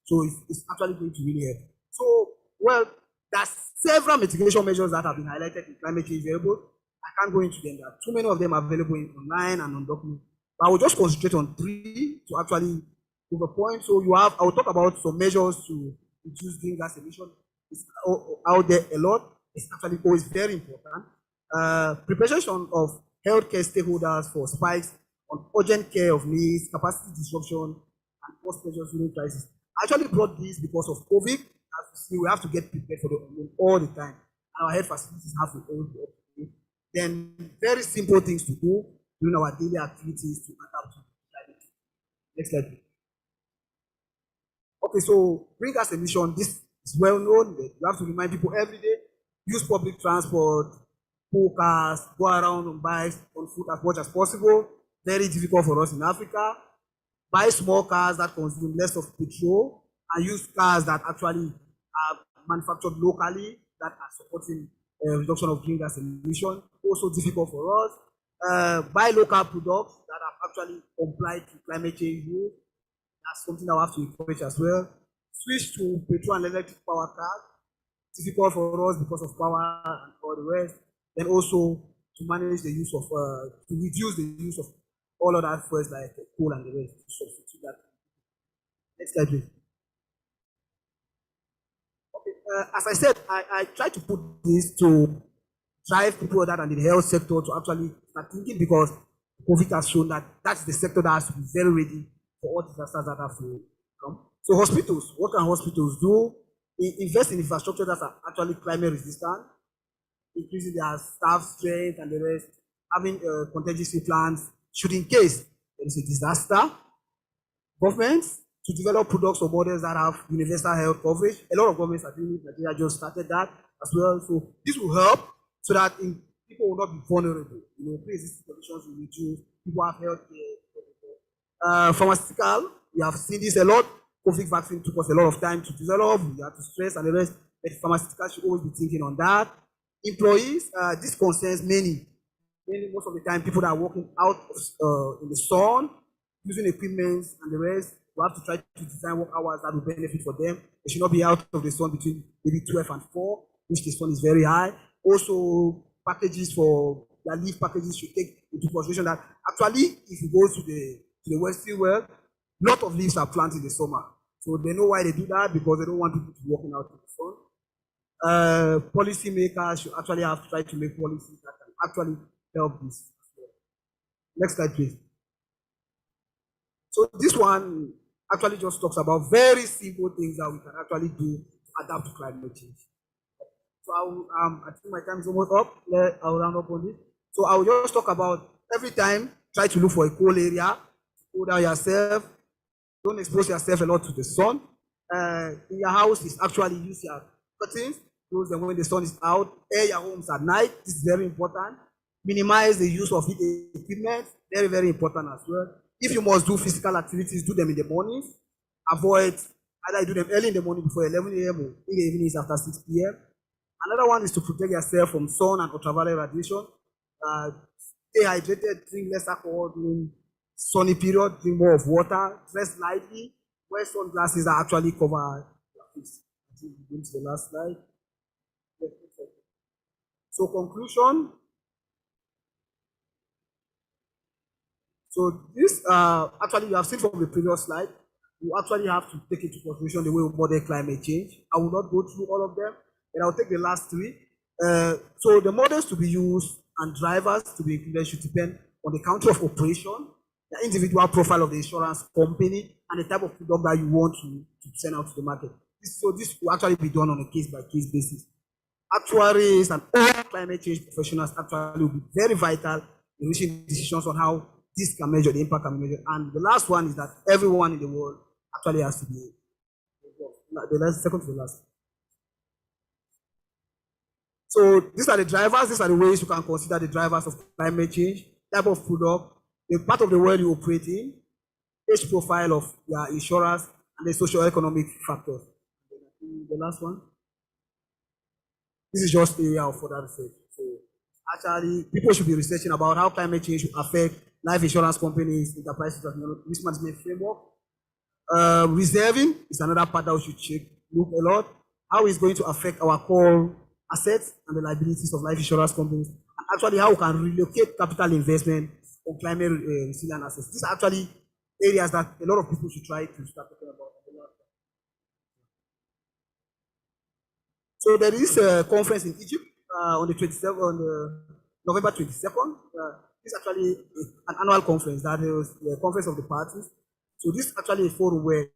So it's actually going to really help. So, well, there's several mitigation measures that have been highlighted in climate change variables. I can't go into them. There are too many of them available online and on documents. But I will just concentrate on 3 to actually prove a point. So I will talk about some measures to reduce greenhouse emission. It's out there a lot. It's actually always very important. Preparation of healthcare stakeholders for spikes on urgent care of needs, capacity disruption, and cost measures during crisis. I actually brought this because of COVID. As you see, we have to get prepared for the unknown all the time. Our health facilities have to always be up to date. Then very simple things to do during our daily activities to adapt to climate change. Next slide, please. Okay, so greenhouse emission, this is well known. You have to remind people every day, use public transport, pool cars, go around on bikes, on foot as much as possible. Very difficult for us in Africa. Buy small cars that consume less of petrol and use cars that actually are manufactured locally that are supporting reduction of greenhouse emission. Also difficult for us. Buy local products that have actually complied to climate change rules. That's something that we have to encourage as well. Switch to petrol and electric power cars. Difficult for us because of power and all the rest. Then also to manage the use of, to reduce the use of all other fuels like coal and the rest, to substitute that. Next slide, please. As I said, I try to put this to drive people that are in the health sector to actually start thinking, because COVID has shown that that's the sector that has to be very ready for all disasters that have to come. So hospitals, what can hospitals do? Invest in infrastructure that are actually climate resistant, increasing their staff strength and the rest, having contingency plans should in case there is a disaster. Governments to develop products or models that have universal health coverage. A lot of governments are doing it. Nigeria just started that as well. So this will help so that people will not be vulnerable. Pre-existing conditions will reduce. People have health care. Pharmaceutical, we have seen this a lot. COVID vaccine took us a lot of time to develop. We had to stress and the rest. But pharmaceutical should always be thinking on that. Employees, this concerns many. Most of the time, people that are working out in the sun, using equipment and the rest, we have to try to design work hours that will benefit for them. They should not be out of the sun between maybe 12 and 4, which the sun is very high. Also, packages for their leave packages should take into consideration that actually, if you go to the Western world, a lot of leaves are planted in the summer. So they know why they do that, because they don't want people to be walking out in the sun. Policy makers should actually have to try to make policies that can actually help this. Next slide, please. So this one actually just talks about very simple things that we can actually do to adapt to climate change. So I think my time is almost up. I'll round up on this. So I will just talk about every time, try to look for a cool area, cool down yourself, don't expose yourself a lot to the sun. In your house is actually use your curtains, close them when the sun is out, air your homes at night. This is very important. Minimize the use of heat equipment, very, very important as well. If you must do physical activities, do them in the mornings. Avoid, either you do them early in the morning before 11 a.m. or in the evenings after 6 p.m. Another one is to protect yourself from sun and ultraviolet radiation. Stay hydrated, drink less alcohol during sunny period, drink more of water, dress lightly, wear sunglasses that actually cover your face. I think we go to the last slide. So conclusion. So this actually you have seen from the previous slide, you actually have to take into consideration the way we model climate change. I will not go through all of them, but I'll take the last three. So the models to be used and drivers to be included should depend on the country of operation, the individual profile of the insurance company, and the type of product that you want to send out to the market. So this will actually be done on a case-by-case basis. Actuaries and all climate change professionals actually will be very vital in reaching decisions on how this can measure, the impact can be measured. And the last one is that everyone in the world actually has to be the second to the last. So these are the drivers, these are the ways you can consider the drivers of climate change, type of product, the part of the world you operate in, age profile of your insurers, and the socio-economic factors. The last one. This is just the area of further research. So actually, people should be researching about how climate change will affect life insurance companies, enterprises, and risk management framework. Reserving is another part that we should look a lot. How it's going to affect our core assets and the liabilities of life insurance companies, and actually how we can relocate capital investment on climate resilient assets. These are actually areas that a lot of people should try to start talking about. So there is a conference in Egypt on the 27th, November 22nd. It's actually an annual conference that is the conference of the parties. So this is actually a forum where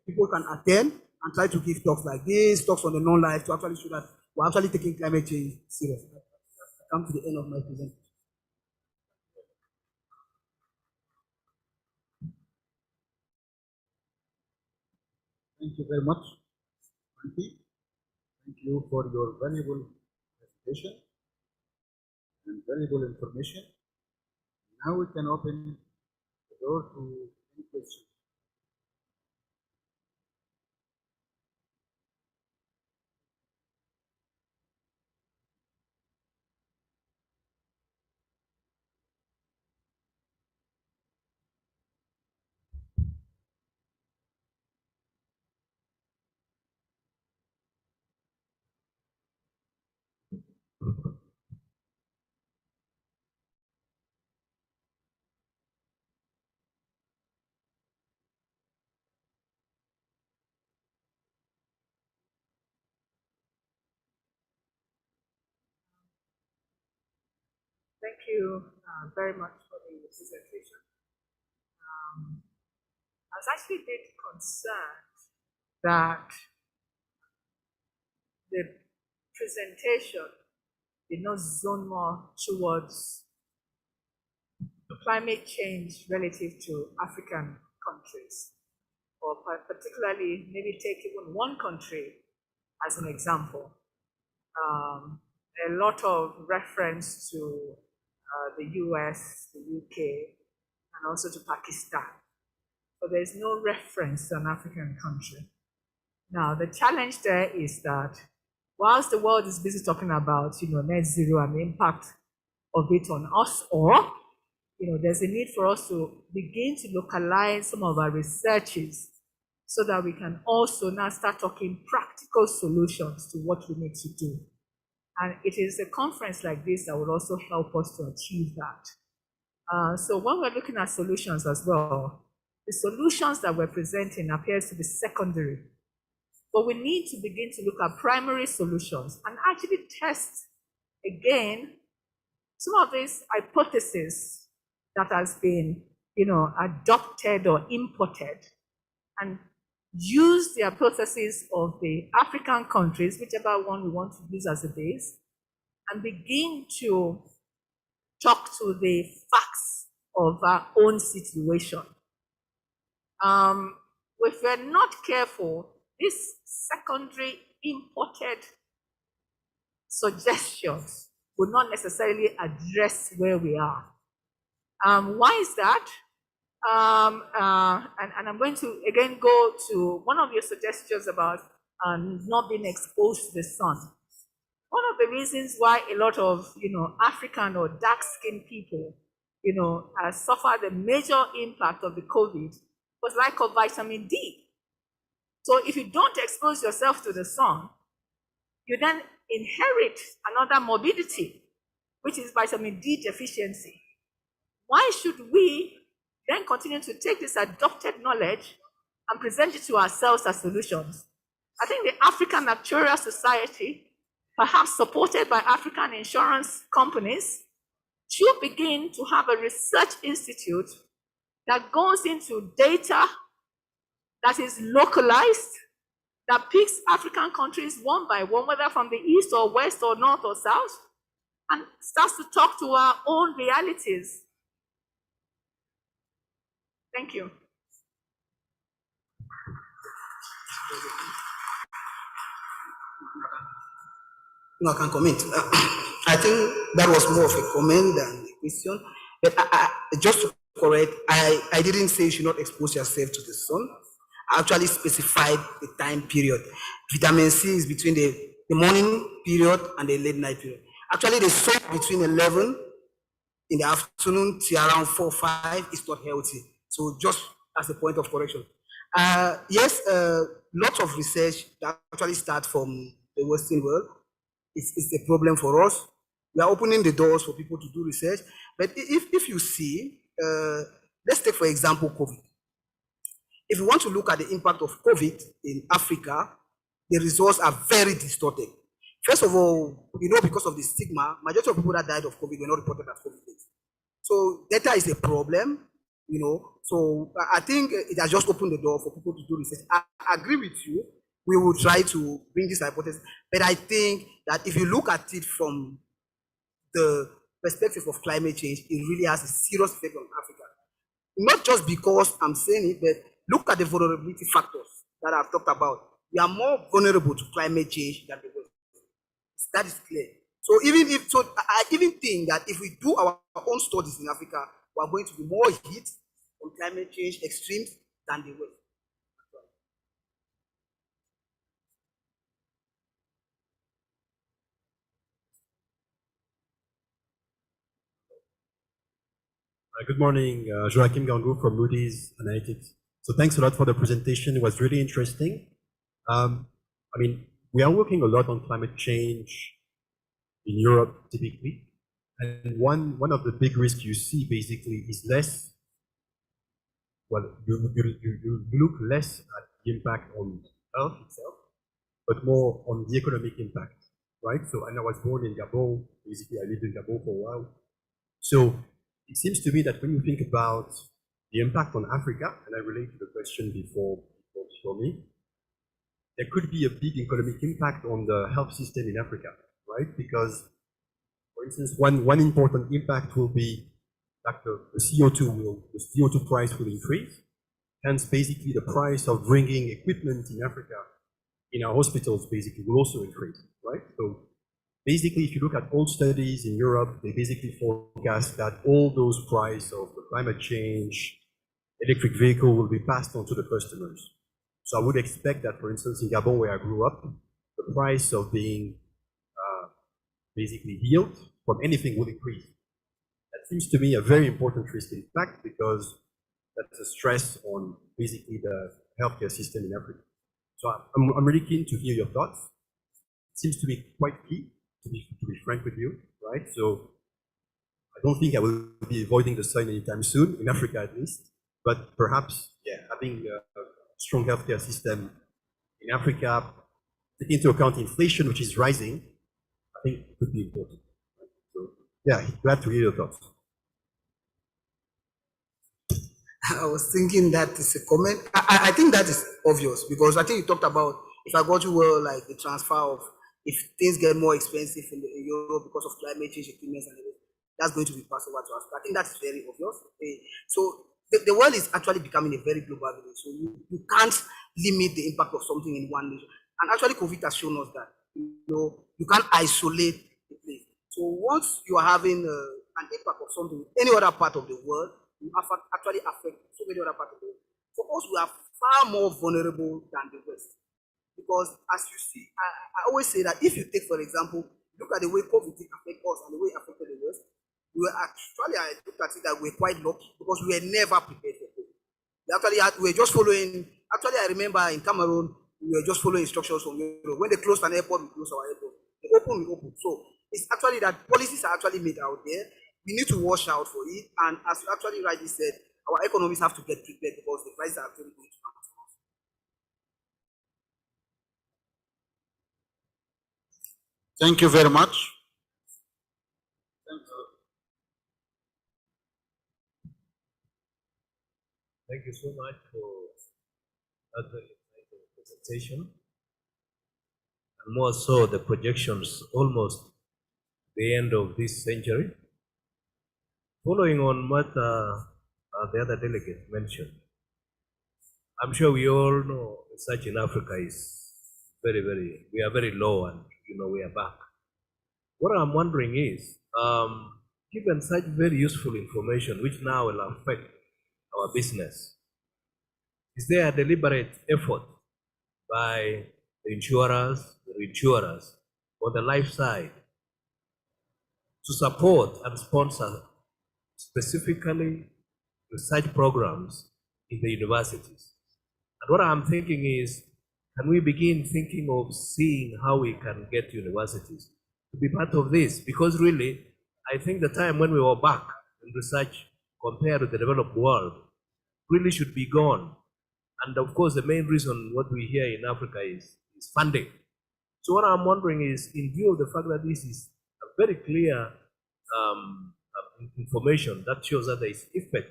people can attend and try to give talks like this, talks on the non-life, to actually show that we're actually taking climate change seriously. I come to the end of my presentation. Thank you very much, Auntie. Thank you for your valuable presentation and valuable information. Now we can open the door to any questions. Thank you very much for the presentation. I was actually a bit concerned that the presentation did not zone more towards climate change relative to African countries, or particularly maybe take even one country as an example. A lot of reference to the US, the UK, and also to Pakistan. But there's no reference to an African country. Now, the challenge there is that whilst the world is busy talking about, net zero and the impact of it on us, or, there's a need for us to begin to localize some of our researches so that we can also now start talking practical solutions to what we need to do. And it is a conference like this that will also help us to achieve that. So when we're looking at solutions as well, the solutions that we're presenting appears to be secondary. But we need to begin to look at primary solutions and actually test again some of these hypotheses that has been, adopted or imported, and use the hypothesis of the African countries, whichever one we want to use as a base, and begin to talk to the facts of our own situation. If we're not careful, these secondary imported suggestions will not necessarily address where we are. Why is that? And I'm going to again go to one of your suggestions about not being exposed to the sun. One of the reasons why a lot of African or dark-skinned people suffered a major impact of the COVID was lack of vitamin D. So if you don't expose yourself to the sun, you then inherit another morbidity, which is vitamin D deficiency. Why should we then continue to take this adopted knowledge and present it to ourselves as solutions? I think the African Actuarial Society, perhaps supported by African insurance companies, should begin to have a research institute that goes into data that is localized, that picks African countries one by one, whether from the east or west or north or south, and starts to talk to our own realities. Thank you. No, I can comment. I think that was more of a comment than a question. But just to correct, I didn't say you should not expose yourself to the sun. I actually specified the time period. Vitamin C is between the morning period and the late night period. Actually, the sun between 11 in the afternoon to around 4 or 5 is not healthy. So just as a point of correction. Yes, lots of research that actually start from the Western world. It's a problem for us. We are opening the doors for people to do research. But if you see, let's take for example COVID. If you want to look at the impact of COVID in Africa, the results are very distorted. First of all, because of the stigma, majority of people that died of COVID were not reported as COVID. So data is a problem, So I think it has just opened the door for people to do research. I agree with you. We will try to bring this hypothesis, but I think that if you look at it from the perspective of climate change, it really has a serious effect on Africa. Not just because I'm saying it, but look at the vulnerability factors that I've talked about. We are more vulnerable to climate change than the West. That is clear. So I even think that if we do our own studies in Africa, we are going to be more hit on climate change extremes than the West. Good morning, Joachim Gangou from Moody's Analytics. So thanks a lot for the presentation. It was really interesting. We are working a lot on climate change in Europe typically. And one of the big risks you see basically is you look less at the impact on Earth itself, but more on the economic impact, right? So, and I was born in Gabon, basically I lived in Gabon for a while. So it seems to me that when you think about the impact on Africa, and I relate to the question before me, there could be a big economic impact on the health system in Africa, right? Because, for instance, one important impact will be that the CO2 price will increase. Hence, basically, the price of bringing equipment in Africa, in our hospitals, basically, will also increase, right? So basically, if you look at all studies in Europe, they basically forecast that all those prices of the climate change, electric vehicle will be passed on to the customers. So I would expect that, for instance, in Gabon, where I grew up, the price of being basically healed from anything will increase. That seems to me a very important risk, in fact, because that's a stress on basically the healthcare system in Africa. So I'm really keen to hear your thoughts. It seems to be quite key, to be frank with you, right? So I don't think I will be avoiding the sun anytime soon, in Africa at least, but perhaps, yeah, having a strong healthcare system in Africa, taking into account inflation, which is rising, I think could be important. So, yeah, glad to hear your thoughts. I was thinking that is a comment. I think that is obvious because I think you talked about if I got you well, like the transfer of if things get more expensive in Europe because of climate change equipment and everything, that's going to be passed over to us. I think that's very obvious. So the world is actually becoming a very global village. So you can't limit the impact of something in one nation. And actually, COVID has shown us that you can't isolate the place. So once you are having an impact of something in any other part of the world, you actually affect so many other parts of the world. For us, we are far more vulnerable than the West. Because as you see, I always say that if you take, for example, look at the way COVID affected us and the way it affected the West, we were actually, I looked at it that we're quite lucky because we were never prepared for COVID. We were just following, actually I remember in Cameroon, we were just following instructions from Europe. When they closed an airport, we closed our airport. They open, we open. So it's actually that policies are actually made out there. We need to watch out for it. And as you actually rightly said, our economies have to get prepared because the prices are actually going to come. Thank you very much. Thank you so much for that very exciting presentation. And more so, the projections almost the end of this century. Following on what the other delegate mentioned, I'm sure we all know research in Africa is we are very low and we are back. What I'm wondering is, given such very useful information, which now will affect our business, is there a deliberate effort by the insurers, the reinsurers, on the life side to support and sponsor specifically research programs in the universities? And what I'm thinking is, can we begin thinking of seeing how we can get universities to be part of this? Because really, I think the time when we were back in research compared to the developed world really should be gone. And of course, the main reason what we hear in Africa is funding. So what I'm wondering is, in view of the fact that this is a very clear information that shows that there is effect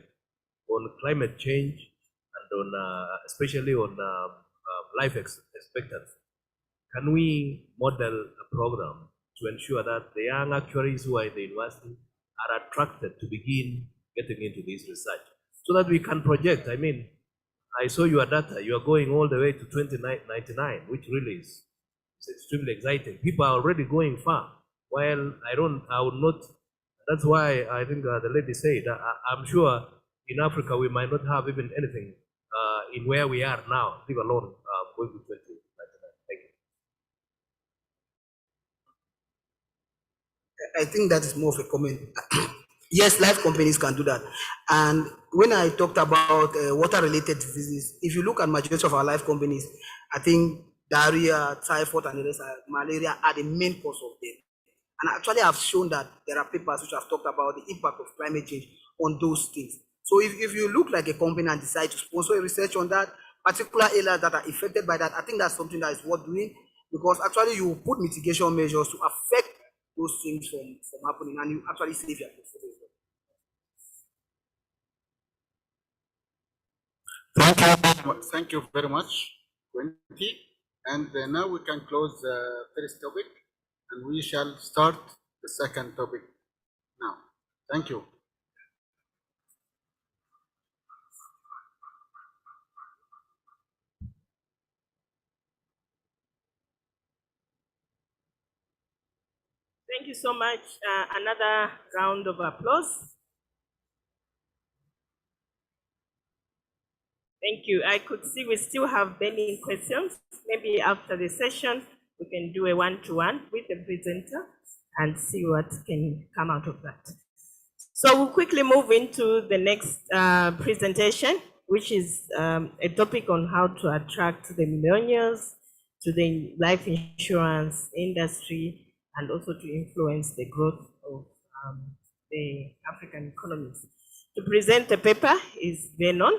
on climate change and on especially on life expectancy, can we model a program to ensure that the young actuaries who are in the university are attracted to begin getting into this research so that we can project? I mean, I saw your data, you are going all the way to 2099, which really is extremely exciting. People are already going far. While I would not, that's why I think the lady said, I'm sure in Africa we might not have even anything in where we are now, leave alone going to 2099. Thank you. I think that is more of a comment. Yes, life companies can do that. And when I talked about water-related diseases, if you look at majority of our life companies, I think diarrhea, typhoid, and the rest, malaria are the main cause of them. And actually, I've shown that there are papers which have talked about the impact of climate change on those things. So if you look like a company and decide to sponsor a research on that, particular areas that are affected by that, I think that's something that is worth doing, because actually you put mitigation measures to affect those things from happening, and you actually save your portfolio. Thank you very much, Quenty. And now we can close the first topic and we shall start the second topic now. Thank you. Thank you so much. Another round of applause. Thank you. I could see we still have many questions. Maybe after the session, we can do a one-to-one with the presenter and see what can come out of that. So we'll quickly move into the next presentation, which is a topic on how to attract the millennials to the life insurance industry and also to influence the growth of the African economies. To present the paper is Venon,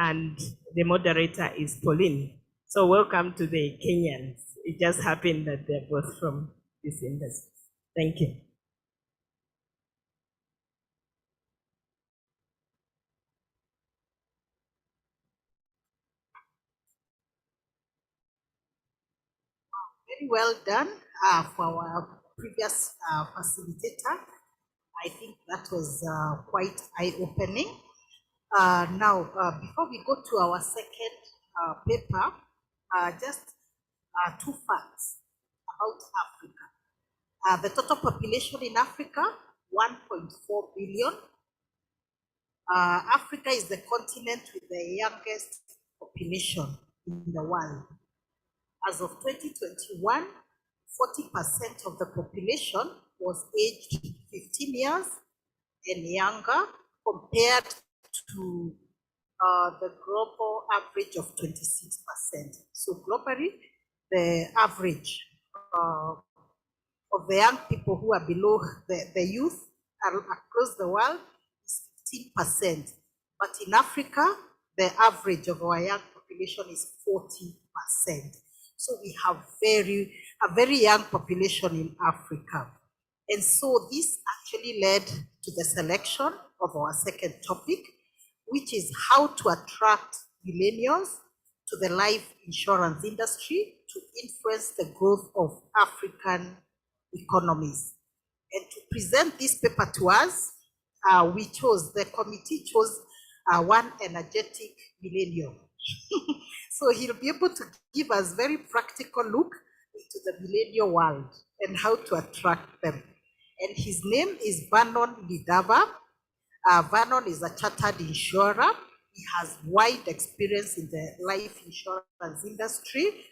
and the moderator is Pauline. So welcome to the Kenyans. It just happened that they're both from this industry. Thank you. Very well done for our previous facilitator. I think that was quite eye-opening. Now, before we go to our second paper, just two facts about Africa. The total population in Africa, 1.4 billion. Africa is the continent with the youngest population in the world. As of 2021, 40% of the population was aged 15 years and younger, compared to the global average of 26%. So globally, the average of the young people who are below the youth across the world is 15%. But in Africa, the average of our young population is 40%. So we have a very young population in Africa. And so this actually led to the selection of our second topic, which is how to attract millennials to the life insurance industry to influence the growth of African economies. And to present this paper to us, the committee chose one energetic millennial. So he'll be able to give us very practical look into the millennial world and how to attract them. And his name is Vernon Lidava. Vernon is a chartered insurer. He has wide experience in the life insurance industry,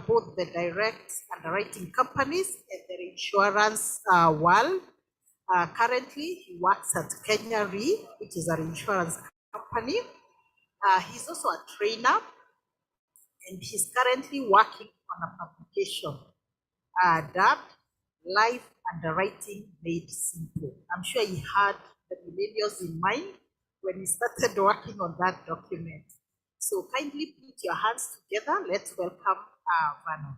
both the direct underwriting companies and the insurance world. Currently, he works at Kenya Re, which is an insurance company. He's also a trainer, and he's currently working on a publication dubbed Life Underwriting Made Simple. I'm sure he had the millennials in mind when he started working on that document. So kindly put your hands together. Let's welcome Vernon.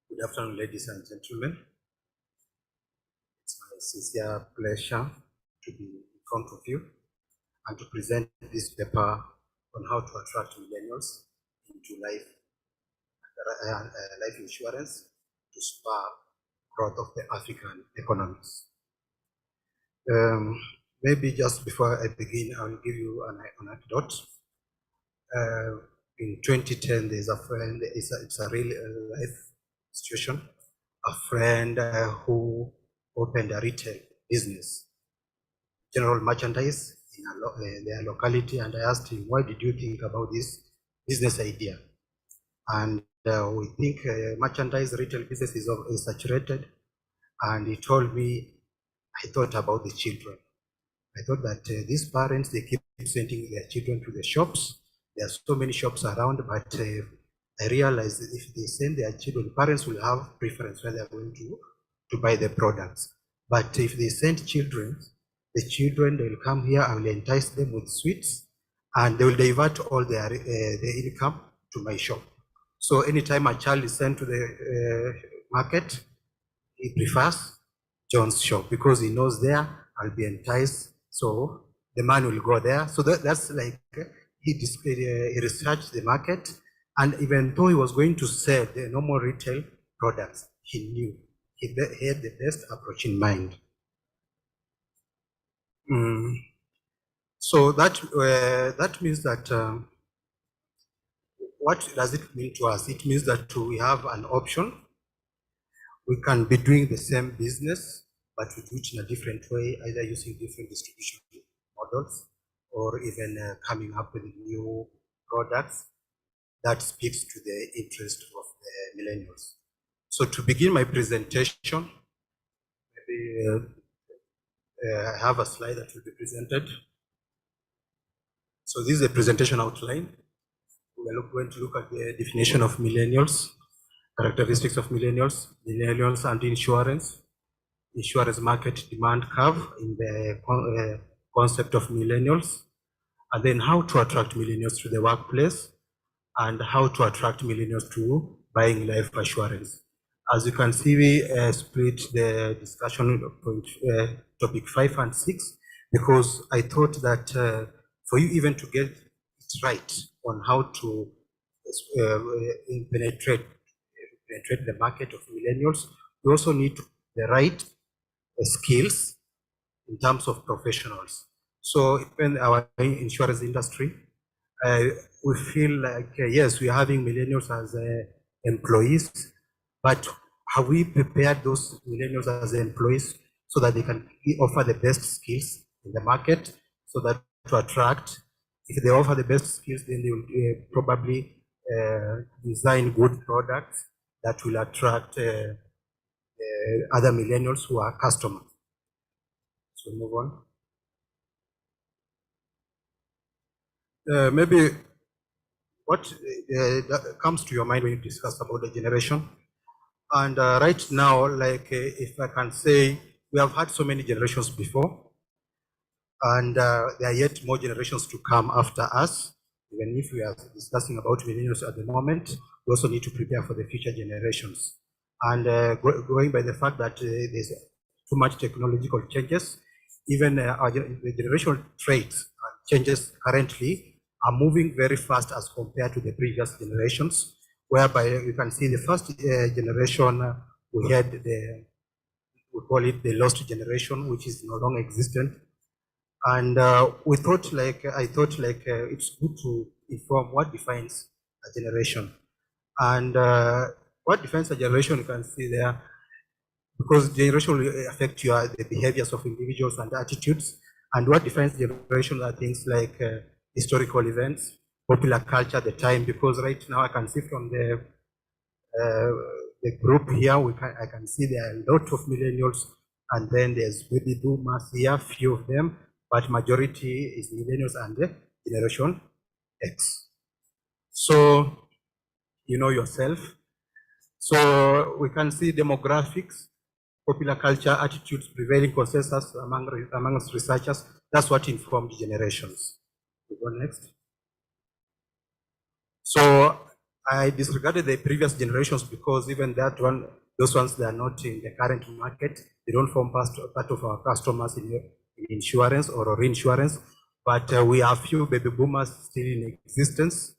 Good afternoon, ladies and gentlemen. It's my sincere pleasure to be in front of you and to present this paper on how to attract millennials into life insurance to spur growth of the African economies. Maybe just before I begin, I will give you an anecdote. In 2010, there's a friend, it's a real life situation, a friend who opened a retail business, general merchandise in their locality, and I asked him, why did you think about this business idea? And we think merchandise retail business is saturated, and he told me, I thought about the children. I thought that these parents, they keep sending their children to the shops. There are so many shops around, but I realized that if they send their children, parents will have preference where they are going to buy the products. But if they send children, the children, they will come here, I will entice them with sweets, and they will divert all their income to my shop. So anytime a child is sent to the market, he prefers John's shop because he knows there I'll be enticed. So the man will go there. So that's like he researched the market, and even though he was going to sell the normal retail products, he knew he had the best approach in mind. So that means that what does it mean to us? It means that we have an option. We can be doing the same business, but we do it in a different way, either using different distribution models or even coming up with new products that speaks to the interest of the millennials. So to begin my presentation, maybe I have a slide that will be presented. So this is a presentation outline. We are going to look at the definition of millennials, characteristics of millennials and insurance market demand curve in the concept of millennials, and then how to attract millennials to the workplace and how to attract millennials to buying life assurance. As you can see, we split the discussion point, topic 5 and 6, because I thought that for you even to get it right on how to penetrate the market of millennials, you also need the right skills in terms of professionals. So in our insurance industry, we feel like, yes, we are having millennials as employees, but have we prepared those millennials as employees so that they can offer the best skills in the market, so that to attract, if they offer the best skills, then they will probably design good products that will attract other millennials who are customers. So move on. Maybe what comes to your mind when you discuss about the generation? And right now, like if I can say, we have had so many generations before, and there are yet more generations to come after us. Even if we are discussing about millennials at the moment, we also need to prepare for the future generations. And going by the fact that there's too much technological changes, even the generational traits changes currently are moving very fast as compared to the previous generations, whereby you can see the first generation, we had we call it the lost generation, which is no longer existent. And I thought like it's good to inform what defines a generation. And what defines a generation, you can see there, because generation will affect the behaviors of individuals and attitudes. And what defines generation are things like historical events, popular culture at the time, because right now I can see from the group here, I can see there are a lot of millennials, and then there's baby boomers here, few of them, but majority is millennials and generation X. So you know yourself. So we can see demographics, popular culture, attitudes, prevailing consensus amongst researchers. That's what informed generations. We go next. So I disregarded the previous generations because even that one, those ones, they are not in the current market. They don't form part of our customers in insurance or reinsurance. But we have few baby boomers still in existence.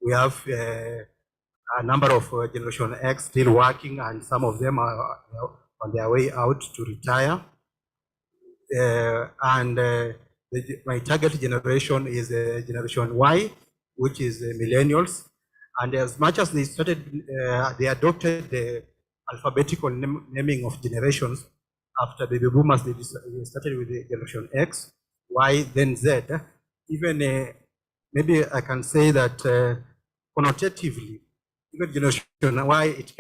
We have a number of Generation X still working, and some of them are on their way out to retire. My target generation is Generation Y, which is millennials. And as much as they started, they adopted the alphabetical naming of generations. After baby boomers, they started with the Generation X, Y, then Z. Even maybe I can say that connotatively, even Generation Y, it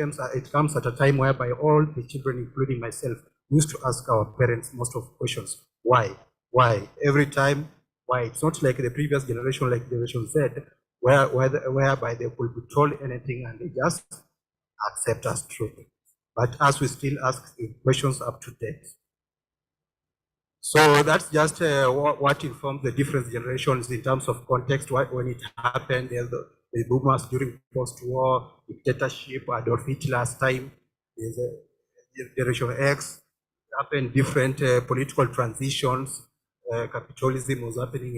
comes at a time whereby all the children, including myself, used to ask our parents most of the questions. Why? Why? Every time, why? It's not like the previous generation, like Generation Z, whereby they could be told anything and they just accept as truth. But as we still ask the questions up to date. So that's just what informs the different generations in terms of context, when it happened, the boomers during post-war dictatorship, Adolf Hitler's time. There's a Generation X, happened different political transitions. Capitalism was happening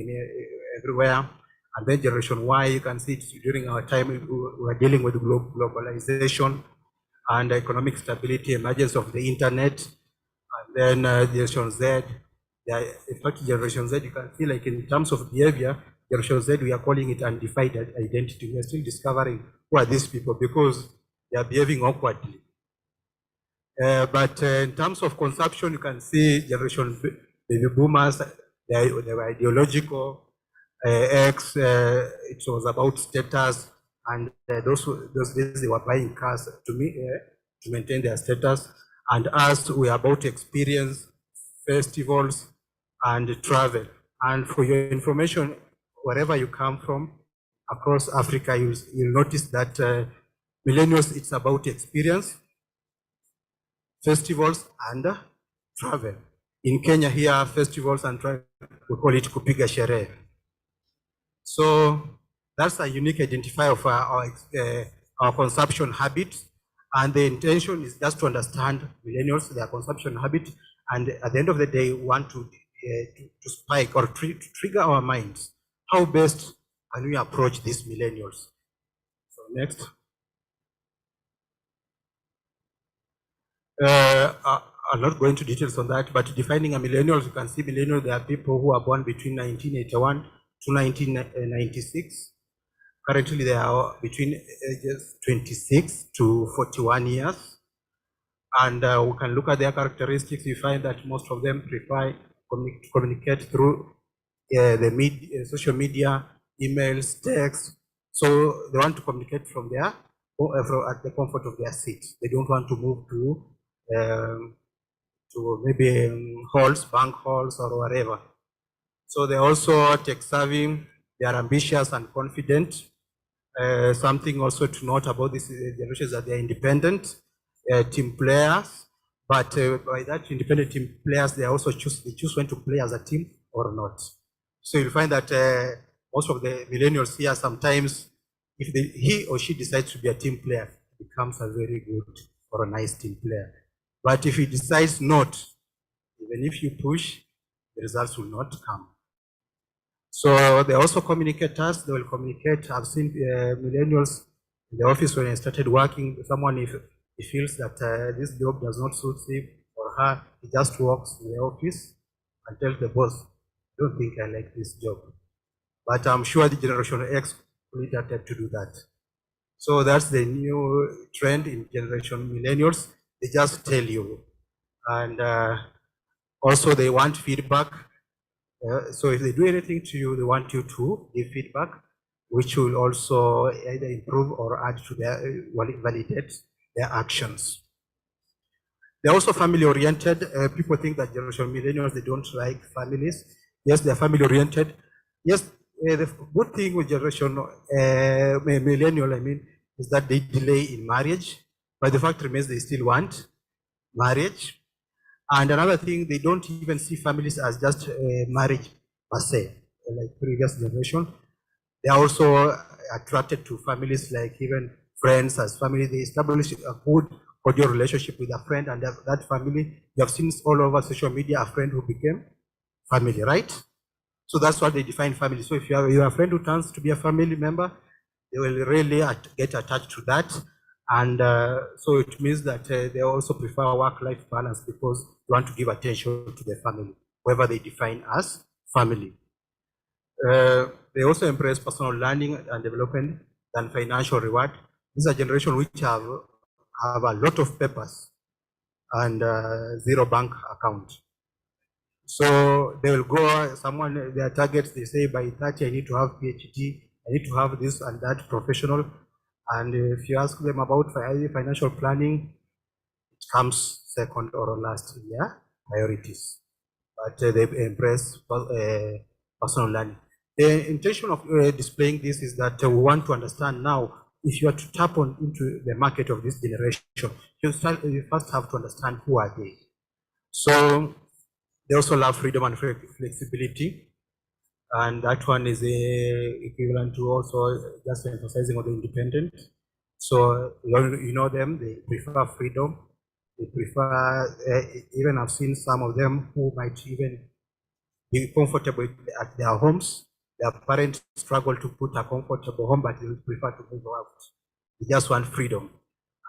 everywhere. And then Generation Y, you can see during our time, we were dealing with globalization and economic stability, emergence of the internet. And then Generation Z, in fact, Generation Z, you can see like in terms of behavior, Generation Z, we are calling it undefined identity. We are still discovering who are these people because they are behaving awkwardly. But in terms of consumption, you can see Generation Baby Boomers, they were ideological. X, it was about status, and those days they were buying cars to maintain their status. And us, we are about experience, festivals, and travel. And for your information, wherever you come from across Africa, you'll notice that millennials, it's about experience, festivals, and travel. In Kenya here, festivals and travel, we call it kupiga sherehe. So that's a unique identifier of our consumption habits. And the intention is just to understand millennials, their consumption habit. And at the end of the day, we want to spike or trigger our minds. How best can we approach these millennials? So next. I'm not going into details on that, but defining a millennial, you can see millennial, there are people who are born between 1981 to 1996. Currently, they are between ages 26 to 41 years. And we can look at their characteristics. You find that most of them prefer to communicate through the social media, emails, text. So they want to communicate from there, at the comfort of their seat. They don't want to move to maybe halls, bank halls, or whatever. So they're also tech-savvy, they are ambitious and confident. Something also to note about this generation is that they're independent team players, but by that independent team players, they choose when to play as a team or not. So you'll find that most of the millennials here, sometimes if he or she decides to be a team player, it becomes a very good or a nice team player. But if he decides not, even if you push, the results will not come. So they're also communicators. They will communicate. I've seen millennials in the office when I started working. Someone, if he feels that this job does not suit him or her, he just walks to the office and tells the boss, "I don't think I like this job." But I'm sure the Generation X will attempt to do that. So that's the new trend in Generation Millennials. They just tell you. And also they want feedback. So if they do anything to you, they want you to give feedback, which will also either improve or add to their, validate their actions. They're also family oriented. People think that Generation Millennials, they don't like families. Yes, they're family oriented. Yes, the good thing with Generation Millennial, is that they delay in marriage, but the fact remains they still want marriage. And another thing, they don't even see families as just marriage per se, like previous generation. They are also attracted to families like even friends as family. They establish a good cordial relationship with a friend, and that family, you have seen all over social media, a friend who became family, right? So that's what they define family. So if you have a friend who turns to be a family member, they will really get attached to that. And so it means that they also prefer work-life balance because they want to give attention to their family, whoever they define as family. They also embrace personal learning and development than financial reward. This is a generation which have a lot of papers and zero bank account. So they will go, their targets, they say by 30, I need to have PhD, I need to have this and that professional. And if you ask them about financial planning, it comes second or last in their priorities. But they embrace personal learning. The intention of displaying this is that we want to understand now, if you are to tap into the market of this generation, you first have to understand who are they. So they also love freedom and flexibility. And that one is equivalent to also just emphasizing on the independent. So you know them, they prefer freedom. They prefer, even I've seen some of them who might even be comfortable at their homes. Their parents struggle to put a comfortable home, but they prefer to move out. They just want freedom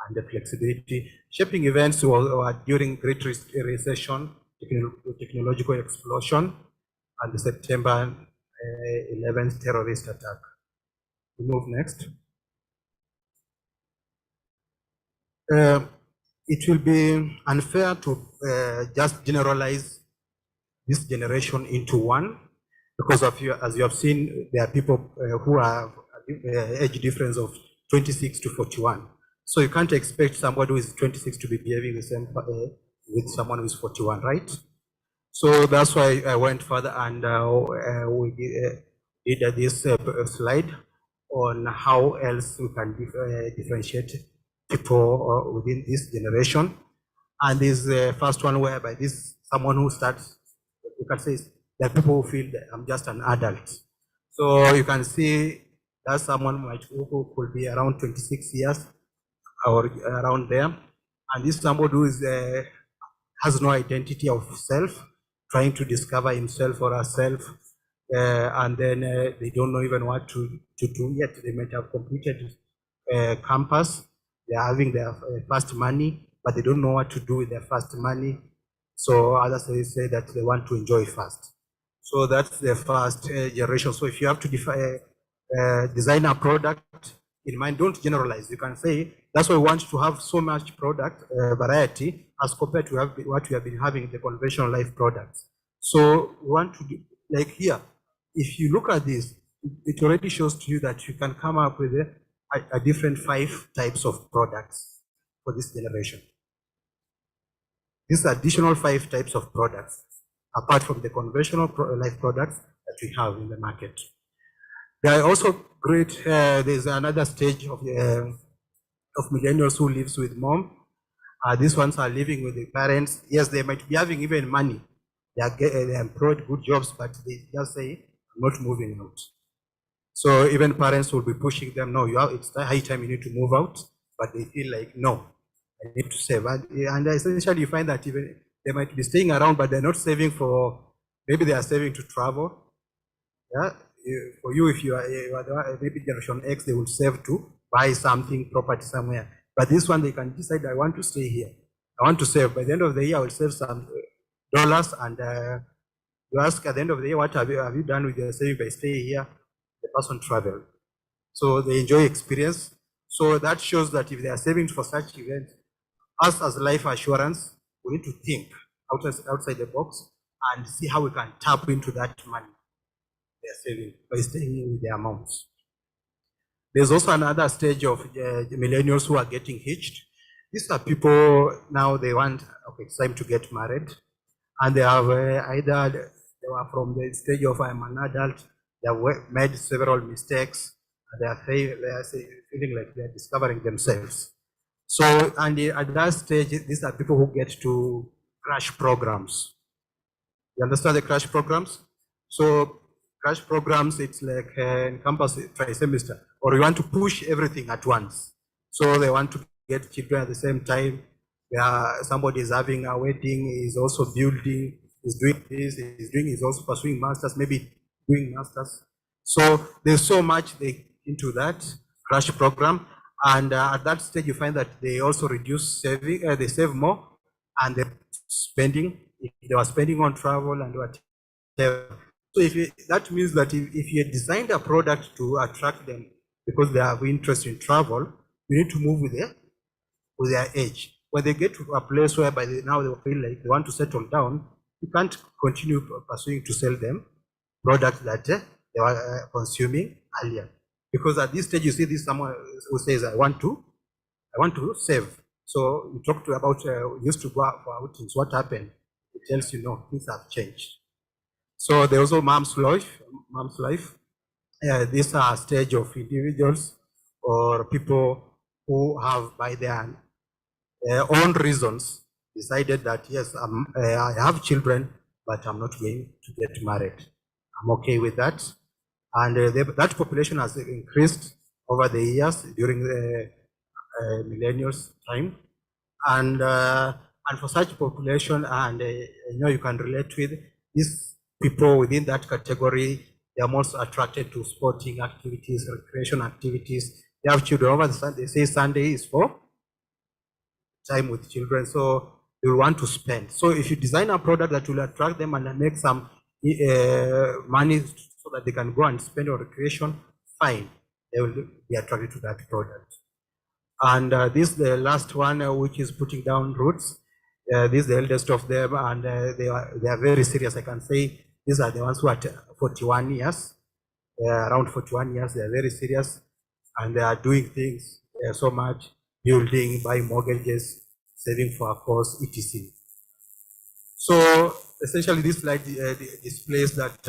and the flexibility. Shaping events were during Great Recession, technological explosion, and the September 11th terrorist attack. We move next. It will be unfair to just generalize this generation into one, because of you, as you have seen, there are people who are age difference of 26 to 41. So you can't expect somebody who is 26 to be behaving the same with someone who is 41, right? So that's why I went further and we did this slide on how else we can differentiate people within this generation. And this first one whereby this someone who starts, you can say, that people who feel that I'm just an adult. So you can see that someone who could be around 26 years or around there. And this somebody who is, has no identity of self, trying to discover himself or herself, and then they don't know even what to do yet. They might have completed campus, they are having their first money, but they don't know what to do with their first money. So others say that they want to enjoy first. So that's the first generation. So if you have to design a product in mind, don't generalize. You can say, that's why we want to have so much product variety as compared to what we have been having, the conventional life products. So we want to do, like here, if you look at this, it already shows to you that you can come up with a different 5 types of products for this generation. These additional 5 types of products, apart from the conventional life products that we have in the market. They are also great. There's another stage of millennials who lives with mom. These ones are living with the parents. Yes, they might be having even money. They employed good jobs, but they just say, I'm not moving out. So even parents will be pushing them, no, it's high time you need to move out, but they feel like, no, I need to save. And essentially you find that even they might be staying around, but they're not saving for, maybe they are saving to travel. Yeah, for you, if you are maybe generation X, they will save to buy something, property somewhere. But this one, they can decide, I want to stay here. I want to save. By the end of the year, I will save some dollars, and you ask at the end of the year, what have you done with your saving by staying here? The person traveled. So they enjoy experience. So that shows that if they are saving for such events, us as life assurance, we need to think outside the box and see how we can tap into that money they're saving by staying with their amounts. There's also another stage of millennials who are getting hitched. These are people now, they want, okay, it's time to get married. And they have either they were from the stage of I'm an adult, they have made several mistakes, and they are feeling like they're discovering themselves. So, and at that stage, these are people who get to crash programs. You understand the crash programs? So, crash programs, it's like in campus trimester, or you want to push everything at once. So they want to get children at the same time. Somebody is having a wedding, is also building, is doing this, is also pursuing masters, maybe doing masters. So there's so much into that crash program. And at that stage, you find that they also reduce saving, they save more, and they're spending, if they were spending on travel and whatever. So that means that if you designed a product to attract them because they have interest in travel, you need to move with their age. When they get to a place whereby now they feel like they want to settle down, you can't continue pursuing to sell them products that they were consuming earlier. Because at this stage, you see this someone who says, I want to save. So you talk about used to go out for outings. What happened? It tells you, no, things have changed. So there's also mom's life. These are a stage of individuals or people who have, by their own reasons, decided that yes, I have children, but I'm not going to get married. I'm okay with that. And that population has increased over the years during the millennials time. And for such population, and you can relate with these people within that category, they are most attracted to sporting activities, recreation activities. They have children over the Sunday. They say Sunday is for time with children, so they will want to spend. So if you design a product that will attract them and make some money so that they can go and spend on recreation, fine, they will be attracted to that product. And this is the last one, which is putting down roots. This is the eldest of them, and they are very serious. I can say these are the ones who are 41 years, around 41 years. They are very serious, and they are doing things so much, building, buying mortgages, saving for a course, etc. So essentially, this slide displays that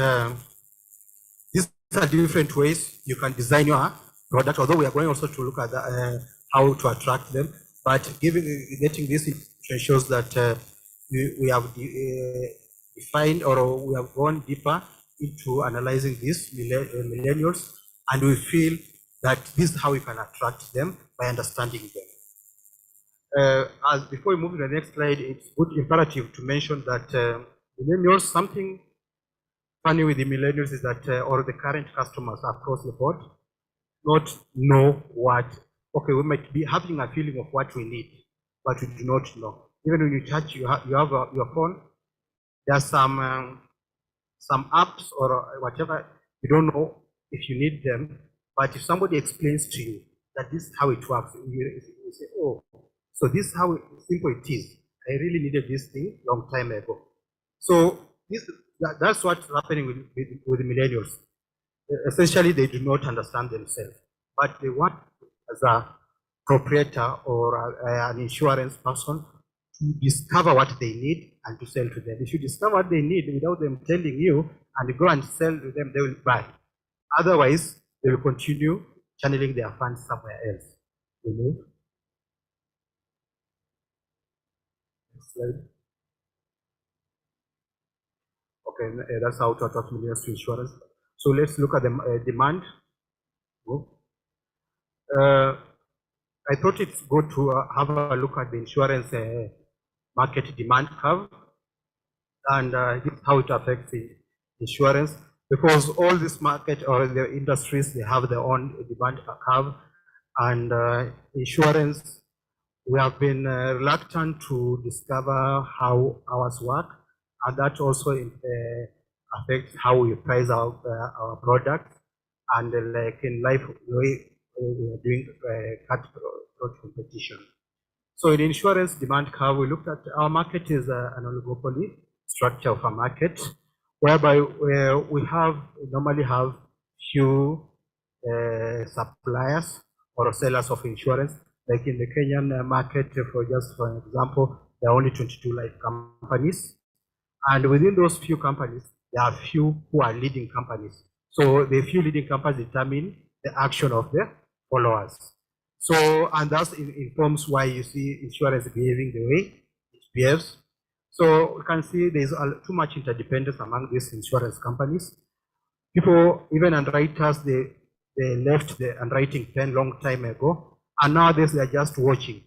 these are different ways you can design your product. Although we are going also to look at how to attract them, but getting this shows that we have defined, or we have gone deeper into analyzing these millennials, and we feel that this is how we can attract them, by understanding them. As before we move to the next slide, it's good imperative to mention that millennials, something funny with the millennials is that, or the current customers across the board, not know what, okay, we might be having a feeling of what we need, but we do not know. Even when you touch, you have your phone, there are some apps or whatever, you don't know if you need them, but if somebody explains to you that this is how it works, you say, oh, so this is how simple it is. I really needed this thing long time ago. So that's what's happening with millennials. Essentially, they do not understand themselves, but they want, as a proprietor or an insurance person, to discover what they need and to sell to them. If you discover what they need without them telling you and you go and sell to them, they will buy. Otherwise, they will continue channeling their funds somewhere else. We move. Next slide. Okay, that's how to attract millions to insurance. So let's look at the demand. I thought it's good to have a look at the insurance market demand curve, and how it affects the insurance, because all this market or the industries, they have their own demand curve, and insurance, we have been reluctant to discover how ours work, and that also affects how we price our product, and like in life, we are doing cutthroat competition. So in insurance demand curve, we looked at our market is an oligopoly structure of a market, whereby we normally have few suppliers or sellers of insurance. Like in the Kenyan market, for example, there are only 22 life companies, and within those few companies, there are few who are leading companies. So the few leading companies determine the action of the followers. So, and that informs why you see insurance behaving the way it behaves. So we can see there's too much interdependence among these insurance companies. People, even underwriters, they left the underwriting pen long time ago, and nowadays they're just watching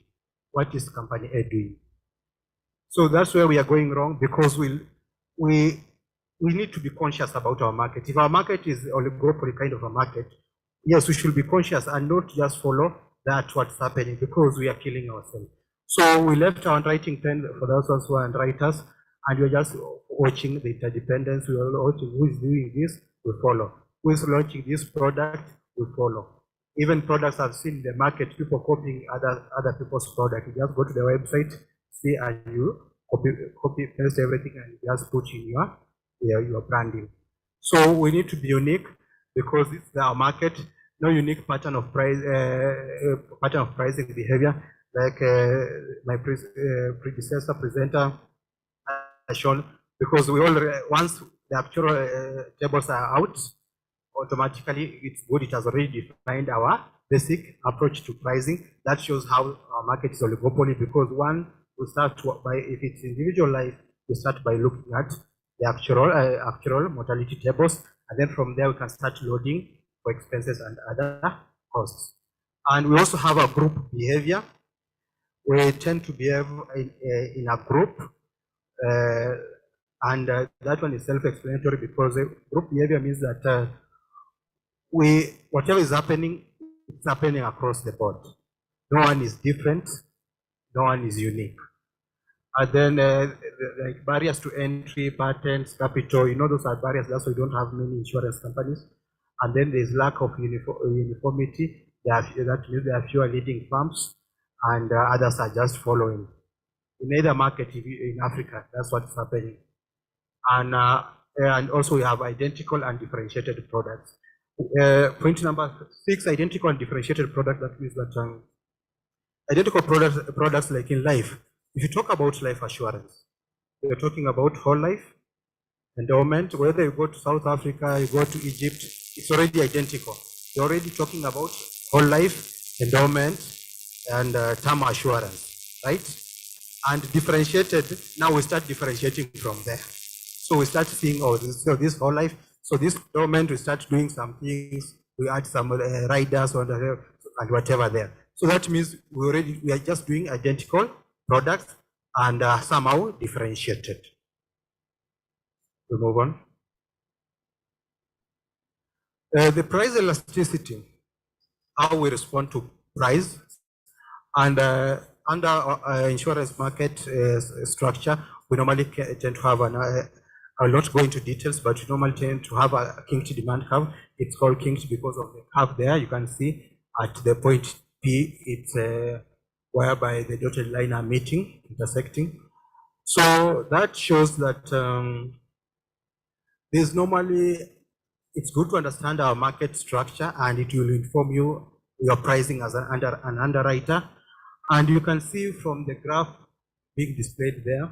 what is company A doing. So that's where we are going wrong, because we need to be conscious about our market. If our market is oligopoly kind of a market, yes, we should be conscious and not just follow that what's happening, because we are killing ourselves. So we left our underwriting pen for those ones who are underwriters, and we're just watching the interdependence. We are watching who is doing this, we follow. Who is launching this product, we follow. Even products I've seen in the market, people copying other people's product. You just go to the website, see, and you copy paste everything and just put in your branding. So we need to be unique, because it's our market. No unique pattern of pricing behavior, like my predecessor presenter has shown, because we all, once the actual tables are out, automatically it's good. It has already defined our basic approach to pricing. That shows how our market is oligopoly, because one, we start by, if it's individual life, we start by looking at the actual mortality tables, and then from there we can start loading for expenses and other costs. And we also have a group behavior. We tend to behave in a group, and that one is self-explanatory because group behavior means that whatever is happening, it's happening across the board. No one is different, no one is unique. And then like barriers to entry, patents, capital, those are barriers. That's why we don't have many insurance companies. And then there's lack of uniformity. That means there are fewer leading firms, and others are just following. In either market in Africa, that's what's happening. And also we have identical and differentiated products. Point number 6, identical and differentiated product. That means that identical products like in life. If you talk about life assurance, you're talking about whole life, endowment. Whether you go to South Africa, you go to Egypt, it's already identical. You're already talking about whole life, endowment, and term assurance, right? And differentiated. Now we start differentiating from there. So we start seeing, this whole life. So this endowment, we start doing some things. We add some riders on the and whatever there. So that means we are just doing identical products and somehow differentiated. We move on. The price elasticity, how we respond to price, and under insurance market structure, we normally tend to have I'll not go into details, but we normally tend to have a kinked demand curve. It's called kinked because of the curve there. You can see at the point P, it's whereby the dotted line are meeting, intersecting. So that shows that there's normally, it's good to understand our market structure, and it will inform you your pricing as an underwriter. And you can see from the graph being displayed there,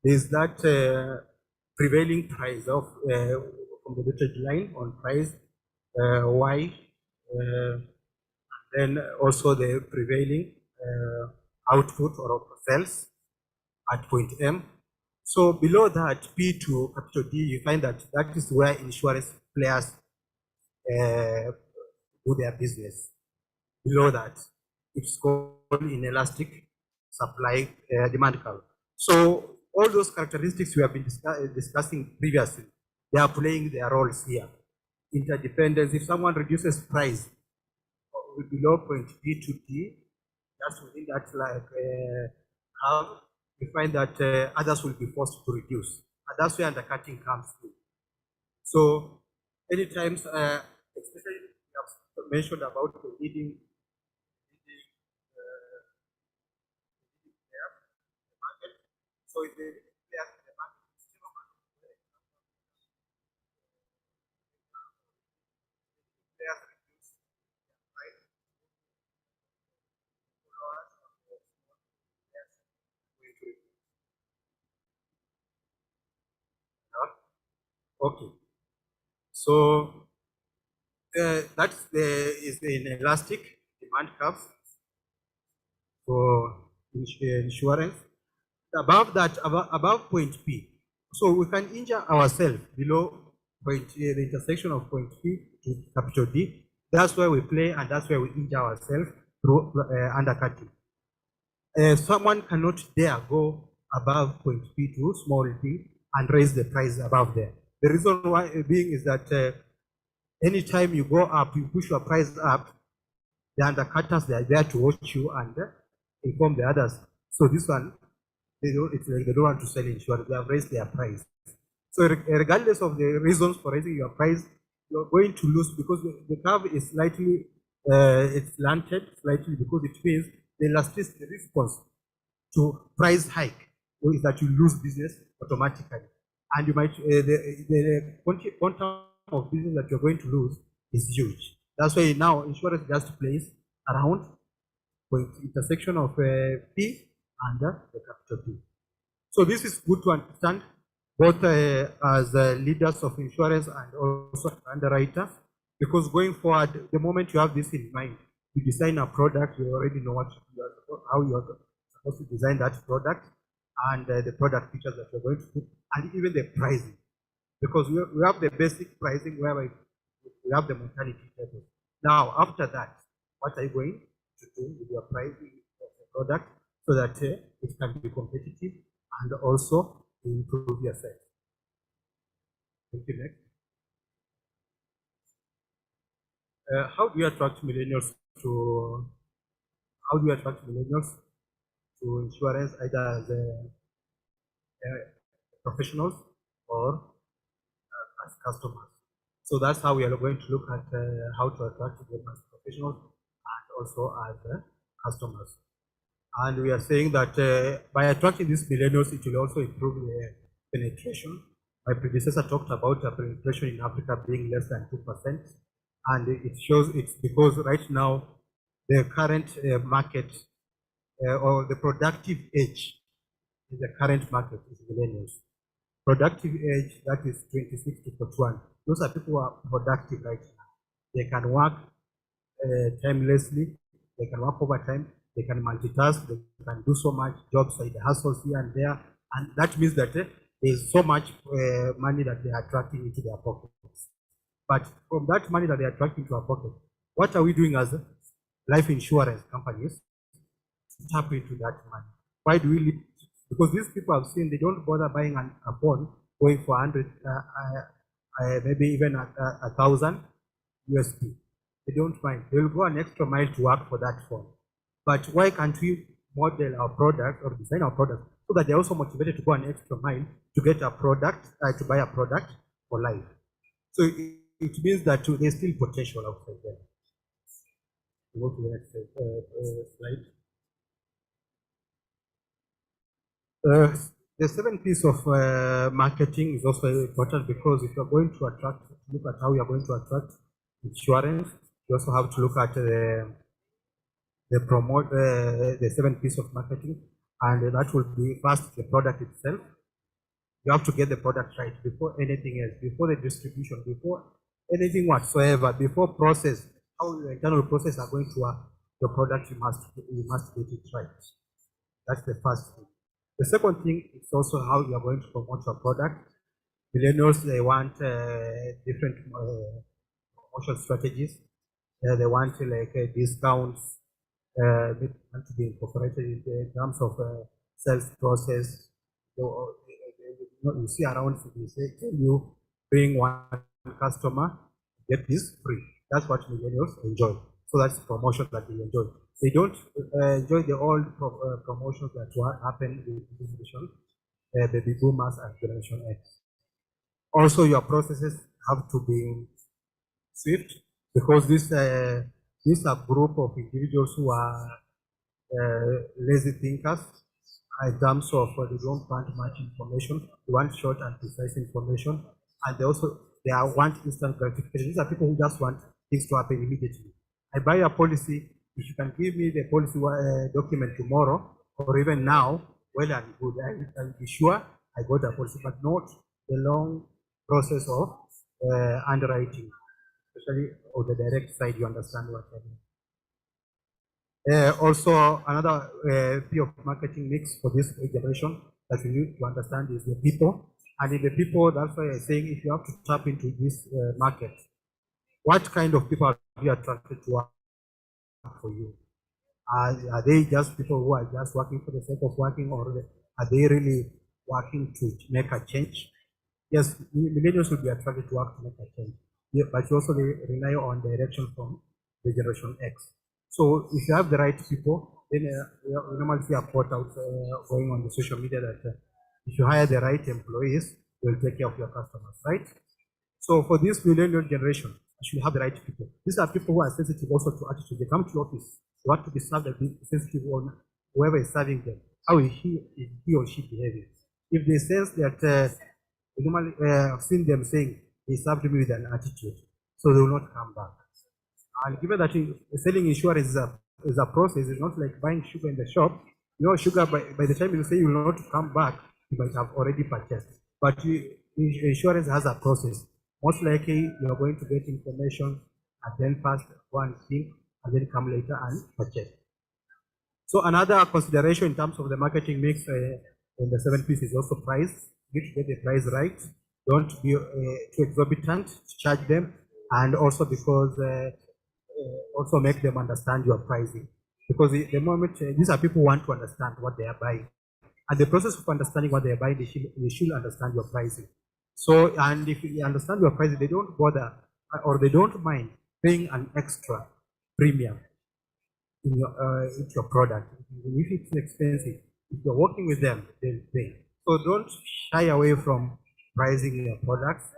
there's that prevailing price of from the dotted line on price Y, then also the prevailing output or sales at point M. So below that, P to capital D, you find that that is where insurance players do their business. Below that, it's called inelastic supply demand curve. So all those characteristics we have been discussing previously, they are playing their roles here. Interdependence, if someone reduces price below point P to D, just within that curve, we find that others will be forced to reduce. And that's where undercutting comes through. So many times, especially we have mentioned about the leading market. So if the players in the market still players reduce price, okay. So that is the elastic demand curve for insurance. Above that, above point P, so we can injure ourselves below point the intersection of point P to capital D. That's where we play, and that's where we injure ourselves through undercutting. Someone cannot dare go above point P to small d and raise the price above there. The reason why being is that anytime you go up, you push your price up, the undercutters, they are there to watch you and inform the others. So this one, it's like they don't want to sell insurance, they have raised their price. So regardless of the reasons for raising your price, you're going to lose because the curve is slightly, it's slanted slightly because it means the elasticity response to price hike is that you lose business automatically. And you might, the quantum of business that you're going to lose is huge. That's why now insurance just plays around point intersection of P and the capital P. So this is good to understand both as leaders of insurance and also underwriter, because going forward, the moment you have this in mind, you design a product, you already know how you are supposed to design that product, and the product features that you're going to put, and even the pricing. Because we have the basic pricing where we have the mortality table. Now, after that, what are you going to do with your pricing of the product so that it can be competitive and also improve your sales? Thank you. Next. How do you attract millennials to? How do you attract millennials to insurance, either as professionals or as customers? So that's how we are going to look at how to attract them as professionals and also as customers. And we are saying that by attracting these millennials, it will also improve penetration. My predecessor talked about penetration in Africa being less than 2%. And it shows it's because right now the current market or the productive age in the current market is millennials. Productive age, that is 26 to 41. Those are people who are productive right now. They can work timelessly, they can work overtime, they can multitask, they can do so much jobs like the hustles here and there. And that means that there's so much money that they are attracting into their pockets. But from that money that they are attracting to our pocket, what are we doing as life insurance companies to tap into that money? Why do we leave? Because these people have seen they don't bother buying a phone going for 100, maybe even 1,000 USD. They don't mind. They will go an extra mile to work for that phone. But why can't we model our product or design our product so that they're also motivated to go an extra mile to get a product, to buy a product for life? So it means that there's still potential outside there. Go to the next slide. The seventh piece of marketing is also important because if you're going to attract, look at how you're going to attract insurance, you also have to look at the seventh piece of marketing, and that will be first the product itself. You have to get the product right before anything else, before the distribution, before anything whatsoever, before process, how the internal process are going to work. The product you must get it right. That's the first thing. The second thing is also how you are going to promote your product. Millennials, they want different promotion strategies. They want like discounts. They want to be incorporated in terms of sales process. You see around, they say, can you bring one customer, get this free? That's what millennials enjoy. So that's promotion that they enjoy. They don't enjoy the old promotions that happen with generation, baby boomers and generation X. Also, your processes have to be swift because these are a group of individuals who are lazy thinkers in terms of they don't want much information, they want short and precise information, and they want instant gratification. These are people who just want things to happen immediately. I buy a policy, if you can give me the policy document tomorrow or even now, well and good, I'll be sure I got a policy, but not the long process of underwriting, especially on the direct side. You understand what I mean. Also, another P of marketing mix for this generation that we need to understand is the people. And in the people, that's why I'm saying if you have to tap into this market, what kind of people are you attracted to work for you? Are they just people who are just working for the sake of working, or are they really working to make a change? Yes, millennials will be attracted to work to make a change, yeah, but you also rely on direction from the generation X. So if you have the right people, then we normally see a quote out going on the social media that if you hire the right employees, they'll take care of your customers, right? So for this millennial generation, you should have the right people. These are people who are sensitive also to attitude. They come to office, they want to be served and be sensitive on whoever is serving them. How is he or she behaving? If they sense that normally I've seen them saying they served me with an attitude, so they will not come back. And given that selling insurance is a process, it's not like buying sugar in the shop. You know, sugar by the time you say you will not come back, you might have already purchased. But insurance has a process. Most likely you are going to get information and then first go and think and then come later and purchase. So another consideration in terms of the marketing mix And the seventh piece is also price. You need to get the price right. Don't be too exorbitant to charge them, and also because also make them understand your pricing. Because the moment these are people who want to understand what they are buying, and the process of understanding what they are buying, they should understand your pricing. So, and if you understand your pricing, they don't bother or they don't mind paying an extra premium in into your product. Even if it's expensive, if you're working with them, they'll pay. So don't shy away from pricing your products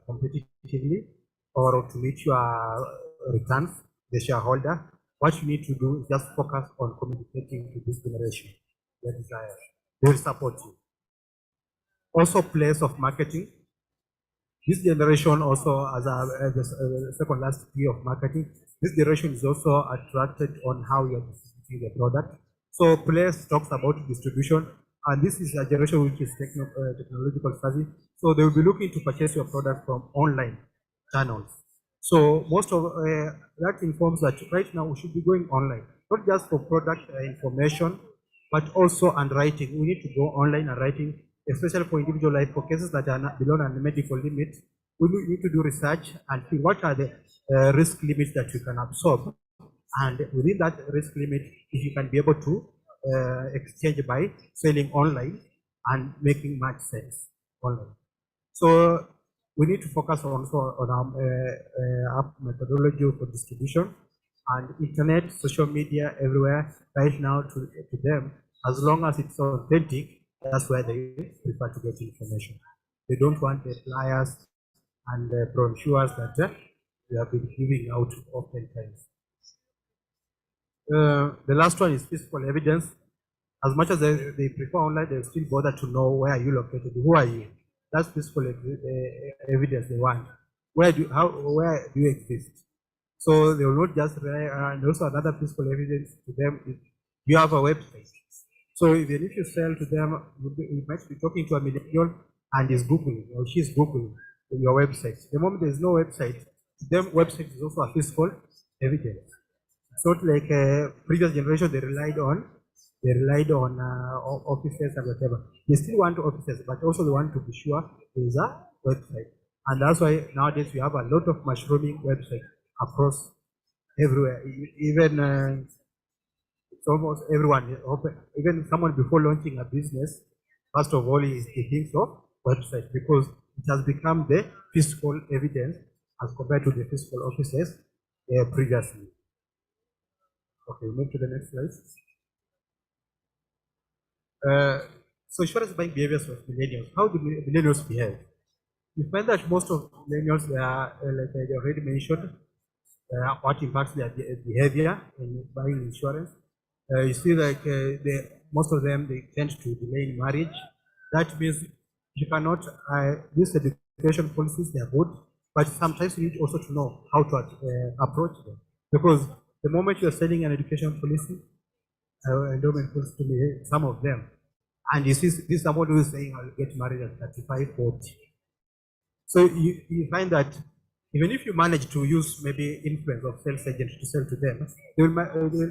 competitively or to meet your returns, the shareholder. What you need to do is just focus on communicating to this generation. That is, they will support you. Also, place of marketing. This generation also, as the second last key of marketing, this generation is also attracted on how you're distributing the product. So place talks about distribution, and this is a generation which is technological savvy. So they will be looking to purchase your product from online channels. So most of that informs that right now we should be going online, not just for product information, but also underwriting. We need to go online and writing, especially for individual life, for cases that are not below a medical limit. We need to do research and see what are the risk limits that you can absorb. And within that risk limit, if you can be able to exchange by selling online and making much sense online. So we need to focus also on our methodology for distribution and internet, social media, everywhere right now to them. As long as it's authentic, that's where they prefer to get information. They don't want the flyers and the brochures that we have been giving out oftentimes. The last one is physical evidence. As much as they prefer online, they still bother to know where are you located, who are you. That's physical evidence they want. Where do you exist? So they will not just rely. And also another physical evidence to them is you have a website. So even if you sell to them, you might be talking to a millennial and is Googling or she's Googling your website. The moment there is no website, to them website is also a physical evidence. It's not like previous generation they relied on offices and whatever. They still want offices, but also they want to be sure there is a website. And that's why nowadays we have a lot of mushrooming websites across everywhere. Even it's almost everyone, even someone before launching a business, first of all, he thinks of website because it has become the physical evidence as compared to the physical offices previously. Okay, move to the next slide. So insurance buying behaviors of millennials. How do millennials behave? You find that most of millennials, they are, like I already mentioned, what impacts their behavior in buying insurance. You see, like most of them, they tend to delay in marriage. That means you cannot, these education policies, they are good, but sometimes you need also to know how to approach them. Because the moment you are selling an education policy, endowment policy to me, some of them, and you see this someone who is saying, I'll get married at 35, 40. So you find that even if you manage to use maybe influence of sales agents to sell to them,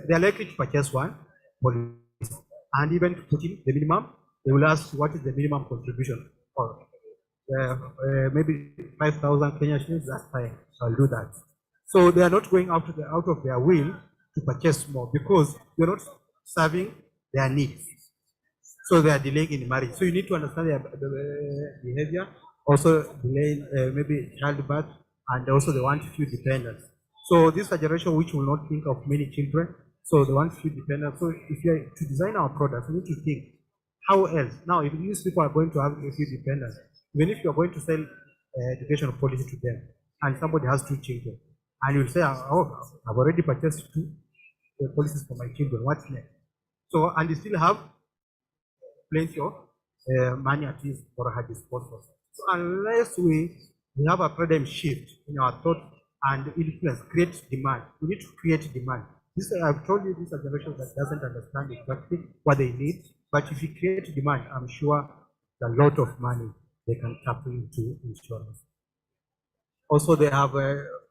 they are likely to purchase one policy. And even to put in the minimum, they will ask what is the minimum contribution for maybe 5,000 Kenya shillings. That's fine, I'll do that. So they are not going out of their will to purchase more because you're not serving their needs. So they are delaying in marriage. So you need to understand their behavior. Also delaying maybe childbirth, and also they want few dependents. So this is a generation which will not think of many children. So they want few dependents. So if you are to design our products, we need to think how else. Now, if these people are going to have a few dependents, even if you are going to sell education policy to them, and somebody has 2 children, and you'll say, oh, I've already purchased 2 policies for my children. What's next? So, and you still have plenty of money at his or her disposal. So unless we have a paradigm shift in our thought and influence, create demand. We need to create demand. This I've told you, this is a generation that doesn't understand exactly what they need. But if you create demand, I'm sure a lot of money they can tap into insurance. Also, they have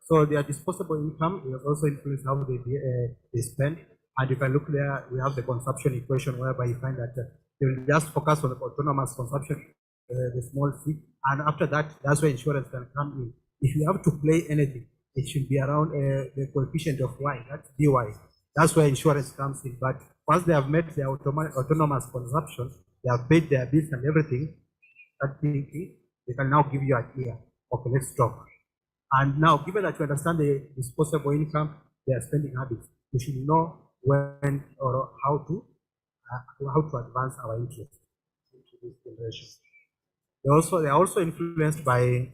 so their disposable income will also influence how they spend. And you can look there, we have the consumption equation whereby you find that They will just focus on the autonomous consumption, the small fee, and after that, that's where insurance can come in. If you have to play anything, it should be around the coefficient of y, that's dy. That's where insurance comes in. But once they have met their autonomous consumption, they have paid their bills and everything, that thinking, they can now give you an idea. Okay, let's stop. And now, given that you understand the disposable income, their spending habits, we should know when or how to advance our interest into this generation. They are also influenced by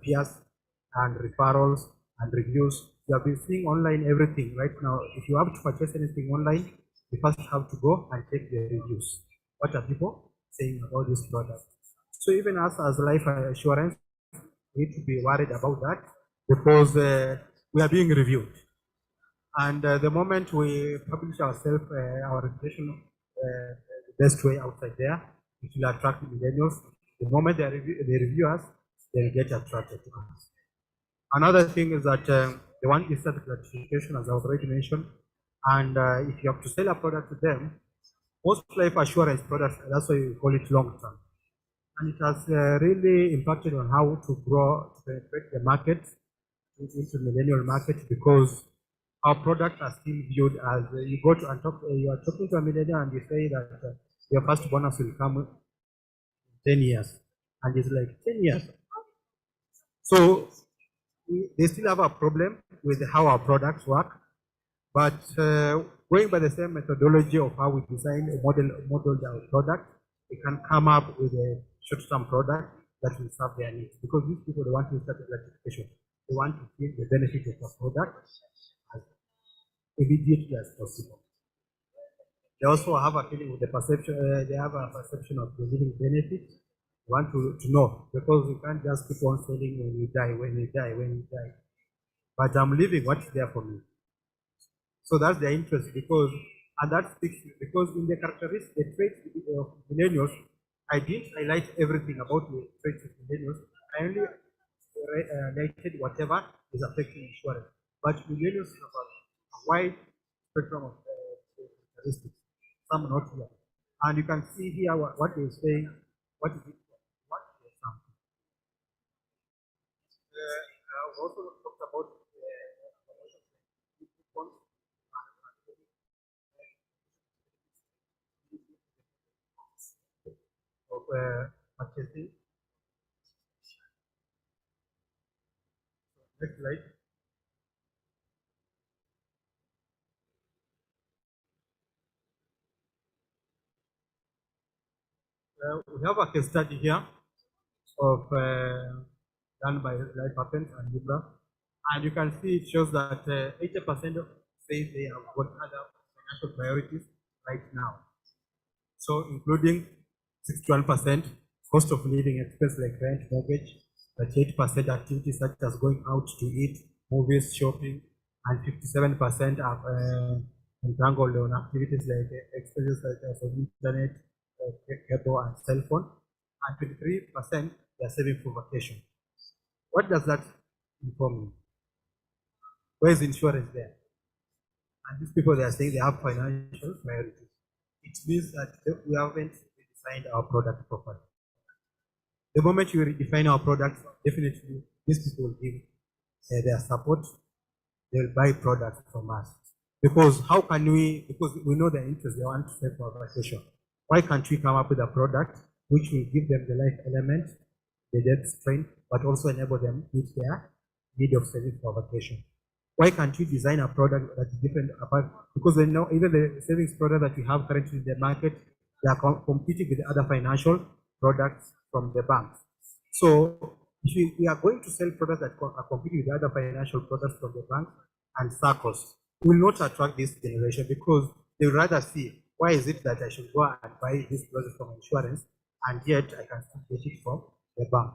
peers and referrals and reviews. You have been seeing online everything right now. If you have to purchase anything online, you first have to go and check the reviews. What are people saying about this product? So even us as life assurance, we need to be worried about that because we are being reviewed. And the moment we publish ourselves, our reputation, the best way outside there, it will attract millennials. The moment they review us, they'll get attracted to us. Another thing is that they want instant gratification, as I've already mentioned. And if you have to sell a product to them, most life assurance products, that's why we call it long term. And it has really impacted on how to grow, to penetrate the market, into millennial market, because our products are still viewed as you go to and talk, you are talking to a millennial and you say that your first bonus will come in 10 years. And it's like 10 years. So they still have a problem with how our products work. But going by the same methodology of how we design a model our product, we can come up with a short-term product that will serve their needs. Because these people, they want instant gratification. They want to feel the benefit of a product as immediately as possible. They also have a feeling with the perception, they have a perception of the living benefit. They want to know, because you can't just keep on selling when you die, when you die, when you die. But I'm living, what's there for me? So that's their interest, because, and that speaks, because in the characteristics, the traits of millennials, I didn't highlight everything about the traits of millennials. I only highlighted whatever is affecting insurance. But millennials have a wide spectrum of characteristics, some not here. And you can see here what they're saying, what is it, what is something. I've also talked about of purchasing. Next slide. We have a case study here of done by Life Happens and Libra, and you can see it shows that 80% say they have got other financial priorities right now. So including 61% cost of living expense like rent, mortgage, 38% activities such as going out to eat, movies, shopping, and 57% are entangled on activities like expenses such as internet, cable, and cell phone, and 23% they are saving for vacation. What does that inform you? Where is insurance there? And these people, they are saying they have financial priorities. It means that we haven't redesigned our product properly. The moment you redefine our products, definitely these people will give their support. They will buy products from us. Because how can we, because we know their interest, they want to save for vacation. Why can't we come up with a product which will give them the life element, the debt strength, but also enable them meet their need of saving for vacation? Why can't you design a product that is different apart? Because they know even the savings product that we have currently in the market, they are competing with other financial products from the banks. So if we are going to sell products that are competing with other financial products from the bank and circles, will not attract this generation, because they would rather see, why is it that I should go and buy this product from insurance and yet I can still get it from the bank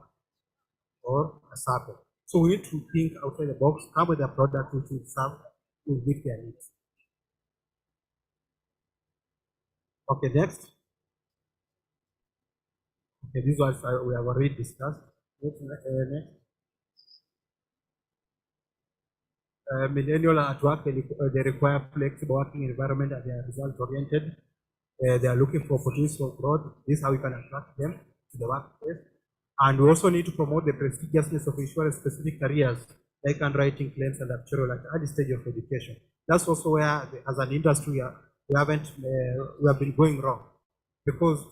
or a circle? So we need to think outside the box, come with a product which will serve, will meet their needs. Okay, next. Okay, these ones we have already discussed. Next. Millennial at work, they require flexible working environment and they are result oriented. They are looking for opportunities for growth. This is how we can attract them to the workplace. And we also need to promote the prestigiousness of insurance-specific careers like underwriting, claims, and actuarial at early stage of education. That's also where, as an industry, we have been going wrong, because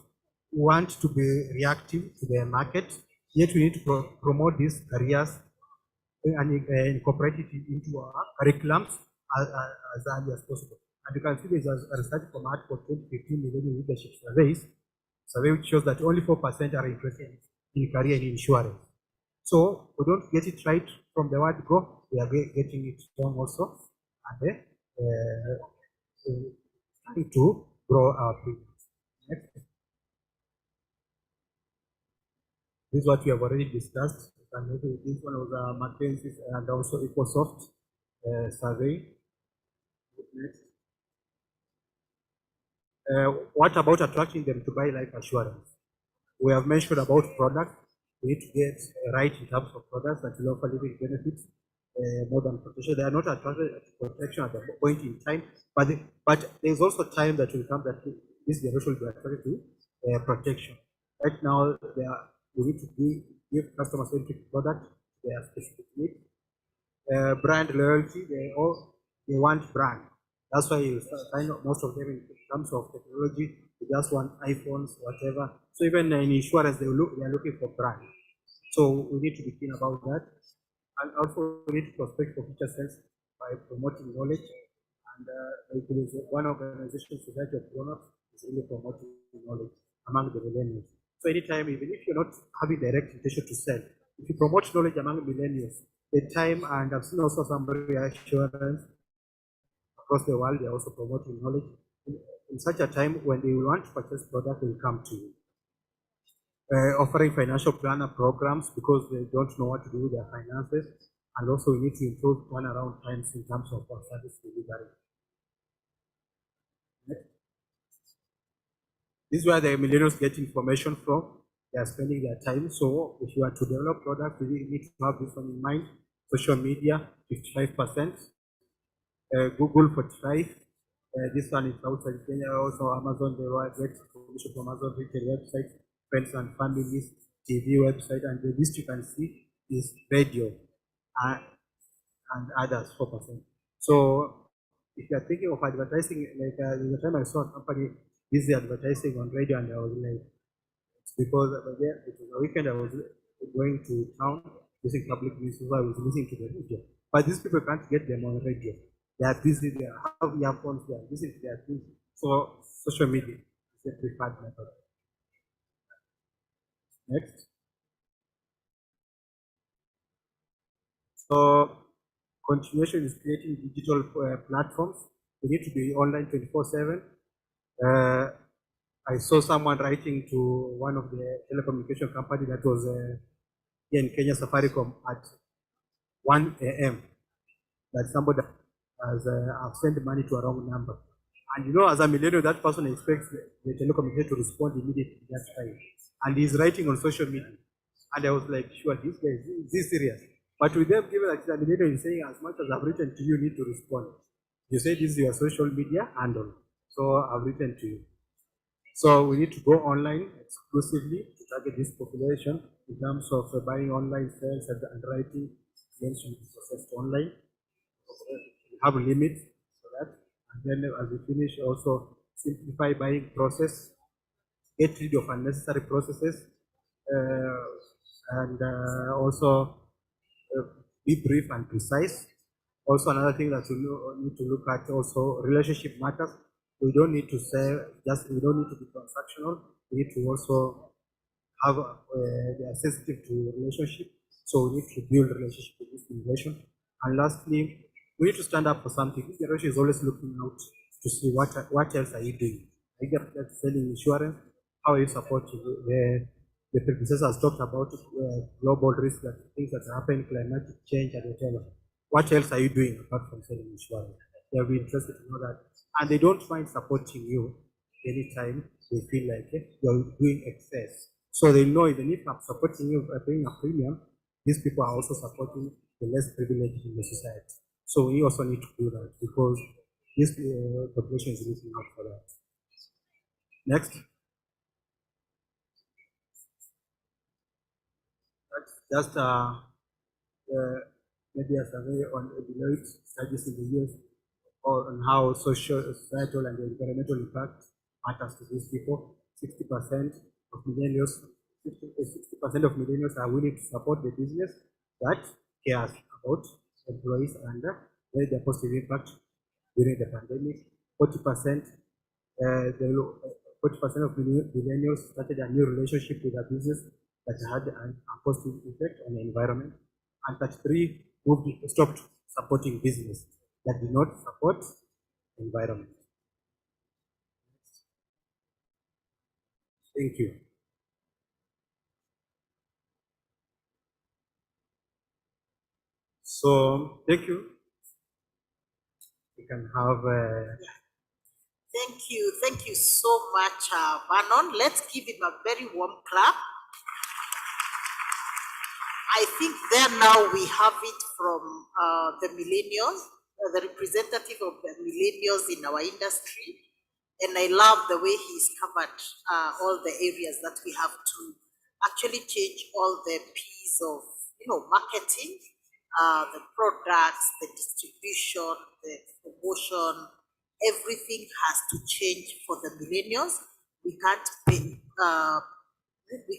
we want to be reactive to the market, yet we need to promote these careers and incorporate it into our curriculums as early as possible. And you can see there's a research from Article 2015 Millennium Leadership Survey which shows that only 4% are interested in career in insurance. So we don't get it right from the word go, we are getting it wrong also, and trying to grow our premiums. Next. This is what we have already discussed. And this one was McKinsey's and also Ecosoft survey. Next. What about attracting them to buy life assurance? We have mentioned about products. We need to get right in terms of products that will offer living benefits more than protection. They are not attracted to protection at the point in time, but there's also time that will come that this generation will be attracted to protection. Right now, we need to give customer-centric product their specific needs. Brand loyalty, they want brand. That's why you find most of them in terms of technology, they just want iPhones, whatever. So even in insurance, they are looking for brand. So we need to be keen about that. And also we need to prospect for future sales by promoting knowledge. And like there is one organization, Society of Grown-ups, is really promoting knowledge among the millennials. So anytime, even if you're not having direct intention to sell, if you promote knowledge among millennials, the time, and I've seen also some reassurance across the world, they're also promoting knowledge. In such a time when they want to purchase product, they will come to you. Offering financial planner programs because they don't know what to do with their finances. And also we need to improve turnaround times in terms of our service delivery. This is where the millennials get information from. They are spending their time. So if you are to develop products, you need to have this one in mind. Social media, 55%. Google, 45%. This one is outside Kenya. Also Amazon, they will get information from Amazon retail websites, friends and families, TV website, and the list you can see is radio and others, 4%. So if you are thinking of advertising, like the time I saw a company busy advertising on radio, and I was like, it's because it was a weekend, I was going to town using public news, so I was listening to the radio. But these people can't get them on radio. They are busy, they have earphones, they are busy, they are busy. So social media is a preferred method. Next. So continuation is creating digital platforms. We need to be online 24/7. I saw someone writing to one of the telecommunication company that was here in Kenya, Safaricom, at 1 a.m. that somebody has sent money to a wrong number. And you know, as a millennial, that person expects the telecommunicator to respond immediately that time. And he's writing on social media. And I was like, sure, this guy is this serious? But with them, given that the millennial is saying, as much as I've written to you, you need to respond. You say this is your social media handle. So I've written to you. So we need to go online exclusively to target this population in terms of buying online sales and underwriting claims to be processed online. We have a limit for that. And then as we finish, also simplify buying process, get rid of unnecessary processes, and also be brief and precise. Also another thing that we need to look at also, relationship matters. We don't need to say we don't need to be transactional. We need to also have they are sensitive to relationship. So we need to build relationship with this generation. And lastly, we need to stand up for something. This generation is always looking out to see what else are you doing. Are you selling insurance? How are you supporting the predecessors talked about global risk, that things that are happening, climatic change and whatever. What else are you doing apart from selling insurance? They'll be interested to know that. And they don't mind supporting you anytime they feel like you're doing excess. So they know even if I'm supporting you by paying a premium, these people are also supporting the less privileged in the society. So we also need to do that because this population is looking out for that. Next. That's just maybe a survey on Deloitte studies in the US on how social, societal, and environmental impact matters to these people. 60% of millennials, 60% of millennials are willing to support the business that cares about employees and made a positive impact during the pandemic. 40%, 40% of millennials started a new relationship with a business that had a positive effect on the environment. And 33 stopped supporting business that did not support environment. Thank you. So, thank you. We can have. Thank you so much, Vernon. Let's give him a very warm clap. I think there now we have it from the millennials, the representative of the millennials in our industry. And I love the way he's covered all the areas that we have to actually change all the P's of, marketing, the products, the distribution, the promotion, everything has to change for the millennials. We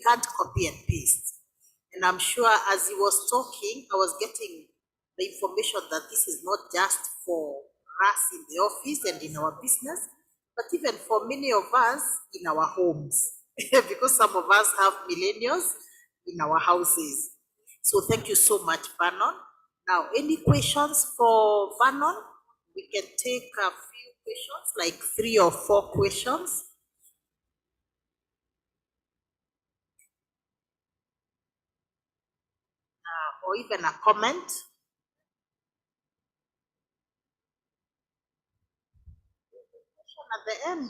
can't copy and paste. And I'm sure as he was talking, I was getting the information that this is not just for us in the office and in our business, but even for many of us in our homes, because some of us have millennials in our houses. So thank you so much, Vernon. Now, any questions for Vernon? We can take a few questions, like 3 or 4 questions. Or even a comment. At the end.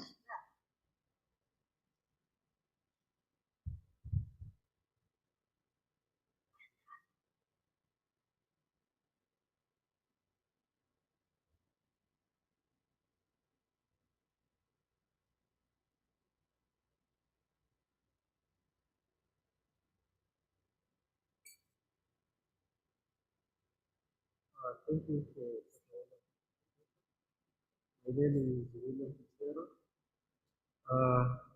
Thank you for my name is William Fitzgerald.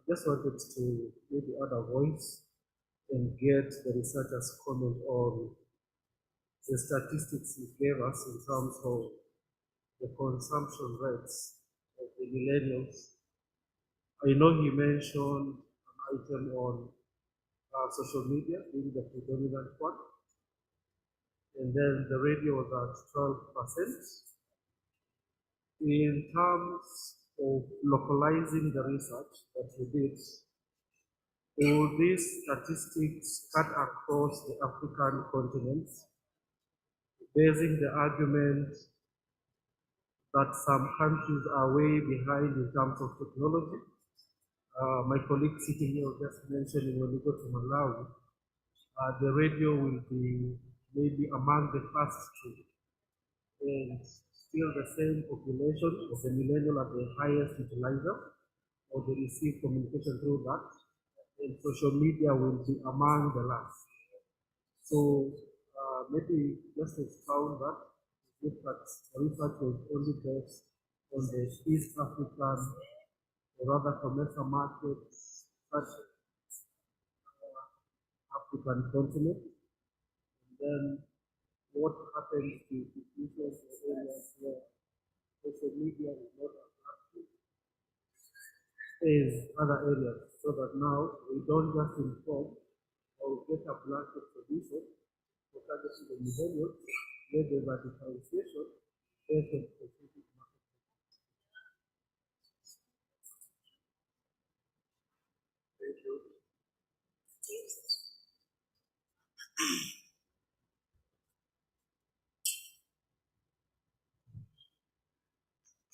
Just wanted to maybe add a voice and get the researchers' comment on the statistics he gave us in terms of the consumption rates of the millennials. I know he mentioned an item on social media being the predominant one, and then the radio was at 12%. In terms of localizing the research that we did, all these statistics cut across the African continent, basing the argument that some countries are way behind in terms of technology. My colleague sitting here just mentioning when we go to Malawi, the radio will be maybe among the first two. And still the same population of the millennial are the highest utilizer, or they receive communication through that. And social media will be among the last. So maybe just expound that, if that research was only based on the East African, or rather commercial markets, such African continent, and then what happens to the different areas where social media is not as active as other areas, so that now we don't just inform or get a blanket solution for targeting the millennials, where there's a differentiation based on specific market. Thank you.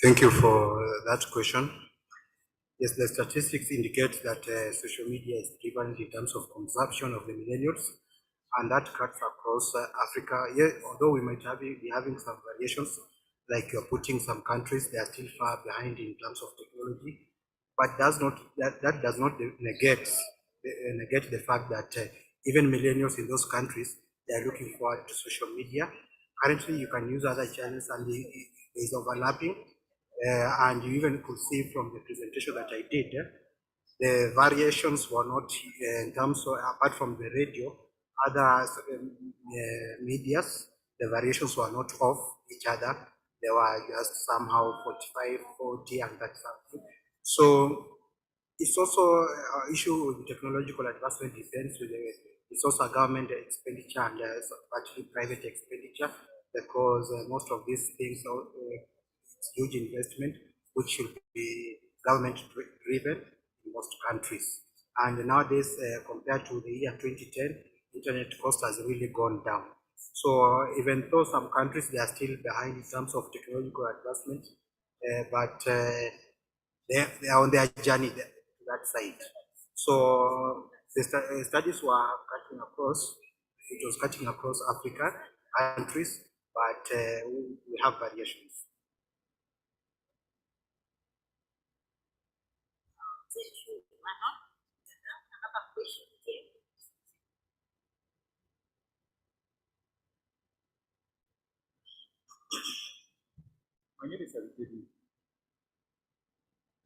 Thank you for that question. Yes, the statistics indicate that social media is prevalent in terms of consumption of the millennials, and that cuts across Africa. Yeah, although we might be having some variations, like you're putting some countries, they are still far behind in terms of technology. but that does not negate the fact that even millennials in those countries, they are looking forward to social media. Currently, you can use other channels and there is overlapping. And you even could see from the presentation that I did, the variations were not in terms of, apart from the radio, other medias, the variations were not off each other. They were just somehow 45, 40, and that something. So it's also an issue with technological advancement depends with it's also a government expenditure and actually private expenditure, because most of these things are it's huge investment which should be government driven in most countries. And nowadays, compared to the year 2010, internet cost has really gone down. So even though some countries they are still behind in terms of technological advancement, but they are on their journey to that side. So the studies were cutting across, it was cutting across Africa countries, but we have variations. Thank you, Manon. Another question here. My name is Abidjan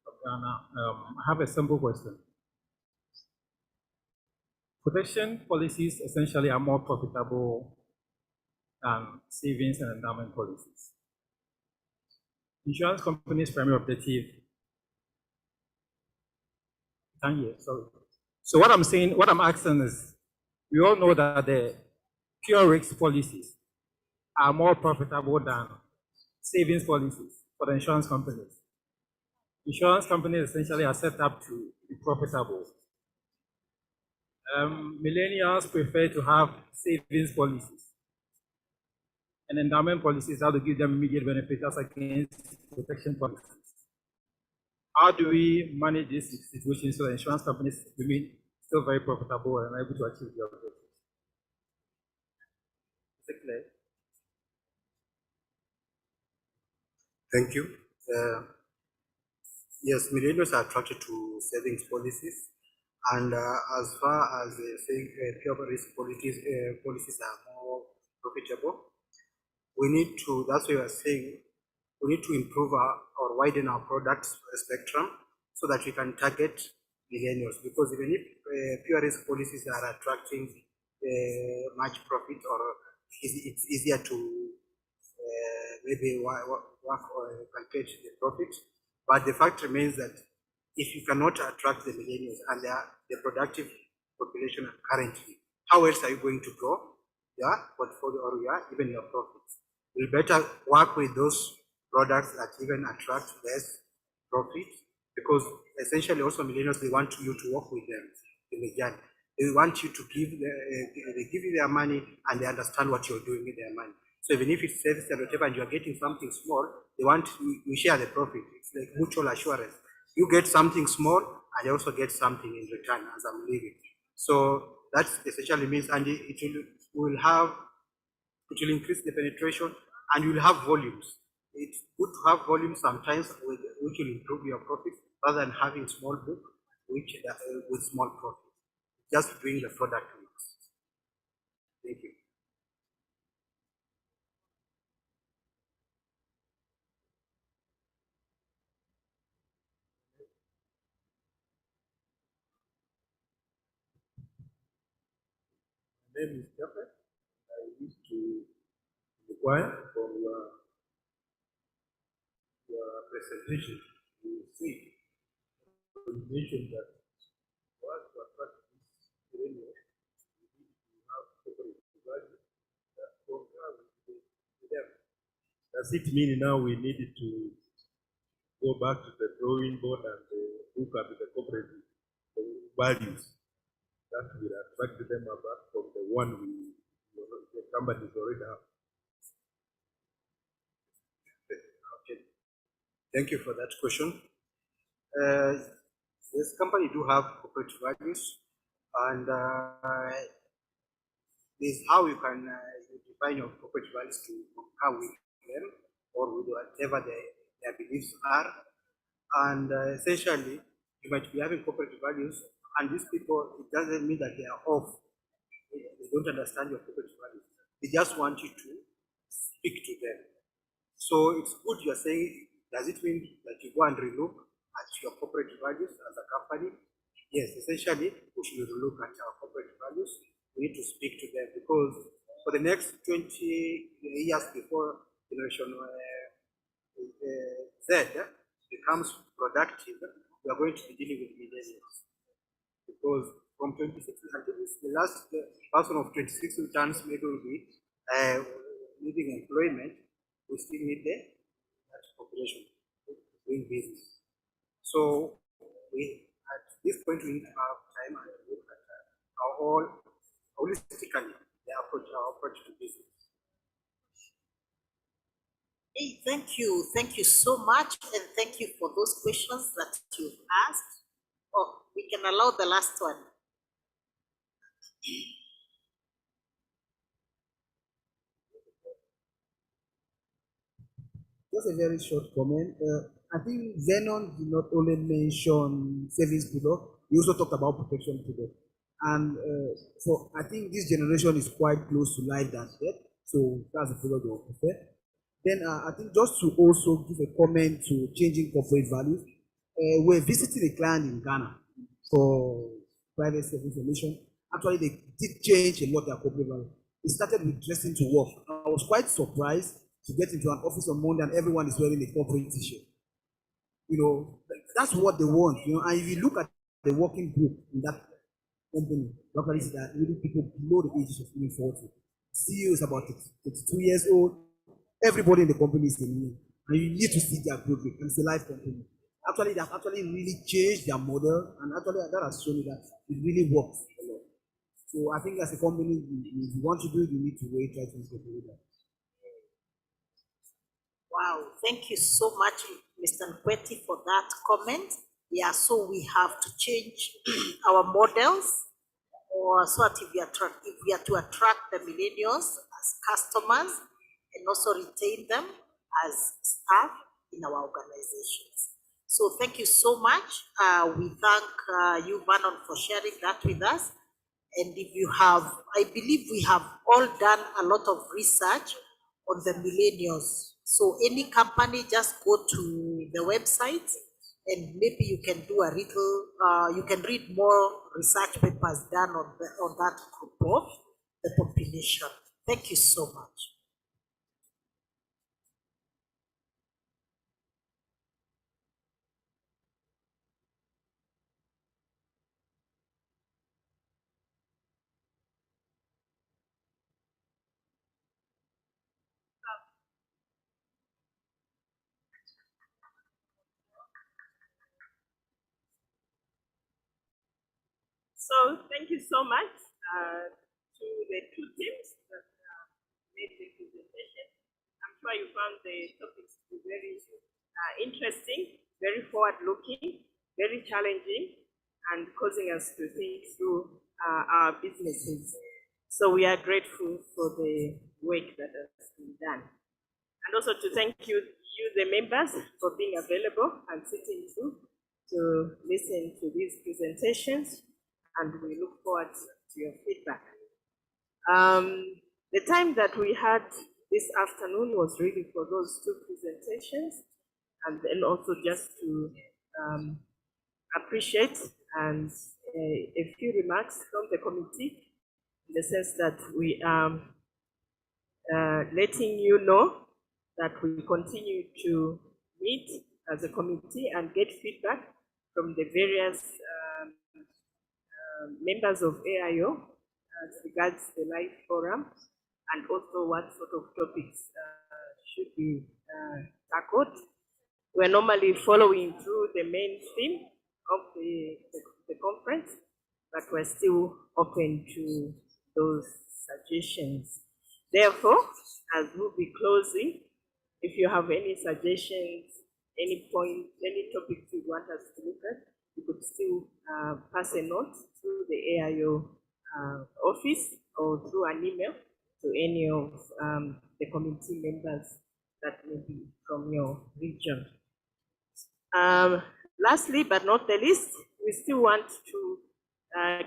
from Ghana. I have a simple question. Protection policies essentially are more profitable than savings and endowment policies. Insurance companies' primary objective. 10 years, sorry. So what I'm asking is, we all know that the pure risk policies are more profitable than savings policies for the insurance companies. Insurance companies essentially are set up to be profitable. Millennials prefer to have savings policies and endowment policies that will give them immediate benefits as against protection policies. How do we manage this situation so that insurance companies remain still very profitable and able to achieve their objectives? Is it clear? Thank you. Yes, millennials are attracted to savings policies, and as far as pure risk policies are more profitable, we need to. That's why we are saying we need to improve or widen our product spectrum so that we can target millennials. Because even if pure risk policies are attracting much profit, or it's easier to maybe work or calculate the profit, but the fact remains that if you cannot attract the millennials and they are the productive population currently, how else are you going to grow your portfolio or even your profits? You better work with those products that even attract less profit, because essentially also millennials, they want you to work with them in the journey. They want you to give they give you their money and they understand what you're doing with their money. So even if it's service and whatever and you're getting something small, they want you share the profit. It's like mutual assurance. You get something small and you also get something in return as I'm leaving. So that essentially means, and it will increase the penetration and you'll have volumes. It's good to have volumes sometimes which will improve your profit rather than having small book which with small profit. Just doing the product mix. Thank you. My name is Jafet. I used to inquire from your presentation. You see, you mentioned that for us to attract this millennial, we need to have corporate value that concur with them. Does it mean now we needed to go back to the drawing board and look at the corporate values that will attract them apart from the one the companies already have? Okay. Thank you for that question. This company do have corporate values, and this is how you can define your corporate values to concur with them or with whatever their beliefs are. And essentially, you might be having corporate values, and these people, it doesn't mean that they are off. They don't understand your corporate values. They just want you to speak to them. So it's good you're saying, does it mean that you go and relook at your corporate values as a company? Yes, essentially, we should relook at our corporate values. We need to speak to them because for the next 20 years before generation Z becomes productive, we are going to be dealing with millennials. Because from 26 until the last person of 26 returns maybe will be leaving employment, we still need that population doing business. So we at this point we need to have time and look at our all holistically our approach to business. Hey, thank you so much, and thank you for those questions that you've asked. Oh, we can allow the last one. Just a very short comment. I think Zenon did not only mention savings product, he also talked about protection product. And so I think this generation is quite close to life than death. So that's the product they will prefer. Then I think just to also give a comment to changing corporate values, we're visiting a client in Ghana for private self information. Actually, they did change a lot their corporate value. It started with dressing to work. I was quite surprised to get into an office on Monday and everyone is wearing a corporate t-shirt. You know, that's what they want. You know, and if you look at the working group in that company, locally, that really people below the ages of 40. CEO is about 32 years old. Everybody in the company is a new, and you need to see their growth rate. And it's a life company. Actually, they have actually really changed their model, and actually that has shown me that it really works a lot. So I think as a company, if you want to do it, you need to wait, try to do that. Wow, thank you so much, Mr. Nkweti, for that comment. Yeah, so we have to change our models, or so that if we are to attract the millennials as customers and also retain them as staff in our organizations. So thank you so much. We thank you, Vernon, for sharing that with us. And if you have, I believe we have all done a lot of research on the millennials. So any company, just go to the website and maybe you can do a little, you can read more research papers done on that group of the population. Thank you so much. So thank you so much to the two teams that made the presentation. I'm sure you found the topics to be very interesting, very forward-looking, very challenging, and causing us to think through our businesses. So we are grateful for the work that has been done. And also to thank you, the members, for being available and sitting through to listen to these presentations. And we look forward to your feedback. The time that we had this afternoon was really for those two presentations, and then also just to appreciate and a few remarks from the committee, in the sense that we are letting you know that we continue to meet as a committee and get feedback from the various members of AIO as regards the live forum, and also what sort of topics should be tackled. We're normally following through the main theme of the conference, but we're still open to those suggestions. Therefore, as we'll be closing, if you have any suggestions, any points, any topics you want us to look at, you could still pass a note through the AIO office or through an email to any of the committee members that may be from your region. Lastly, but not the least, we still want to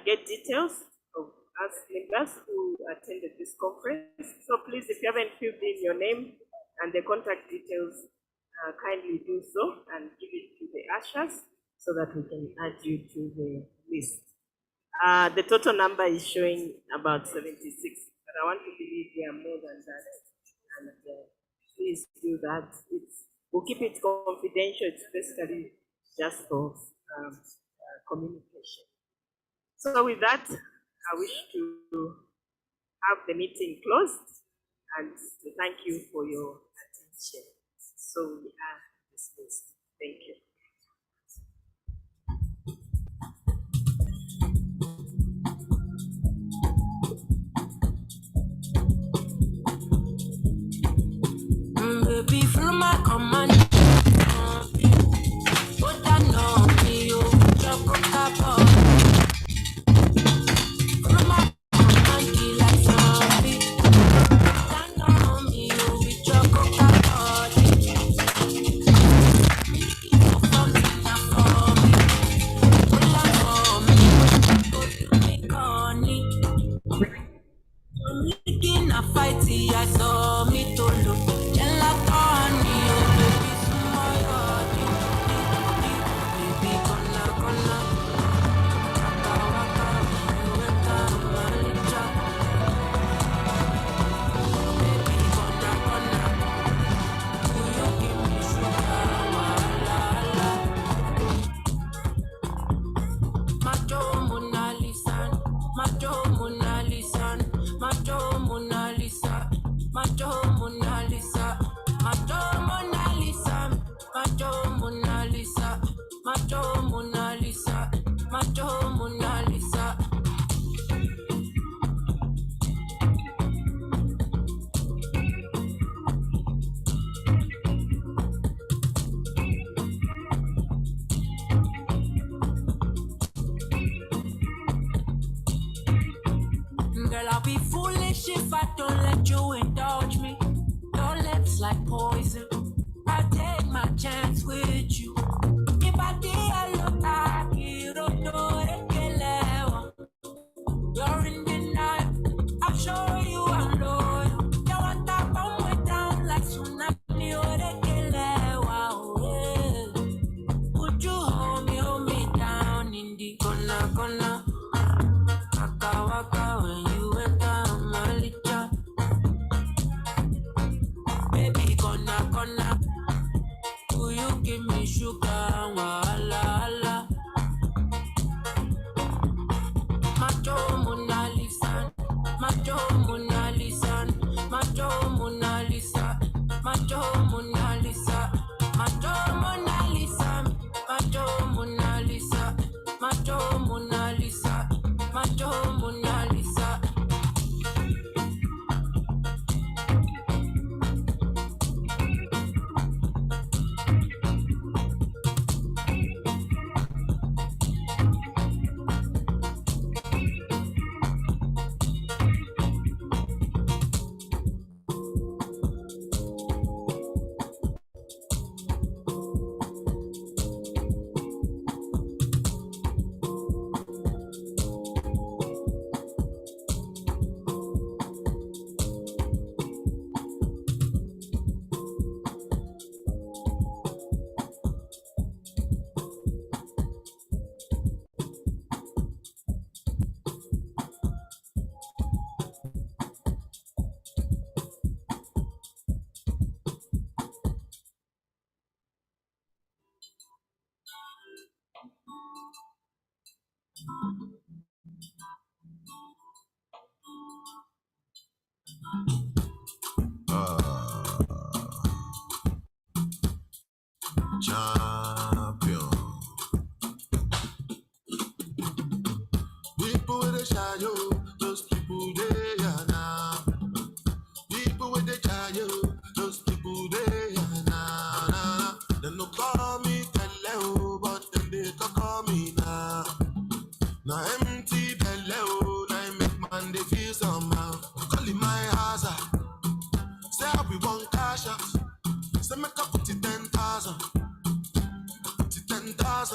get details of us members who attended this conference. So please, if you haven't filled in your name and the contact details, kindly do so and give it to the ushers so that we can add you to the list. The total number is showing about 76, but I want to believe we are more than that. And please do that. We'll keep it confidential. It's basically just for communication. So with that, I wish to have the meeting closed and to thank you for your attention. So we are dismissed. Thank you. Baby, follow my command. Put that on me, you just go tap on. Follow my command, be like zombie. That on me, you just go tap on. Something that for me, pull up for me, put me on it. Making a fight, I saw me to look. Jella Tony, oh baby, smile, baby, gonna, waka waka, you waka, malija, baby, gonna, do you give me sugar, wala, Macho Mona Lisa, Macho Mona Lisa, Macho Mona Lisa, Macho Mona Lisa, Macho Mona Lisa, Macho Mona Lisa, Macho Mona Lisa, Macho Mona Lisa. Girl, I'll be foolish if I don't let you indulge me. Your lips like poison. I take my chance with you. If I did, I look like you don't know it. You're in denial. I'm sure you are loyal. You want that bomb way down like tsunami or the killer. Wow, yeah. Would you hold me down in the corner? Waka waka when you enter my licha. Baby, gonna. Do you give me sugar? Wala. Macho Mona Lisa, Macho Mona Lisa, Macho Mona Lisa, Macho Mona Lisa, Macho Mona Lisa, Macho Mona Lisa, Macho Mona Lisa, Macho Mona Lisa. Champion. People with a shy, yo, those people they are now. People with the shy, yo, those people they are now. They no call me Teleo, but then they call me now. Now empty Teleo, now make man they feel somehow. Call it my hazard. Say I be one cash out. Say make up put it 10,000. 10,000.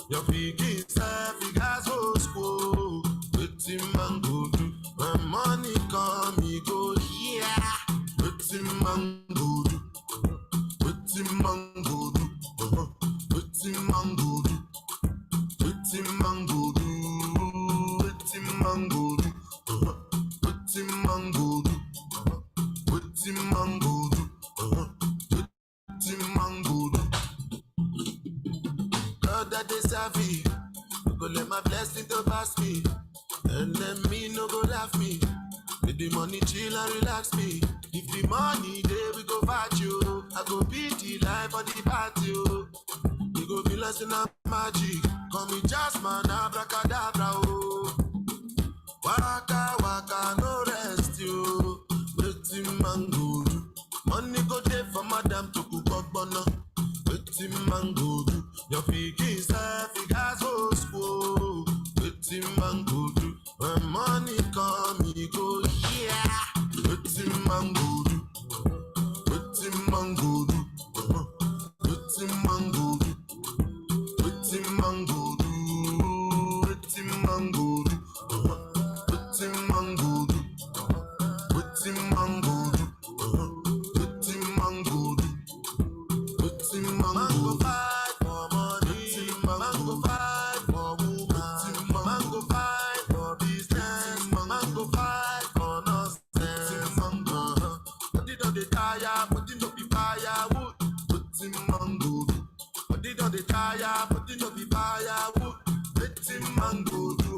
Your pikin self, he gas go school. Wetin man go do when money come, he go yeah. Wetin man go do? Wetin man go do? Wetin man go do? Wetin man go do? Wetin man go do? Wetin man go do? Wetin man go do? Wetin man go do? God that they serve me, go let my blessing to pass me, and then me no go laugh me. With the money chill and relax me. If the money there we go fight you, I go beat the life for the party. You go be less in a magic. Call me Jasmine, abracadabra. Oh. Waka waka no rest you. Wetin man go do? Money go there for madam to cook up bono. Wetin man go do? Your pikin self, he gas go school. Wetin man go do? When money come, he go yeah. Wetin man go do? Wetin man go do? Wetin man go do? Wetin man go do? Wetin man go do? Wetin man go do? Wetin man go do? Wetin man go do? Wetin man go fight for money? Man go fight for woman. Man go fight for business. Man go fight for nonsense. Man go. Body don dey tire, body no be firewood. Wetin man go do? Body don dey tire, body no be firewood. Wetin man go do?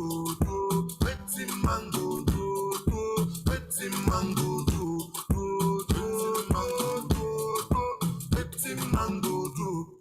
Wetin man go do? Wetin man go do? Wetin man go do?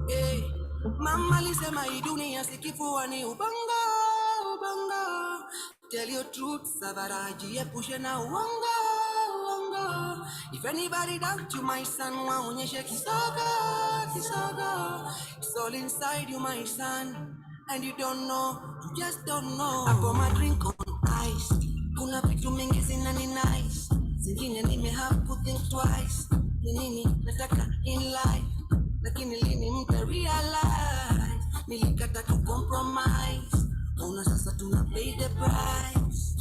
Hey, Mama lise my dunia sikifuani ubanga, ubanga. Tell your truth, Savaraji, pushe na uanga, uanga. If anybody doubt you, my son, waonyeshe kisoga, kisoga. It's all inside you, my son, and you don't know, you just don't know. I pour my drink on ice, kuna vitu mingi zinani nice. Zingine nimehave to think twice. Ni nini nataka in life, lakini lini mta realize. Nilikata to compromise, ona sasa tuna pay the price.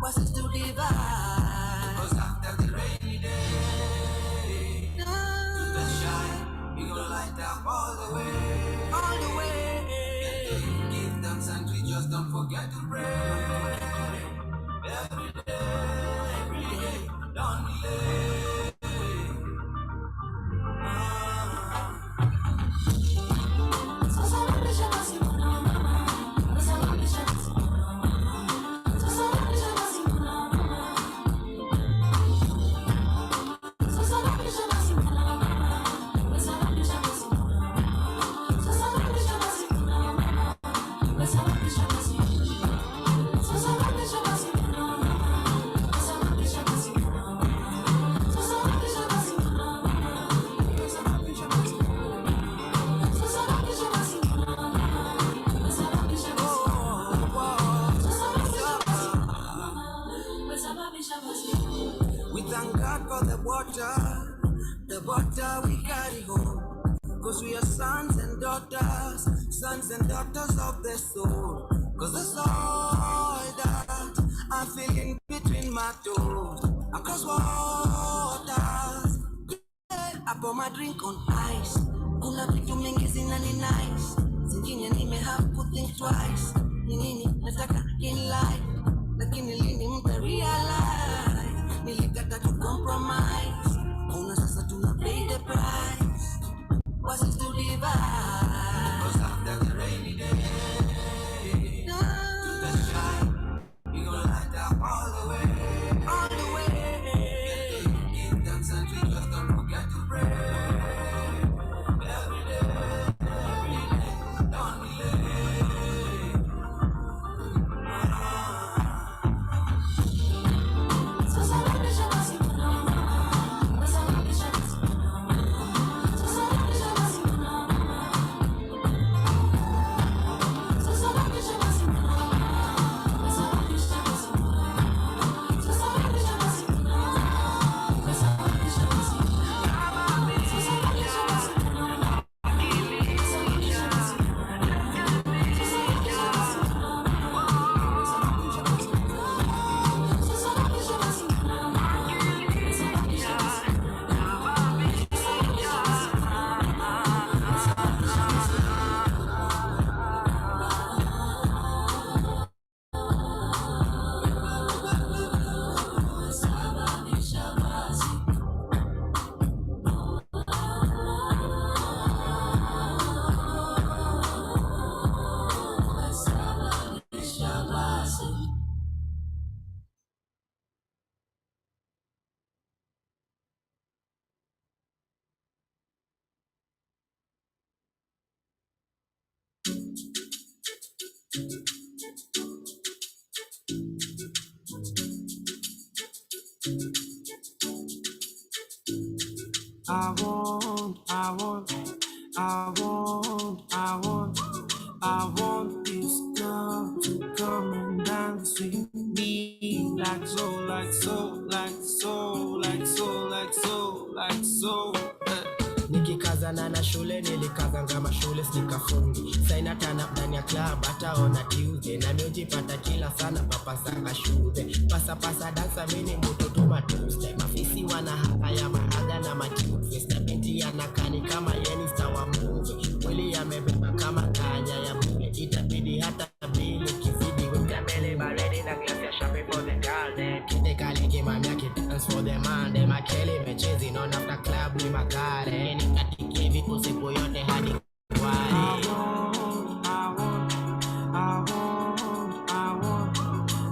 What's it to divide? 'Cause after the rainy day, you can shine, we gonna light up all the way, all the way. Give thanks and we just don't forget to pray. Every day, don't delay. We thank God for the water we carry home. 'Cause we are sons and daughters of the soul. 'Cause the soil that I'm feeling between my toes. Across waters, I pour my drink on ice. Kuna vitu mingi zinani nice. Zingine nimehave to think twice. Ni nini nataka in life, lakini lini mta realize. Nilikata to compromise, ona sasa tuna pay the price. What's it to divide? 'Cause after the rainy day, you can shine, we gonna light up all the way, all the way. I want this girl to come and dance with me like so, like so, like so, like so, like so, like so. Nikikazana na shule nilikazanga mashule sikafungi saina tana ndani ya club hata ona Tuesday na miujipata kila sana papa sanga shule pasa dansa mini mtoto Tuesday mafisi wana haka ya maaga na matufe na binti anakani kama yeni sawa move mwili yamebeba kama kanya ya bule itabidi hata bili kizidi weka mbele baridi na glass ya champagne for the girl then kide kali kimamia dance for the man dem akeli mechezi non after club ni magare nikatikie vipo siku yote hadi wale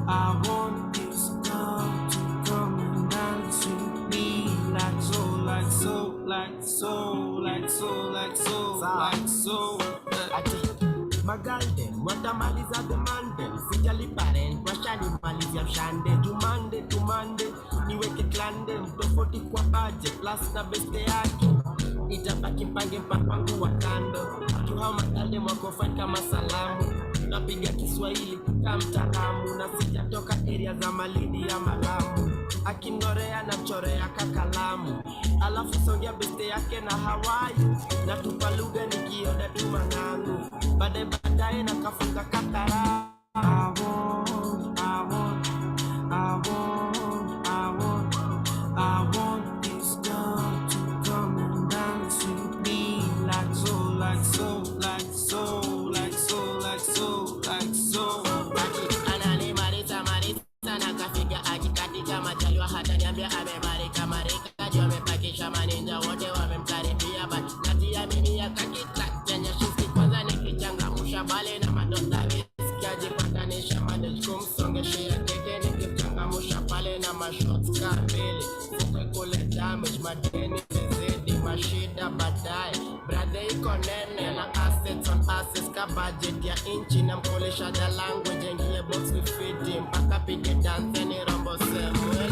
I want this girl to come and dance with me like so, like so, like so, like so, like so, like so. Magalde, watamaliza demande, sijali parent, washani malizia mshande, tumande, niweke klande, mtofauti kwa budget, plus na beste yake, itabaki mpange mpangu wa kando, tuha magalde mwako fine kama salamu, napiga Kiswahili kama mtaalamu, na sijatoka area za Malindi ya Malamu, akinorea na chorea kakalamu, alafu songea beste yake na Hawaii, na tupa lugha nikioda tu mangangu, baadaye na kafunga kakara. I want this girl to come and dance with me like so, like so, like so, like so, like so, like so. Ananimarita na kafika akikatika machalwa hata niambia amemarika marika juu amepakisha maninja wote wamemkaribia but najiamini ya kakita kenya shiski kwanza nikichangamsha bale na madonda viskiaji patanisha manage kumsongeshia keke nikichangamsha pale na mashots kamili fuke kule damage madeni zizidi mashida baadaye brother iko nene na assets on assets ka budget ya inchi na mkolesha the language ingie box with fit mpaka pige dance ni rombo semwele